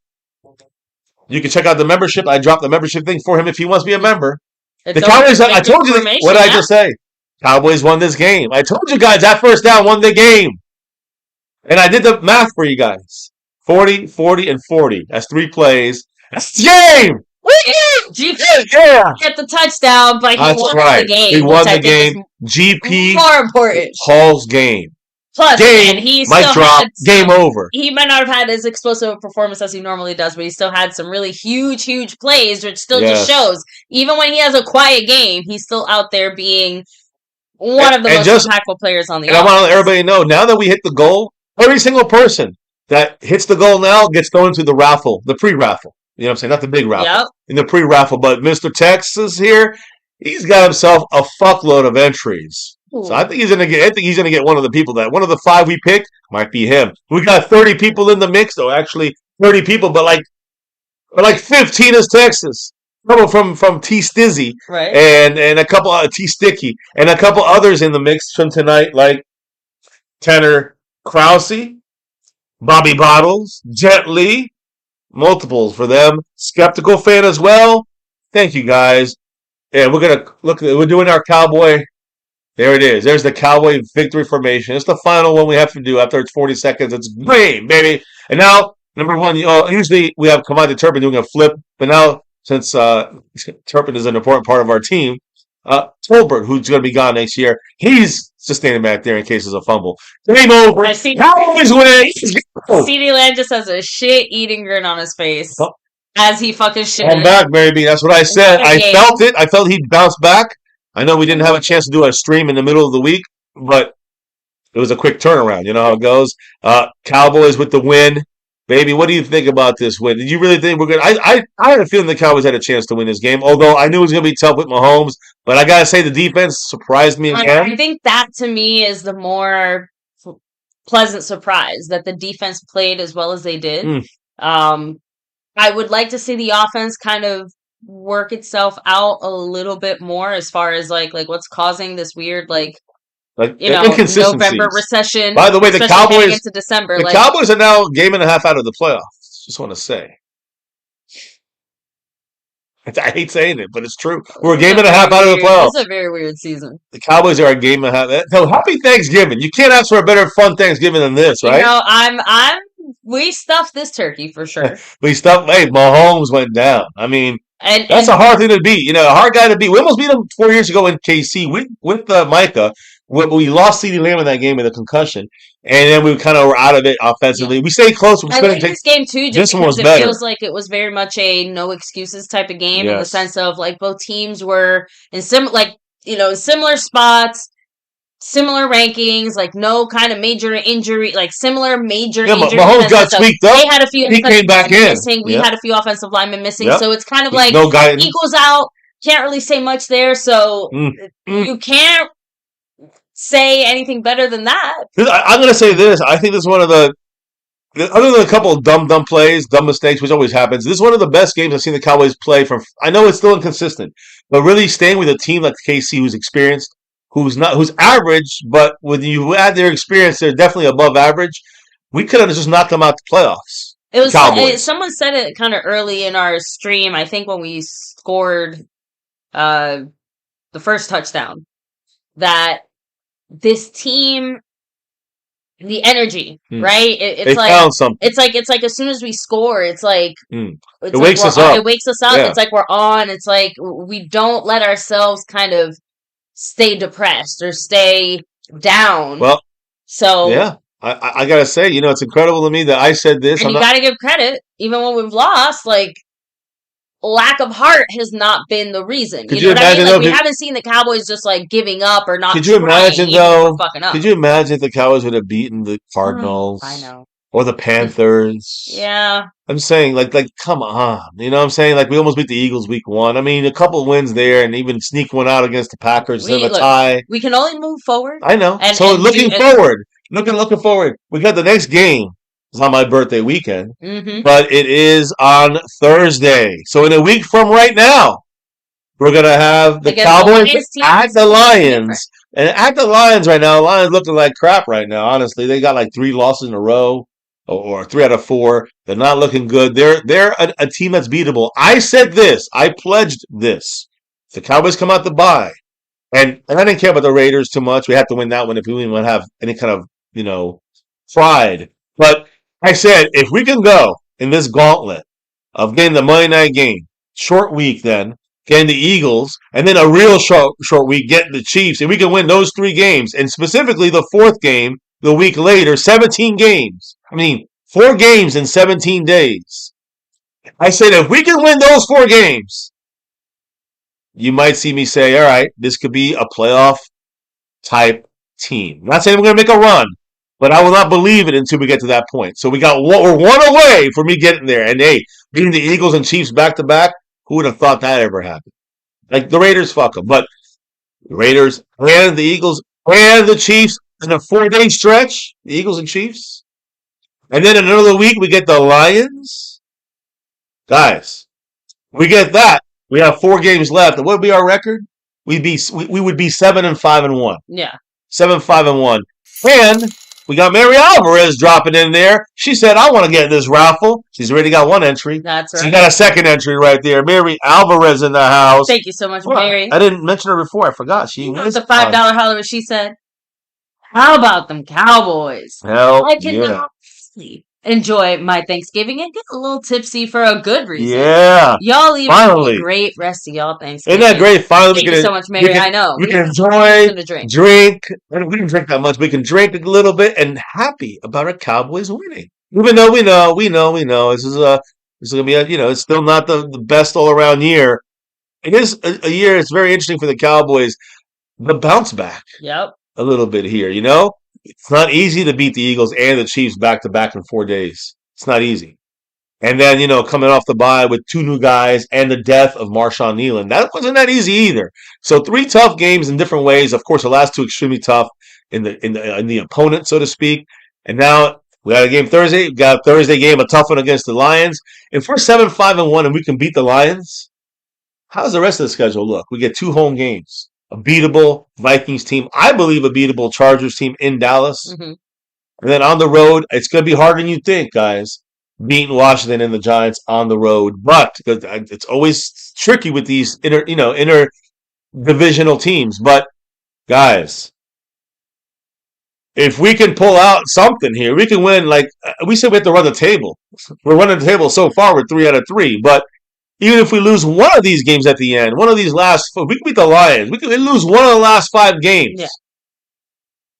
You can check out the membership. I dropped the membership thing for him if he wants to be a member. The Cowboys, I told you, what did I just say? Cowboys won this game. I told you guys that first down won the game. And I did the math for you guys. 40, 40, and 40. That's 3 plays. That's the game! GP get the touchdown, but he won the game. He won the game. GP more important. Hall's game. Plus, game, and he mic still drop, game over. He might not have had as explosive a performance as he normally does, but he still had some really huge plays, which still just shows, even when he has a quiet game, he's still out there being one of the most impactful players on the offense. And I want to let everybody know, now that we hit the goal, every single person that hits the goal now gets thrown into the raffle, the pre-raffle. You know what I'm saying? Not the big raffle. In the pre-raffle. But Mr. Texas here, he's got himself a fuckload of entries. Ooh. So I think he's gonna get one of the people that one of the 5 we picked might be him. We got 30 people in the mix, though. Actually, 30 people, but like 15 is Texas. Couple from T Stizzy, right? And a couple T Sticky, and a couple others in the mix from tonight, like Tanner Krause, Bobby Bottles, Jet Lee, multiples for them. Skeptical fan as well. Thank you guys. Yeah, we're gonna look. We're doing our Cowboy. There it is. There's the Cowboy victory formation. It's the final one we have to do after it's 40 seconds. It's game, baby. And now, number 1, usually we have Commander Turpin doing a flip, but now since Turpin is an important part of our team, Tolbert, who's going to be gone next year, he's just standing back there in case there's a fumble. Game over. Cowboys win. CeeDee Lamb just has a shit-eating grin on his face as he fucking shit. I'm back, baby. That's what I said. I felt it. I felt he'd bounce back. I know we didn't have a chance to do a stream in the middle of the week, but it was a quick turnaround. You know how it goes. Cowboys with the win. Baby, what do you think about this win? Did you really think we're going to... I had a feeling the Cowboys had a chance to win this game, although I knew it was going to be tough with Mahomes, but I got to say the defense surprised me again. I think that, to me, is the more pleasant surprise, that the defense played as well as they did. I would like to see the offense kind of work itself out a little bit more as far as like what's causing this weird November recession. By the way, the Cowboys into December. The Cowboys are now game and a half out of the playoffs. Just want to say. I hate saying it, but it's true. We're a game and a half out of the playoffs. It's a very weird season. The Cowboys are a game and a half. So happy Thanksgiving. You can't ask for a better fun Thanksgiving than this, right? We stuffed this turkey for sure. Mahomes went down. I mean, that's a hard thing to beat. A hard guy to beat. We almost beat him 4 years ago in KC with Micah. We lost CeeDee Lamb in that game with a concussion, and then we kind of were out of it offensively. We stayed close. I like this game too, just because it feels like it was very much a no excuses type of game in the sense of both teams were in similar spots, similar rankings, no kind of major injury, similar major injury. Mahomes got tweaked up. They had a few. He came back in. Missing. We had a few offensive linemen missing, so it's kind of no guidance. Equals out. Can't really say much there, so you can't say anything better than that. I'm going to say this. I think this is one of the, other than a couple of dumb plays, dumb mistakes, which always happens, this is one of the best games I've seen the Cowboys play from. I know it's still inconsistent, but really staying with a team like KC who's experienced, who's average, but when you add their experience, they're definitely above average. we could have just knocked them out the playoffs. It was Cowboys. someone said it kind of early in our stream. I think when we scored the first touchdown, that this team, the energy, right? They found something. It's like as soon as we score, it's like it wakes us up. It wakes us up. Yeah. It's like we're on. It's like we don't let ourselves kind of stay depressed or stay down. Well, so yeah. I gotta say, it's incredible to me that I said this. And you gotta give credit, even when we've lost, like, lack of heart has not been the reason. Could you imagine, Like, we haven't seen the Cowboys just, like, giving up or not. Could you imagine, though? Fucking up. Could you imagine if the Cowboys would have beaten the Cardinals? I know. Or the Panthers? Yeah. I'm saying, like, come on. You know what I'm saying? Like, we almost beat the Eagles week 1. I mean, a couple wins there and even sneak one out against the Packers instead of a tie. We can only move forward. I know. Looking forward. Looking forward. We got the next game. It's on my birthday weekend. Mm-hmm. But it is on Thursday. So in a week from right now, we're going to have the Cowboys at the Lions. And at the Lions right now, the Lions looking like crap right now, honestly. They got like 3 losses in a row. Or 3 out of 4. They're not looking good. They're a team that's beatable. I said this. I pledged this. If the Cowboys come out the bye, and I didn't care about the Raiders too much. We have to win that one if we want to have any kind of, pride. But I said, if we can go in this gauntlet of getting the Monday night game, short week then, getting the Eagles, and then a real short week getting the Chiefs, and we can win those 3 games, and specifically the 4th game, the week later, 17 games. 4 games in 17 days. I said, if we can win those 4 games, you might see me say, all right, this could be a playoff type team. I'm not saying we're going to make a run, but I will not believe it until we get to that point. So we're 1 away from me getting there. And hey, beating the Eagles and Chiefs back to back, who would have thought that ever happened? Like the Raiders, fuck them. But the Raiders and the Eagles and the Chiefs in a 4-day stretch, the Eagles and Chiefs. And then another week, we get the Lions. Guys, we get that. We have 4 games left. And what would be our record? We would be 7-5-1. Yeah. 7-5-1. And we got Mary Alvarez dropping in there. She said, I want to get in this raffle. She's already got 1 entry. That's right. She got a 2nd entry right there. Mary Alvarez in the house. Thank you so much, Mary. I didn't mention her before. I forgot. She was the $5 holler. She said, how about them Cowboys? Hell I cannot enjoy my Thanksgiving and get a little tipsy for a good reason. Yeah. Y'all even have a great rest of y'all Thanksgiving. Isn't that great? Finally, Thank you so much, Mary. I know. We can enjoy, drink. We didn't drink that much. We can drink a little bit and happy about our Cowboys winning. Even though we know. This is going to be it's still not the best all around year. It is a year. It's very interesting for the Cowboys. The bounce back. Yep. A little bit here, It's not easy to beat the Eagles and the Chiefs back-to-back in 4 days. It's not easy. And then, coming off the bye with 2 new guys and the death of Marshawn Nealon. That wasn't that easy either. So 3 tough games in different ways. Of course, the last 2 extremely tough in the opponent, so to speak. And now we got a game Thursday. We got a Thursday game, a tough one against the Lions. If we're 7-5-1 and we can beat the Lions, how does the rest of the schedule look? We get 2 home games. A beatable Vikings team. I believe a beatable Chargers team in Dallas. Mm-hmm. And then on the road, it's going to be harder than you think, guys. Beating Washington and the Giants on the road. But it's always tricky with these inter-divisional teams. But, guys, if we can pull out something here, we can win. Like we said, we have to run the table. We're running the table so far. We're 3 out of 3. But even if we lose one of these games at the end, one of these last, we can beat the Lions. We can lose one of the last 5 games. Yeah.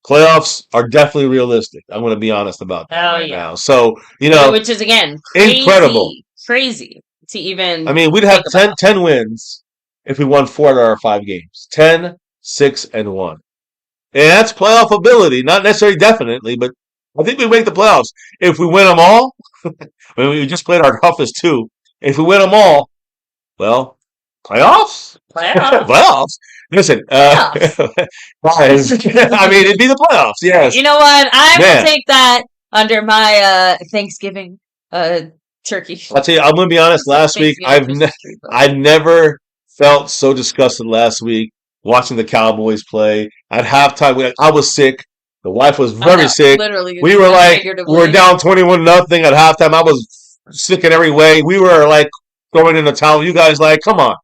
Playoffs are definitely realistic. I'm going to be honest about that now. So, which is, again, incredible. Crazy to even. We'd have 10 wins if we won 4 out of our 5 games. 10, 6, and 1. And that's playoff ability. Not necessarily definitely, but I think we make the playoffs. If we win them all, we just played our toughest 2. If we win them all, well, playoffs? Playoffs. Listen, guys, it'd be the playoffs, yes. You know what? I will take that under my Thanksgiving turkey. I'll tell you, I'm going to be honest. Last week, I've never felt so disgusted last week watching the Cowboys play. At halftime, I was sick. The wife was very sick. Literally, We were like, we were down 21-0 at halftime. I was sick in every way. We were like throwing in the towel. You guys like, come on.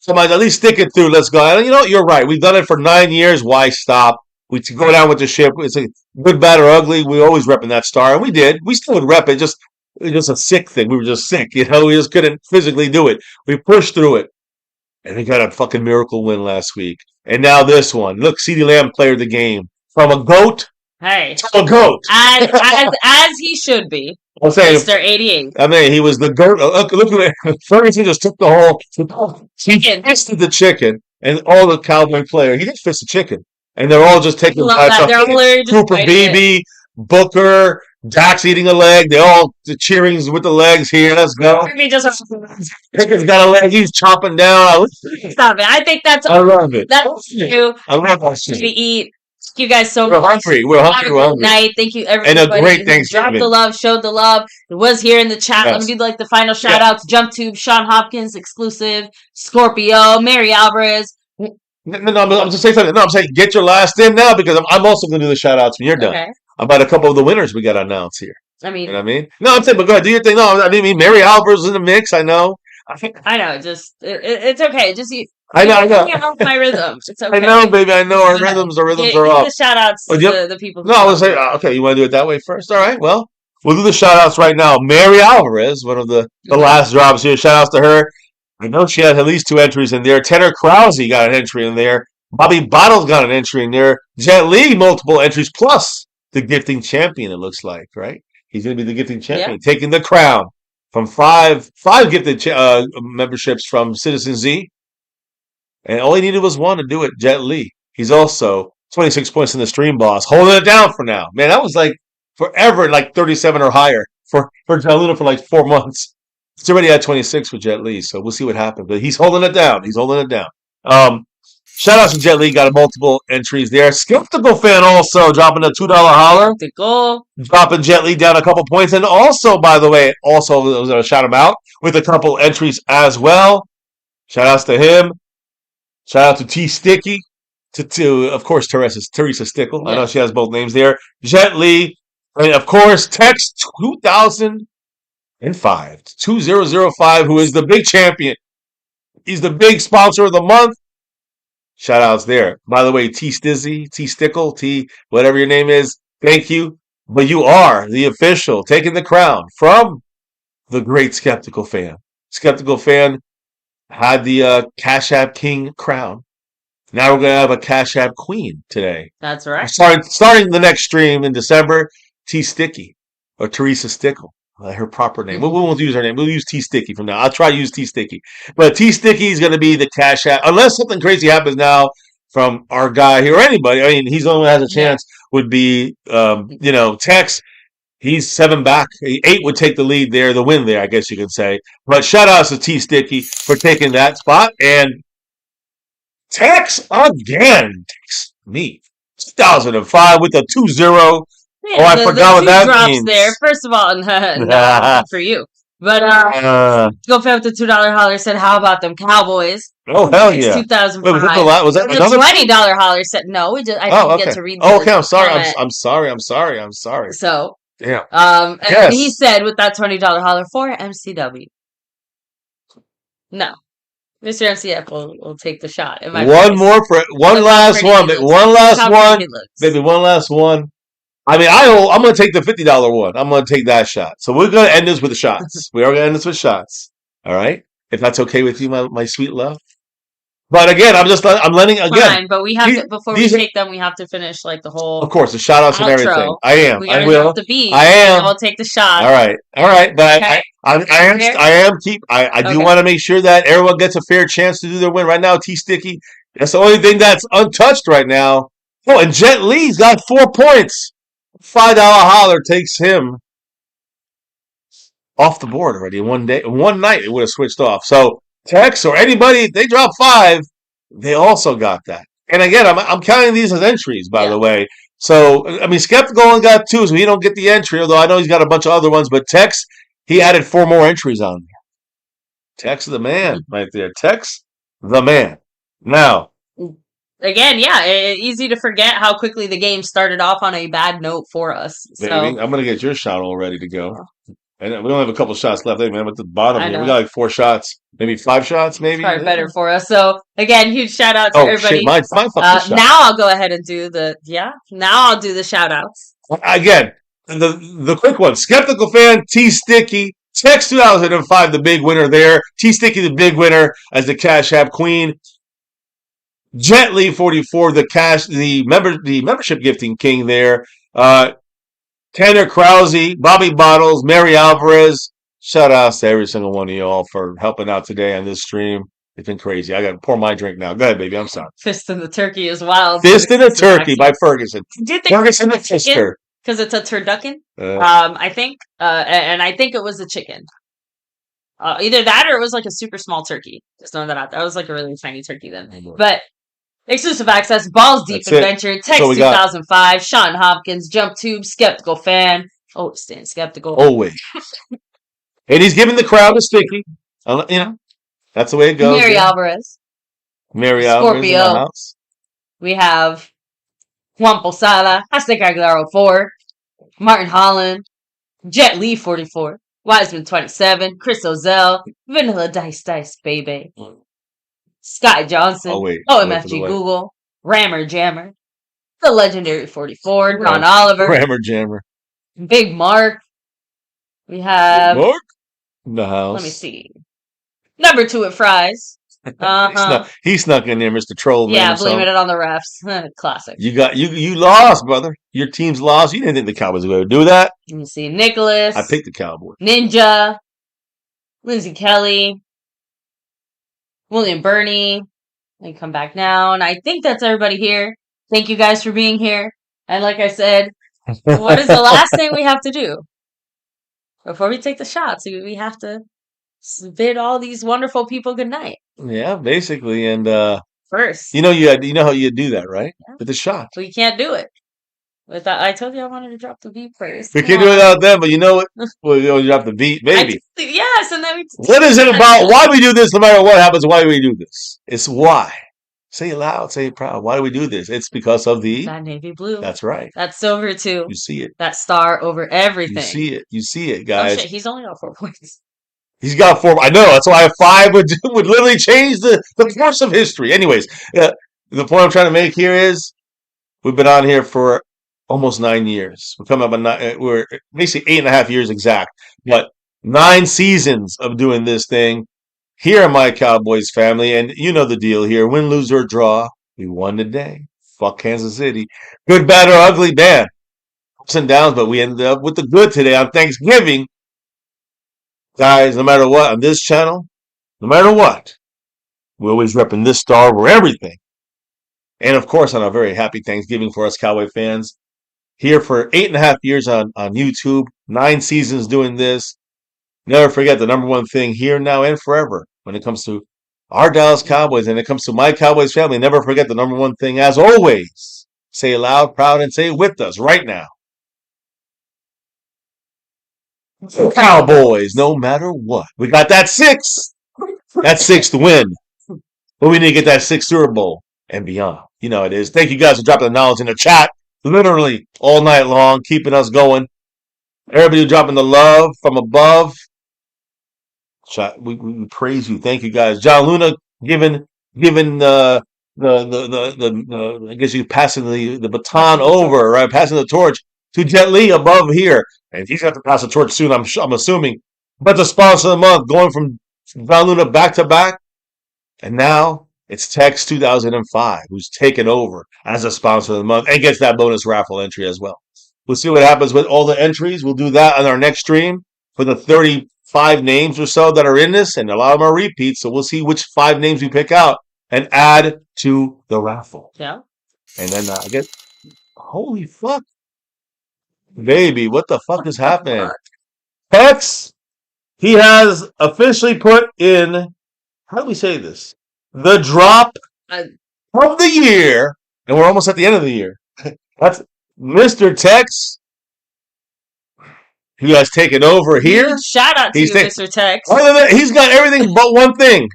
Somebody at least stick it through. Let's go. And you know what? You're right. We've done it for 9 years. Why stop? We go down with the ship. It's a good, bad, or ugly. We always repping that star, and we did. We still would rep it. It was just a sick thing. We were just sick. You know, we just couldn't physically do it. We pushed through it, and we got a fucking miracle win last week. And now this one. Look, CeeDee Lamb player of the game from a goat. Hey, to a goat, as he should be. I'm saying, Mr. 88. I mean, he was the goat. Look at it. Ferguson just took the whole. He fisted the chicken, and all the Cowboy players. He didn't fist the chicken, and they're all just taking Cooper Beebe, Booker, Dax eating a leg. They all the cheerings with the legs here. Let's go. Pickett's got a leg. He's chopping down. Stop it. I think that's. I love it. That's you. I love that shit. To eat. Thank you guys so We're much. hungry. We're hungry. Have a good night. Thank you, everybody. And a great Thanksgiving. Dropped the love, showed the love. It was here in the chat. Yes. Let me do like the final shout outs. JumpTube, Sean Hopkins, exclusive, Scorpio, Mary Alvarez. No, I'm just saying something. No, I'm saying get your last in now because I'm also going to do the shout outs when you're done. Okay. About a couple of the winners we got to announce here. I mean, you know what I mean? No, I'm saying, but go ahead, do your thing. No, I didn't mean Mary Alvarez in the mix. I know. I know. Just it's okay. Just you. I know. You can't help my rhythms. It's okay. I know, baby. I know our rhythms are up. The shout outs to the people. No, I was saying, okay, you want to do it that way first? All right. Well, we'll do the shout outs right now. Mary Alvarez, one of the last drops here. Shout outs to her. I know she had at least 2 entries in there. Tanner Krause got an entry in there. Bobby Bottles got an entry in there. Jet Li, multiple entries, plus the gifting champion, it looks like, right? He's going to be the gifting champion, taking the crown from five gifted memberships from Citizen Z. And all he needed was 1 to do it, Jet Li. He's also 26 points in the stream boss, holding it down for now. Man, that was like forever, like 37 or higher for John Luna for like 4 months. He's already at 26 with Jet Li, so we'll see what happens. But he's holding it down. Shout out to Jet Li, got multiple entries there. Skeptical fan also dropping a $2 holler. Dropping Jet Li down a couple points. And also, by the way, was going to shout him out with a couple entries as well. Shout outs to him. Shout out to T Sticky. To of course, Teresa Stickle. Yeah. I know she has both names there. Jet Li. And of course, Tex 2005, who is the big champion. He's the big sponsor of the month. Shout outs there. By the way, T Stizzy, T Stickle, T whatever your name is, thank you. But you are the official, taking the crown from the great Skeptical fan. Skeptical fan had the Cash App King crown. Now we're going to have a Cash App Queen today. That's right. Starting the next stream in December, T Sticky or Teresa Stickle. Her proper name. We won't use her name. We'll use T Sticky from now. I'll try to use T Sticky. But T Sticky is going to be the Cash App. Unless something crazy happens now from our guy here or anybody. I mean, he's the only one who has a chance would be, Tex. He's 7 back. 8 would take the lead there, the win there, I guess you could say. But shout outs to T Sticky for taking that spot. And Tex again takes me. 2005 with a 2-0. Yeah, I forgot what that drops means. There. First of all, no, for you. But Go Fan with the $2 holler said, "How about them Cowboys?" Oh hell yeah! 2005. Wait, was that the another $20 holler said, "No, I didn't get to read." Oh, okay. I'm sorry. I'm sorry. So yeah. And he said with that $20 holler for MCW. No. Mr. MCF will take the shot. One last one. Baby, one last one. I mean, I'm going to take the $50 one. I'm going to take that shot. So we're going to end this with the shots. We are going to end this with shots. All right? If that's okay with you, my sweet love. But again, I'm letting, again. Fine, but we have to, before we take them, we have to finish like the whole. Of course, the shout outs and everything. I am. I will. Have the beat, I am. I'll take the shot. All right. But okay. I do want to make sure that everyone gets a fair chance to do their win. Right now, T Sticky, that's the only thing that's untouched right now. Oh, and Jet Li's got 4 points. $5 holler takes him off the board already in one night. It would have switched off. So Tex or anybody, if they drop 5, they also got that. And again, I'm counting these as entries, by the way. So I mean, Skeptical only got 2, so he don't get the entry. Although I know he's got a bunch of other ones. But Tex, he added 4 more entries on there. Tex the man, right there. Tex the man. Now, again, yeah, easy to forget how quickly the game started off on a bad note for us. Baby, So I'm gonna get your shot all ready to go. And we only have a couple shots left. Hey, man, at the bottom I here, we know. got like 4 shots, maybe 5 shots, maybe. Probably better for us. So again, huge shout out to Oh everybody. shit, my fucking shot. Now I'll go ahead and do the Now I'll do the shout outs. Again, the quick one. Skeptical fan T Sticky. Text 2005, the big winner there. T Sticky, the big winner as the Cash App Queen. Gently 44, the membership gifting king there. Tanner Krause, Bobby Bottles, Mary Alvarez. Shout outs to every single one of y'all for helping out today on this stream. It's been crazy. I got to pour my drink now. Go ahead, baby. I'm sorry. Fist in the Turkey is wild. Fist in the Turkey by Ferguson. Do you think Ferguson the Fister. Because it's a turducken? I think, and I think it was a chicken. Either that or it was like a super small turkey. Just throwing that out. That was like a really tiny turkey then. But exclusive access, Balls Deep That's Adventure, Text 2005, Sean Hopkins, Jump Tube, Skeptical Fan. Oh, Stan Skeptical. Always. And he's giving the crowd a sticky. You know, that's the way it goes. Mary Alvarez. Mary Alvarez in the house. We have Juan Posada, Aztec Aguilera 4, Martin Holland, Jet Lee 44, Wiseman 27, Chris Ozell, Vanilla Dice Baby, Sky Johnson, OMFG Google, Rammer Jammer, the legendary 44, Don Oliver, Rammer Jammer, Big Mark. We have Mark in the house. Let me see. Number 2 at Fries. He snuck in there, Mr. Troll. Yeah, blaming it on the refs. Classic. You lost, brother. Your team's lost. You didn't think the Cowboys were going to do that. Let me see. Nicholas. I picked the Cowboys. Ninja. Lindsay Kelly. William Burney. They come back now. And I think that's everybody here. Thank you guys for being here. And like I said, what is the last thing we have to do? Before we take the shots, we have to bid all these wonderful people good night. Yeah, basically. And first, you know how you do that, right? Yeah. With the shot. We can't do it. I told you I wanted to drop the beat first. We can't do it without them, but you know what? We'll drop the beat, baby. Yes, and then what is it about? Why we do this? No matter what happens, why do we do this? It's why. Say it loud, say it proud. Why do we do this? It's because of that navy blue. That's right. That silver too. You see it. That star over everything. You see it, guys. Oh, shit. He's only got 4 points. He's got 4. I know. That's why 5 would literally change the course of history. Anyways, the point I'm trying to make here is we've been on here for almost 9 years. We're coming up on we're basically 8.5 years exact, but 9 seasons of doing this thing here in My Cowboys Family. And you know the deal here. Win, lose, or draw. We won today. Fuck Kansas City. Good, bad, or ugly, man. Ups and downs, but we ended up with the good today on Thanksgiving. Guys, no matter what, on this channel, no matter what, we're always repping this star over everything. And of course, on a very happy Thanksgiving for us Cowboy fans. Here for 8.5 years on YouTube, 9 seasons doing this. Never forget the number one thing here, now, and forever when it comes to our Dallas Cowboys and it comes to My Cowboys Family. Never forget the number one thing, as always. Say it loud, proud, and say it with us right now. Cowboys, no matter what. We got that 6. That 6th win. But we need to get that 6th Super Bowl and beyond. You know it is. Thank you guys for dropping the knowledge in the chat. Literally all night long, keeping us going. Everybody dropping the love from above. We praise you. Thank you guys. John Luna giving the I guess you passing the baton over, right? Passing the torch to Jet Li above here. And he's got to pass the torch soon, I'm assuming. But the sponsor of the month, going from John Luna back to back. And now it's Text 2005, who's taken over as a sponsor of the month and gets that bonus raffle entry as well. We'll see what happens with all the entries. We'll do that on our next stream for the 35 names or so that are in this, and a lot of them are repeats. So we'll see which 5 names we pick out and add to the raffle. Yeah. And then I get, holy fuck. Baby, what the fuck is happening? Tex, he has officially put in, how do we say this? The drop of the year, and we're almost at the end of the year. That's Mr. Tex, who has taken over here. Shout out to you, Mr. Tex. Other than that, he's got everything but one thing,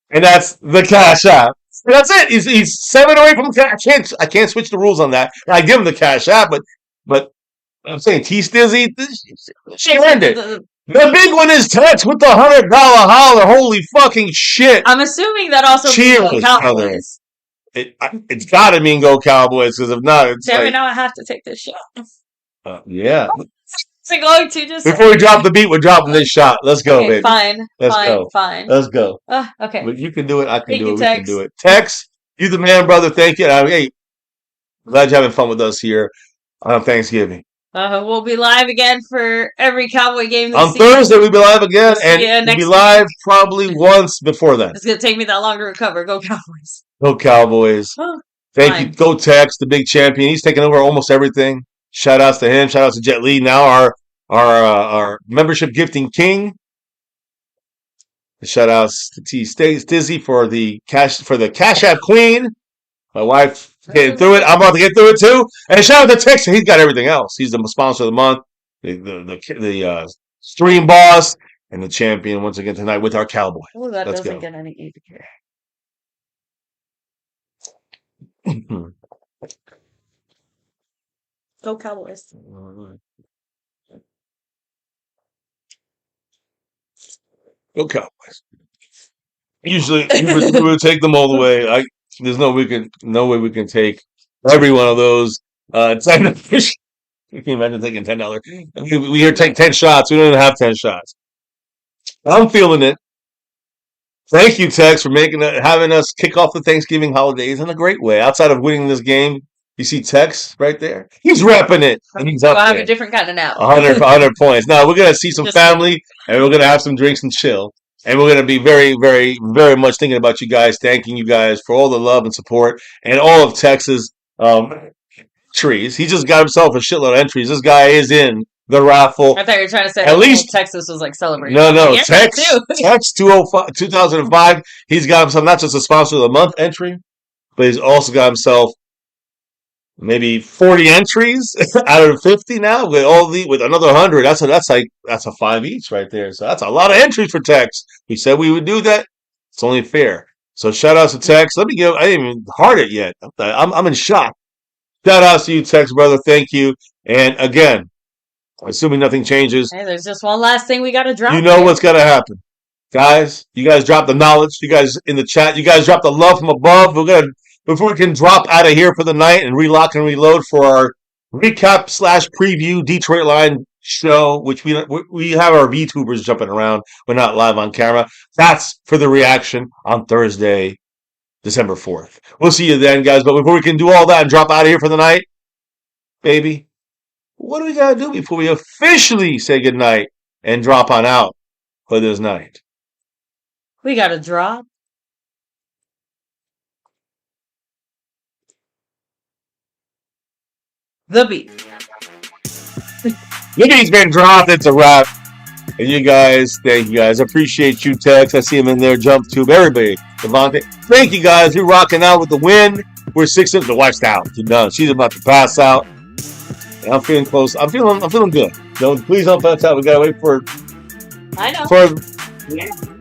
and that's the Cash App. That's it. He's 7 away from cash. I can't switch the rules on that. I give him the cash app, but I'm saying T Stizzy, she earned it. The big one is Tex with the $100 holler. Holy fucking shit! I'm assuming that also means Cowboys. It's got to mean go Cowboys, because if not, it's Damn it, now I have to take this shot. Yeah. Is it going to just... Before we drop the beat, we're dropping this shot. Let's go, okay, baby. Fine. Let's go. Okay. But you can do it. I can do it. Tex. We can do it. Tex, you the man, brother. Thank you. Hey, glad you're having fun with us here on Thanksgiving. We'll be live again for every Cowboy game this season. On Thursday, we'll be live again, and we'll be live probably once before that. It's going to take me that long to recover. Go Cowboys. Go Cowboys. Thank you. Go Tex, the big champion. He's taking over almost everything. Shout outs to him. Shout outs to Jet Li. Now our membership gifting king. Shout outs to T Stizzy for the Cash App Queen. My wife getting through it. I'm about to get through it too. And shout out to Tex. He's got everything else. He's the sponsor of the month, the stream boss, and the champion once again tonight with our Cowboy. Oh, that Let's doesn't go. Get any easier. Go Cowboys. Go Cowboys. Usually we would take them all the way. There's no way we can take every one of those. Can you imagine taking $10? We here take 10 shots. We don't even have 10 shots. I'm feeling it. Thank you, Tex, for having us kick off the Thanksgiving holidays in a great way. Outside of winning this game, you see Tex right there. He's repping it, and he's up there. Have a different kind of nap. 100 points. Now we're gonna see some family, and we're gonna have some drinks and chill. And we're going to be very, very, very much thinking about you guys, thanking you guys for all the love and support and all of Texas entries. He just got himself a shitload of entries. This guy is in the raffle. I thought you were trying to say at least Texas was like celebrating. No. Tex 2005. He's got himself not just a sponsor of the month entry, but he's also got himself maybe 40 entries out of 50 now with another 100. That's a 5 each right there. So that's a lot of entries for Tex. We said we would do that. It's only fair. So shout outs to Tex. I didn't even heart it yet. I'm in shock. Shout outs to you, Tex, brother. Thank you. And again, assuming nothing changes. Hey, there's just one last thing we got to drop. You know what's going to happen. Guys, you guys drop the knowledge. You guys in the chat, you guys drop the love from above. Before we can drop out of here for the night and relock and reload for our recap / preview Detroit Line show, which we have our VTubers jumping around. We're not live on camera. That's for the reaction on Thursday, December 4th. We'll see you then, guys. But before we can do all that and drop out of here for the night, baby, what do we got to do before we officially say goodnight and drop on out for this night? We got to drop. The beat. The beat's been dropped. It's a wrap. And you guys, thank you guys. Appreciate you, Tex. I see him in there. Jump Tube. Everybody. Devontae. Thank you guys. You're rocking out with the win. We're 6-0. The wife's down. She's done. She's about to pass out. And I'm feeling close. I'm feeling good. Please don't pass out. We gotta wait for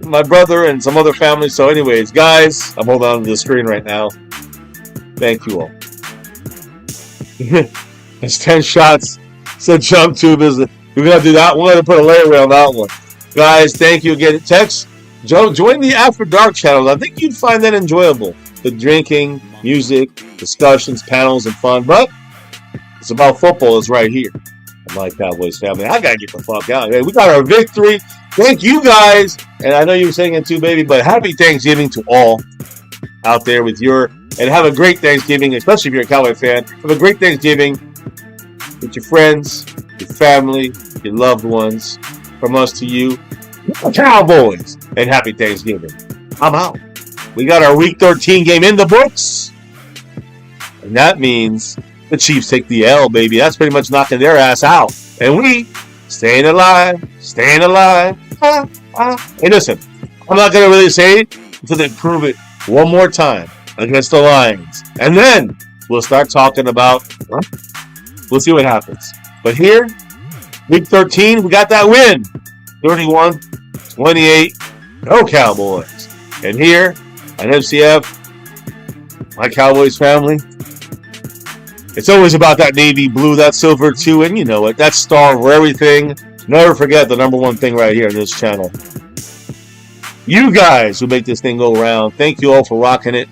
my brother and some other family. So, anyways, guys, I'm holding on to the screen right now. Thank you all. It's 10 shots. So Jump Tube we're gonna do that. We're gonna put a layaway on that one. Guys, thank you again. Tex, join the After Dark channel. I think you'd find that enjoyable. The drinking, music, discussions, panels, and fun. But it's about football is right here. My Cowboys family. I gotta get the fuck out. Hey, we got our victory. Thank you guys. And I know you were saying it too, baby, but happy Thanksgiving to all out there and have a great Thanksgiving, especially if you're a Cowboy fan. Have a great Thanksgiving with your friends, your family, your loved ones. From us to you, Cowboys, and happy Thanksgiving. I'm out. We got our Week 13 game in the books. And that means the Chiefs take the L, baby. That's pretty much knocking their ass out. And we staying alive. Hey, listen, I'm not going to really say it until they prove it one more time against the Lions. And then we'll start talking about, we'll see what happens. But here, Week 13, we got that win. 31-28. Go Cowboys. And here at MCF, My Cowboys family. It's always about that navy blue, that silver too, and you know it. That star for everything. Never forget the number one thing right here on this channel. You guys who make this thing go around. Thank you all for rocking it.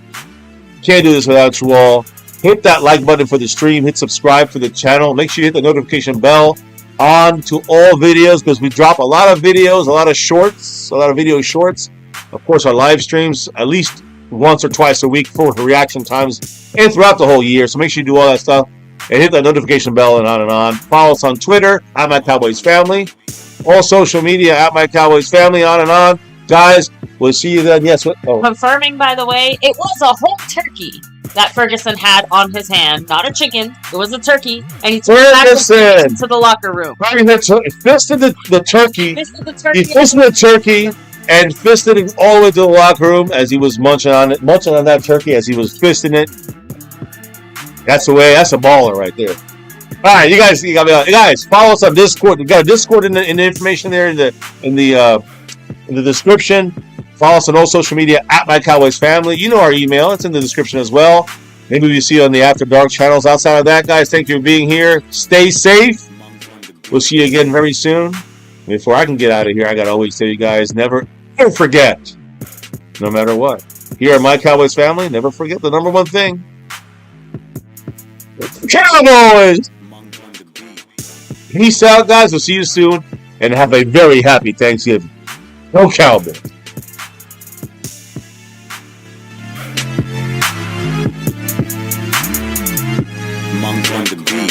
Can't do this without you all. Hit that like button for the stream. Hit subscribe for the channel. Make sure you hit the notification bell on to all videos because we drop a lot of videos, a lot of shorts, a lot of video shorts. Of course, our live streams at least once or twice a week for reaction times and throughout the whole year. So make sure you do all that stuff and hit that notification bell and on and on. Follow us on Twitter at MyCowboysFamily. All social media at MyCowboysFamily, on and on. Guys, we'll see you then. Yes. Confirming, by the way, it was a whole turkey that Ferguson had on his hand, not a chicken. It was a turkey, and he took it back to the locker room. Fisted the turkey. Fisted the turkey. He fisted the turkey and fisted it all the way to the locker room as he was munching on that turkey as he was fisting it. That's the way. That's a baller right there. All right, you guys, follow us on Discord. We got a Discord in the information there in the description. Follow us on all social media at MyCowboysFamily. You know our email. It's in the description as well. Maybe we see you on the After Dark channels. Outside of that, guys, thank you for being here. Stay safe. We'll see you again very soon. Before I can get out of here, I got to always tell you guys, never ever forget, no matter what. Here at My Cowboys Family, never forget the number one thing. Cowboys! Peace out, guys. We'll see you soon. And have a very happy Thanksgiving. Go Cowboys! Monk on the beat.